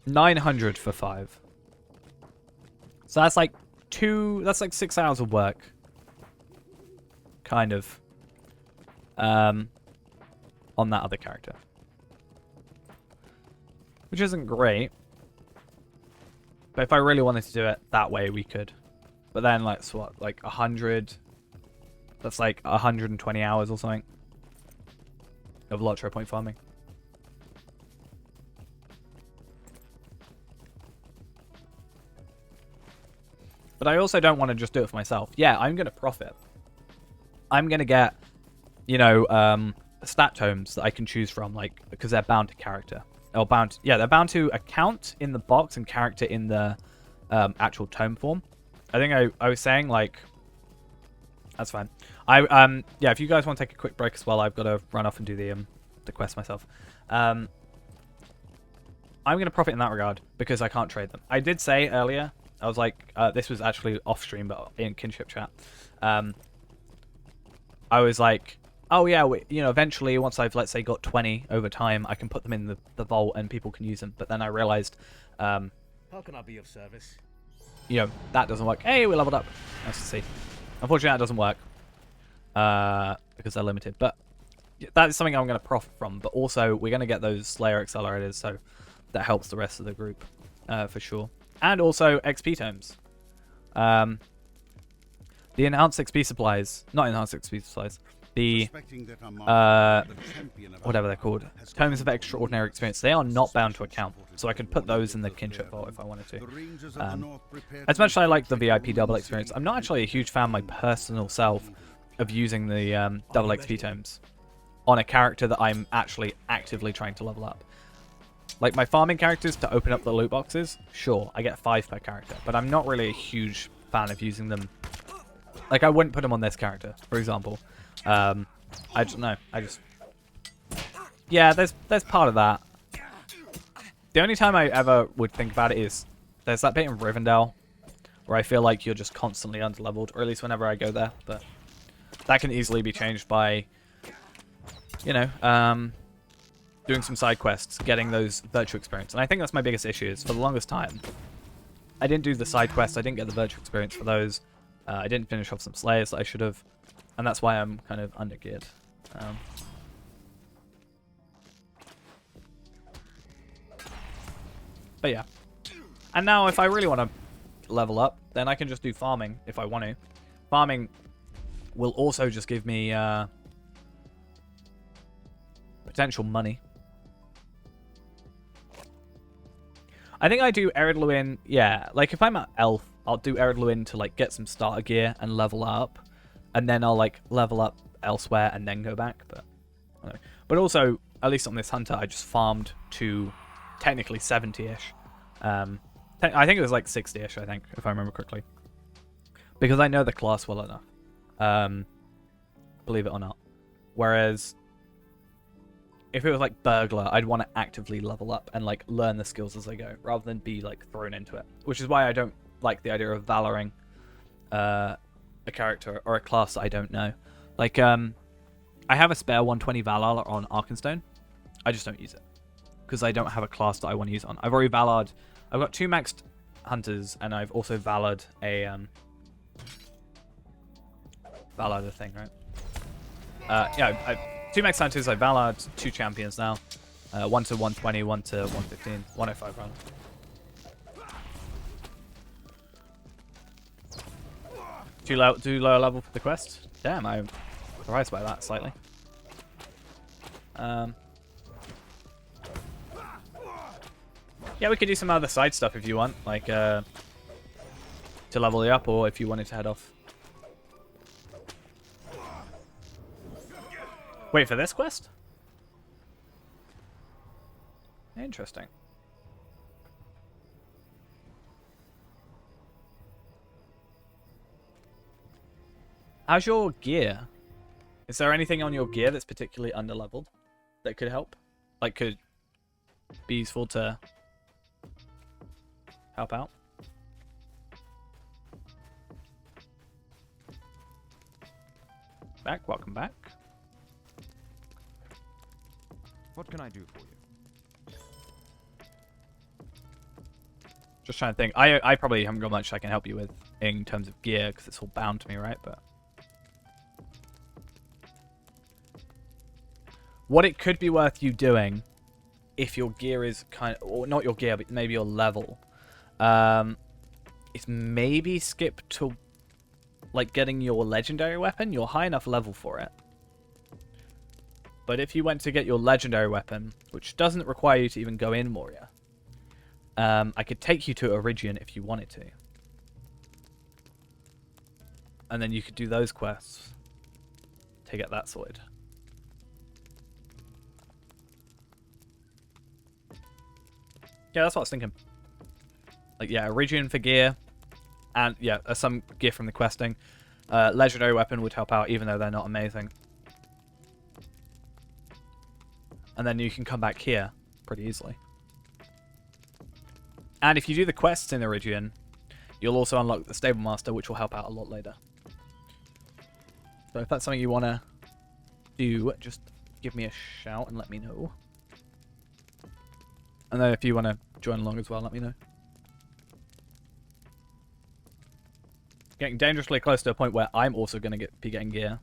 $900 for 5. So that's like 6 hours of work. Kind of. On that other character. Which isn't great. But if I really wanted to do it that way, we could. But then, like, what? Like 100... That's like 120 hours or something. Of Lotro point farming. But I also don't want to just do it for myself. Yeah, I'm going to profit. I'm going to get, you know, stat tomes that I can choose from, like, because they're bound to character. Or bound, yeah, they're bound to account in the box and character in the actual tome form. I think I was saying, like, that's fine. Yeah, if you guys want to take a quick break as well, I've got to run off and do the quest myself. I'm going to profit in that regard because I can't trade them. I did say earlier, I was like, this was actually off stream, but in kinship chat. I was like, oh yeah, you know, eventually once I've, let's say, got 20 over time, I can put them in the vault and people can use them. But then I realized, How can I be of service? you know, that doesn't work. Hey, we leveled up. Nice to see. Unfortunately, that doesn't work because they're limited. But that is something I'm going to profit from. But also, we're going to get those Slayer accelerators, so that helps the rest of the group for sure. And also XP tomes. The enhanced XP supplies, not enhanced XP supplies. The whatever they're called, tomes of extraordinary experience, they are not bound to account, so I can put those in the kinship vault if I wanted to. As much as I like the VIP double experience, I'm not actually a huge fan my personal self of using the double XP tomes on a character that I'm actually actively trying to level up. Like my farming characters to open up the loot boxes, sure, I get 5 per character, but I'm not really a huge fan of using them. Like I wouldn't put them on this character, for example. I don't know. Yeah, there's part of that. The only time I ever would think about it is there's that bit in Rivendell where I feel like you're just constantly underleveled, or at least whenever I go there. But that can easily be changed by, you know, doing some side quests, getting those virtue experience. And I think that's my biggest issue. Is for the longest time, I didn't do the side quests. I didn't get the virtue experience for those. I didn't finish off some slayers that I should have. And that's why I'm kind of undergeared. But yeah. And now if I really want to level up, then I can just do farming if I want to. Farming will also just give me potential money. I think I do Ered Luin, yeah. Like if I'm at Elf, I'll do Ered Luin to like get some starter gear and level up. And then I'll like level up elsewhere and then go back. But also, at least on this hunter, I just farmed to technically 70-ish. I think it was like 60-ish, I think, if I remember correctly. Because I know the class well enough. Believe it or not. Whereas, if it was like Burglar, I'd want to actively level up and like learn the skills as I go, rather than be like thrown into it. Which is why I don't like the idea of valoring a character or a class that I don't know. Like, I have a spare 120 Valor on Arkenstone. I just don't use it. Because I don't have a class that I want to use on. I've already Valored. I've got 2 maxed Hunters, and I've also Valored a... Valored a thing, right? Yeah, 2 maxed Hunters, I Valored 2 champions now. 1 to 120, 1 to 115. 105, rather. Too low level for the quest? Damn, I'm surprised by that slightly. Yeah, we could do some other side stuff if you want, like to level you up, or if you wanted to head off. Wait for this quest? Interesting. How's your gear? Is there anything on your gear that's particularly underleveled that could help? Like, could be useful to help out? Welcome back. What can I do for you? Just trying to think. I probably haven't got much I can help you with in terms of gear, because it's all bound to me, right? But what it could be worth you doing, if your gear is kind of, or not your gear, but maybe your level, is maybe skip to like getting your legendary weapon. You're high enough level for it. But if you went to get your legendary weapon, which doesn't require you to even go in Moria, I could take you to Origian if you wanted to. And then you could do those quests to get that sorted. Yeah, that's what I was thinking. Like, yeah, Origian for gear. And, yeah, some gear from the questing. Legendary weapon would help out, even though they're not amazing. And then you can come back here pretty easily. And if you do the quests in Origian, you'll also unlock the Stable Master, which will help out a lot later. So if that's something you want to do, just give me a shout and let me know. And then if you want to join along as well, let me know. Getting dangerously close to a point where I'm also going to be getting gear.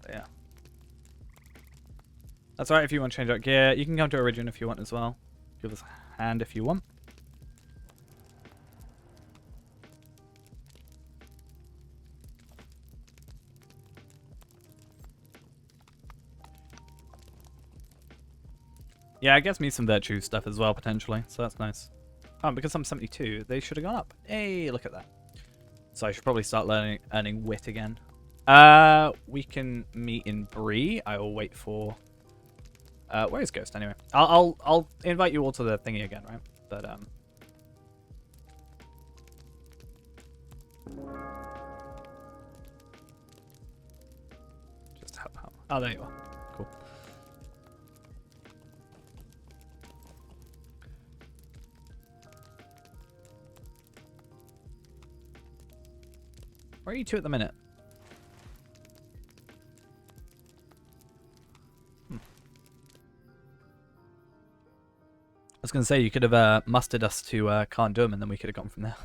Yeah. That's alright if you want to change out gear. You can come to Origin if you want as well. Give us a hand if you want. Yeah, it gets me some virtue stuff as well, potentially. So that's nice. Oh, because I'm 72, they should have gone up. Hey, look at that. So I should probably start earning wit again. We can meet in Bree. I will wait for... where is Ghost anyway? I'll invite you all to the thingy again, right? But just help out. Oh, there you are. Cool. Where are you two at the minute? I was going to say, you could have mustered us to Khan Dum, and then we could have gone from there.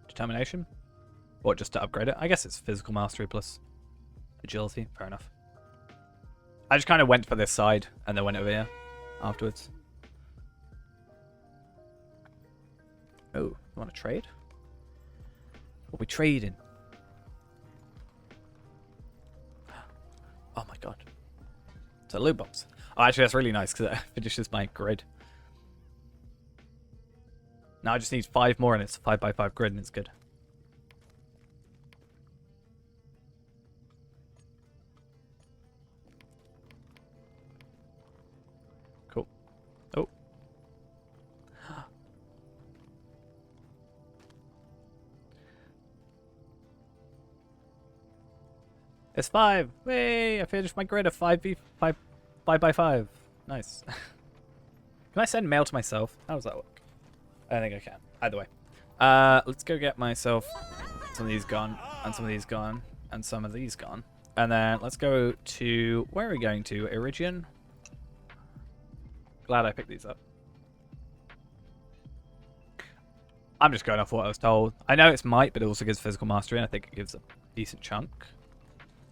Determination? Or just to upgrade it? I guess it's physical mastery plus agility. Fair enough. I just kind of went for this side and then went over here afterwards. Oh, you want to trade? What are we trading? Oh my god. It's a loot box. Oh, actually, that's really nice because it finishes my grid. Now I just need 5 more and it's a 5x5 grid and it's good. Cool. Oh. It's 5. Hey, I finished my grid of 5x5. Nice. Can I send mail to myself? How does that work? I think I can. Either way. Let's go get myself some of these gone, and some of these gone, and some of these gone. And then let's go to... Where are we going to? Iridian? Glad I picked these up. I'm just going off what I was told. I know it's might, but it also gives physical mastery, and I think it gives a decent chunk.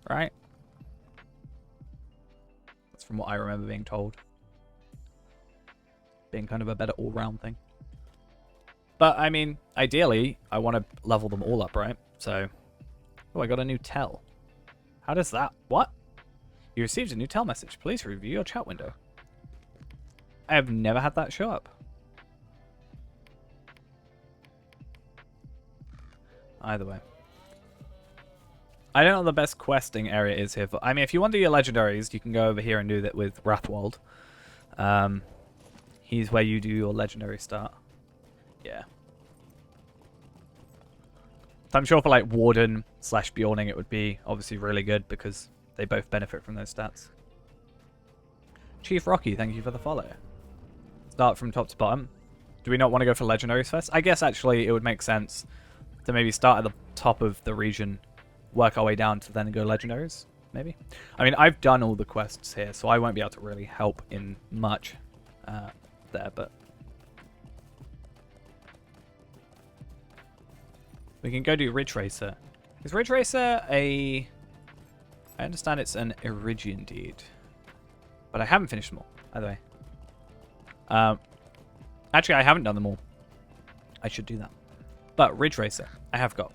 Right? That's from what I remember being told. Being kind of a better all-round thing. But, I mean, ideally, I want to level them all up, right? So, oh, I got a new tell. How does that... What? You received a new tell message. Please review your chat window. I have never had that show up. Either way. I don't know what the best questing area is here. I mean, if you want to do your legendaries, you can go over here and do that with Rathwold. He's where you do your legendary start. Yeah. So I'm sure for like Warden / Bjorning it would be obviously really good because they both benefit from those stats. Chief Rocky, thank you for the follow. Start from top to bottom. Do we not want to go for legendaries first? I guess actually it would make sense to maybe start at the top of the region, work our way down to then go legendaries, maybe. I mean, I've done all the quests here, so I won't be able to really help in much there, but we can go do Ridge Racer. Is Ridge Racer a... I understand it's an Iridian deed, but I haven't finished them all, either way. Actually, I haven't done them all. I should do that. But Ridge Racer, I have got.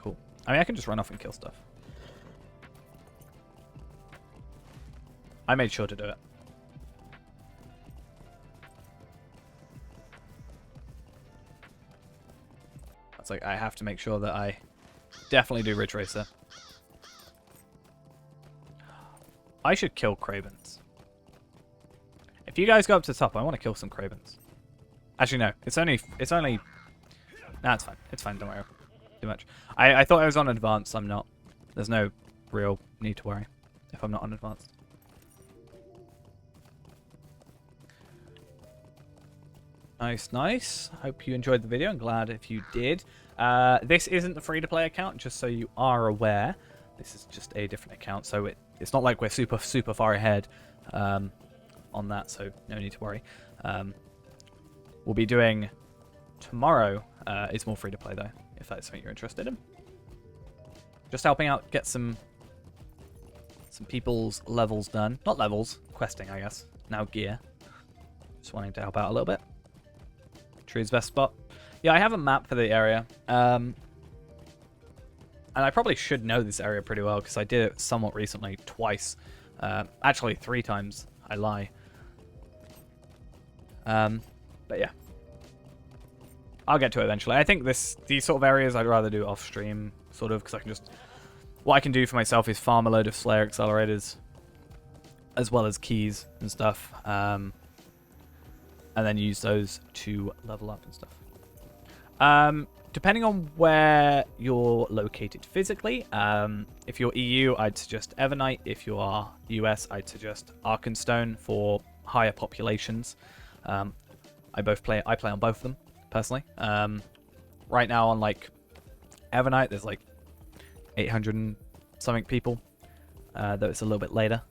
Cool. I mean, I can just run off and kill stuff. I made sure to do it. It's like, I have to make sure that I definitely do Ridge Racer. I should kill Cravens. If you guys go up to the top, I want to kill some Cravens. Actually, no. It's only... Nah, it's fine. It's fine. Don't worry too much. I thought I was on advanced. I'm not. There's no real need to worry if I'm not on advanced. Nice, nice. Hope you enjoyed the video. I'm glad if you did. This isn't the free-to-play account, just so you are aware. This is just a different account, so it's not like we're super far ahead on that, so no need to worry. We'll be doing tomorrow. It's more free-to-play, though, if that's something you're interested in. Just helping out, get some people's levels done. Not levels, questing, I guess. Now gear. Just wanting to help out a little bit. Tree's best spot. Yeah, I have a map for the area. And I probably should know this area pretty well because I did it somewhat recently, twice. Actually, 3 times. I lie. But yeah. I'll get to it eventually. I think these sort of areas I'd rather do off stream, sort of, because I can just... What I can do for myself is farm a load of Slayer accelerators, as well as keys and stuff. And then use those to level up and stuff. Depending on where you're located physically, if you're EU, I'd suggest Evernight. If you are US, I'd suggest Arkenstone for higher populations. I play on both of them, personally. Right now on like Evernight, there's like 800 and something people, though it's a little bit later.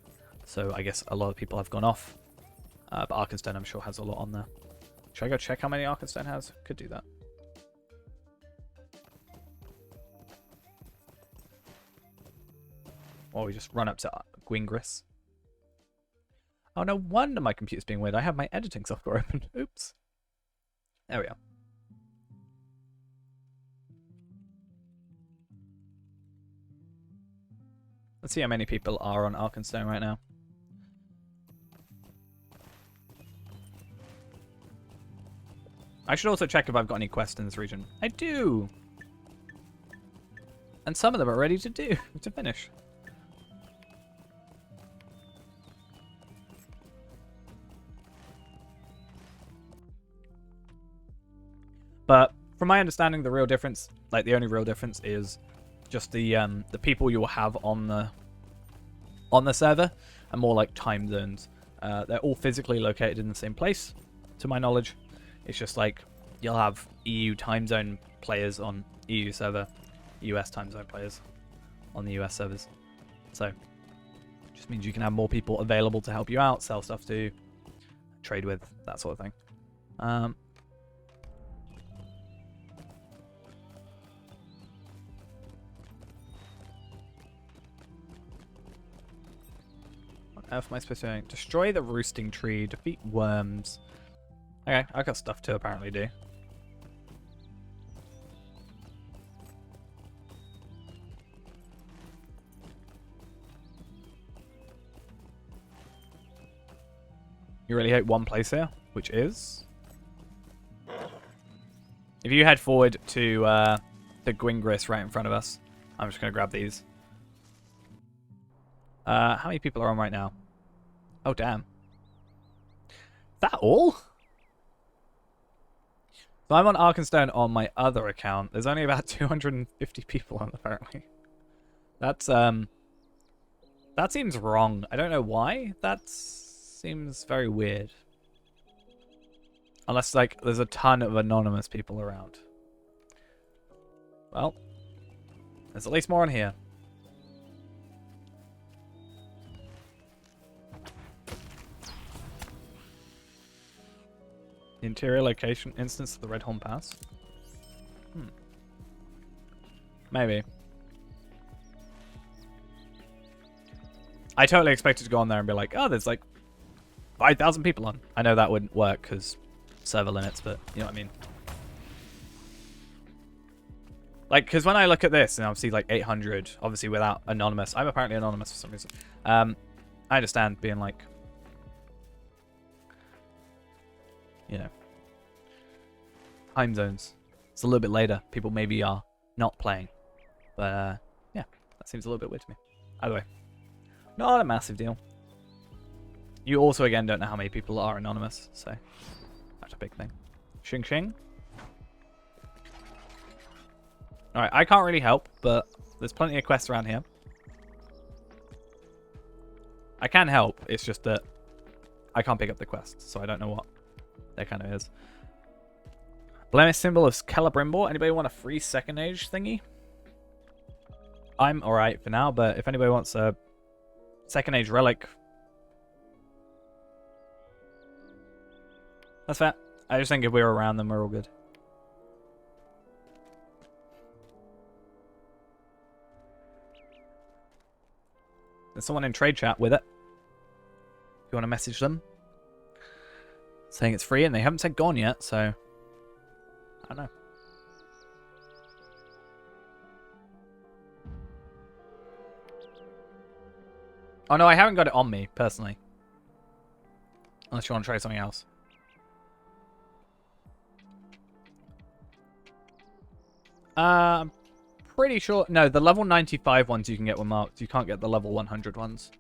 So I guess a lot of people have gone off. But Arkenstone, I'm sure, has a lot on there. Should I go check how many Arkenstone has? Could do that. Or we just run up to Gwingris. Oh, no wonder my computer's being weird. I have my editing software open. Oops. There we are. Let's see how many people are on Arkenstone right now. I should also check if I've got any quests in this region. I do! And some of them are ready to do, to finish. But from my understanding, the real difference, like the only real difference, is just the people you will have on the server, and more like time zones. They're all physically located in the same place, to my knowledge. It's just like you'll have EU time zone players on EU server, US time zone players on the US servers. So it just means you can have more people available to help you out, sell stuff to, trade with, that sort of thing. What else am I supposed to do? Destroy the roosting tree, defeat worms. Okay, I got stuff to apparently do. You really hate one place here, which is... If you head forward to the Gwingris right in front of us, I'm just going to grab these. How many people are on right now? Oh, damn. That all? So I'm on Arkenstone on my other account. There's only about 250 people on, apparently. That's, that seems wrong. I don't know why. That seems very weird. Unless, like, there's a ton of anonymous people around. Well, there's at least more on here. The interior location instance of the Red Horn Pass. Maybe. I totally expected to go on there and be like, oh, there's like 5,000 people on. I know that wouldn't work because server limits, but you know what I mean. Like, because when I look at this and I see like 800, obviously without anonymous. I'm apparently anonymous for some reason. I understand being like, you know, time zones. It's a little bit later. People maybe are not playing. But, yeah, that seems a little bit weird to me. Either way, not a massive deal. You also, again, don't know how many people are anonymous, so that's a big thing. Shing Shing. Alright, I can't really help, but there's plenty of quests around here. I can help, it's just that I can't pick up the quests, so I don't know what there kind of is. Blemish symbol of Celebrimbor. Anybody want a free second age thingy? I'm alright for now, but if anybody wants a second age relic, that's fair. I just think if we're around them, we're all good. There's someone in trade chat with it. If you want to message them, saying it's free, and they haven't said gone yet, so I don't know. Oh no, I haven't got it on me, personally. Unless you want to try something else. I'm pretty sure... No, the level 95 ones you can get were marked. You can't get the level 100 ones.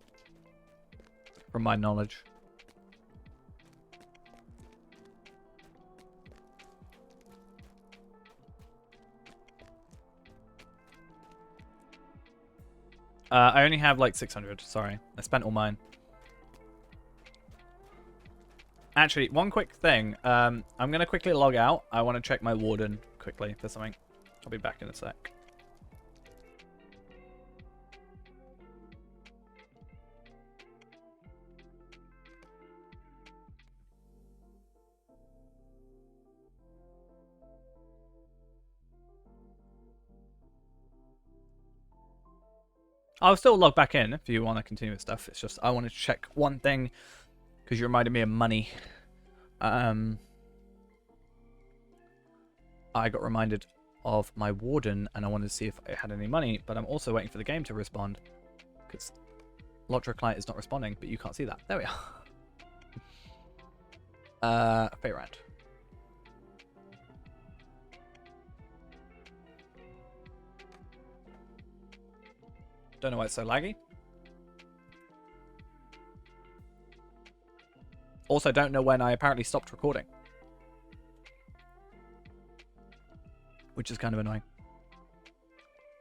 From my knowledge. I only have like 600. Sorry. I spent all mine. Actually, one quick thing. I'm going to quickly log out. I want to check my warden quickly for something. I'll be back in a sec. I'll still log back in if you want to continue with stuff. It's just I want to check one thing Because you reminded me of money. I got reminded of my warden, and I wanted to see if I had any money, but I'm also waiting for the game to respond. Because Lotro client is not responding, but you can't see that. There we are. Fate round. Don't know why it's so laggy. Also, don't know when I apparently stopped recording. Which is kind of annoying.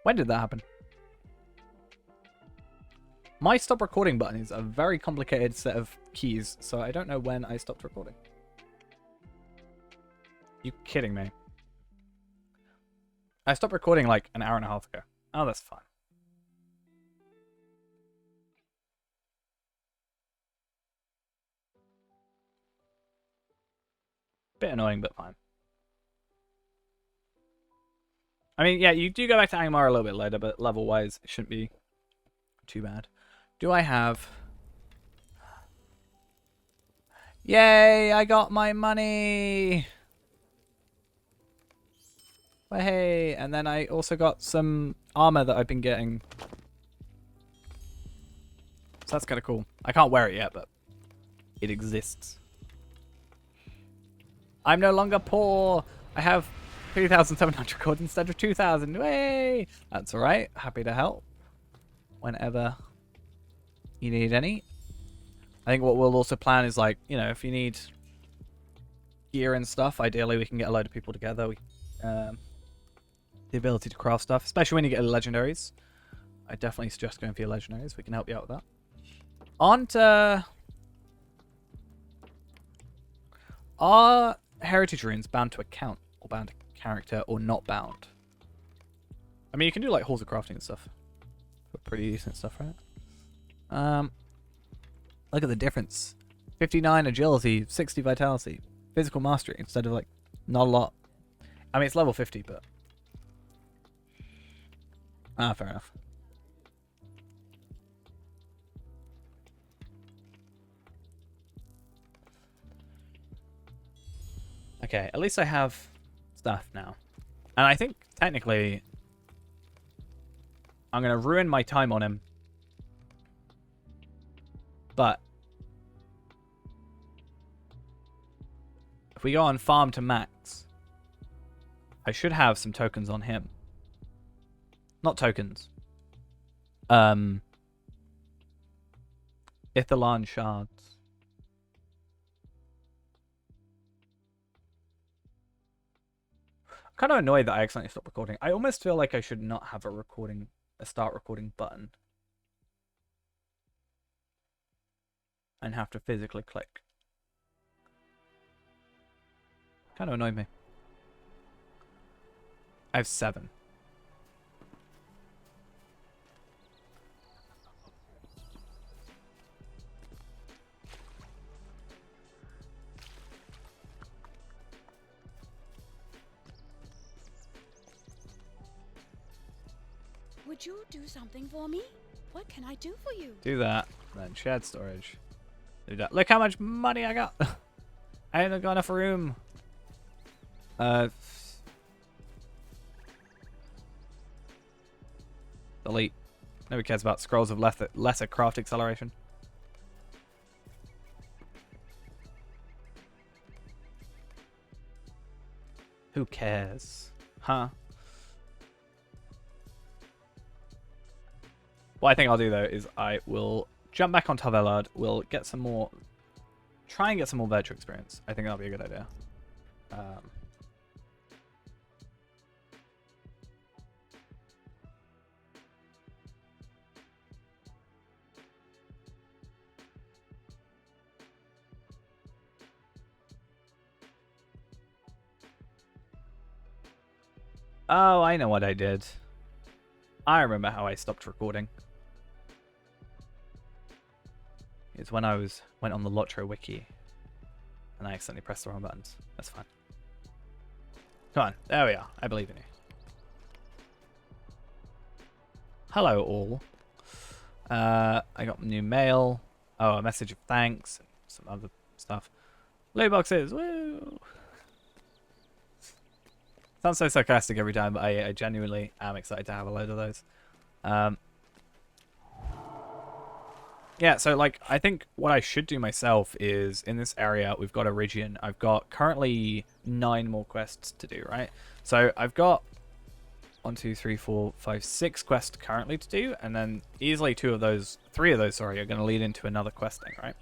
When did that happen? My stop recording button is a very complicated set of keys, so I don't know when I stopped recording. You kidding me? I stopped recording like an hour and a half ago. Oh, that's fine. Bit annoying, but fine. I mean, yeah, you do go back to Angmar a little bit later, but level-wise, it shouldn't be too bad. Do I have... Yay, I got my money! Well, hey, and then I also got some armor that I've been getting. So that's kind of cool. I can't wear it yet, but it exists. I'm no longer poor. I have 3,700 gold instead of 2,000. Way! That's alright. Happy to help. Whenever you need any. I think what we'll also plan is like, you know, if you need gear and stuff, ideally we can get a load of people together. The ability to craft stuff, especially when you get legendaries. I definitely suggest going for your legendaries. We can help you out with that. On to... Are heritage runes bound to account, or bound to character, or not bound? I mean, you can do like halls of crafting and stuff. But pretty decent stuff, right? Look at the difference. 59 agility, 60 vitality. Physical mastery instead of like not a lot. I mean, it's level 50, but... Ah, fair enough. Okay, at least I have stuff now. And I think, technically, I'm going to ruin my time on him. But if we go on farm to max, I should have some tokens on him. Not tokens. Ithalan shards. I'm kind of annoyed that I accidentally stopped recording. I almost feel like I should not have a start recording button. And have to physically click. Kind of annoyed me. I have 7. Would you do something for me? What can I do for you? Do that. Then shared storage. Do that. Look how much money I got. I ain't got enough room. Delete. Nobody cares about scrolls of lesser craft acceleration. Who cares? Huh? What I think I'll do though is I will jump back on Tavelard. We'll get some more. Try and get some more virtual experience. I think that'll be a good idea. Oh, I know what I did. I remember how I stopped recording. It's when I went on the Lotro wiki and I accidentally pressed the wrong buttons. That's fine. Come on, there we are. I believe in you. Hello all. I got new mail. Oh, a message of thanks. some other stuff. Loot boxes, woo! Sounds so sarcastic every time, but I genuinely am excited to have a load of those. Yeah, so like I think what I should do myself is in this area we've got Iridian. I've got currently 9 more quests to do, right? So I've got 1, 2, 3, 4, 5, 6 quests currently to do, and then easily 3 of those, sorry, are going to lead into another questing, right?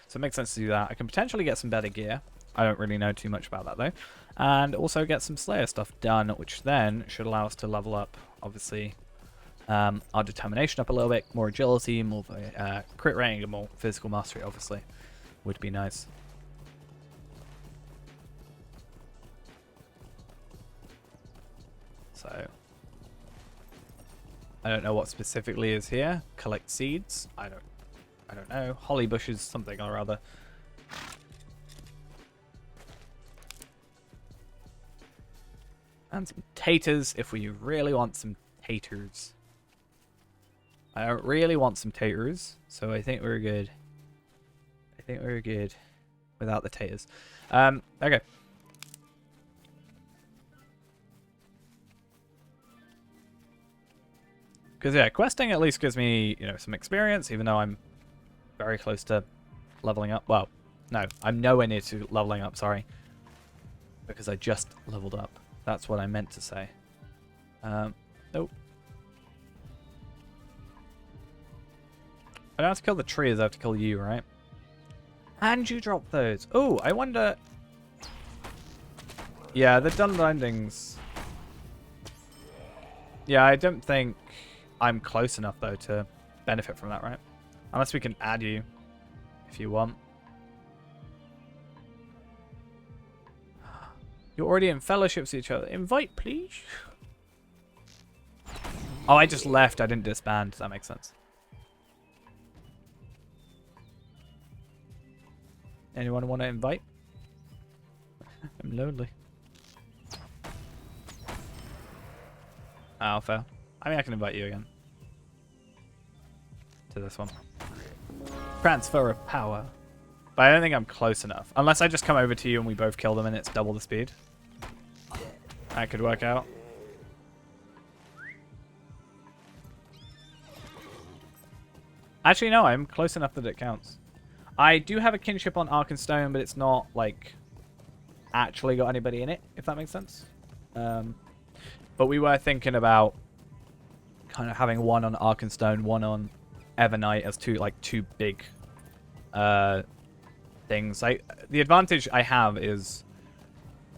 So it makes sense to do that. I can potentially get some better gear. I don't really know too much about that though. And also get some Slayer stuff done, which then should allow us to level up, obviously, our determination up a little bit, more agility, more crit rating, and more physical mastery, obviously, would be nice. So, I don't know what specifically is here. Collect seeds. I don't know. Holly bushes, something or other. And some taters if we really want some taters. I don't really want some taters, so I think we're good. I think we're good without the taters. Okay. Because yeah, questing at least gives me, you know, some experience, even though I'm very close to leveling up. Well, no, I'm nowhere near to leveling up, sorry. Because I just leveled up. That's what I meant to say. Nope. I don't have to kill the trees, I have to kill you, right? And you drop those. Oh, I wonder... Yeah, the done endings. Yeah, I don't think I'm close enough, though, to benefit from that, right? Unless we can add you, if you want. You're already in fellowships with each other. Invite, please. Oh, I just left. I didn't disband. That makes sense. Anyone want to invite? I'm lonely. Oh, fair. I mean, I can invite you again. To this one. Transfer of power. But I don't think I'm close enough. Unless I just come over to you and we both kill them and it's double the speed. That could work out. Actually, no, I'm close enough that it counts. I do have a kinship on Arkenstone, but it's not, like, actually got anybody in it, if that makes sense. But we were thinking about kind of having one on Arkenstone, one on Evernight as two big things. The advantage I have is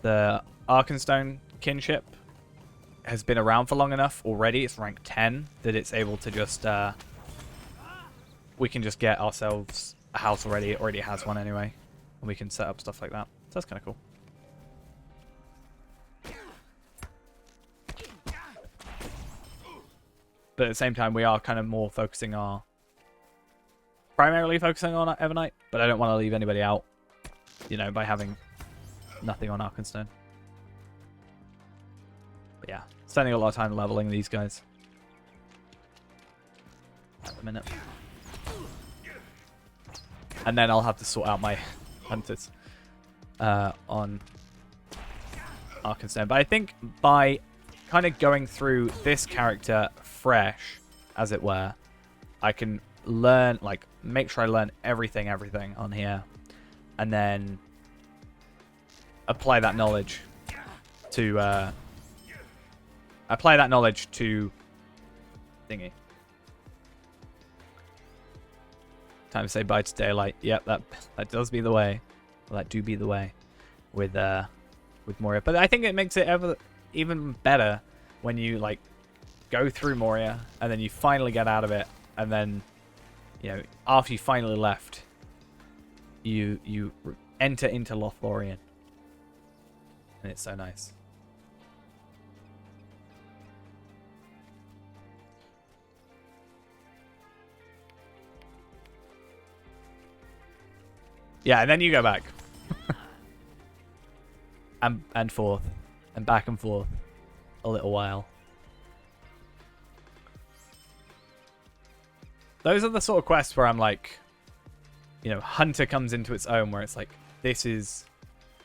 the Arkenstone kinship has been around for long enough already. It's rank 10 that it's able to just we can just get ourselves a house already. It already has one anyway, and we can set up stuff like that. So that's kind of cool. But at the same time, we are kind of more primarily focusing on Evernight, but I don't want to leave anybody out, you know, by having nothing on Arkenstone. But yeah, spending a lot of time leveling these guys at the minute. And then I'll have to sort out my hunters on Arkenstone. But I think by kind of going through this character fresh, as it were, I can learn, like, make sure I learn everything on here, and then apply that knowledge to thingy. Time to say bye to daylight. Yep, that does be the way. Well, that do be the way with Moria. But I think it makes it even better when you, like, go through Moria and then you finally get out of it, and then, you know, after you finally left, you enter into Lothlorien, and it's so nice. Yeah, and then you go back. and forth. And back and forth. A little while. Those are the sort of quests where I'm like... you know, Hunter comes into its own where it's like, this is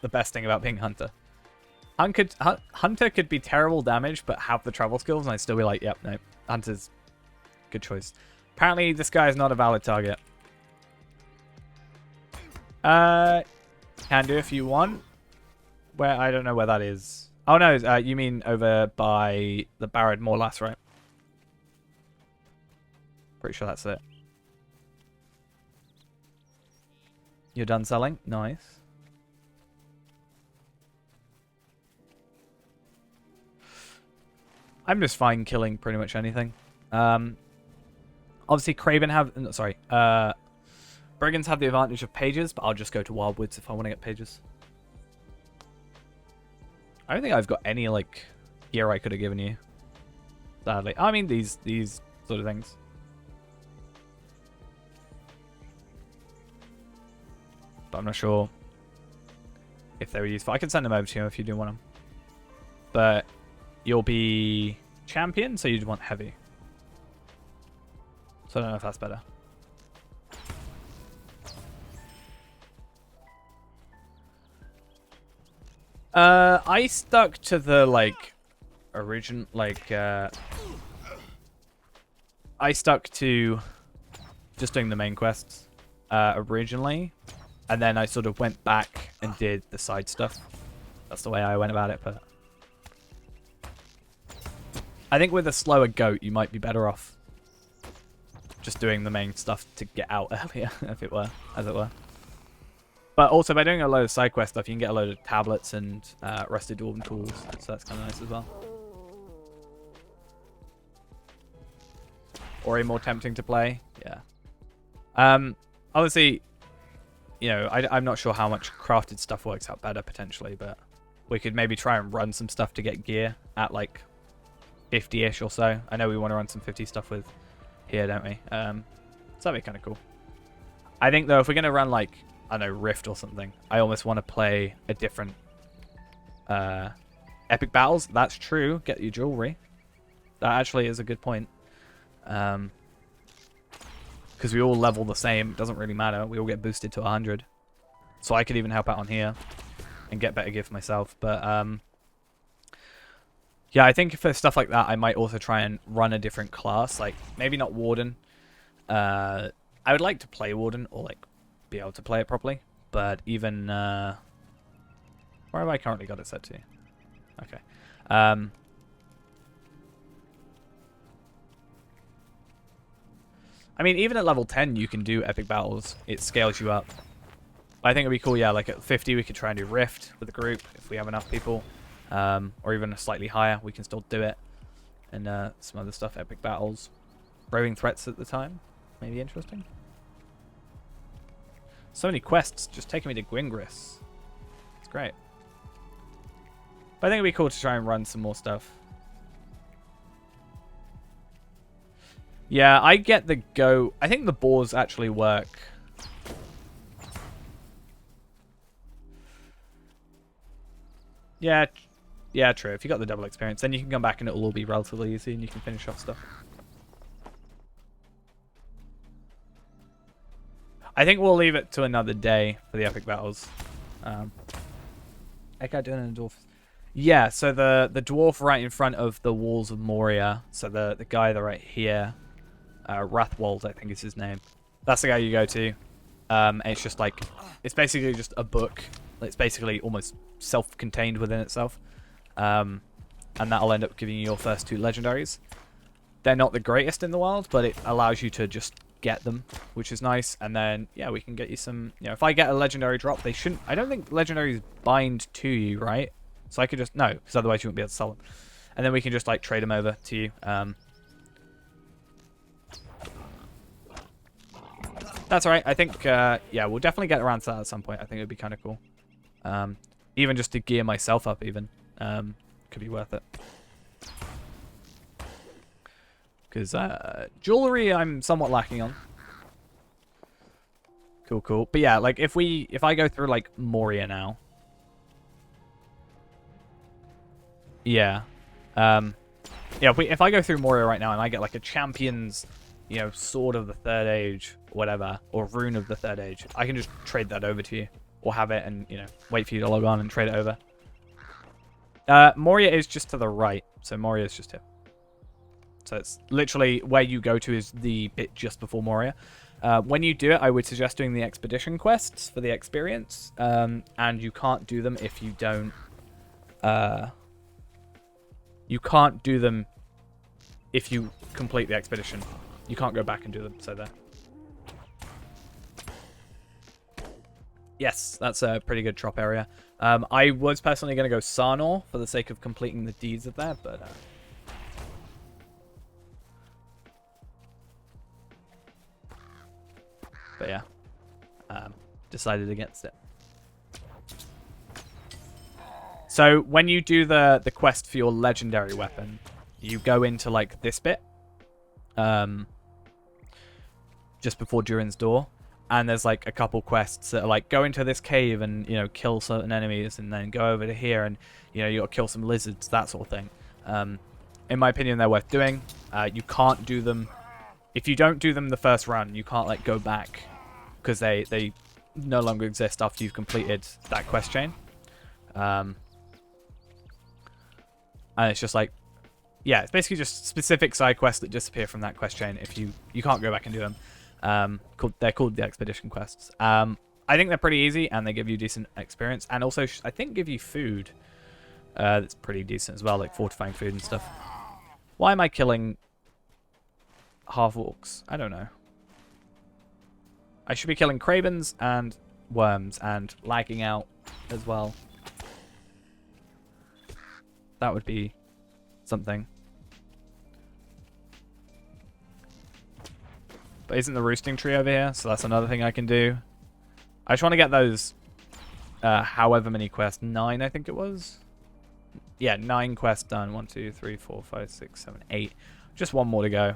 the best thing about being Hunter. Hunter could be terrible damage, but have the travel skills, and I'd still be like, yep, no, Hunter's good choice. Apparently, this guy is not a valid target. Can do if you want. Where, I don't know where that is. Oh, no, you mean over by the Barad Morlas, right? Pretty sure that's it. You're done selling? Nice. I'm just fine killing pretty much anything. Obviously, Craven have... No, sorry. Brigands have the advantage of pages, but I'll just go to Wildwoods if I want to get pages. I don't think I've got any, like, gear I could have given you. Sadly. I mean, these sort of things. But I'm not sure if they were useful. I can send them over to you if you do want them. But you'll be champion, so you'd want heavy. So I don't know if that's better. I stuck to the, like, I stuck to just doing the main quests, originally. And then I sort of went back and did the side stuff. That's the way I went about it, but... I think with a slower goat, you might be better off just doing the main stuff to get out earlier, if it were, as it were. But also, by doing a load of side quest stuff, you can get a load of tablets and rusted dwarven tools, so that's kind of nice as well. Ori more tempting to play, yeah. Obviously, you know, I'm not sure how much crafted stuff works out better, potentially, but we could maybe try and run some stuff to get gear at, like, 50-ish or so. I know we want to run some 50 stuff with here, don't we? So that'd be kind of cool. I think, though, if we're going to run, like, I don't know, Rift or something, I almost want to play a different epic battles. That's true. Get your jewelry. That actually is a good point. Because we all level the same. It doesn't really matter. We all get boosted to 100. So I could even help out on here and get better gear for myself. But yeah, I think for stuff like that, I might also try and run a different class. Like, maybe not Warden. I would like to play Warden, or like be able to play it properly. But even... where have I currently got it set to? Okay. I mean, even at level 10, you can do epic battles. It scales you up. I think it'd be cool, yeah, like at 50, we could try and do Rift with the group if we have enough people. Or even slightly higher, we can still do it. And some other stuff, epic battles. Roving threats at the time. Maybe interesting. So many quests just taking me to Gwingris. It's great. But I think it'd be cool to try and run some more stuff. Yeah, I get the go. I think the boars actually work. Yeah, yeah, true. If you got the double experience, then you can come back and it'll all be relatively easy and you can finish off stuff. I think we'll leave it to another day for the epic battles. Echo doing a dwarf. Yeah, so the dwarf right in front of the walls of Moria. So the guy that right here. Rathwold, I think is his name. That's the guy you go to. And it's just like, it's basically just a book. It's basically almost self-contained within itself. And that'll end up giving you your first 2 legendaries. They're not the greatest in the world, but it allows you to just get them, which is nice. And then, yeah, we can get you some, you know, if I get a legendary drop, they shouldn't, I don't think legendaries bind to you, right? So I could just, no, because otherwise you wouldn't be able to sell them. And then we can just like trade them over to you. That's all right. I think, yeah, we'll definitely get around to that at some point. I think it would be kind of cool. Even just to gear myself up even. Could be worth it. Because jewelry I'm somewhat lacking on. Cool, cool. But yeah, like if I go through like Moria now. Yeah. Yeah, if I go through Moria right now and I get like a champion's you know, Sword of the Third Age, whatever, or Rune of the Third Age, I can just trade that over to you. Or have it and, you know, wait for you to log on and trade it over. Moria is just to the right. So Moria is just here. So it's literally where you go to is the bit just before Moria. When you do it, I would suggest doing the expedition quests for the experience. And you can't do them if you don't... you can't do them if you complete the expedition. You can't go back and do them, so there. Yes, that's a pretty good trop area. I was personally going to go Sarnor for the sake of completing the deeds of that, but... But yeah, decided against it. So when you do the quest for your legendary weapon, you go into like this bit, just before Durin's Door, and there's like a couple quests that are like go into this cave and, you know, kill certain enemies, and then go over to here and, you know, you got to kill some lizards, that sort of thing. In my opinion, they're worth doing. You can't do them if you don't do them the first run. You can't like go back because they no longer exist after you've completed that quest chain. And it's just like, yeah, it's basically just specific side quests that disappear from that quest chain if you can't go back and do them. They're called the expedition quests. I think they're pretty easy and they give you decent experience, and also I think give you food that's pretty decent as well, like fortifying food and stuff. Why am I killing half-orcs? I don't know. I should be killing cravens and worms and lagging out as well. That would be something. But isn't the roosting tree over here? So that's another thing I can do. I just want to get those however many quests. 9, I think it was. Yeah, 9 quests done. 1, 2, 3, 4, 5, 6, 7, 8. Just one more to go.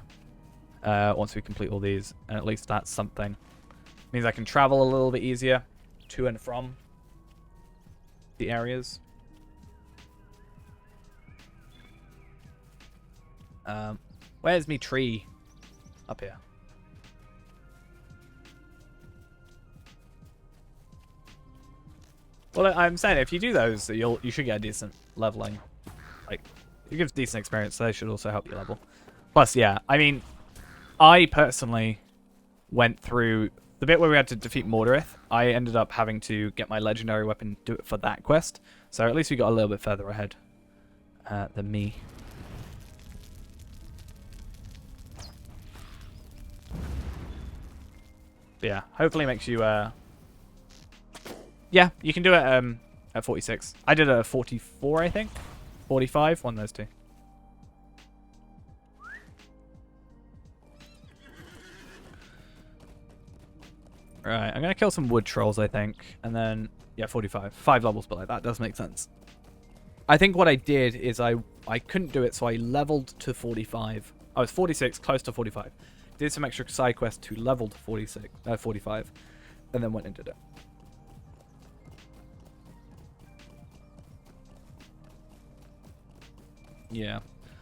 Once we complete all these. And at least that's something. Means I can travel a little bit easier to and from the areas. Where's me tree? Up here. Well, I'm saying if you do those, you should get a decent leveling. Like, it gives decent experience, so they should also help you level. Plus, yeah, I mean, I personally went through the bit where we had to defeat Mordorith. I ended up having to get my legendary weapon, do it for that quest. So at least we got a little bit further ahead than me. But yeah, hopefully it makes you... Yeah, you can do it at 46. I did it at 44, I think. 45, one of those two. Right, I'm going to kill some wood trolls, I think. And then, yeah, 45. 5 levels below. That does make sense. I think what I did is I couldn't do it, so I leveled to 45. I was 46, close to 45. Did some extra side quests to level to 45. And then went and did it. Yeah.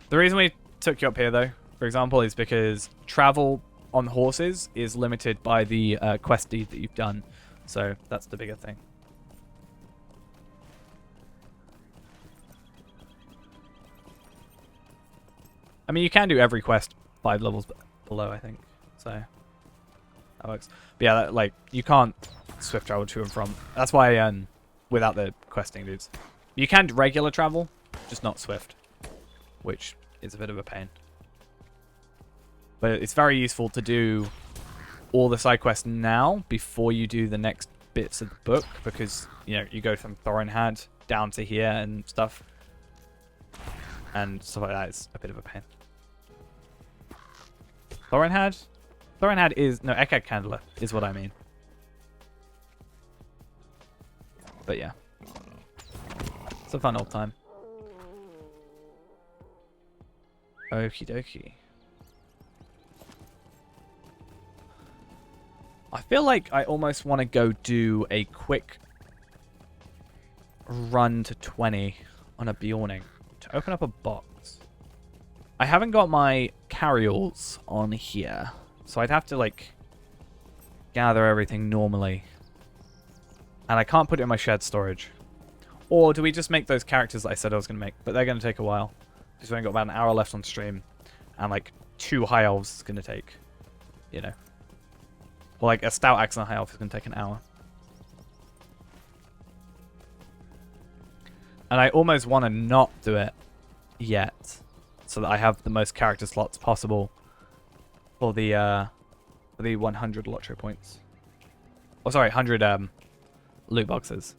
The reason we took you up here, though, for example, is because travel on horses is limited by the quest deed that you've done. So that's the bigger thing. I mean, you can do every quest 5 levels below, I think. So that works. But yeah, like, you can't swift travel to and from. That's why, without the questing dudes. You can do regular travel, just not swift, which is a bit of a pain. But it's very useful to do all the side quests now before you do the next bits of the book, because, you know, you go from Thorinhad down to here and stuff. And stuff like that is a bit of a pain. Thorinhad? Thorinhad is... No, Ekad Candler is what I mean. But yeah. It's a fun old time. Okie dokie. I feel like I almost want to go do a quick run to 20 on a Bjorning to open up a box. I haven't got my carryalls on here. So I'd have to, like, gather everything normally. And I can't put it in my shared storage. Or do we just make those characters that I said I was going to make? But they're going to take a while. Because we've only got about an hour left on stream. And, like, 2 high elves is going to take, you know. Or, like, a stout axe and a high elf is going to take an hour. And I almost want to not do it yet. So that I have the most character slots possible for the 100 lottery points. Oh, sorry, 100 loot boxes.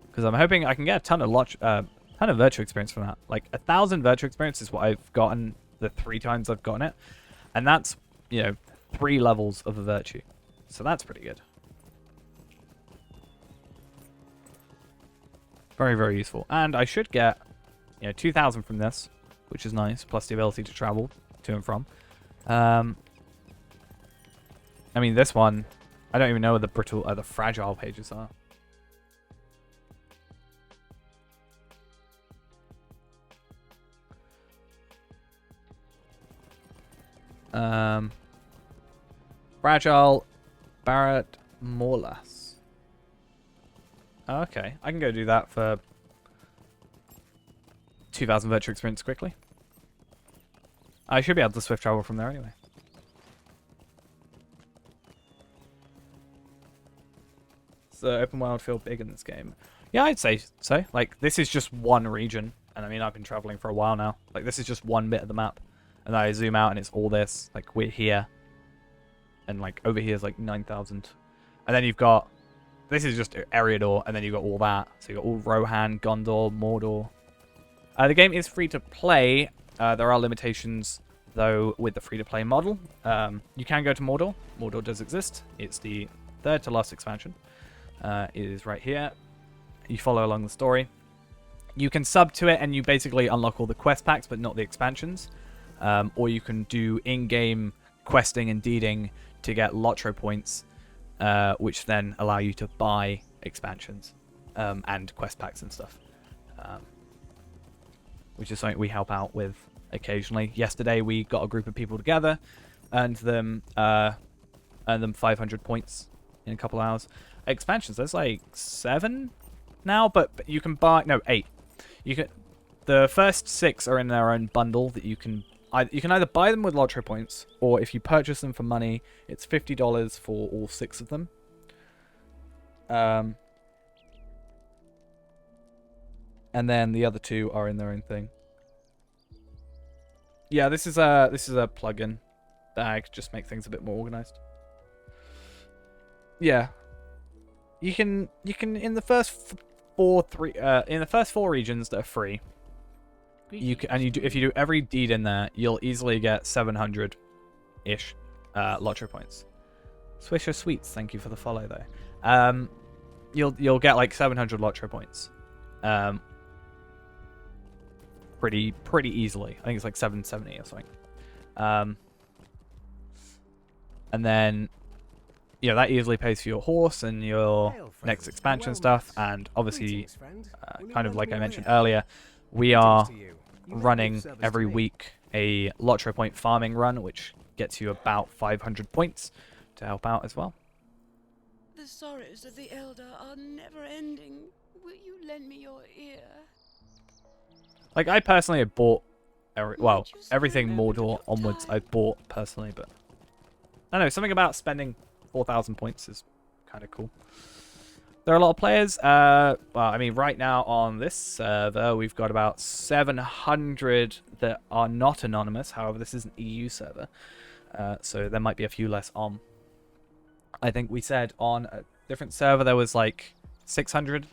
Because I'm hoping I can get a ton of virtue experience from that. Like 1,000 virtue experience is what I've gotten the 3 times I've gotten it, and that's, you know, 3 levels of a virtue. So that's pretty good. Very, very useful. And I should get, you know, 2,000 from this, which is nice, plus the ability to travel to and from. I mean, this one, I don't even know where the fragile pages are. Fragile Barrett Morlas. Okay, I can go do that for 2,000 virtue experience quickly. I should be able to swift travel from there anyway. So open world feel big in this game. Yeah, I'd say so. Like, this is just one region. And I mean, I've been traveling for a while now. Like, this is just one bit of the map. And I zoom out and it's all this. Like, we're here. And, like, over here is, like, 9,000. And then you've got... This is just Eriador. And then you've got all that. So you've got all Rohan, Gondor, Mordor. The game is free to play. There are limitations, though, with the free-to-play model. You can go to Mordor. Mordor does exist. It's the 3rd to last expansion. It is right here. You follow along the story. You can sub to it and you basically unlock all the quest packs, but not the expansions. Or you can do in-game questing and deeding to get Lotro points, which then allow you to buy expansions and quest packs and stuff. Which is something we help out with occasionally. Yesterday we got a group of people together, earned them 500 points in a couple hours. Expansions, there's like 7 now, but you can buy 8. You can. The first 6 are in their own bundle that you can either buy them with Lotro points, or if you purchase them for money, it's $50 for all 6 of them. And then the other 2 are in their own thing. Yeah, this is a plugin that just make things a bit more organized. Yeah, you can in the first 4 regions that are free. If you do every deed in there, you'll easily get 700-ish Lotro points. Swisher Sweets, thank you for the follow though. You'll get like 700 Lotro points. Pretty easily. I think it's like 770 or something. And then, you know, that easily pays for your horse and your next expansion stuff. And obviously, kind of like I mentioned earlier, we are running every week a Lotro point farming run, which gets you about 500 points to help out as well. The sorrows of the elder are never ending. Will you lend me your ear? Like, I personally have bought, everything Mordor onwards I've bought personally, but I don't know, something about spending 4,000 points is kind of cool. There are a lot of players. Well, I mean, right now on this server, we've got about 700 that are not anonymous. However, this is an EU server, so there might be a few less on. I think we said on a different server there was like 600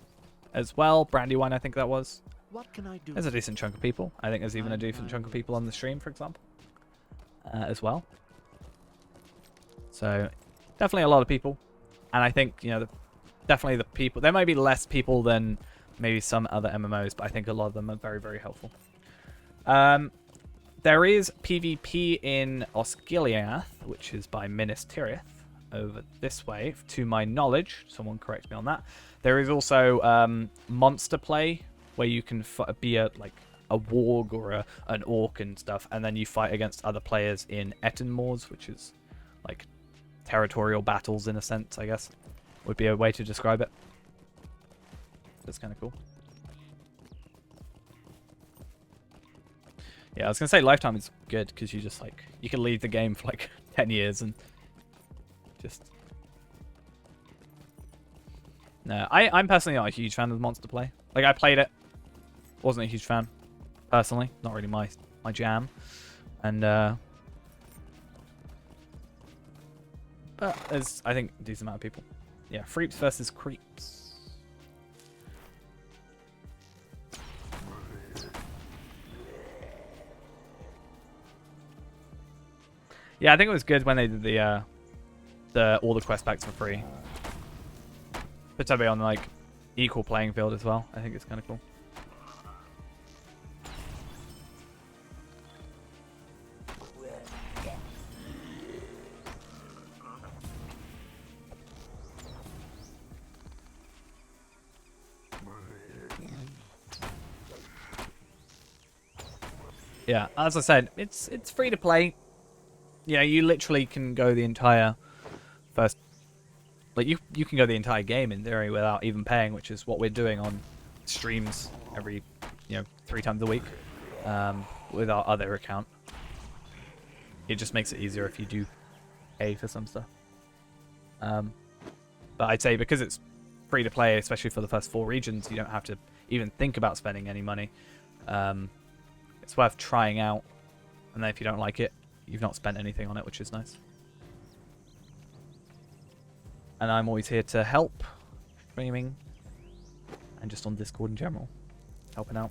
as well. Brandywine, I think that was. What can I do? There's a decent chunk of people. I think there's even a decent chunk of people on the stream, for example, as well. So, definitely a lot of people. And I think, you know, definitely the people... There might be less people than maybe some other MMOs, but I think a lot of them are very, very helpful. There is PvP in Osgiliath, which is by Minas Tirith, over this way, to my knowledge. Someone correct me on that. There is also monster play, where you can be a a warg or an orc and stuff, and then you fight against other players in Ettenmoors, which is like territorial battles in a sense, I guess, would be a way to describe it. That's kind of cool. Yeah, I was gonna say lifetime is good because you just like you can leave the game for like 10 years and just. No, I'm personally not a huge fan of Monster Play. Like I played it, wasn't a huge fan, personally. Not really my jam, and but there's I think a decent amount of people. Yeah, Freeps versus Creeps. Yeah, I think it was good when they did the all the quest packs for free. Puts everybody on like equal playing field as well. I think it's kind of cool. Yeah, as I said, it's free to play. Yeah, you literally can go the entire first, like you can go the entire game in theory without even paying, which is what we're doing on streams every 3 times a week with our other account. It just makes it easier if you do pay for some stuff. But I'd say because it's free to play, especially for the first 4 regions, you don't have to even think about spending any money. It's worth trying out, and then if you don't like it, you've not spent anything on it, which is nice. And I'm always here to help, streaming, and just on Discord in general, helping out.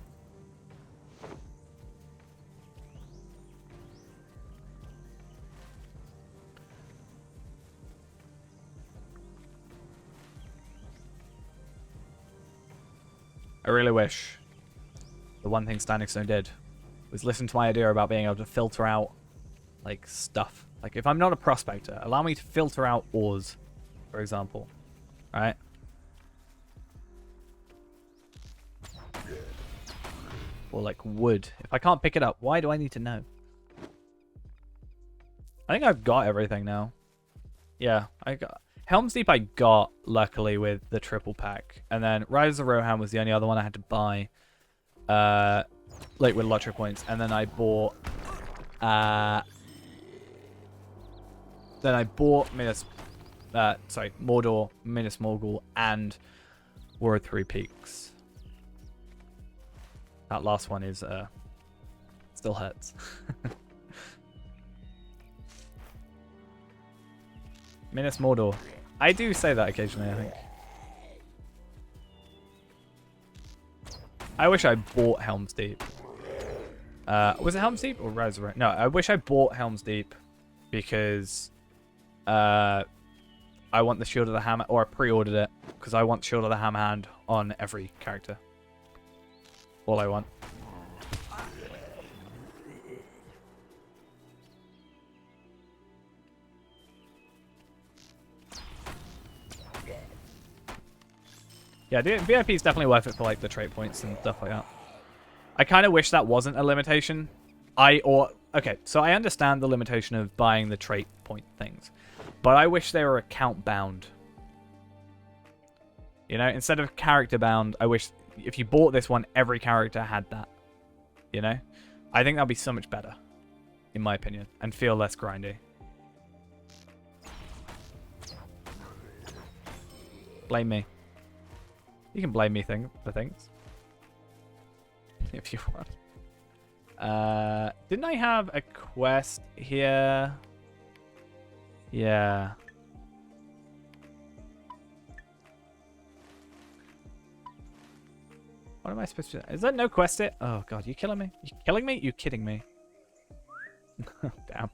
I really wish the one thing Standing Stone did was listen to my idea about being able to filter out like stuff. Like if I'm not a prospector, allow me to filter out ores, for example. Right? Or like wood. If I can't pick it up, why do I need to know? I think I've got everything now. Yeah, I got Helm's Deep I got luckily with the triple pack. And then Rise of Rohan was the only other one I had to buy. Like with lottery points. And then I bought Mordor, Minas Morgul, and War of Three Peaks. That last one is still hurts. Minas Mordor. I do say that occasionally, I think. I wish I bought Helm's Deep. Was it Helm's Deep or Rise of Rohan? No, I wish I bought Helm's Deep because I want the Shield of the Hammer, or I pre-ordered it because I want Shield of the Hammer Hand on every character. All I want. Yeah, the VIP is definitely worth it for like the trait points and stuff like that. I kind of wish that wasn't a limitation. Okay, so I understand the limitation of buying the trait point things, but I wish they were account bound. You know, instead of character bound, I wish if you bought this one, every character had that. You know, I think that'd be so much better, in my opinion, and feel less grindy. Blame me. You can blame me for things. If you want. Didn't I have a quest here? Yeah. What am I supposed to do? Is that no quest it? Oh god, you killing me? You killing me? You kidding me? Damn.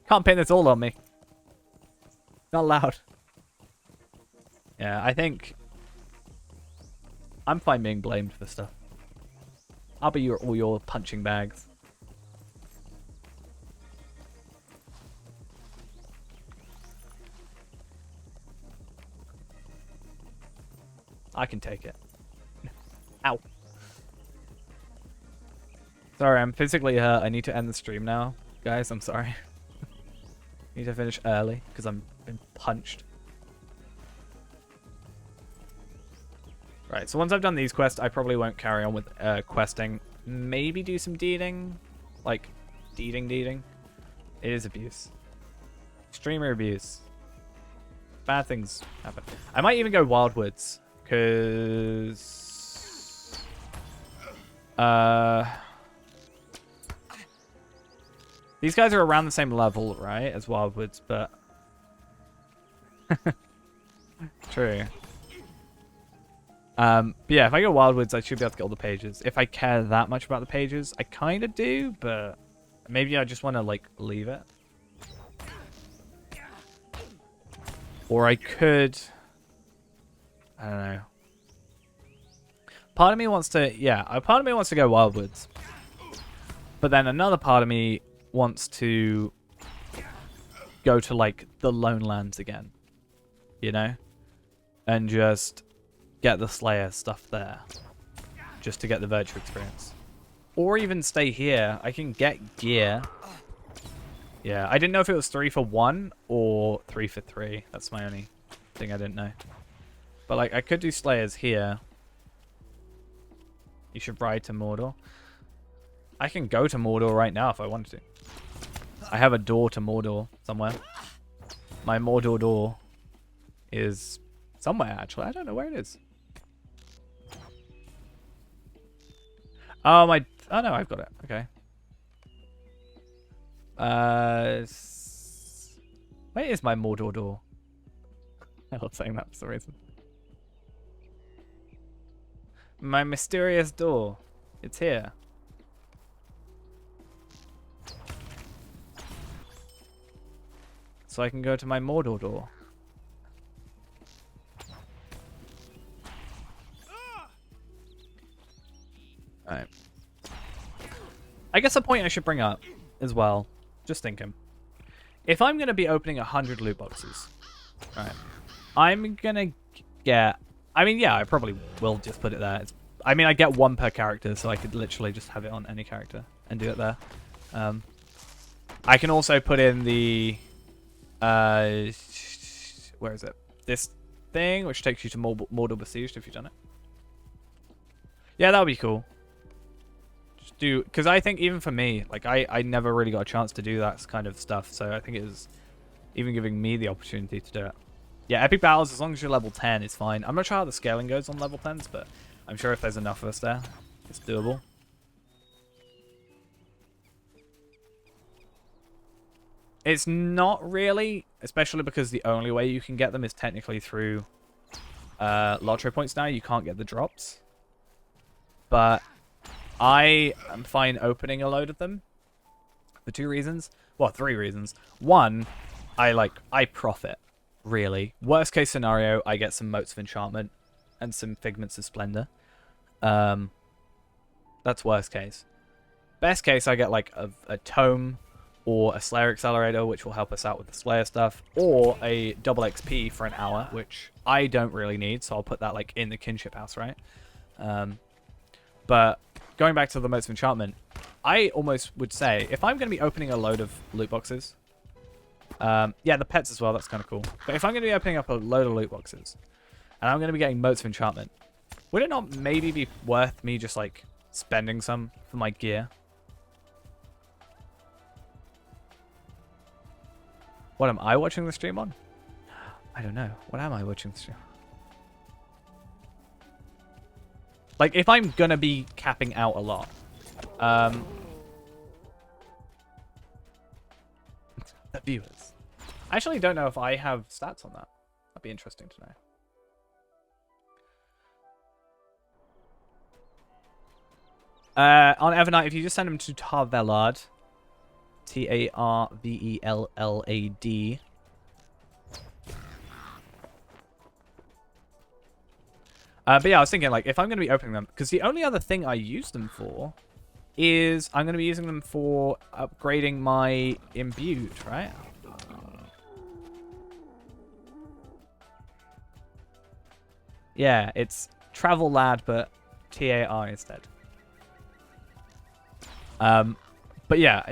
Can't pin this all on me. Not allowed. Yeah, I think I'm fine being blamed for stuff. I'll be all your punching bags. I can take it. Ow. Sorry, I'm physically hurt. I need to end the stream now. Guys, I'm sorry. Need to finish early because I'm been punched. Right, so once I've done these quests, I probably won't carry on with questing. Maybe do some deeding. Like, deeding. It is abuse. Streamer abuse. Bad things happen. I might even go Wildwoods, because... these guys are around the same level, right, as Wildwoods, but... True. But yeah, if I go Wildwoods, I should be able to get all the pages. If I care that much about the pages, I kind of do, but maybe I just want to, like, leave it. Or I could... I don't know. Part of me wants to... Yeah, part of me wants to go Wildwoods. But then another part of me wants to go to, like, the Lone Lands again. You know? And just get the Slayer stuff there. Just to get the virtue experience. Or even stay here. I can get gear. Yeah, I didn't know if it was 3 for 1 or 3 for 3. That's my only thing I didn't know. But, like, I could do Slayers here. You should ride to Mordor. I can go to Mordor right now if I wanted to. I have a door to Mordor somewhere. My Mordor door is somewhere, actually. I don't know where it is. Oh, my... Oh, no, I've got it. Okay. Where is my Mordor door? I love saying that for some reason. My mysterious door. It's here. So I can go to my Mordor door. Alright. I guess a point I should bring up as well. Just thinking. If I'm going to be opening 100 loot boxes, right, I'm going to get... I mean, yeah, I probably will just put it there. I mean, I get 1 per character, so I could literally just have it on any character and do it there. I can also put in the... where is it? This thing, which takes you to Mordor Besieged if you've done it. Yeah, that would be cool. Just do... Because I think even for me, like, I never really got a chance to do that kind of stuff, so I think it is even giving me the opportunity to do it. Yeah, epic battles, as long as you're level 10, is fine. I'm not sure how the scaling goes on level 10s, but I'm sure if there's enough of us there, it's doable. It's not really, especially because the only way you can get them is technically through lottery points now. You can't get the drops. But I am fine opening a load of them for 2 reasons. Well, 3 reasons. 1, I profit. Really. Worst case scenario, I get some Motes of Enchantment and some Figments of Splendor. That's worst case. Best case, I get like a Tome or a Slayer Accelerator, which will help us out with the Slayer stuff, or a double XP for an hour, which I don't really need, so I'll put that like in the Kinship House, right? But going back to the Motes of Enchantment, I almost would say, if I'm going to be opening a load of loot boxes, yeah, the pets as well, that's kind of cool. But if I'm going to be opening up a load of loot boxes, and I'm going to be getting Motes of Enchantment, would it not maybe be worth me just, like, spending some for my gear? What am I watching the stream on? I don't know. What am I watching the stream? Like, if I'm going to be capping out a lot, the viewers. I actually don't know if I have stats on that. That'd be interesting to know. On Evernight, if you just send them to Tarvellard, Tarvellad. But yeah, I was thinking, like, if I'm going to be opening them, because the only other thing I use them for is I'm going to be using them for upgrading my imbued, right? Yeah, it's Travel Lad, but TAR instead. But yeah,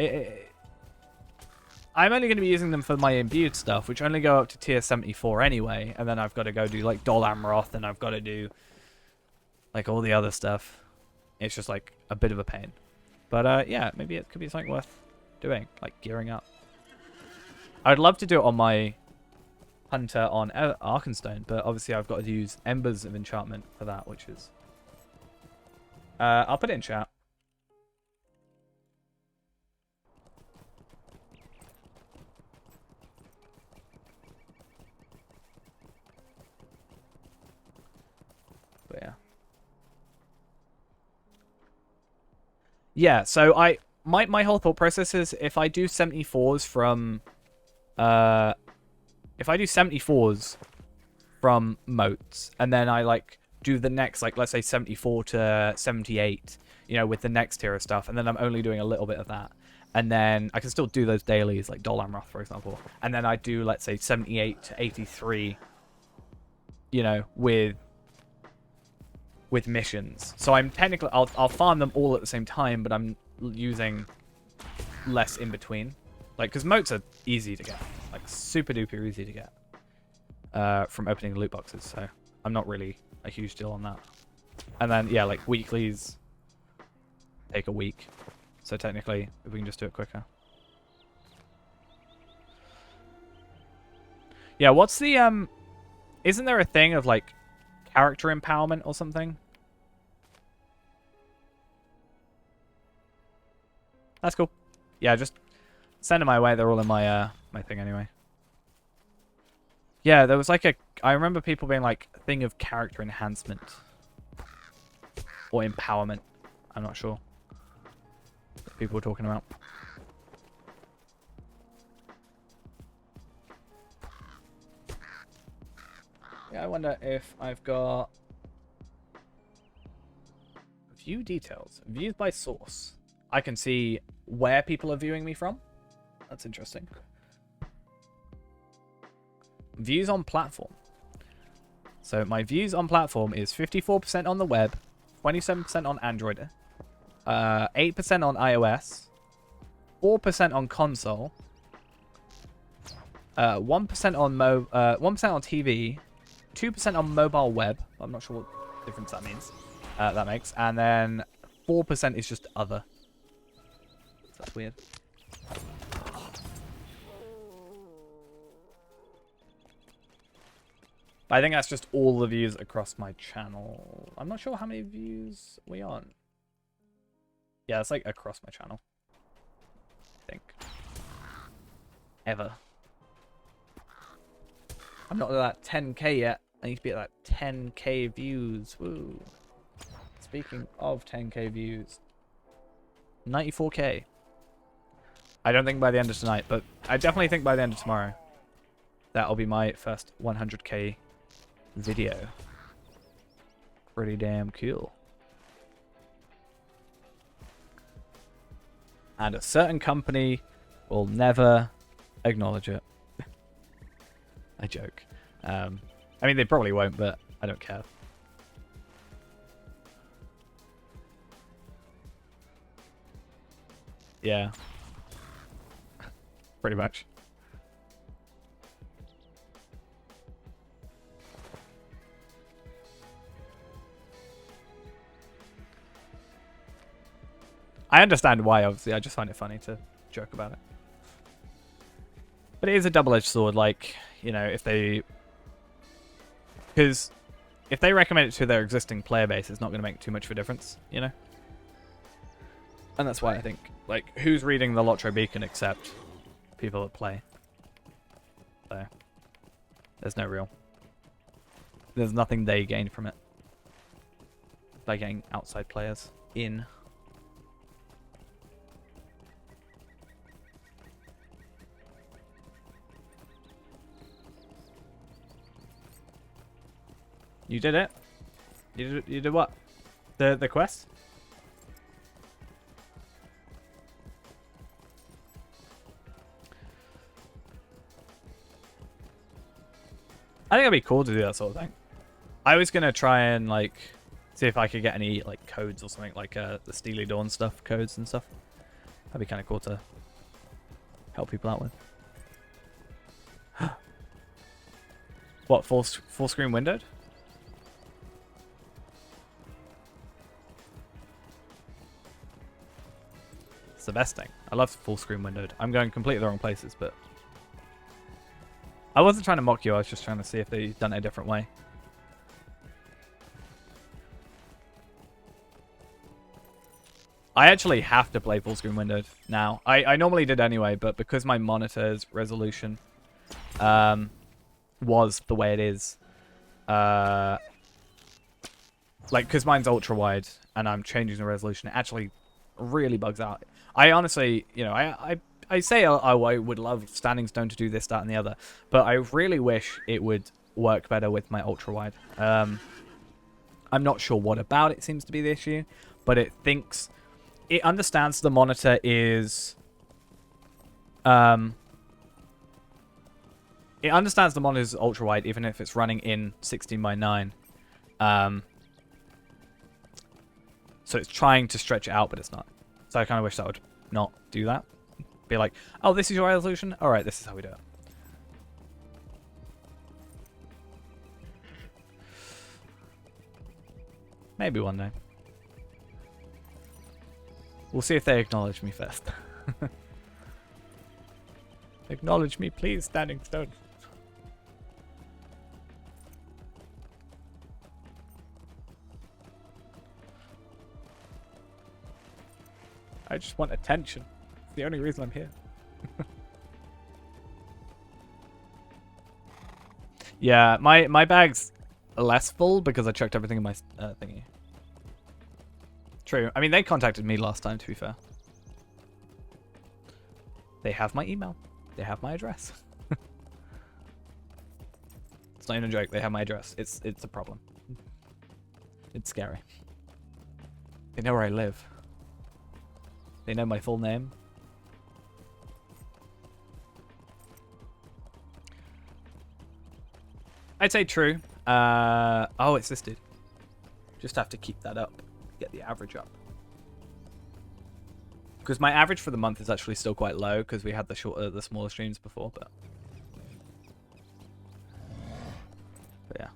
I'm only going to be using them for my imbued stuff, which only go up to tier 74 anyway, and then I've got to go do like Dol Amroth, and I've got to do like all the other stuff. It's just like a bit of a pain. But yeah, maybe it could be something worth doing, like gearing up. I'd love to do it on my Hunter on Arkenstone, but obviously I've got to use Embers of Enchantment for that, which is... I'll put it in chat. But yeah. Yeah, so my whole thought process is if I do 74s from moats, and then I like do the next, like let's say 74 to 78, you know, with the next tier of stuff, and then I'm only doing a little bit of that, and then I can still do those dailies like Dol Amroth, for example, and then I do, let's say, 78 to 83, you know, with missions. So I'm technically I'll farm them all at the same time, but I'm using less in between, like, because moats are easy to get, like super duper easy to get from opening loot boxes, so I'm not really a huge deal on that. And then yeah, like weeklies take a week, so technically if we can just do it quicker. Yeah, what's the isn't there a thing of like character empowerment or something? That's cool. Yeah, just send them my way. They're all in my my thing anyway. Yeah, there was like I remember people being like a thing of character enhancement or empowerment. I'm not sure what people were talking about. Yeah, I wonder if I've got view details. Views by source. I can see where people are viewing me from. That's interesting. Views on platform. So my views on platform is 54% on the web, 27% on Android, 8% on iOS, 4% on console, 1% on 1% on TV, 2% on mobile web. I'm not sure what difference that means. That makes, and then 4% is just other. That's weird. I think that's just all the views across my channel. I'm not sure how many views we on. Yeah, it's like across my channel, I think. Ever. I'm not at that 10k yet. I need to be at that 10k views. Woo. Speaking of 10k views, 94k. I don't think by the end of tonight, but I definitely think by the end of tomorrow that'll be my first 100k video. Pretty damn cool. And a certain company will never acknowledge it. I joke. I mean, they probably won't, but I don't care. Yeah. Pretty much. I understand why, obviously. I just find it funny to joke about it. But it is a double-edged sword, like, you know, if they... Because if they recommend it to their existing player base, it's not going to make too much of a difference, you know? And that's why I think, like, who's reading the Lotro Beacon except people that play? So, there's no real... There's nothing they gain from it. By getting outside players in. You did it? You did what? The quest? I think it'd be cool to do that sort of thing. I was gonna try and like see if I could get any like codes or something like the Steely Dawn stuff, codes and stuff. That'd be kind of cool to help people out with. What, full screen windowed? It's the best thing. I love full screen windowed. I'm going completely the wrong places, but I wasn't trying to mock you. I was just trying to see if they'd done it a different way. I actually have to play full screen windowed now. I normally did anyway, but because my monitor's resolution was the way it is, like, because mine's ultra wide and I'm changing the resolution, it actually really bugs out. I honestly, you know, I say I would love Standing Stone to do this, that, and the other, but I really wish it would work better with my ultra wide. I'm not sure what about it seems to be the issue, but it understands the monitor is it understands the monitor is ultra wide even if it's running in 16:9. So it's trying to stretch it out, but it's not. So I kind of wish that would not do that. Be like, oh, this is your resolution? All right, this is how we do it. Maybe one day. We'll see if they acknowledge me first. Acknowledge me, please, Standing Stone. I just want attention. It's the only reason I'm here. Yeah, my bag's less full because I checked everything in my thingy. True. I mean, they contacted me last time, to be fair. They have my email. They have my address. It's not even a joke. They have my address. It's a problem. It's scary. They know where I live. They know my full name. I'd say true. Oh, it's this dude. Just have to keep that up. Get the average up. Because my average for the month is actually still quite low because we had the smaller streams before, but yeah.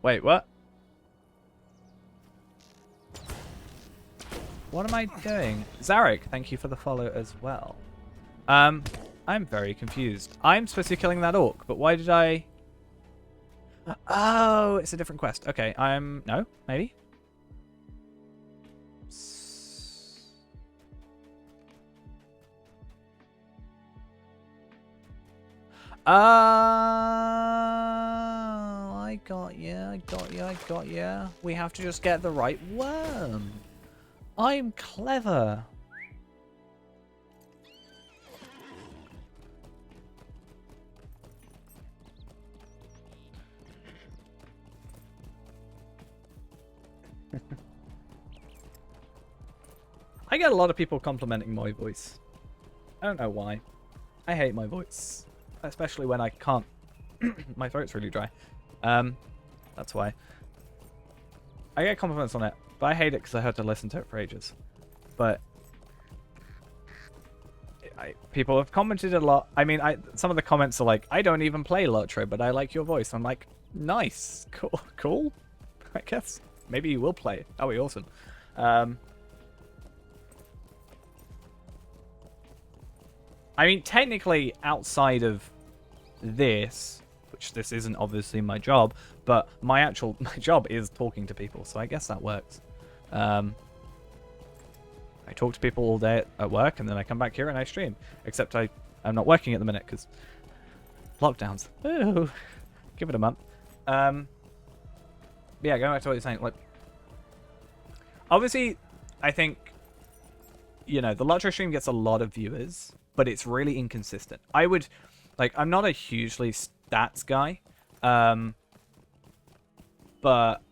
Wait, what? What am I doing? Zarek, thank you for the follow as well. I'm very confused. I'm supposed to be killing that orc, but why did I... Oh, it's a different quest. Okay, no, maybe? I got ya. We have to just get the right worm. I'm clever. I get a lot of people complimenting my voice. I don't know why. I hate my voice. Especially when I can't... My throat's really dry. That's why. I get compliments on it, but I hate it because I had to listen to it for ages. But... people have commented a lot. I mean, some of the comments are like, I don't even play Lotro, but I like your voice. I'm like, nice. Cool. I guess. Maybe you will play it. That would be awesome. I mean, technically, outside of this, which this isn't obviously my job, but my job is talking to people, so I guess that works. I talk to people all day at work, and then I come back here and I stream. Except I'm not working at the minute because lockdowns. Ooh, give it a month. Yeah, going back to what you're saying, like, obviously, I think, you know, the Lotro stream gets a lot of viewers, but it's really inconsistent. I'm not a hugely stats guy, but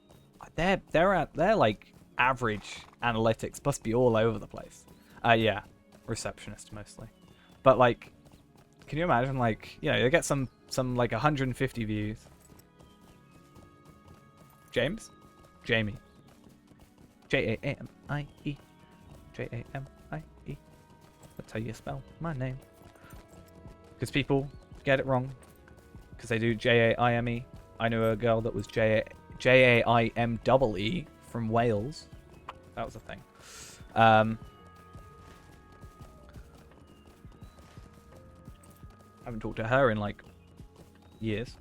they're like average analytics must be all over the place. Yeah, receptionist mostly, but like Can you imagine, like, you know, you get some like 150 views. James? Jamie. Jamie. Jamie. That's how you spell my name. Because people get it wrong. Because they do Jaime. I knew a girl that was Jaime from Wales. That was a thing. Haven't talked to her in like years.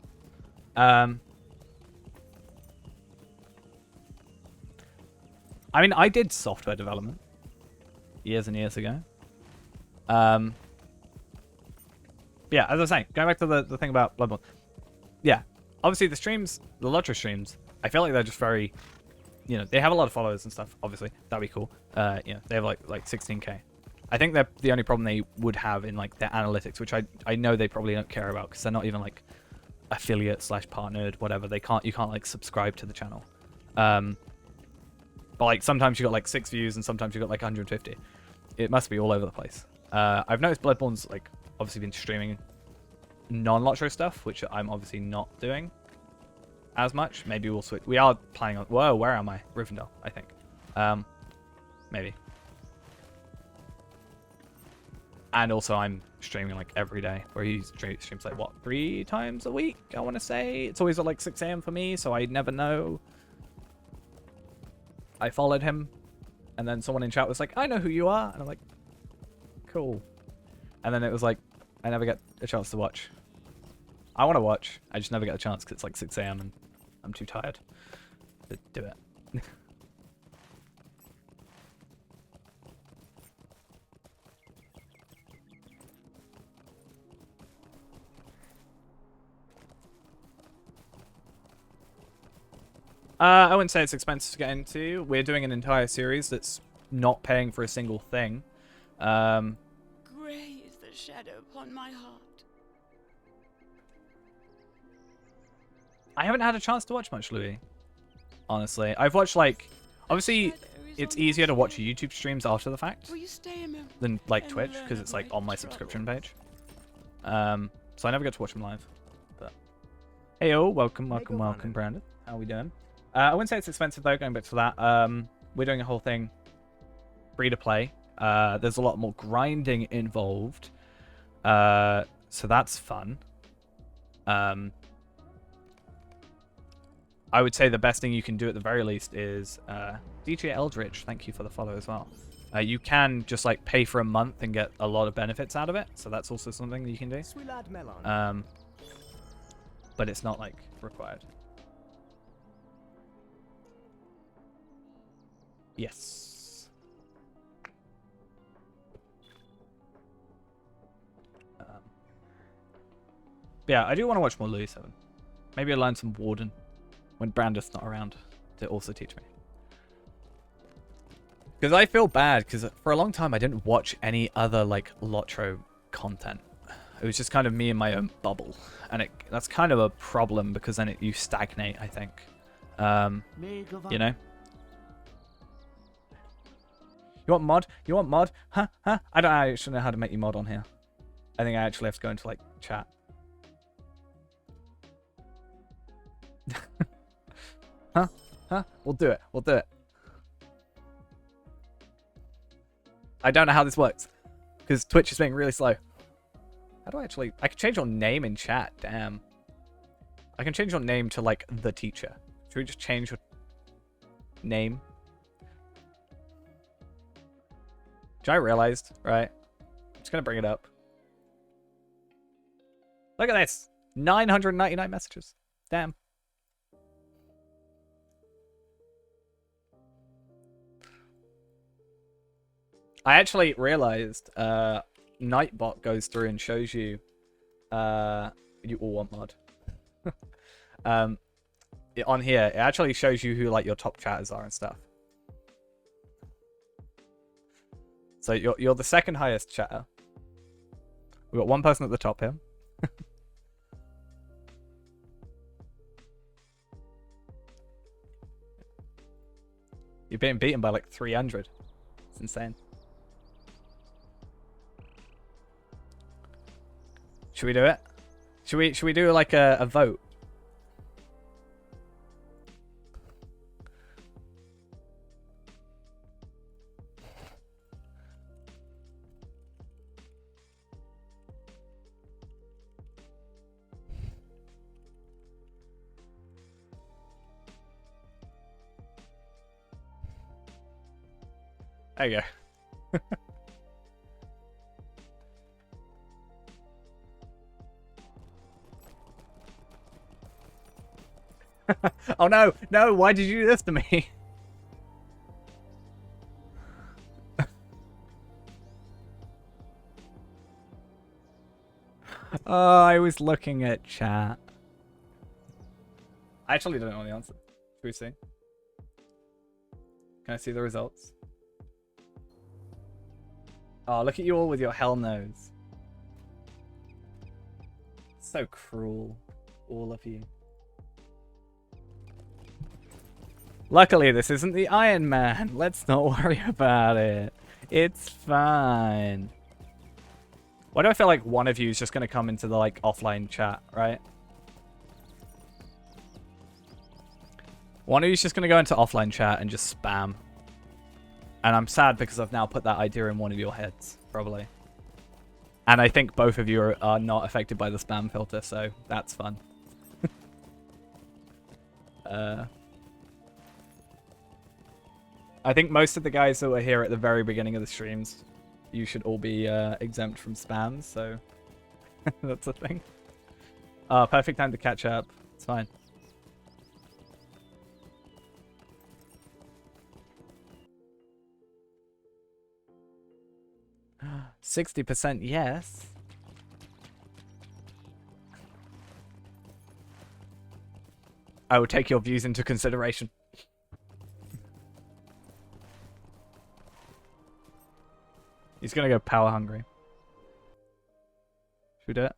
I mean, I did software development years and years ago. Yeah, as I was saying, going back to the thing about Bloodborne. Yeah, obviously the streams, the Lotro streams, I feel like they're just very, you know, they have a lot of followers and stuff. Obviously, that'd be cool. You know, they have like 16k. I think they're the only problem they would have in like their analytics, which I know they probably don't care about because they're not even like affiliate / partnered, whatever. You can't like subscribe to the channel. But like sometimes you got like 6 views and sometimes you got like 150. It must be all over the place. I've noticed Bloodborne's like obviously been streaming non-Lotro stuff, which I'm obviously not doing as much. Maybe we'll switch. We are planning on. Whoa, where am I? Rivendell, I think. Maybe. And also, I'm streaming like every day, where he streams like what, 3 times a week? I want to say it's always at like 6 a.m. for me, so I never know. I followed him, and then someone in chat was like, "I know who you are," and I'm like, "Cool." And then it was like, I never get a chance to watch. I want to watch, I just never get a chance because it's like 6 a.m. and I'm too tired to do it. I wouldn't say it's expensive to get into. We're doing an entire series that's not paying for a single thing. Grey is the shadow upon my heart. I haven't had a chance to watch much, Louis. Honestly, I've watched like, obviously, it's easier to watch YouTube streams after the fact than like Twitch because it's like on my subscription page. So I never get to watch them live. But hey, welcome, Brandon. How are we doing? I wouldn't say it's expensive though. Going back to that, we're doing a whole thing free to play. There's a lot more grinding involved, so that's fun. I would say the best thing you can do at the very least is DJ Eldritch. Thank you for the follow as well. You can just like pay for a month and get a lot of benefits out of it, so that's also something that you can do. But it's not like required. Yes. Yeah, I do want to watch more Louis 7. Maybe I'll learn some Warden when Brandon's not around to also teach me. Because I feel bad, because for a long time I didn't watch any other like Lotro content. It was just kind of me in my own bubble. And that's kind of a problem because then you stagnate, I think. You know? You want mod? You want mod? Huh? Huh? I don't actually know how to make you mod on here. I think I actually have to go into like chat. Huh? Huh? We'll do it. We'll do it. I don't know how this works because Twitch is being really slow. How do I actually... I can change your name in chat. Damn. I can change your name to like the teacher. Should we just change your name? Which I realized, right? I'm just going to bring it up. Look at this. 999 messages. Damn. I actually realized Nightbot goes through and shows you you all want mod. On here, it actually shows you who like your top chatters are and stuff. So you're the second highest chatter. We've got one person at the top here. You're being beaten by like 300. It's insane. Should we do it? Should we do like a vote? There you go. Oh no, no, why did you do this to me? Oh, I was looking at chat. I actually don't know the answer. Should we see? Can I see the results? Oh, look at you all with your hell nose. So cruel, all of you. Luckily, this isn't the Iron Man. Let's not worry about it. It's fine. Why do I feel like one of you is just going to come into the like offline chat, right? One of you is just going to go into offline chat and just spam. And I'm sad because I've now put that idea in one of your heads, probably. And I think both of you are not affected by the spam filter, so that's fun. I think most of the guys that were here at the very beginning of the streams, you should all be exempt from spams, so that's a thing. Perfect time to catch up. It's fine. %60% yes. I will take your views into consideration. He's gonna go power hungry. Should we do it?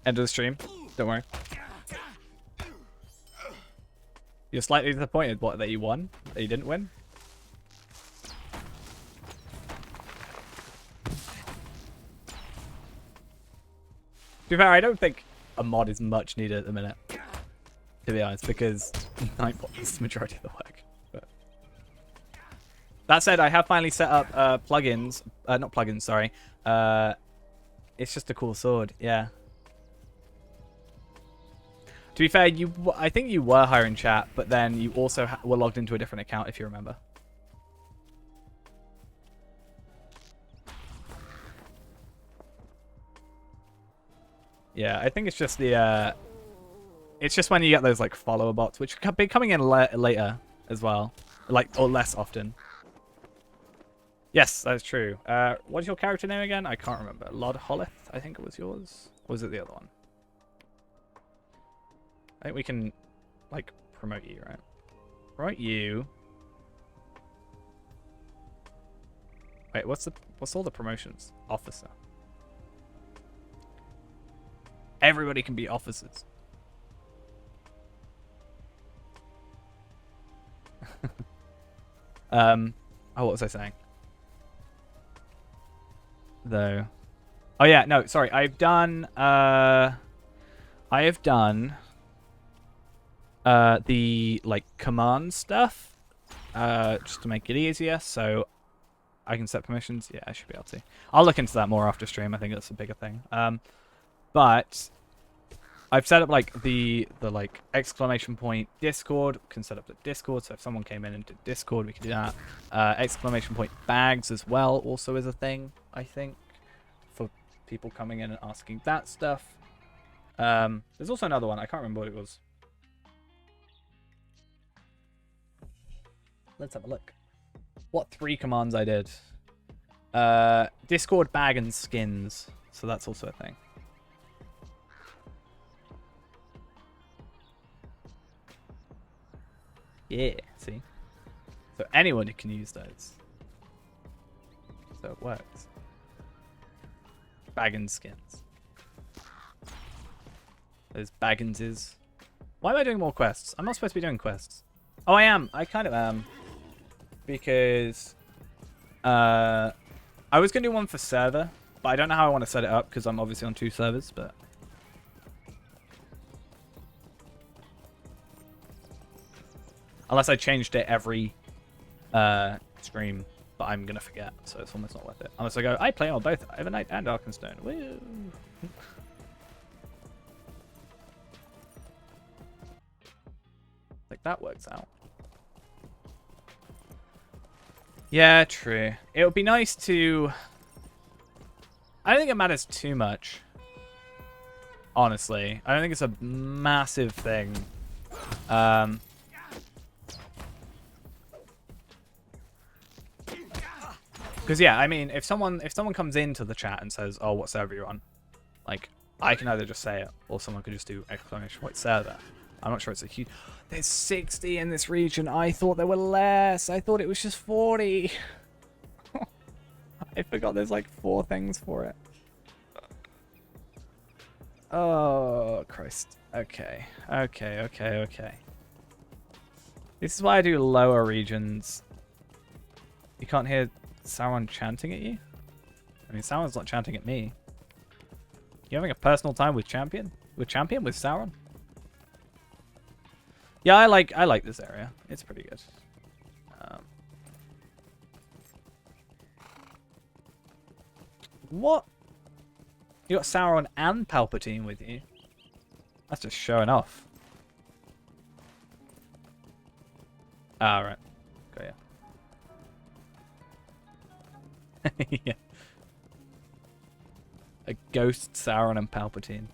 End of the stream. Don't worry. You're slightly disappointed that you won? That you didn't win? To be fair, I don't think a mod is much needed at the minute. To be honest, because Nightbot is the majority of the work. But that said, I have finally set up plugins. Not plugins, sorry. It's just a cool sword, yeah. To be fair, I think you were hiring chat, but then you also were logged into a different account, if you remember. Yeah, I think it's just the it's just when you get those like follower bots, which could be coming in later as well, like or less often. Yes, that's true. What's your character name again? I can't remember. Lord Hollith, I think it was yours. Or was it the other one? I think we can like promote you, right? Promote you. Wait, what's all the promotions? Officer. Everybody can be officers. Oh, what was I saying? Though. Oh yeah, no, sorry. I have done the like command stuff just to make it easier, so I can set permissions. Yeah, I should be able to. I'll look into that more after stream. I think that's a bigger thing. But I've set up like the like exclamation point Discord. We can set up the Discord, so if someone came in and did Discord, we could do that. Exclamation point bags as well also is a thing, I think, for people coming in and asking that stuff. There's also another one. I can't remember what it was. Let's have a look. What 3 commands I did? Discord bag and skins. So that's also a thing. Yeah, see? So anyone can use those. So it works. Baggins skins. Those Bagginses. Why am I doing more quests? I'm not supposed to be doing quests. Oh, I am. I kind of am. Because I was going to do one for server, but I don't know how I want to set it up because I'm obviously on 2 servers, but... Unless I changed it every stream, but I'm going to forget, so it's almost not worth it. Unless I go, I play on both Evernight and Arkenstone. Woo! Like, that works out. Yeah, true. It would be nice to... I don't think it matters too much. Honestly. I don't think it's a massive thing. Because yeah, I mean, if someone comes into the chat and says, "Oh, what server you're on?" Like, I can either just say it, or someone could just do exclamation point server. I'm not sure it's a huge. There's 60 in this region. I thought there were less. I thought it was just 40. I forgot there's like 4 things for it. Oh Christ. Okay. Okay. This is why I do lower regions. You can't hear Sauron chanting at you? I mean, Sauron's not chanting at me. You having a personal time with Champion? With Sauron? Yeah, I like this area. It's pretty good. What? You got Sauron and Palpatine with you? That's just showing off. Ah, right. Got ya. Yeah. A ghost Sauron and Palpatine.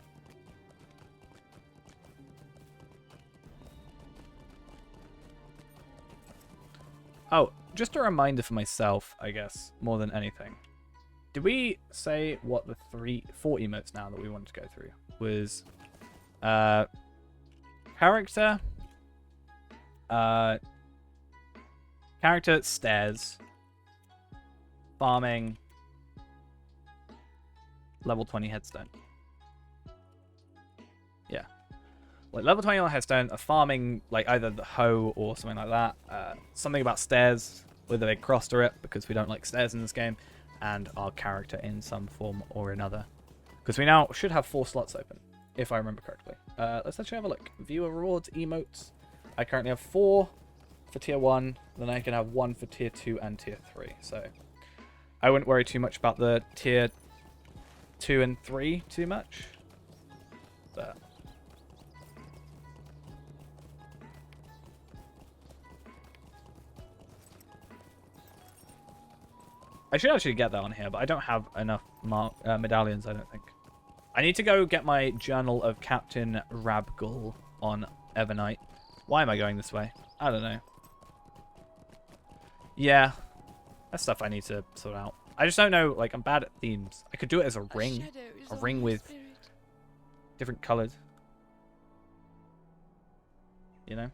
Oh, just a reminder for myself, I guess, more than anything. Did we say what the 4 emotes now that we wanted to go through? Was character stairs, farming, level 20 headstone. Yeah. Like level 20 on headstone, a farming, like either the hoe or something like that. Something about stairs with a big cross to it, because we don't like stairs in this game. And our character in some form or another. Because we now should have 4 slots open, if I remember correctly. Let's actually have a look. Viewer rewards, emotes. I currently have 4 for tier 1. Then I can have 1 for tier 2 and tier 3. So I wouldn't worry too much about the tier 2 and 3 too much. But I should actually get that on here, but I don't have enough medallions, I don't think. I need to go get my Journal of Captain Rabgul on Evernight. Why am I going this way? I don't know. Yeah, that's stuff I need to sort out. I just don't know, like, I'm bad at themes. I could do it as a ring. A ring with different colours. You know?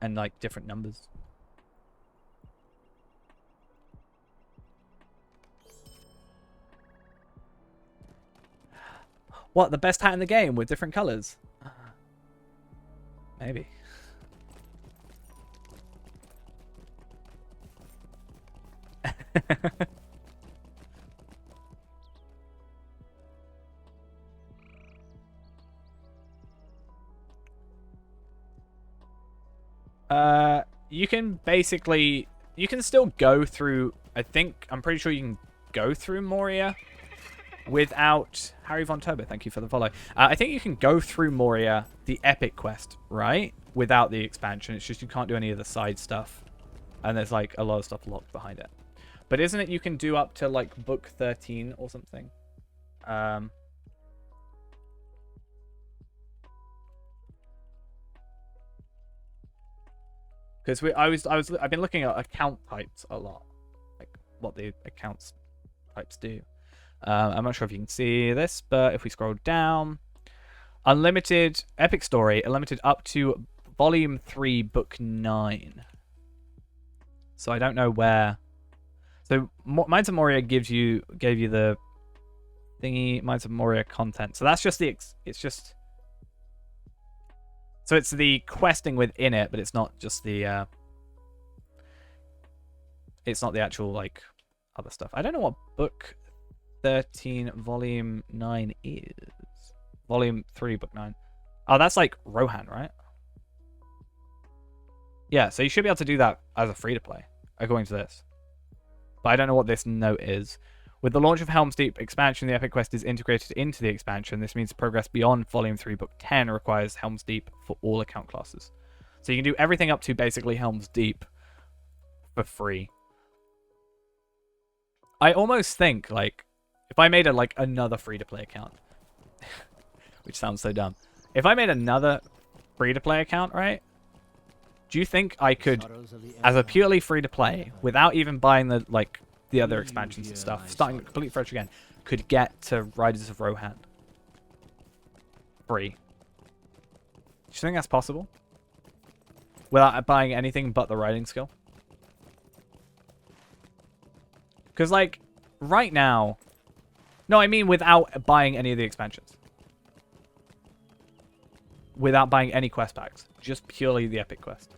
And like different numbers. What, the best hat in the game with different colors? Maybe. You can basically, you can still go through, I'm pretty sure you can go through Moria without, Harry Von Turbo, thank you for the follow. I think you can go through Moria, the epic quest, right? Without the expansion. It's just you can't do any of the side stuff. And there's like a lot of stuff locked behind it. But isn't it you can do up to like book 13 or something? Because I've been looking at account types a lot, like what the accounts types do. I'm not sure if you can see this, but if we scroll down, unlimited epic story, unlimited up to volume 3, book 9. So I don't know where. So Mines of Moria gave you the thingy Mines of Moria content. So that's just it's just. So it's the questing within it, but it's not just the. It's not the actual like other stuff. I don't know what book 13 volume 9 is. Volume 3 book 9. Oh, that's like Rohan, right? Yeah, so you should be able to do that as a free to play, according to this. But I don't know what this note is. With the launch of Helm's Deep expansion, the Epic Quest is integrated into the expansion. This means progress beyond Volume 3 Book 10 requires Helm's Deep for all account classes. So you can do everything up to basically Helm's Deep for free. I almost think, like, if I made another free-to-play account, which sounds so dumb. If I made another free-to-play account, right? Do you think I could, as a purely free-to-play, without even buying the other expansions and stuff, starting completely fresh again, could get to Riders of Rohan free? Do you think that's possible? Without buying anything but the riding skill? Because, like, right now... No, I mean without buying any of the expansions. Without buying any quest packs. Just purely the Epic Quest.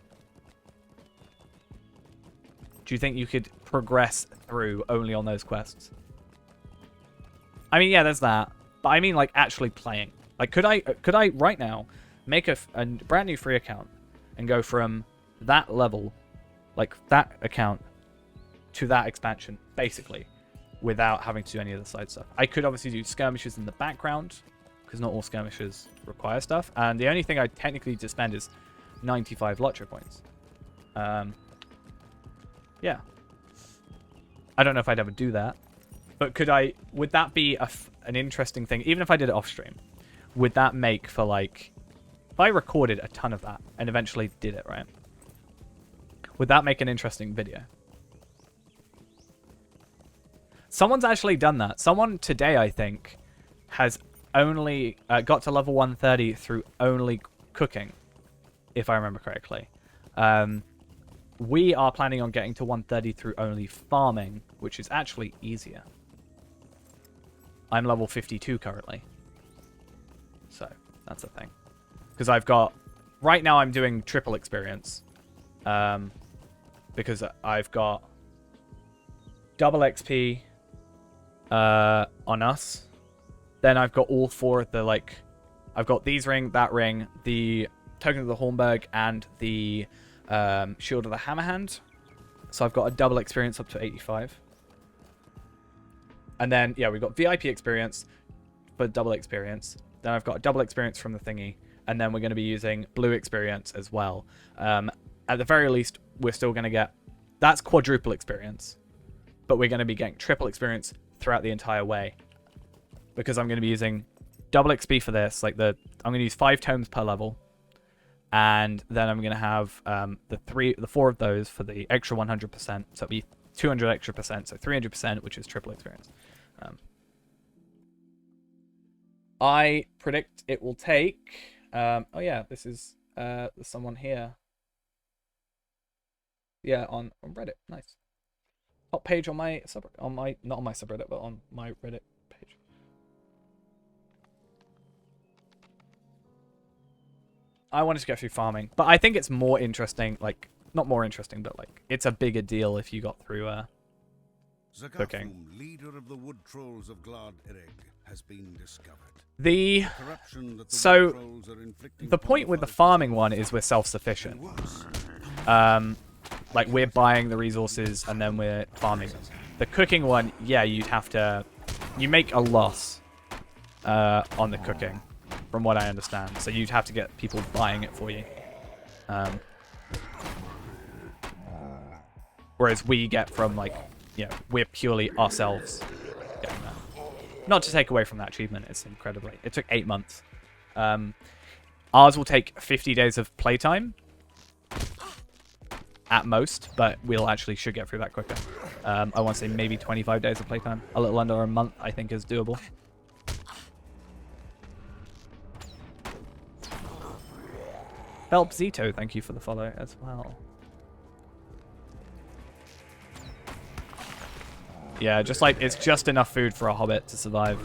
Do you think you could progress through only on those quests? I mean, yeah, there's that. But I mean, like, actually playing. Like, could I right now make a brand new free account and go from that level, like that account, to that expansion, basically, without having to do any of the side stuff? I could obviously do skirmishes in the background, because not all skirmishes require stuff. And the only thing I technically need to spend is 95 Lotro points. Yeah. I don't know if I'd ever do that. But would that be an interesting thing? Even if I did it off stream, would that make for, like... If I recorded a ton of that and eventually did it, right? Would that make an interesting video? Someone's actually done that. Someone today, I think, has only got to level 130 through only cooking, if I remember correctly. We are planning on getting to 130 through only farming, which is actually easier. I'm level 52 currently. So, that's a thing. Because I've got... Right now I'm doing triple experience. Because I've got double XP on us. Then I've got all four of the, like... I've got these ring, that ring, the Token of the Hornburg, and the Shield of the Hammerhand. So I've got a double experience up to 85. And then, yeah, we've got VIP experience for double experience. Then I've got a double experience from the thingy. And then we're going to be using blue experience as well. At the very least, we're still going to get... That's quadruple experience. But we're going to be getting triple experience throughout the entire way. Because I'm going to be using double XP for this. I'm going to use 5 tomes per level. And then I'm going to have the 4 of those for the extra 100%. So it'll be 200 extra percent. So 300%, which is triple experience. I predict it will take... oh yeah, this is there's someone here. Yeah, on Reddit. Nice. Top page on my not on my subreddit, but on my Reddit page. I wanted to go through farming, but I think it's more interesting, like not more interesting, but like it's a bigger deal if you got through cooking. Leader of the wood trolls of Glad Erig, has been discovered. The point with the farming one is we're self-sufficient. Like we're buying the resources and then we're farming them. The cooking one, yeah, you make a loss on the cooking, from what I understand. So you'd have to get people buying it for you. Whereas we get from we're purely ourselves getting that. Not to take away from that achievement, it's incredibly... It took 8 months. Ours will take 50 days of playtime. At most, but we'll actually should get through that quicker. I want to say maybe 25 days of playtime. A little under a month, I think, is doable. Phelps Zito, thank you for the follow as well. Yeah, just like, it's just enough food for a hobbit to survive.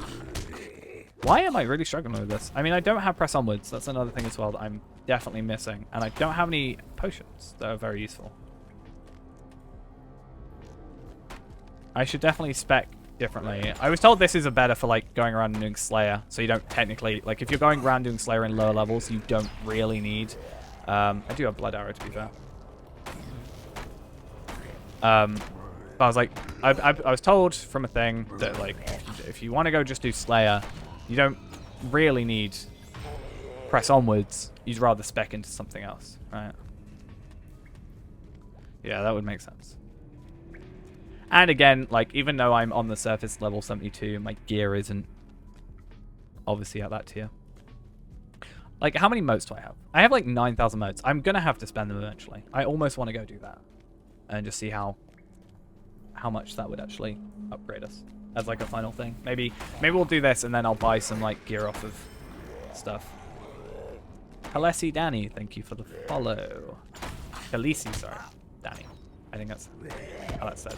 Why am I really struggling with this? I mean, I don't have press onwards. That's another thing as well that I'm definitely missing. And I don't have any potions that are very useful. I should definitely spec differently. I was told this is a better for like going around and doing Slayer. So you don't technically, like if you're going around doing Slayer in lower levels, you don't really need. I do have Blood Arrow to be fair. But I was like, I was told from a thing that like, if you want to go just do Slayer, you don't really need press onwards. You'd rather spec into something else, right? Yeah, that would make sense. And again, like, even though I'm on the surface level 72, my gear isn't obviously at that tier. Like, how many motes do I have? I have like 9,000 motes. I'm gonna have to spend them eventually. I almost want to go do that and just see how much that would actually upgrade us as like a final thing. Maybe we'll do this and then I'll buy some like gear off of stuff. Alessi Danny, thank you for the follow. Khaleesi, sorry. Danny. I think that's how that's said.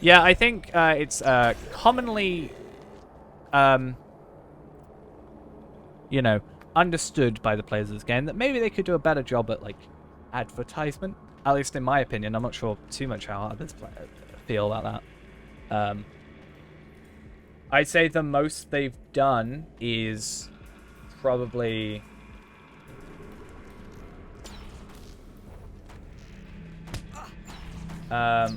Yeah, I think it's commonly, you know, understood by the players of this game that maybe they could do a better job at, like, advertisement. At least in my opinion. I'm not sure too much how others feel about that. I'd say the most they've done is probably... yeah,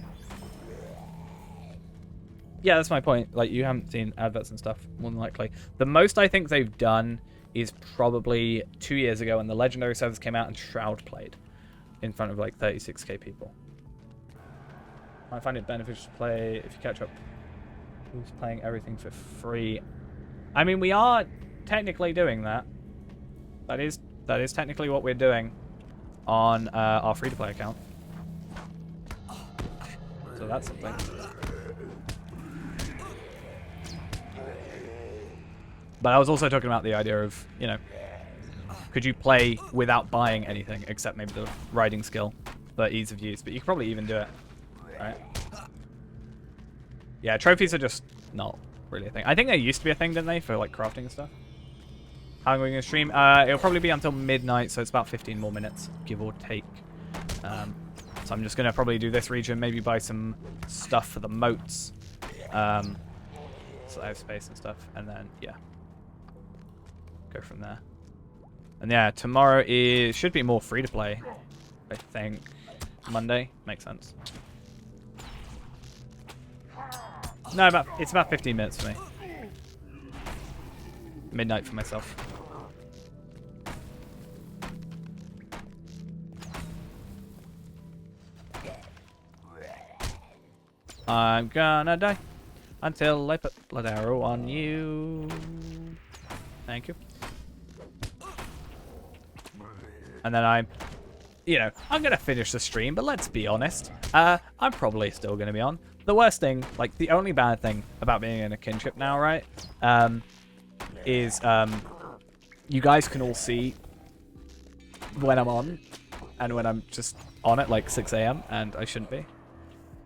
that's my point. Like, you haven't seen adverts and stuff, more than likely. The most I think they've done is probably 2 years ago when the Legendary Service came out and Shroud played in front of like 36k people. I find it beneficial to play if you catch up who's playing everything for free. I mean, we are technically doing that. That is technically what we're doing on our free-to-play account. So that's something. But I was also talking about the idea of, you know, could you play without buying anything except maybe the riding skill for ease of use? But you could probably even do it, right? Yeah, trophies are just not really a thing. I think they used to be a thing, didn't they, for like crafting and stuff? How long are we going to stream? It'll probably be until midnight, so it's about 15 more minutes, give or take. So I'm just going to probably do this region, maybe buy some stuff for the moats. So I have space and stuff, and then, yeah. Go from there. And yeah, tomorrow should be more free-to-play, I think. Monday? Makes sense. No, it's about 15 minutes for me. Midnight for myself. I'm gonna die until I put Blood Arrow on you. Thank you. And then I'm going to finish the stream, but let's be honest. I'm probably still going to be on. The worst thing, like the only bad thing about being in a kinship now, right, is you guys can all see when I'm on and when I'm just on at like 6 a.m. and I shouldn't be.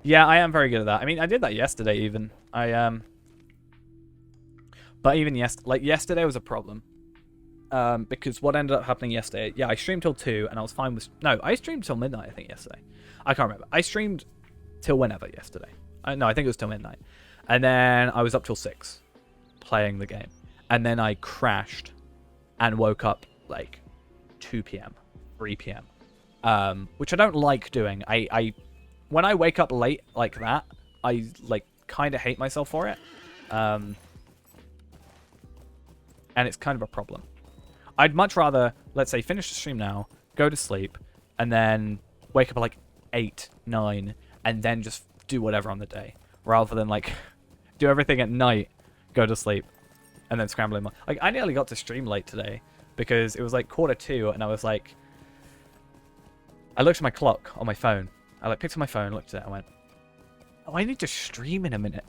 Yeah, I am very good at that. I mean, I did that yesterday even. But even yesterday was a problem. Because what ended up happening yesterday, yeah, I streamed till 2 and I was fine with... No, I streamed till midnight, I think, yesterday. I can't remember. I streamed till whenever yesterday. No, I think it was till midnight. And then I was up till 6 playing the game. And then I crashed and woke up like 2 p.m., 3 p.m. Which I don't like doing. When I wake up late like that, I like kind of hate myself for it. And it's kind of a problem. I'd much rather, let's say, finish the stream now, go to sleep, and then wake up at like 8, 9, and then just do whatever on the day. Rather than like do everything at night, go to sleep, and then scramble in. Like, I nearly got to stream late today because it was like 1:45, and I was like, I looked at my clock on my phone. I like picked up my phone, looked at it, and went, oh, I need to stream in a minute.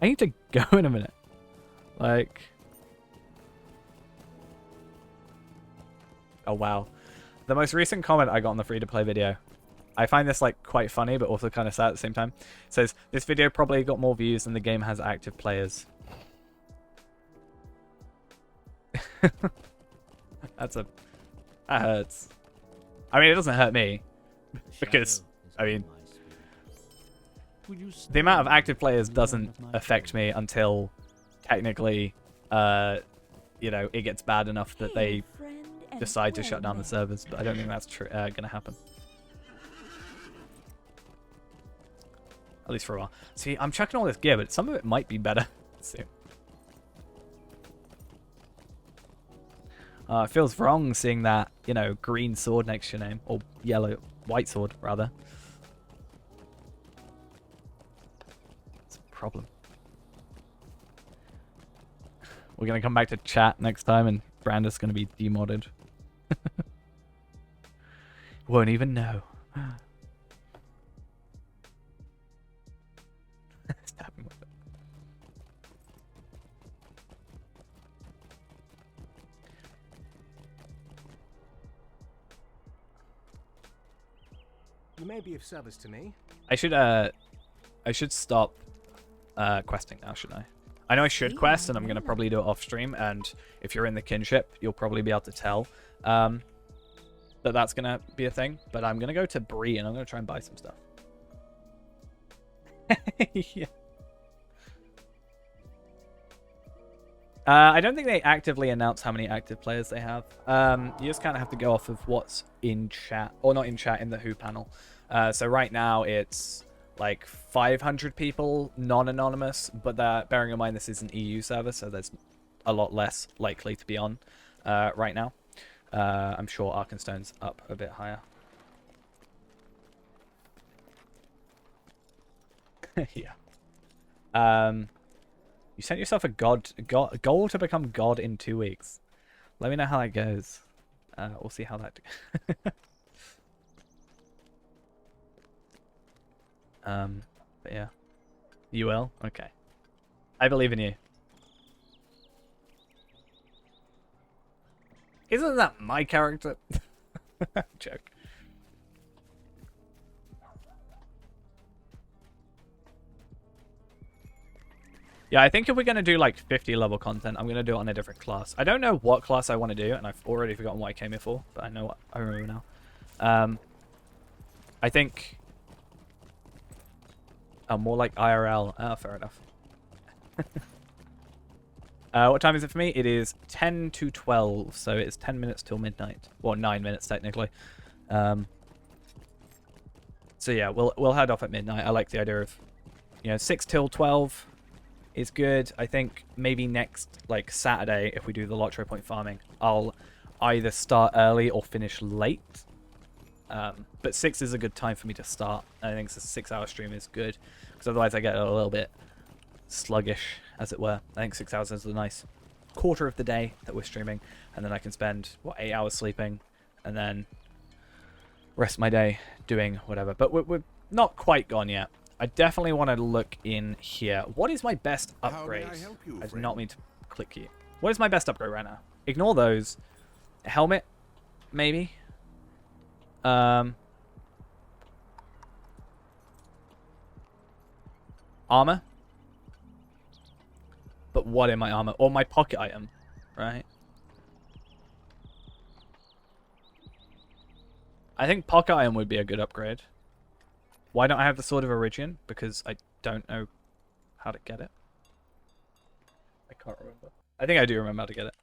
I need to go in a minute. Like... Oh, wow. The most recent comment I got on the free-to-play video I find this like quite funny, but also kind of sad at the same time. It says this video probably got more views than the game has active players. That hurts. I mean, it doesn't hurt me because I mean, the amount of active players doesn't affect me until technically, you know, it gets bad enough that they decide to shut down the servers. But I don't think that's gonna happen. At least for a while. See, I'm chucking all this gear, but some of it might be better. Let's see. It feels wrong seeing that, you know, green sword next to your name. Or white sword, rather. It's a problem. We're going to come back to chat next time and Brandon's going to be demodded. Won't even know. Stab him with it. You may be of service to me. I should stop questing now, shouldn't I? I know I should quest, and I'm going to probably do it off stream, and if you're in the kinship, you'll probably be able to tell that that's going to be a thing, but I'm going to go to Bree, and I'm going to try and buy some stuff. Yeah. I don't think they actively announce how many active players they have. You just kind of have to go off of what's in chat, or not in chat, in the Who panel. So right now it's like 500 people, non-anonymous, but bearing in mind this is an EU server, so there's a lot less likely to be on right now. I'm sure Arkenstone's up a bit higher. Yeah. You sent yourself a goal to become God in 2 weeks. Let me know how that goes. We'll see how that. But yeah, you will. Okay, I believe in you. Isn't that my character? Joke. Yeah, I think if we're going to do like 50 level content, I'm going to do it on a different class. I don't know what class I want to do, and I've already forgotten what I came here for, but I know what I remember now. I think... Oh, more like IRL. Oh, fair enough. What time is it for me? It is 10 to 12, so it's 10 minutes till midnight. Well, 9 minutes technically. So yeah, we'll head off at midnight. I like the idea of, 6 till 12 is good. I think maybe next, like, Saturday, if we do the Lotro Point farming, I'll either start early or finish late. But 6 is a good time for me to start. I think a 6-hour stream is good, because otherwise I get a little bit sluggish, as it were. I think 6 hours is a nice quarter of the day that we're streaming, and then I can spend, 8 hours sleeping, and then rest my day doing whatever. But we're not quite gone yet. I definitely want to look in here. What is my best upgrade? How may I help you, I did friend? not mean to click you. What is my best upgrade right now? Ignore those. Helmet, maybe. Armor. But what in my armor? Or my pocket item, right? I think pocket item would be a good upgrade. Why don't I have the Sword of Origin? Because I don't know how to get it. I can't remember. I think I do remember how to get it.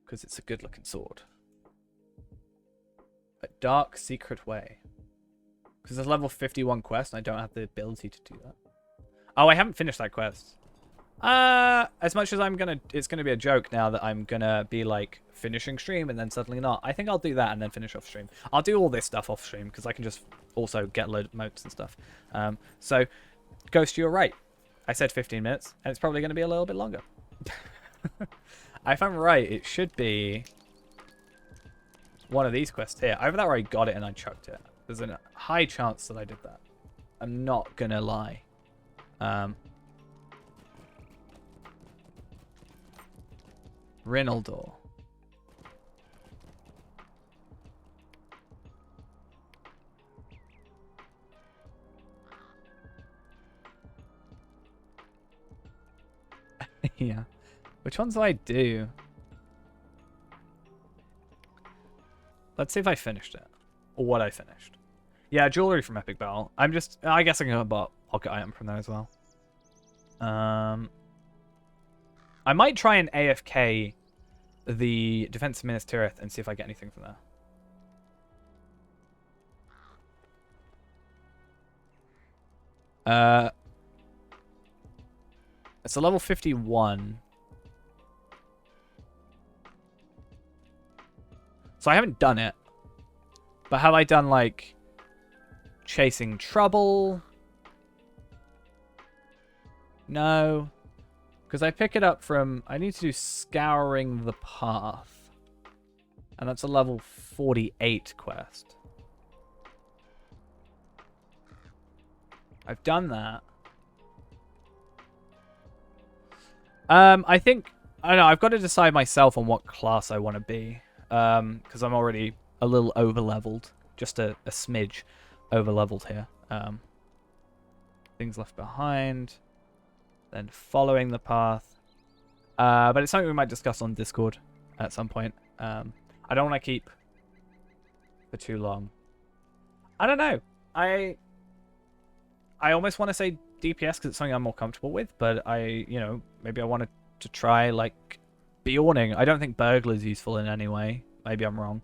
Because it's a good looking sword. A dark secret way. Because there's level 51 quest and I don't have the ability to do that. Oh, I haven't finished that quest. As much as it's gonna be a joke now that I'm gonna be like finishing stream and then suddenly not. I think I'll do that and then finish off stream. I'll do all this stuff off stream because I can just also get a load of motes and stuff. So, Ghost, you're right. I said 15 minutes and it's probably gonna be a little bit longer. If I'm right, it should be one of these quests here. Either that or I got it and I chucked it. There's a high chance that I did that. I'm not gonna lie. Rinaldor. Yeah. Which ones do I do? Let's see if I finished it. Or what I finished. Yeah, jewelry from Epic Battle. I guess I can buy a pocket item from there as well. I might try and AFK the Defense of Minas Tirith and see if I get anything from there. It's a level 51. So I haven't done it. But have I done, like, chasing trouble? No. Because I pick it up from... I need to do scouring the path. And that's a level 48 quest. I've done that. I think... I don't know, I've got to decide myself on what class I want to be. Because I'm already a little over-leveled. Just a smidge over-leveled here. Things left behind. Then following the path. But it's something we might discuss on Discord at some point. I don't want to keep for too long. I don't know. I almost want to say DPS because it's something I'm more comfortable with. But maybe I wanted to try, like, Bjorning. I don't think Burglar is useful in any way. Maybe I'm wrong.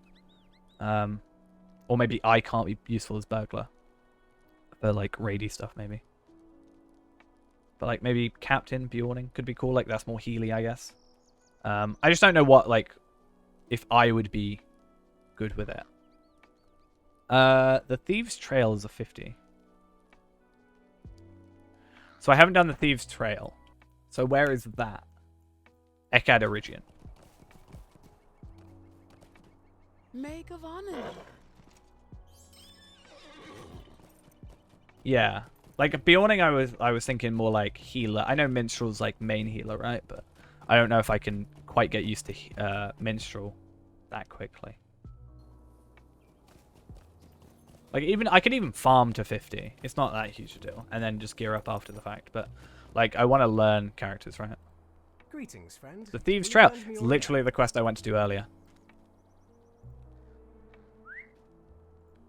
Or maybe I can't be useful as Burglar. For, like, raidy stuff, maybe. But, like, maybe Captain Bjorning could be cool. Like, that's more Healy, I guess. I just don't know what, like, if I would be good with it. The Thieves' Trail is a 50. So I haven't done the Thieves' Trail. So where is that? Ekad Origian. Make of honor. Yeah. Like, Bjorning, I was thinking more like healer. I know Minstrel's like main healer, right? But I don't know if I can quite get used to Minstrel that quickly. Like, I could even farm to 50. It's not that huge a deal. And then just gear up after the fact. But, like, I want to learn characters, right? Greetings, friend. The Thieves' Trail. It's literally the quest I went to do earlier.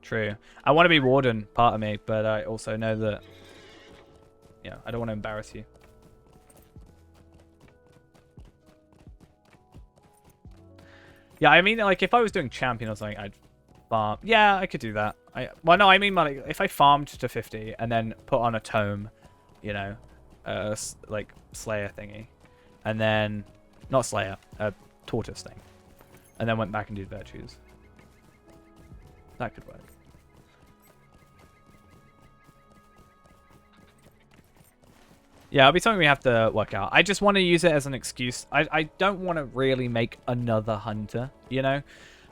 True. I want to be Warden, part of me, but I also know that, I don't want to embarrass you. Yeah, I mean, like, if I was doing Champion or something, I'd farm. Yeah, I could do that. Well, no, I mean, like, if I farmed to 50 and then put on a tome, like, Slayer thingy, and then, not Slayer, a Tortoise thing, and then went back and did Virtues. That could work. Yeah, it'll be something we have to work out. I just want to use it as an excuse. I don't want to really make another hunter, And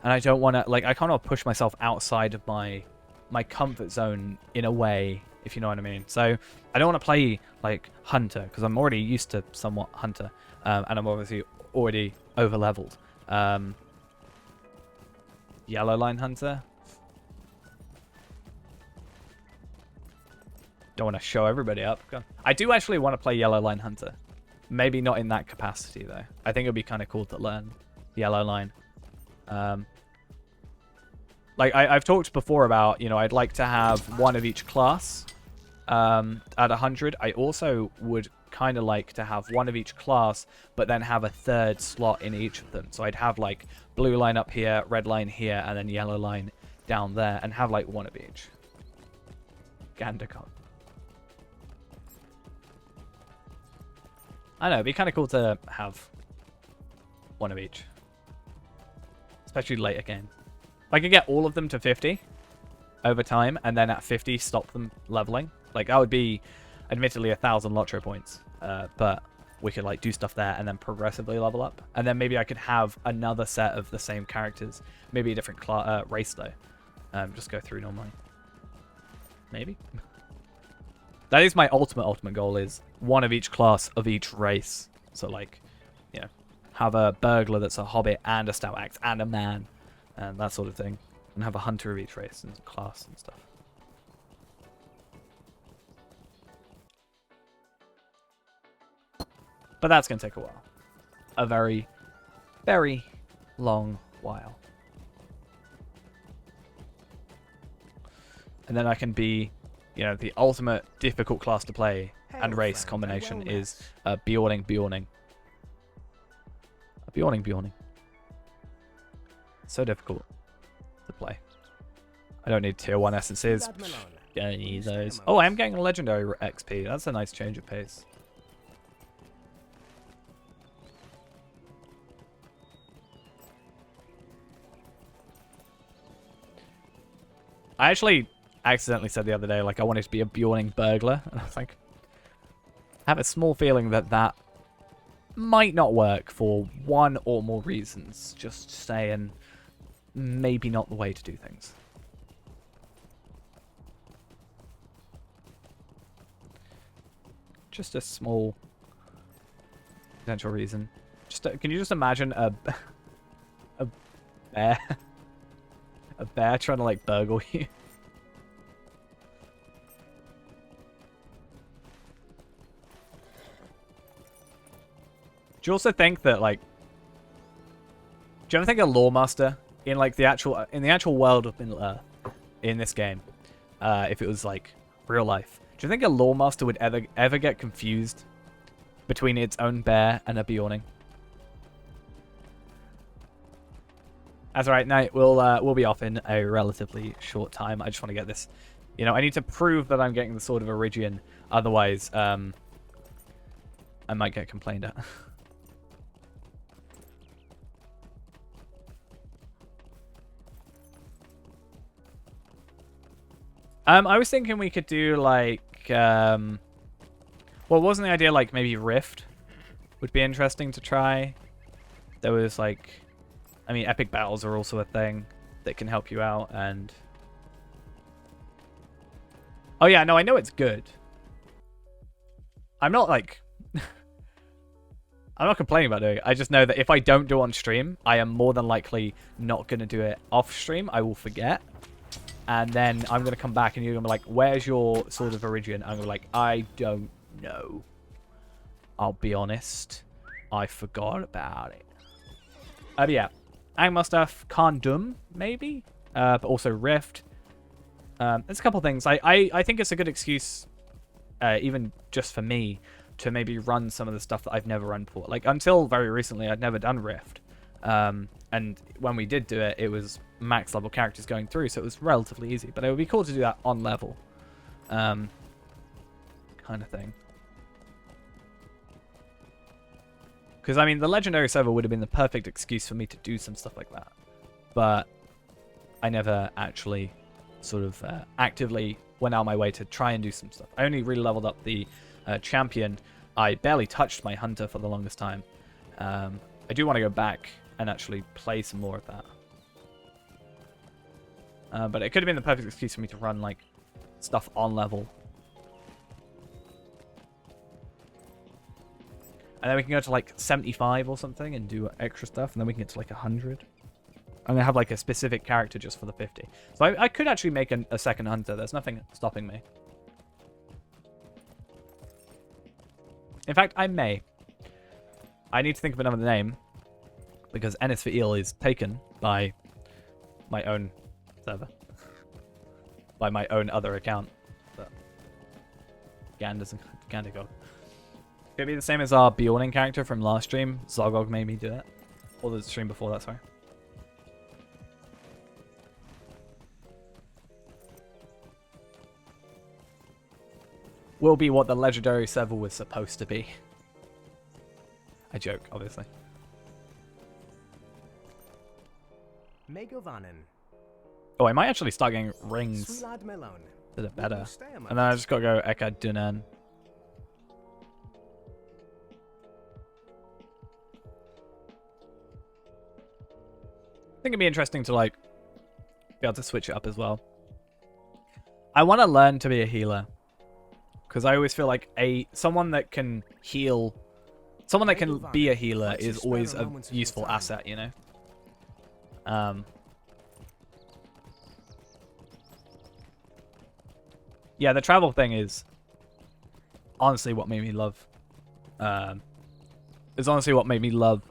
I don't want to, like, I kind of push myself outside of my comfort zone in a way, if you know what I mean. So I don't want to play, like, hunter, because I'm already used to somewhat hunter. And I'm obviously already over-leveled. Yellow line hunter. Don't want to show everybody up. I do actually want to play Yellow Line Hunter. Maybe not in that capacity, though. I think it would be kind of cool to learn Yellow Line. Like, I've talked before about, I'd like to have one of each class at 100. I also would kind of like to have one of each class, but then have a third slot in each of them. So I'd have, like, blue line up here, red line here, and then yellow line down there, and have, like, one of each. Gandakon. I know, it'd be kind of cool to have one of each. Especially later game. If I could get all of them to 50 over time, and then at 50 stop them leveling, like, that would be admittedly 1,000 Lotro points. But we could, like, do stuff there and then progressively level up. And then maybe I could have another set of the same characters. Maybe a different race, though. Just go through normally. Maybe. That is my ultimate goal, is one of each class of each race. So, like, have a burglar that's a hobbit and a stout axe and a man and that sort of thing. And have a hunter of each race and class and stuff. But that's going to take a while. A very, very long while. And then I can be, you know, the ultimate difficult class to play and Hail, race friend, combination and well is Bjorning. Bjorning. So difficult to play. I don't need tier 1 essences. Lad Malone. Don't need Stay those. amongst Oh, I am getting a legendary XP. That's a nice change of pace. I actually accidentally said the other day, like, I wanted to be a Bjorning burglar. And I was like, I have a small feeling that that might not work for one or more reasons. Just saying, maybe not the way to do things. Just a small potential reason. Just can you just imagine a bear, a bear trying to like burgle you? Do you also think that like? Do you ever think a lore master in like the actual world of Middle-earth in this game, if it was like real life? Do you think a lore master would ever get confused between its own bear and a Bjorning? That's right. Night. We'll be off in a relatively short time. I just want to get this. You know, I need to prove that I'm getting the Sword of Iridian. Otherwise, I might get complained at. I was thinking we could do like, well, wasn't the idea like maybe Rift would be interesting to try? There was like, I mean, epic battles are also a thing that can help you out, and oh yeah, no, I know it's good. I'm not like, I'm not complaining about doing it. I just know that if I don't do it on stream, I am more than likely not going to do it off stream. I will forget. And then I'm going to come back and you're going to be like, where's your Sword of Iridian? I'm going to be like, I don't know. I'll be honest. I forgot about it. But yeah. Angmar stuff. Khandum, maybe? But also Rift. There's a couple things. I think it's a good excuse, even just for me, to maybe run some of the stuff that I've never run before. Like, until very recently, I'd never done Rift. And when we did do it, it was max level characters going through, so it was relatively easy. But it would be cool to do that on level. Kind of thing. Because, I mean, the Legendary server would have been the perfect excuse for me to do some stuff like that. But I never actually sort of actively went out of my way to try and do some stuff. I only really leveled up the champion. I barely touched my hunter for the longest time. I do want to go back and actually play some more of that. But it could have been the perfect excuse for me to run like stuff on level. And then we can go to like 75 or something and do extra stuff. And then we can get to like 100. I'm going to have like a specific character just for the 50. So I could actually make a second hunter. There's nothing stopping me. In fact, I may. I need to think of another name. Because Ennis for Eel is taken by my own server. By my own other account. But Gandagog. Could be the same as our Bjorning character from last stream. Zogog made me do it. Or the stream before that, sorry. Will be what the Legendary server was supposed to be. I joke, obviously. Megovanen. Oh, I might actually start getting rings Swilad Melon. that are better. You stay a And then I just gotta go Eka Dunan. I think it'd be interesting to like be able to switch it up as well. I want to learn to be a healer. Because I always feel like someone that can heal, someone that can be a healer is always a useful asset, you know? Yeah, the travel thing is honestly what made me love is honestly what made me love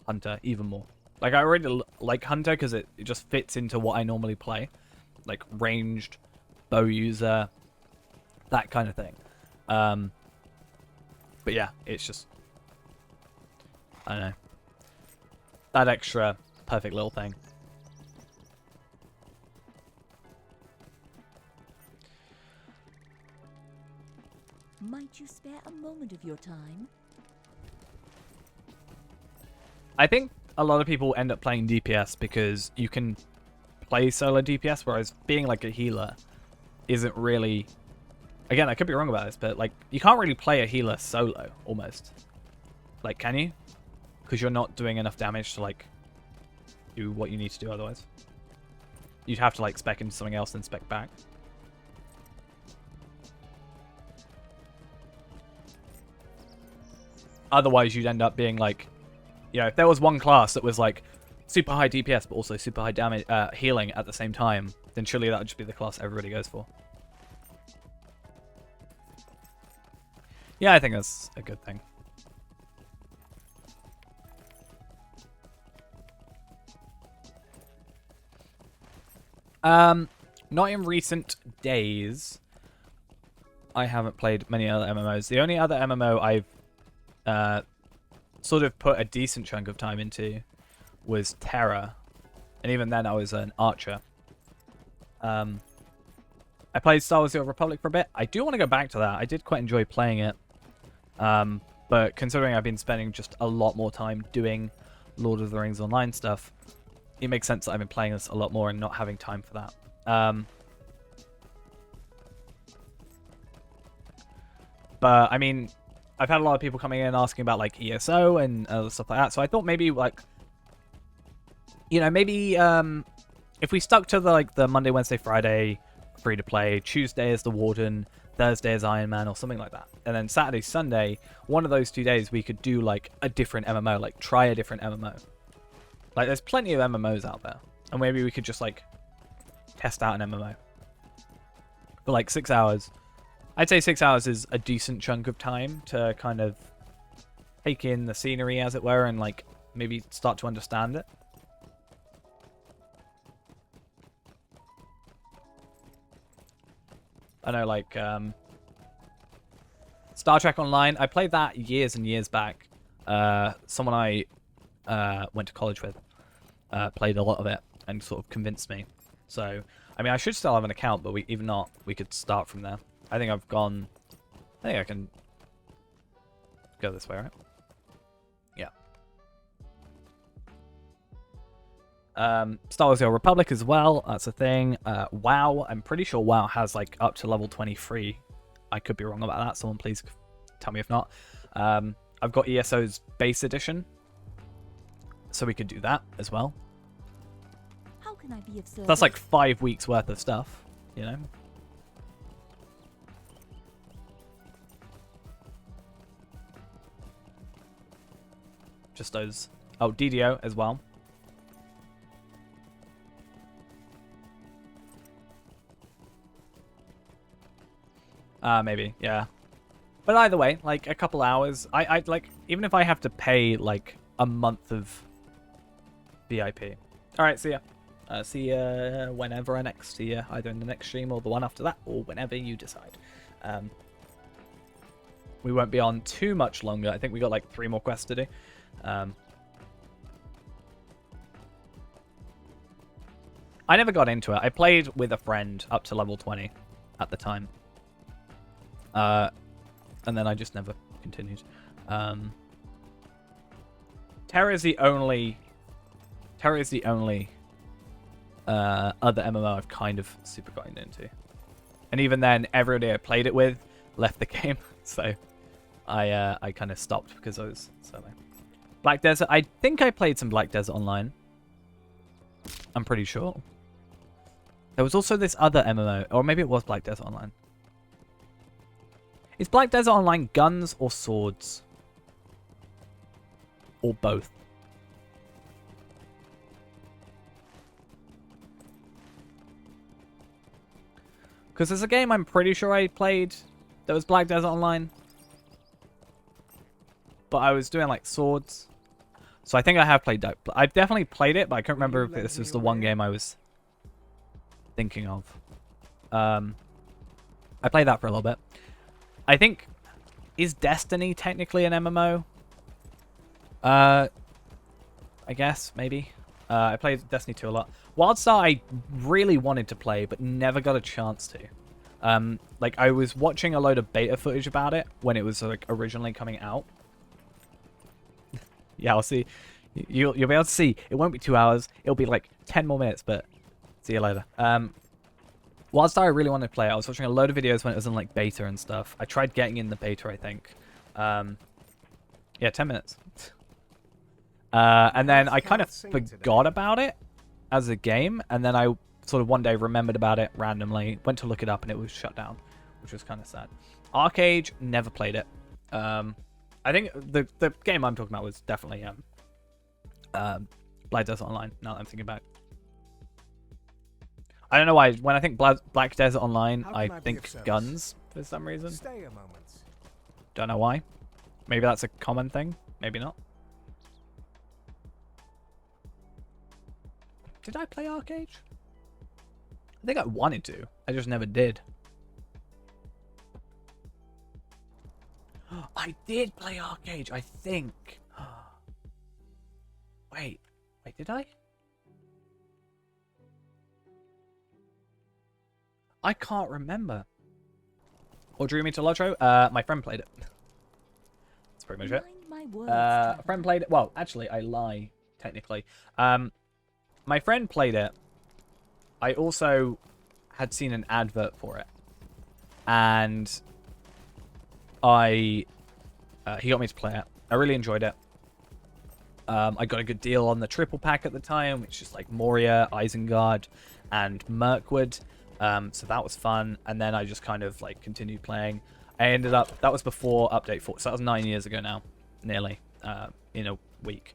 Hunter even more. Like, I already like Hunter because it just fits into what I normally play. Like, ranged, bow user, that kind of thing. But yeah, it's just, I don't know, that extra perfect little thing. Might you spare a moment of your time? I think a lot of people end up playing DPS because you can play solo DPS, whereas being like a healer isn't really... Again, I could be wrong about this, but like you can't really play a healer solo, almost. Like, can you? Because you're not doing enough damage to like do what you need to do otherwise. You'd have to like spec into something else and spec back. Otherwise, you'd end up being like, you know, if there was one class that was like super high DPS but also super high damage healing at the same time, then surely that would just be the class everybody goes for. Yeah, I think that's a good thing. Not in recent days. I haven't played many other MMOs. The only other MMO I've sort of put a decent chunk of time into was Terra, and even then I was an archer. I played Star Wars: The Old Republic for a bit. I do want to go back to that. I did quite enjoy playing it, but considering I've been spending just a lot more time doing Lord of the Rings Online stuff, it makes sense that I've been playing this a lot more and not having time for that. But I mean, I've had a lot of people coming in asking about like ESO and other stuff like that. So I thought maybe like, you know, maybe if we stuck to the Monday, Wednesday, Friday free to play, Tuesday is the Warden, Thursday is Iron Man or something like that, and then Saturday, Sunday, one of those 2 days we could do like a different MMO, like try a different MMO. Like there's plenty of MMOs out there, and maybe we could just like test out an MMO for like 6 hours. I'd say 6 hours is a decent chunk of time to kind of take in the scenery, as it were, and like maybe start to understand it. I know, like Star Trek Online, I played that years and years back. Someone I went to college with played a lot of it and sort of convinced me. So, I mean, I should still have an account, but even not, we could start from there. I think I've gone... I think I can go this way, right? Yeah. Star Wars: The Old Republic as well. That's a thing. WoW. I'm pretty sure WoW has like up to level 23. I could be wrong about that. Someone please tell me if not. I've got ESO's base edition, so we could do that as well. How can I be of service? That's like 5 weeks worth of stuff, you know. Just those. Oh, DDO as well. Maybe, yeah. But either way, like a couple hours. I'd like, even if I have to pay like a month of VIP. All right, see ya. See ya whenever I next see ya, either in the next stream or the one after that, or whenever you decide. We won't be on too much longer. I think we got like 3 more quests to do. I never got into it. I played with a friend up to level 20 at the time. And then I just never continued. Terra is the only other MMO I've kind of super gotten into. And even then, everybody I played it with left the game. So I kind of stopped because I was solo. Black Desert. I think I played some Black Desert Online. I'm pretty sure. There was also this other MMO, or maybe it was Black Desert Online. Is Black Desert Online guns or swords? Or both? Because there's a game I'm pretty sure I played that was Black Desert Online. but I was doing like swords. So I think I have played that. I've definitely played it, but I can't remember if this was the one game I was thinking of. I played that for a little bit. I think, is Destiny technically an MMO? I guess, maybe. I played Destiny 2 a lot. WildStar I really wanted to play, but never got a chance to. Like, I was watching a load of beta footage about it when it was, like, originally coming out. Yeah, I'll see. You'll be able to see. It won't be 2 hours. It'll be, like, 10 more minutes, but see you later. WildStar I really wanted to play. I was watching a load of videos when it was in, like, beta and stuff. I tried getting in the beta, I think. Yeah, 10 minutes. And then I kind of forgot about it as a game, and then I sort of one day remembered about it randomly, went to look it up, and it was shut down, which was kind of sad. Arcade, never played it. I think the game I'm talking about was definitely Black Desert Online, now that I'm thinking about it. I don't know why, when I think Black Desert Online, I think guns for some reason. Stay a moment. Don't know why. Maybe that's a common thing, maybe not. Did I play Arcade? I think I wanted to. I just never did. I did play Arcade, I think. Wait, did I? I can't remember. Or drew me to Lotro? My friend played it. That's pretty much it. A friend played it. Well, actually, I lie, technically. My friend played it. I also had seen an advert for it. And he got me to play it. I really enjoyed it. I got a good deal on the triple pack at the time, which is like Moria, Isengard, and Mirkwood. So that was fun. And then I just kind of like continued playing. I ended up, that was before update 4. So that was 9 years ago now, nearly, in a week.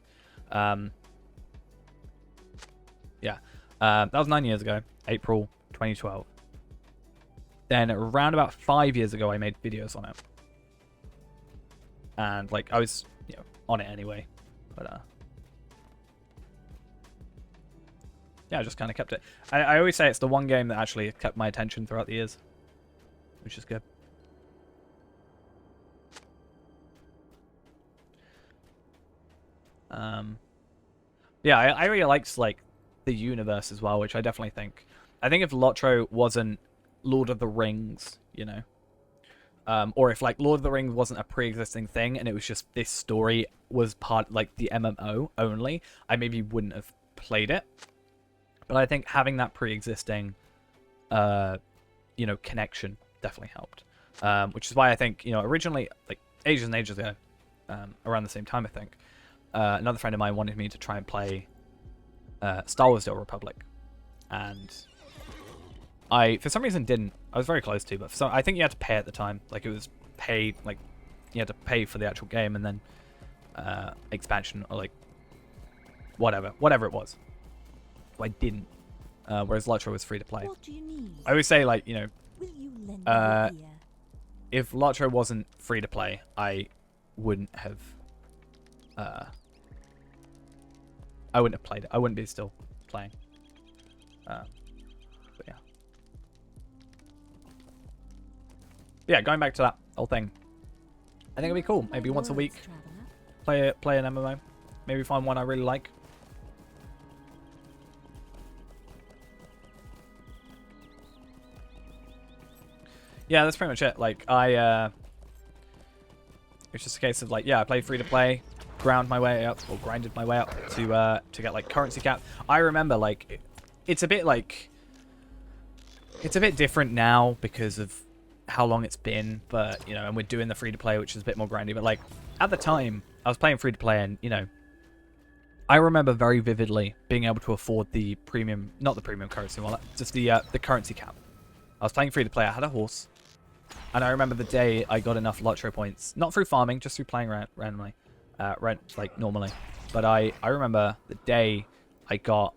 Yeah, that was 9 years ago, April 2012. Then around about 5 years ago, I made videos on it. And like, I was, on it anyway. But, yeah, I just kind of kept it. I always say it's the one game that actually kept my attention throughout the years, which is good. Yeah, I really liked like the universe as well, which I definitely think. I think if Lotro wasn't Lord of the Rings, or if like Lord of the Rings wasn't a pre-existing thing and it was just this story was part like the MMO only, I maybe wouldn't have played it. But I think having that pre-existing, connection definitely helped. Which is why I think, originally, like ages and ages ago, around the same time, I think, another friend of mine wanted me to try and play Star Wars: The Old Republic, and I, for some reason, didn't. I was very close to, but I think you had to pay at the time. Like it was paid, like you had to pay for the actual game and then expansion or like whatever it was. So I didn't. Whereas Lotro was free to play. What do you need? I always say like, Will you lend me your ear? if Lotro wasn't free to play, I wouldn't have. I wouldn't have played it. I wouldn't be still playing. But yeah. Yeah, going back to that whole thing. I think it'd be cool. Maybe once a week, play an MMO. Maybe find one I really like. Yeah, that's pretty much it. Like it's just a case of like, yeah, I played free to play, grinded my way up to get like currency cap. I remember like it's a bit different now because of how long it's been, but and we're doing the free to play, which is a bit more grindy. But like at the time, I was playing free to play, and I remember very vividly being able to afford the premium, not the premium currency, well, just the currency cap. I was playing free to play. I had a horse. And I remember the day I got enough Lotro points, not through farming, just through playing randomly, like normally. But I remember the day I got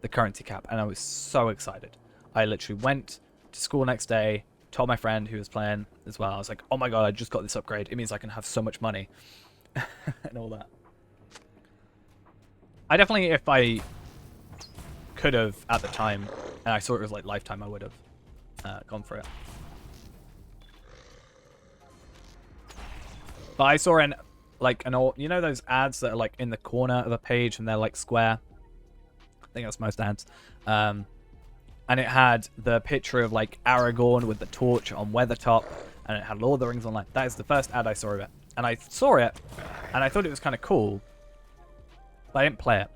the currency cap, and I was so excited. I literally went to school next day, told my friend who was playing as well. I was like, "Oh my god, I just got this upgrade. It means I can have so much money." and all that. I definitely, if I could have at the time, and I saw it was like lifetime, I would have gone for it. But I saw an old, you know those ads that are like in the corner of a page and they're like square? I think that's most ads. And it had the picture of like Aragorn with the torch on Weathertop, and it had Lord of the Rings Online. That is the first ad I saw of it. And I saw it, and I thought it was kind of cool, but I didn't play it.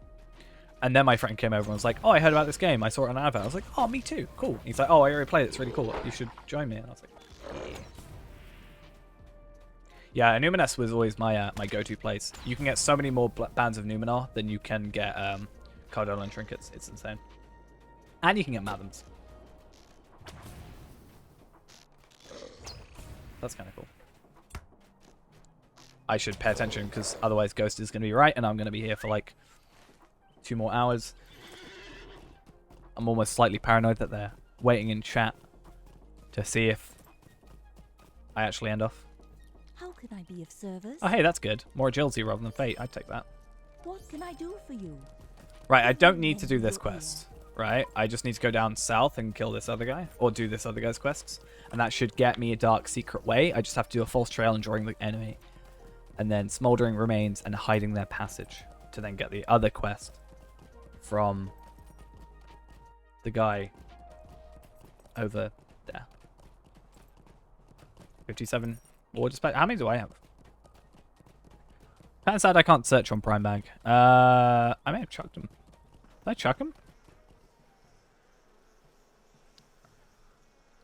And then my friend came over and was like, oh, I heard about this game. I saw it on an advert. I was like, oh, me too. Cool. He's like, oh, I already played it. It's really cool. You should join me. And I was like, yeah. Yeah, Numenor was always my my go-to place. You can get so many more bands of Numenor than you can get Cardinal and Trinkets. It's insane. And you can get Madams. That's kind of cool. I should pay attention because otherwise Ghost is going to be right and I'm going to be here for like 2 more hours. I'm almost slightly paranoid that they're waiting in chat to see if I actually end off. How can I be of service? Oh, hey, that's good. More agility rather than fate. I'd take that. What can I do for you? Right, I don't need to do this quest, right? I just need to go down south and kill this other guy, or do this other guy's quests, and that should get me a dark secret way. I just have to do a false trail and drawing the enemy, and then smoldering remains and hiding their passage to then get the other quest from the guy over there. 57 war dispatch. How many do I have? Kind of sad I can't search on Prime Bag. I may have chucked him. Did I chuck him?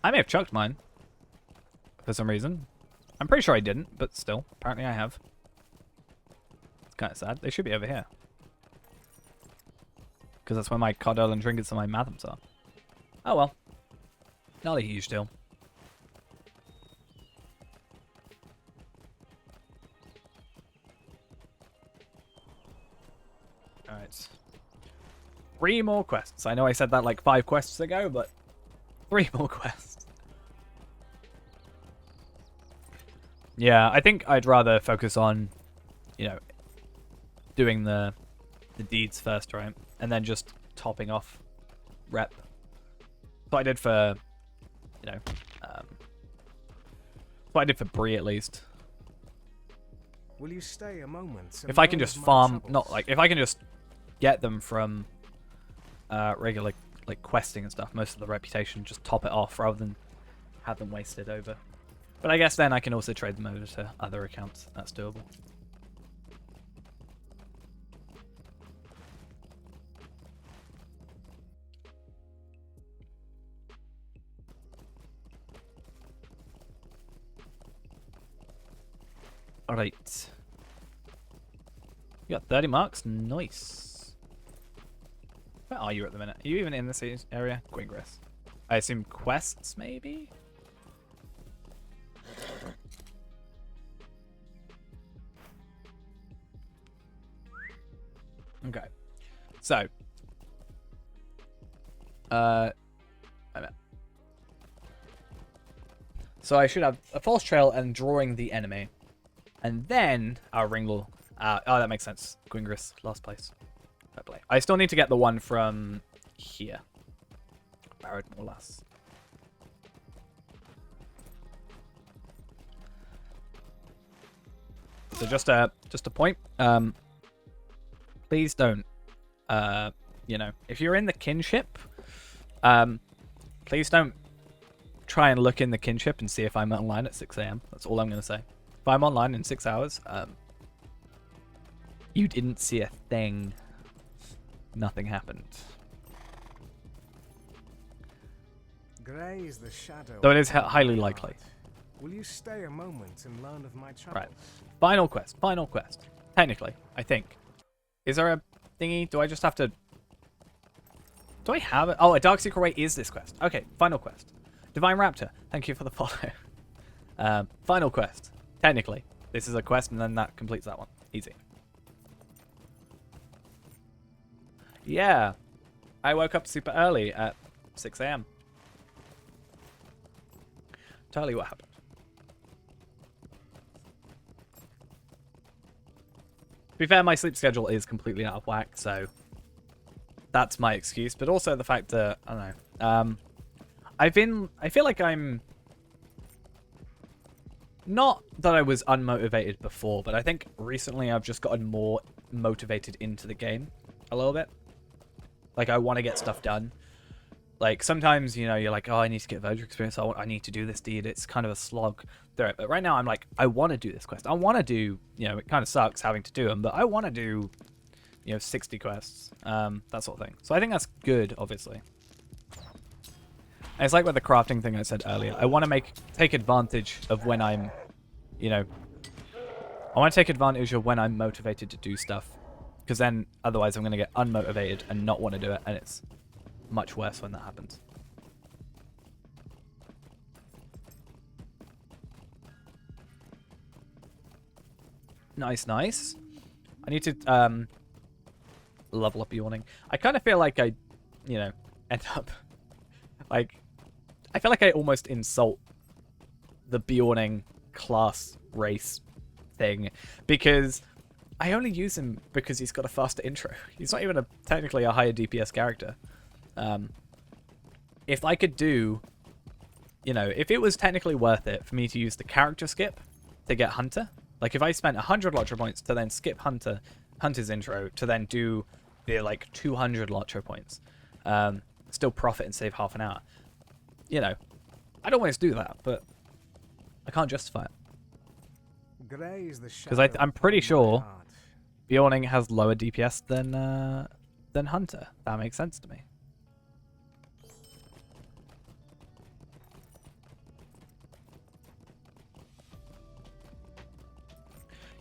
I may have chucked mine. For some reason. I'm pretty sure I didn't, but still. Apparently I have. It's kind of sad. They should be over here. Because that's where my Cardell and Trinkets and my Mathams are. Oh well. Not a huge deal. Alright. 3 more quests. I know I said that like 5 quests ago, but 3 more quests. Yeah, I think I'd rather focus on, you know, doing the deeds first, right? And then just topping off rep. What I did for, you know, what I did for Bree at least. Will you stay a moment? If I can just farm, not like, if I can just get them from regular like questing and stuff, most of the reputation, just top it off rather than have them wasted over. But I guess then I can also trade them over to other accounts. That's doable. Alright. You got 30 marks? Nice. Where are you at the minute? Are you even in this area? Gwyngress. I assume quests, maybe? Okay. So. So I should have a false trail and drawing the enemy. And then our Ringle. Oh, that makes sense. Gwyngress, last place. Fair play. I still need to get the one from here. Barrowed Moorlass. So just a point. Please don't. You know, if you're in the kinship, please don't try and look in the kinship and see if I'm online at 6 AM. That's all I'm going to say. If I'm online in 6 hours, you didn't see a thing. Nothing happened. Grey is the shadow. Though it is highly likely. Will you stay a moment and learn of my troubles? Right. Final quest. Final quest. Technically, I think. Is there a thingy? Do I just have to... Do I have it? Oh, a Dark Secret Way is this quest. Okay, final quest. Divine Raptor, thank you for the follow. Final quest. Technically, this is a quest and then that completes that one. Easy. Yeah. I woke up super early at 6 AM. Totally what happened. be fair, my sleep schedule is completely out of whack, so that's my excuse. But also the fact that, I don't know, I feel like I'm, not that I was unmotivated before, but I think recently I've just gotten more motivated into the game a little bit. Like, I want to get stuff done. Like, sometimes, you know, you're like, oh, I need to get Verger experience. I need to do this deed. It's kind of a slog through it. But right now, I'm like, I want to do this quest. I want to do, you know, it kind of sucks having to do them, but I want to do, you know, 60 quests. That sort of thing. So I think that's good, obviously. And it's like with the crafting thing I said earlier. I want to take advantage of when I'm, you know, I want to take advantage of when I'm motivated to do stuff. Because then, otherwise, I'm going to get unmotivated and not want to do it. And it's much worse when that happens. Nice, nice. I need to level up Yawning. I kind of feel like I, you know, end up like, I feel like I almost insult the Bjorning class race thing because I only use him because he's got a faster intro. He's not even technically a higher DPS character. If I could do, you know, if it was technically worth it for me to use the character skip to get Hunter, like if I spent 100 Lotro points to then skip Hunter's intro to then do the like 200 Lotro points, still profit and save half an hour. You know, I'd always do that, but I can't justify it. Because I'm pretty sure Bjorning has lower DPS than Hunter. That makes sense to me.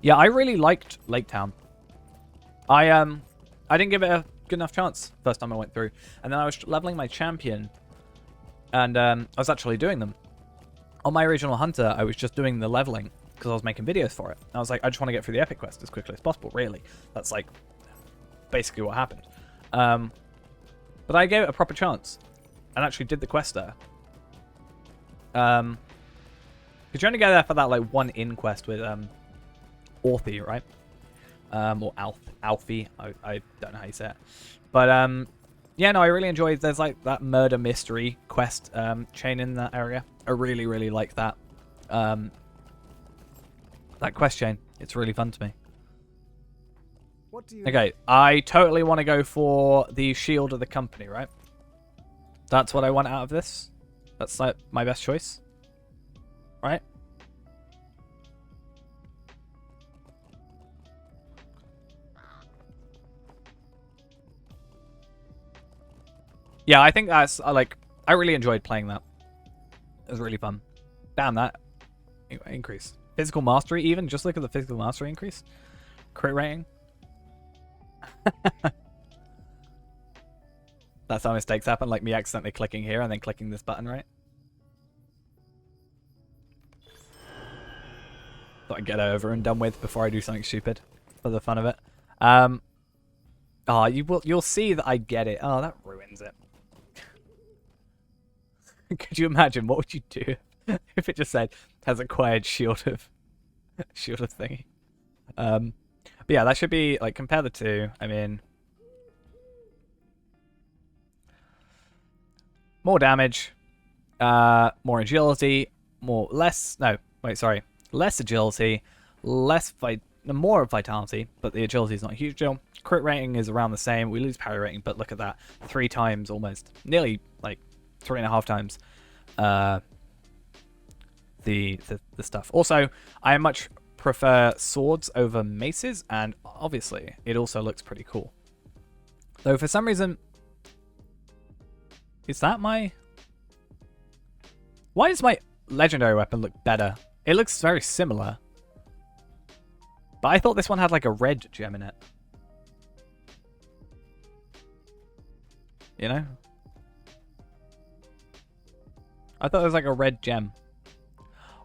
Yeah, I really liked Lake Town. I didn't give it a good enough chance first time I went through, and then I was leveling my champion, and I was actually doing them. On my original Hunter, I was just doing the leveling because I was making videos for it. And I was like, I just want to get through the epic quest as quickly as possible. Really, that's like basically what happened. But I gave it a proper chance and actually did the quest there. Because you only go there for that like one in quest with Orthe, right? Or Alfie. I don't know how you say it. But yeah, no, I really enjoyed. There's like that murder mystery quest chain in that area. I really, really like that. That quest chain. It's really fun to me. Okay, I totally want to go for the shield of the company, right? That's what I want out of this. That's like my best choice. Right? Yeah, I think that's, like, I really enjoyed playing that. It was really fun. Damn, that increase. Physical mastery even? Just look at the physical mastery increase. Crit rating. That's how mistakes happen, like me accidentally clicking here and then clicking this button, right? Thought I'd get it over and done with before I do something stupid. For the fun of it. Oh, you'll see that I get it. Oh, that ruins it. Could you imagine? What would you do if it just said has acquired shield of thingy? But yeah, that should be like compare the two. I mean, more damage, more agility, less agility, more vitality, but the agility is not a huge deal. Crit rating is around the same. We lose parry rating, but look at that, 3 times almost, nearly like 3.5 times the stuff. Also, I much prefer swords over maces, and obviously it also looks pretty cool. Though for some reason, is that my... Why does my legendary weapon look better? It looks very similar, but I thought this one had like a red gem in it. You know? I thought it was like a red gem.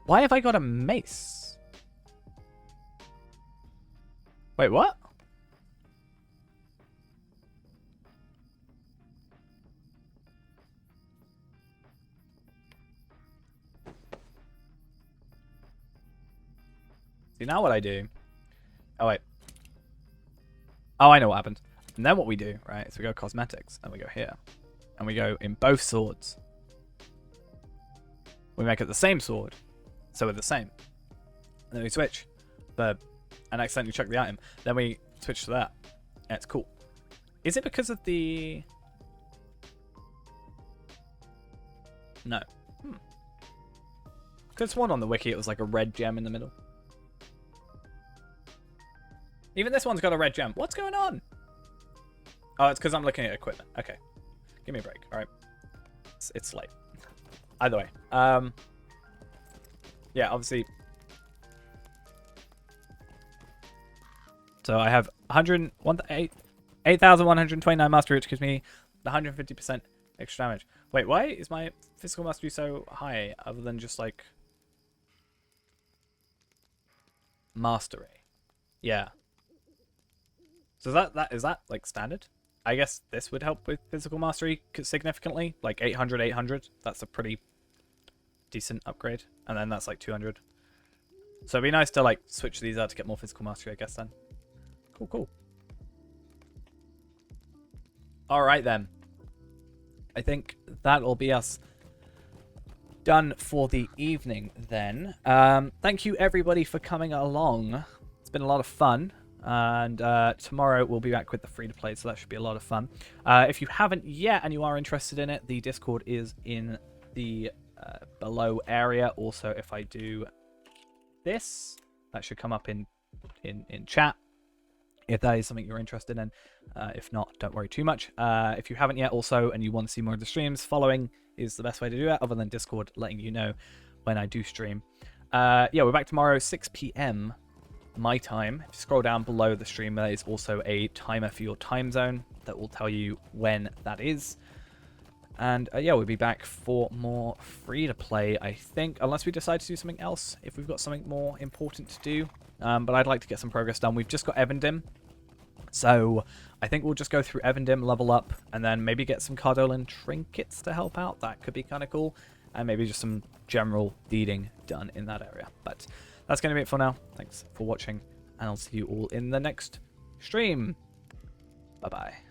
Why have I got a mace? Wait, what? See, now what I do... Oh, wait. Oh, I know what happened. And then what we do, right, is we go cosmetics, and we go here. And we go in both swords. We make it the same sword, so we're the same. And then we switch. And accidentally chuck the item. Then we switch to that. And it's cool. Is it because of the... No. Because one on the wiki, it was like a red gem in the middle. Even this one's got a red gem. What's going on? Oh, it's because I'm looking at equipment. Okay. Give me a break. All right. It's late. Either way. Yeah, obviously. So I have 8,129 mastery, which gives me 150% extra damage. Wait, why is my physical mastery so high other than just like mastery? Yeah. So is that like standard? I guess this would help with physical mastery significantly, like 800, 800. That's a pretty decent upgrade, and then that's like 200. So it'd be nice to like switch these out to get more physical mastery, I guess. Then, cool. All right then. I think that'll be us done for the evening then. Thank you everybody for coming along. It's been a lot of fun. And tomorrow we'll be back with the free-to-play, so that should be a lot of fun. If you haven't yet and you are interested in it, the Discord is in the below area. Also, if I do this, that should come up in chat, if that is something you're interested in. If not, don't worry too much. If you haven't yet also and you want to see more of the streams, following is the best way to do it, other than Discord letting you know when I do stream. Yeah, we're back tomorrow, 6 p.m. my time. If you scroll down below the stream, there is also a timer for your time zone that will tell you when that is. And yeah, we'll be back for more free-to-play, I think, unless we decide to do something else, if we've got something more important to do. But I'd like to get some progress done. We've just got Evandim, so I think we'll just go through Evandim, level up, and then maybe get some Cardolan trinkets to help out. That could be kind of cool. And maybe just some general deeding done in that area. But that's going to be it for now. Thanks for watching, and I'll see you all in the next stream. Bye-bye.